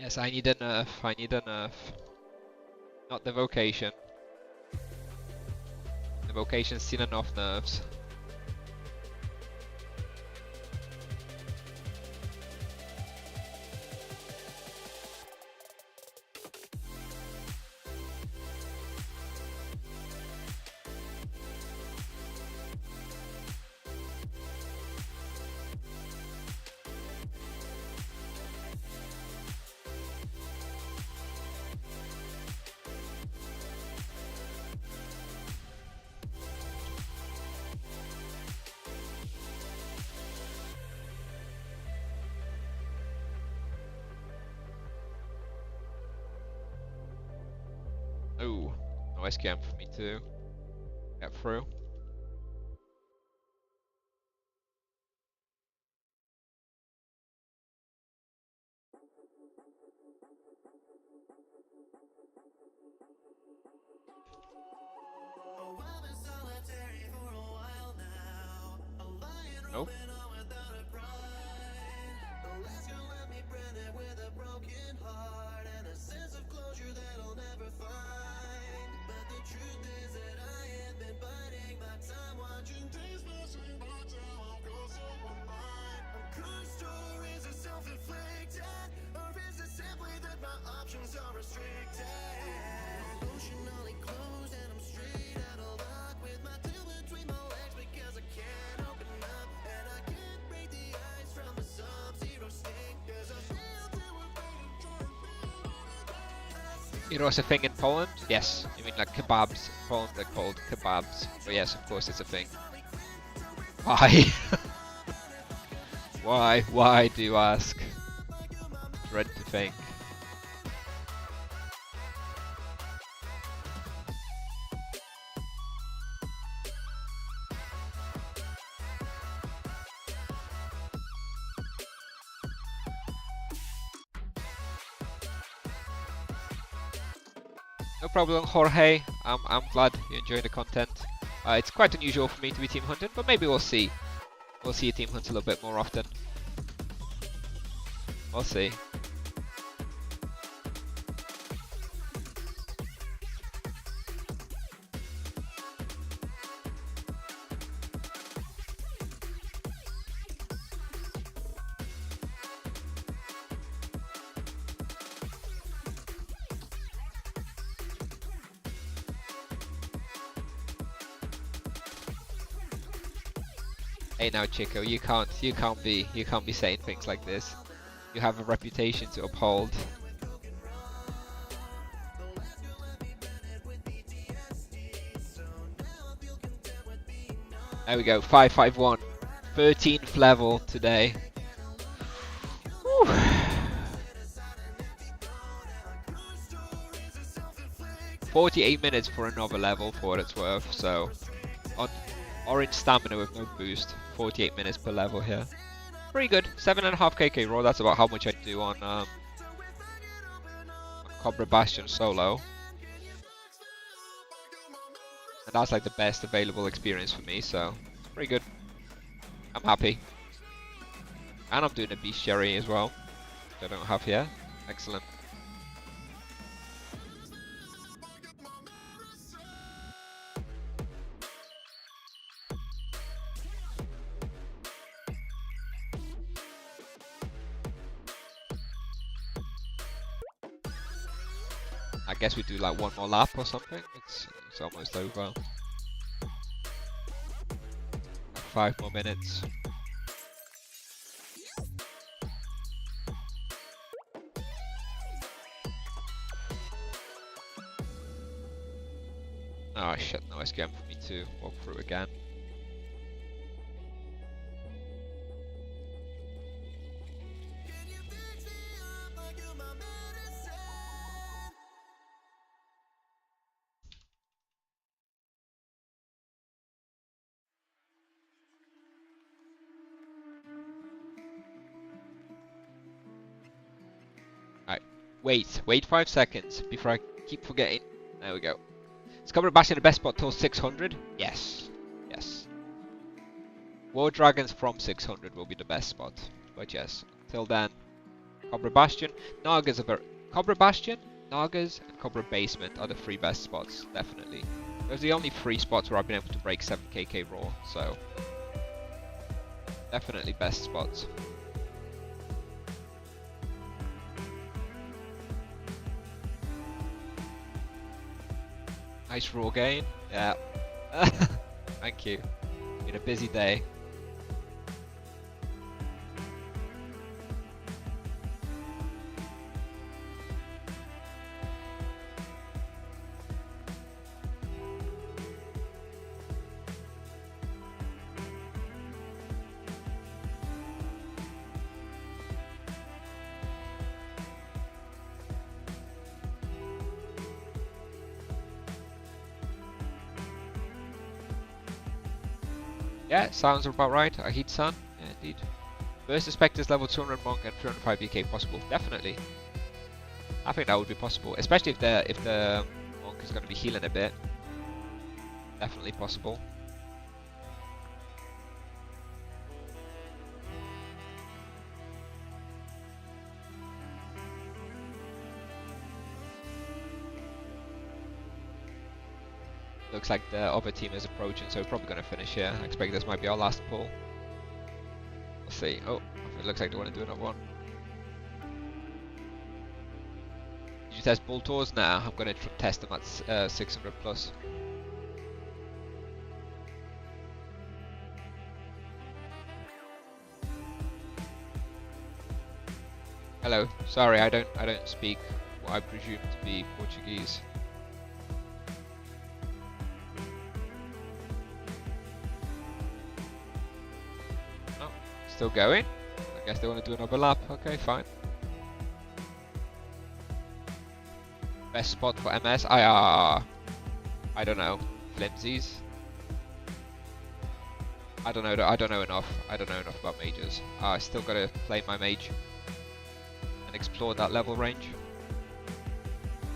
Yes, I need a nerf. I need a nerf. Not the vocation. The vocation's seen enough nerfs. Oh, no SQM for me to get through. Oh, I've been solitary for a while now. A lion Nope. roaming on without a pride. Unless you let me brand it with a broken heart and a sense of closure that I'll never find. But the truth is that I have been biding my time, watching days passing by till I'm closer with mine. I'm cursed, or is it self-inflicted? Or is it simply that my options are restricted? Emotionally closed and I'm straight out of luck with my tail between my legs because I can't open up and I can't break the ice from the sub-zero sting 'cause I feel till we're You know what's a thing in Poland? Yes. You mean like kebabs? In Poland they're called kebabs. But yes, of course it's a thing. Why? Why do you ask? Dread to think. No problem, Jorge. I'm glad you enjoy the content. It's quite unusual for me to be team hunting, but maybe we'll see. We'll see a team hunt a little bit more often. We'll see. Hey now, Chico, you can't be saying things like this. You have a reputation to uphold. There we go, 551. 13th level today. Whew. 48 minutes for another level for what it's worth, so on orange stamina with no boost, 48 minutes per level here. Pretty good, 7.5 KK raw, that's about how much I do on Cobra Bastion solo. And that's like the best available experience for me, so pretty good. I'm happy. And I'm doing a bestiary as well, which I don't have here. Excellent. I guess we do like one more lap or something. It's almost over. 5 more minutes. Oh shit, no SQM for me to walk through again. Wait 5 seconds before I keep forgetting. There we go. Is Cobra Bastion the best spot till 600? Yes. Yes. War Dragons from 600 will be the best spot. But yes, till then, Cobra Bastion. Naga's Cobra Bastion, Nagas, and Cobra Basement are the 3 best spots, definitely. Those are the only 3 spots where I've been able to break 7kk raw, so definitely best spots. Nice raw gain, yeah. Thank you. Been a busy day. Yeah, sounds about right. I heat sun. Yeah, indeed. Versus Spectres level 200 monk and 305 BK possible. Definitely. I think that would be possible, especially if the monk is going to be healing a bit. Definitely possible. Looks like the other team is approaching, so we're probably going to finish here. I expect this might be our last pull. We'll see. Oh, it looks like they want to do another one. Did you test bull tours? Nah, I'm going to test them at 600 plus. Hello. Sorry, I don't speak what I presume to be Portuguese. Still going? I guess they want to do another lap. Okay, fine. Best spot for MS? I don't know. Flimsies? I don't know enough. I don't know enough about mages. I still gotta play my mage and explore that level range.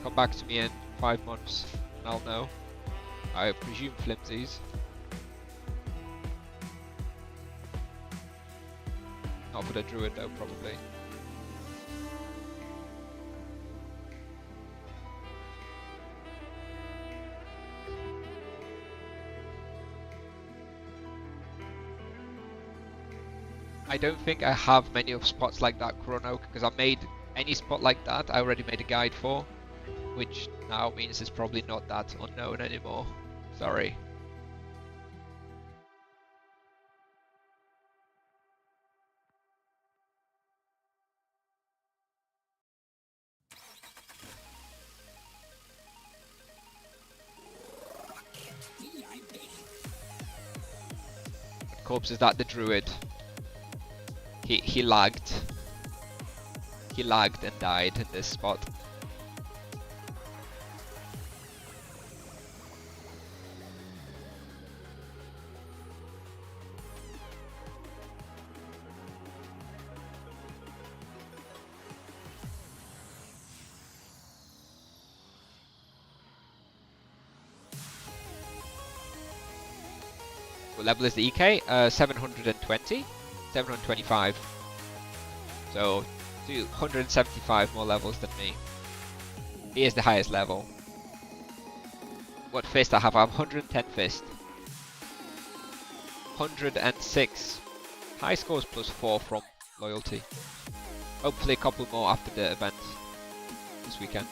Come back to me in 5 months and I'll know. I presume flimsies. Not for the druid though, probably. I don't think I have many of spots like that, Chrono, because I made any spot like that I already made a guide for, which now means it's probably not that unknown anymore. Sorry. Corpse, is that the druid? He lagged. He lagged and died in this spot. What level is the EK? 720? 725. So, 275 more levels than me. He is the highest level. What fist I have? I have 110 fist. 106. High scores +4 from loyalty. Hopefully a couple more after the event this weekend.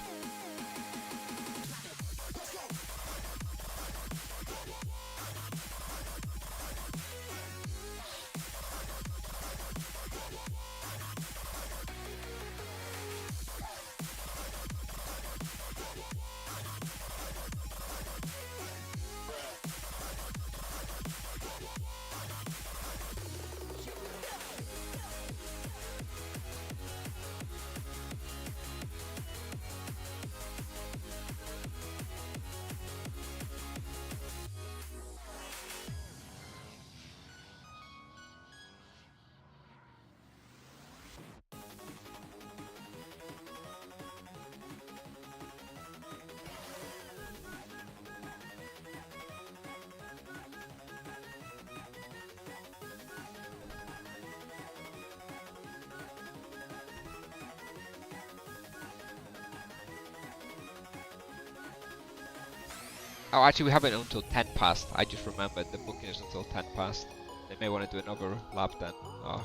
Oh, actually, we have it until 10 past. I just remembered the booking is until 10 past. They may want to do another lap then. Oh,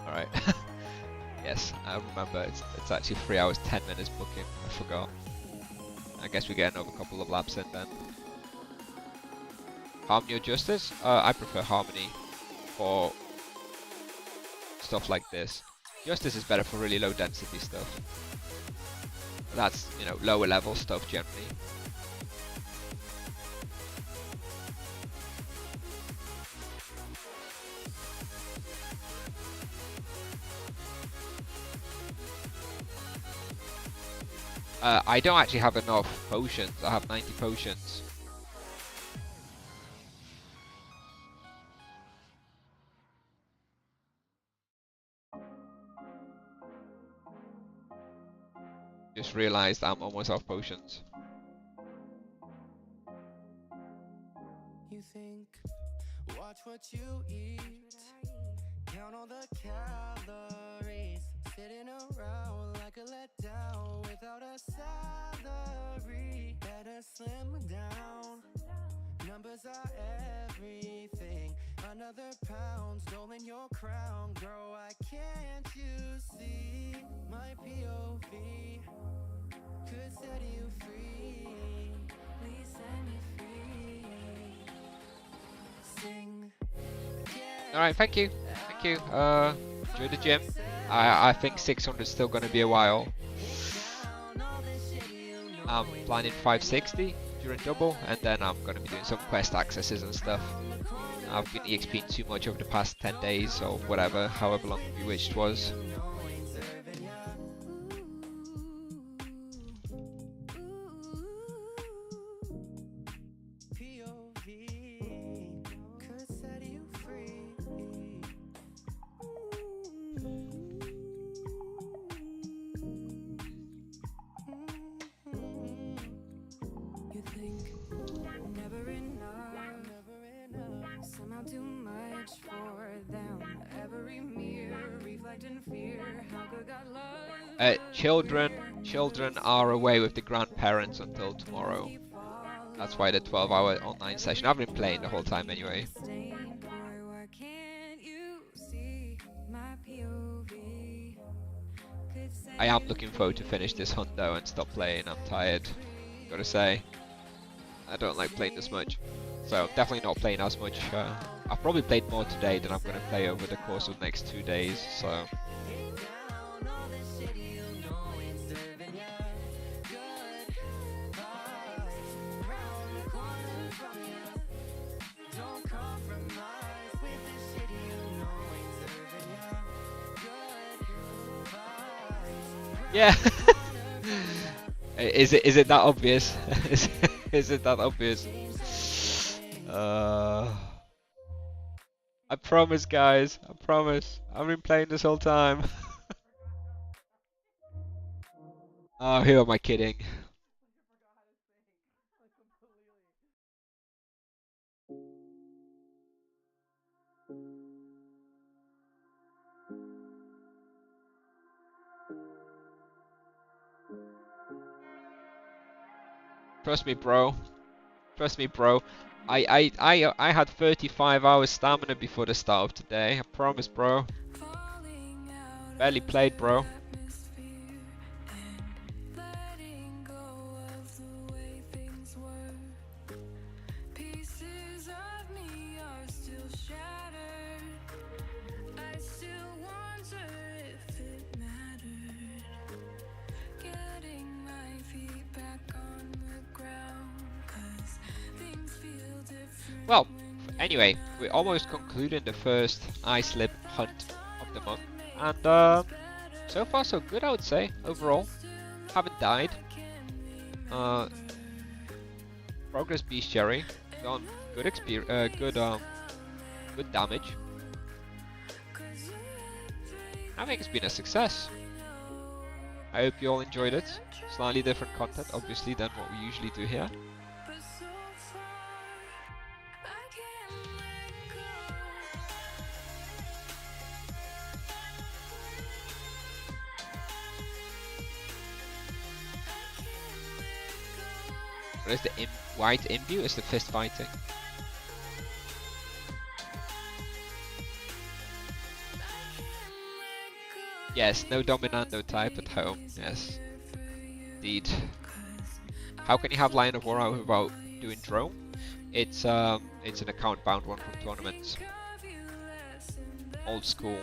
alright. Yes, I remember. It's actually 3 hours 10 minutes booking. I forgot. I guess we get another couple of laps in then. Harmony or Justice? I prefer Harmony for stuff like this. Justice is better for really low density stuff. That's, you know, lower level stuff generally. I don't actually have enough potions. I have 90 potions. Just realized I'm almost out of potions. You think, watch what you eat, count all the calories, sitting around like a letdown without a salary. Better slim down, numbers are everything. Another pound stolen your crown, girl. Why can't you see my POV could set you free? Please set me free. Sing. Alright, thank you. Thank you. Enjoy the gym. I think 600 is still going to be a while. I'm planning 560 during double, and then I'm going to be doing some quest accesses and stuff. I've been EXPing too much over the past 10 days or whatever, however long Bewitched was. Children are away with the grandparents until tomorrow. That's why the 12-hour online session. I've been playing the whole time anyway. I am looking forward to finish this hunt though and stop playing. I'm tired, gotta say. I don't like playing this much. So I'm definitely not playing as much. I've probably played more today than I'm gonna play over the course of the next 2 days, so. Yeah. Is it that obvious? Is it that obvious? I promise, guys. I promise. I've been playing this whole time. Oh, who am I kidding? Trust me, bro. Trust me, bro. I had 35 hours stamina before the start of today. I promise, bro. Barely played, bro. Well, anyway, we're almost concluding the first islip hunt of the month, and so far so good, I would say. Overall, haven't died. Progress bestiary, done good experience, good damage. I think it's been a success. I hope you all enjoyed it. Slightly different content, obviously, than what we usually do here. Where's the white imbue is the fist fighting. Yes, no dominando type at home. Yes, indeed. How can you have Lion of War out without doing drone? It's an account bound one from tournaments. Old school.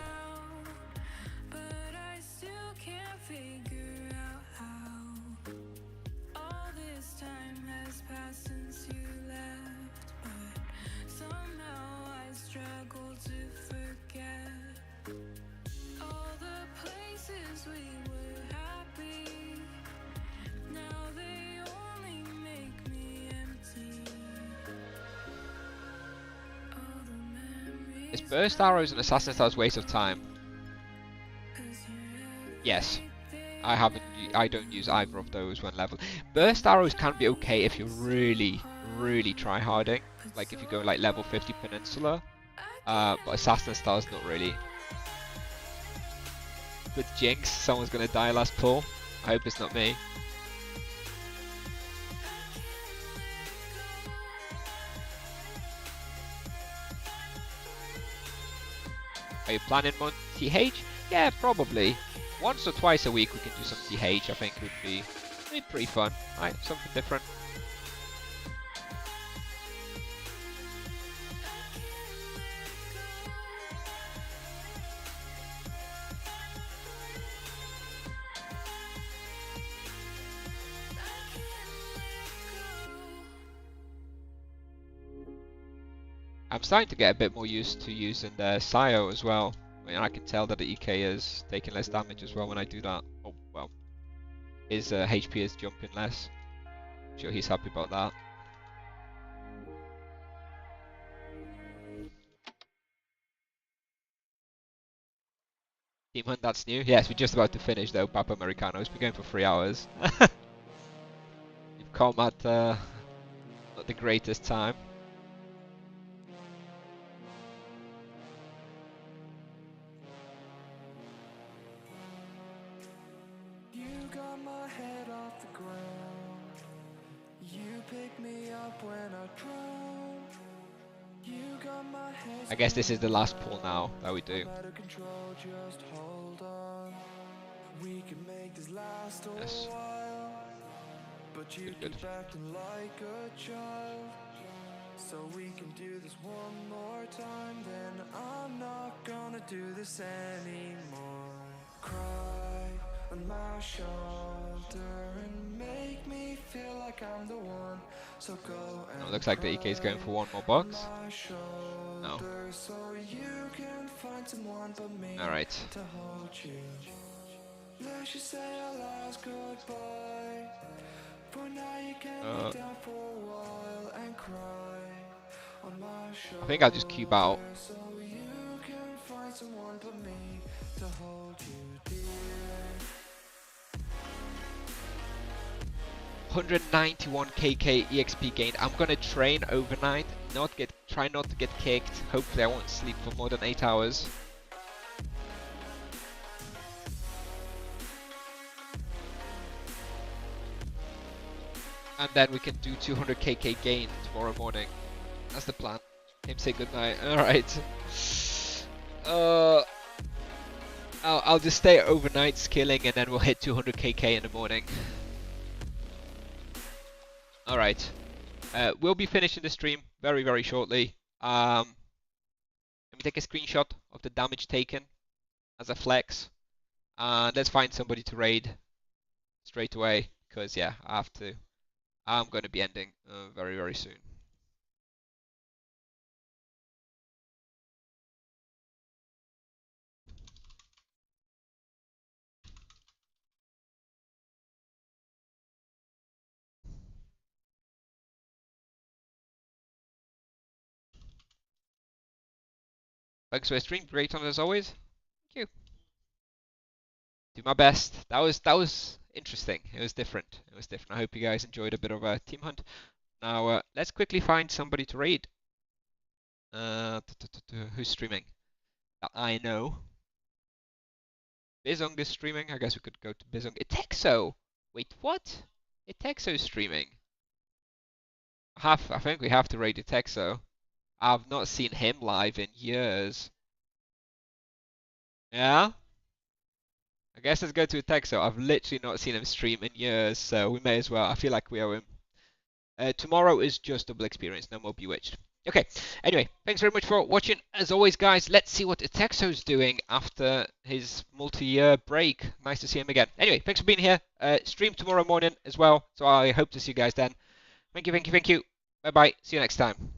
Is burst arrows and assassin stars waste of time? Yes. I don't use either of those when level. Burst arrows can be okay if you're really try harding. Like if you go like level 50 Peninsula. But assassin stars not really. With Jinx, someone's gonna die last pull. I hope it's not me. Are you planning on TH? Yeah, probably. Once or twice a week we can do some TH, I think would be pretty fun. Right, something different. I'm starting to get a bit more used to using the Sio as well. I mean, I can tell that the EK is taking less damage as well when I do that. Oh, well. His HP is jumping less. I'm sure he's happy about that. Team Hunt, that's new. Yes, we're just about to finish though, Papa Americano. It's been going for 3 hours. You've come at not the greatest time. I guess this is the last pull now that we do. Yes. Good, good. So we can do this one more time, then I'm not gonna do this anymore. Cry on my shoulder and make me feel like I'm the one. So go and looks like the EK is going for one more box. No. so you can find someone but me Alright. to hold you. Let's just say our last goodbye. For now you can lay down for a while and cry on my shoulder. I think I'll just cube out. So you can find someone but me to hold you dear. 191 KK EXP gained. I'm gonna train overnight, try not to get kicked. Hopefully I won't sleep for more than 8 hours. And then we can do 200 KK gain tomorrow morning. That's the plan. Him say goodnight. Alright. I'll just stay overnight skilling and then we'll hit 200 KK in the morning. Alright. We'll be finishing the stream very shortly. Let me take a screenshot of the damage taken as a flex. And let's find somebody to raid straight away. Because yeah, I have to. I'm going to be ending very soon. Thanks for the stream, great on as always. Thank you. Do my best. That was interesting. It was different. I hope you guys enjoyed a bit of a team hunt. Now let's quickly find somebody to raid. Who's streaming? That I know. Bizong is streaming. I guess we could go to Bizong. Itexo. Wait, what? Itexo's streaming. I think we have to rate Texo. I've not seen him live in years. Yeah? I guess let's go to Texo. I've literally not seen him stream in years, so we may as well. I feel like we owe him. Tomorrow is just double experience, no more Bewitched. Okay, anyway, thanks very much for watching. As always, guys, let's see what Texo's doing after his multi-year break. Nice to see him again. Anyway, thanks for being here. Stream tomorrow morning as well, so I hope to see you guys then. Thank you, thank you, thank you. Bye-bye. See you next time.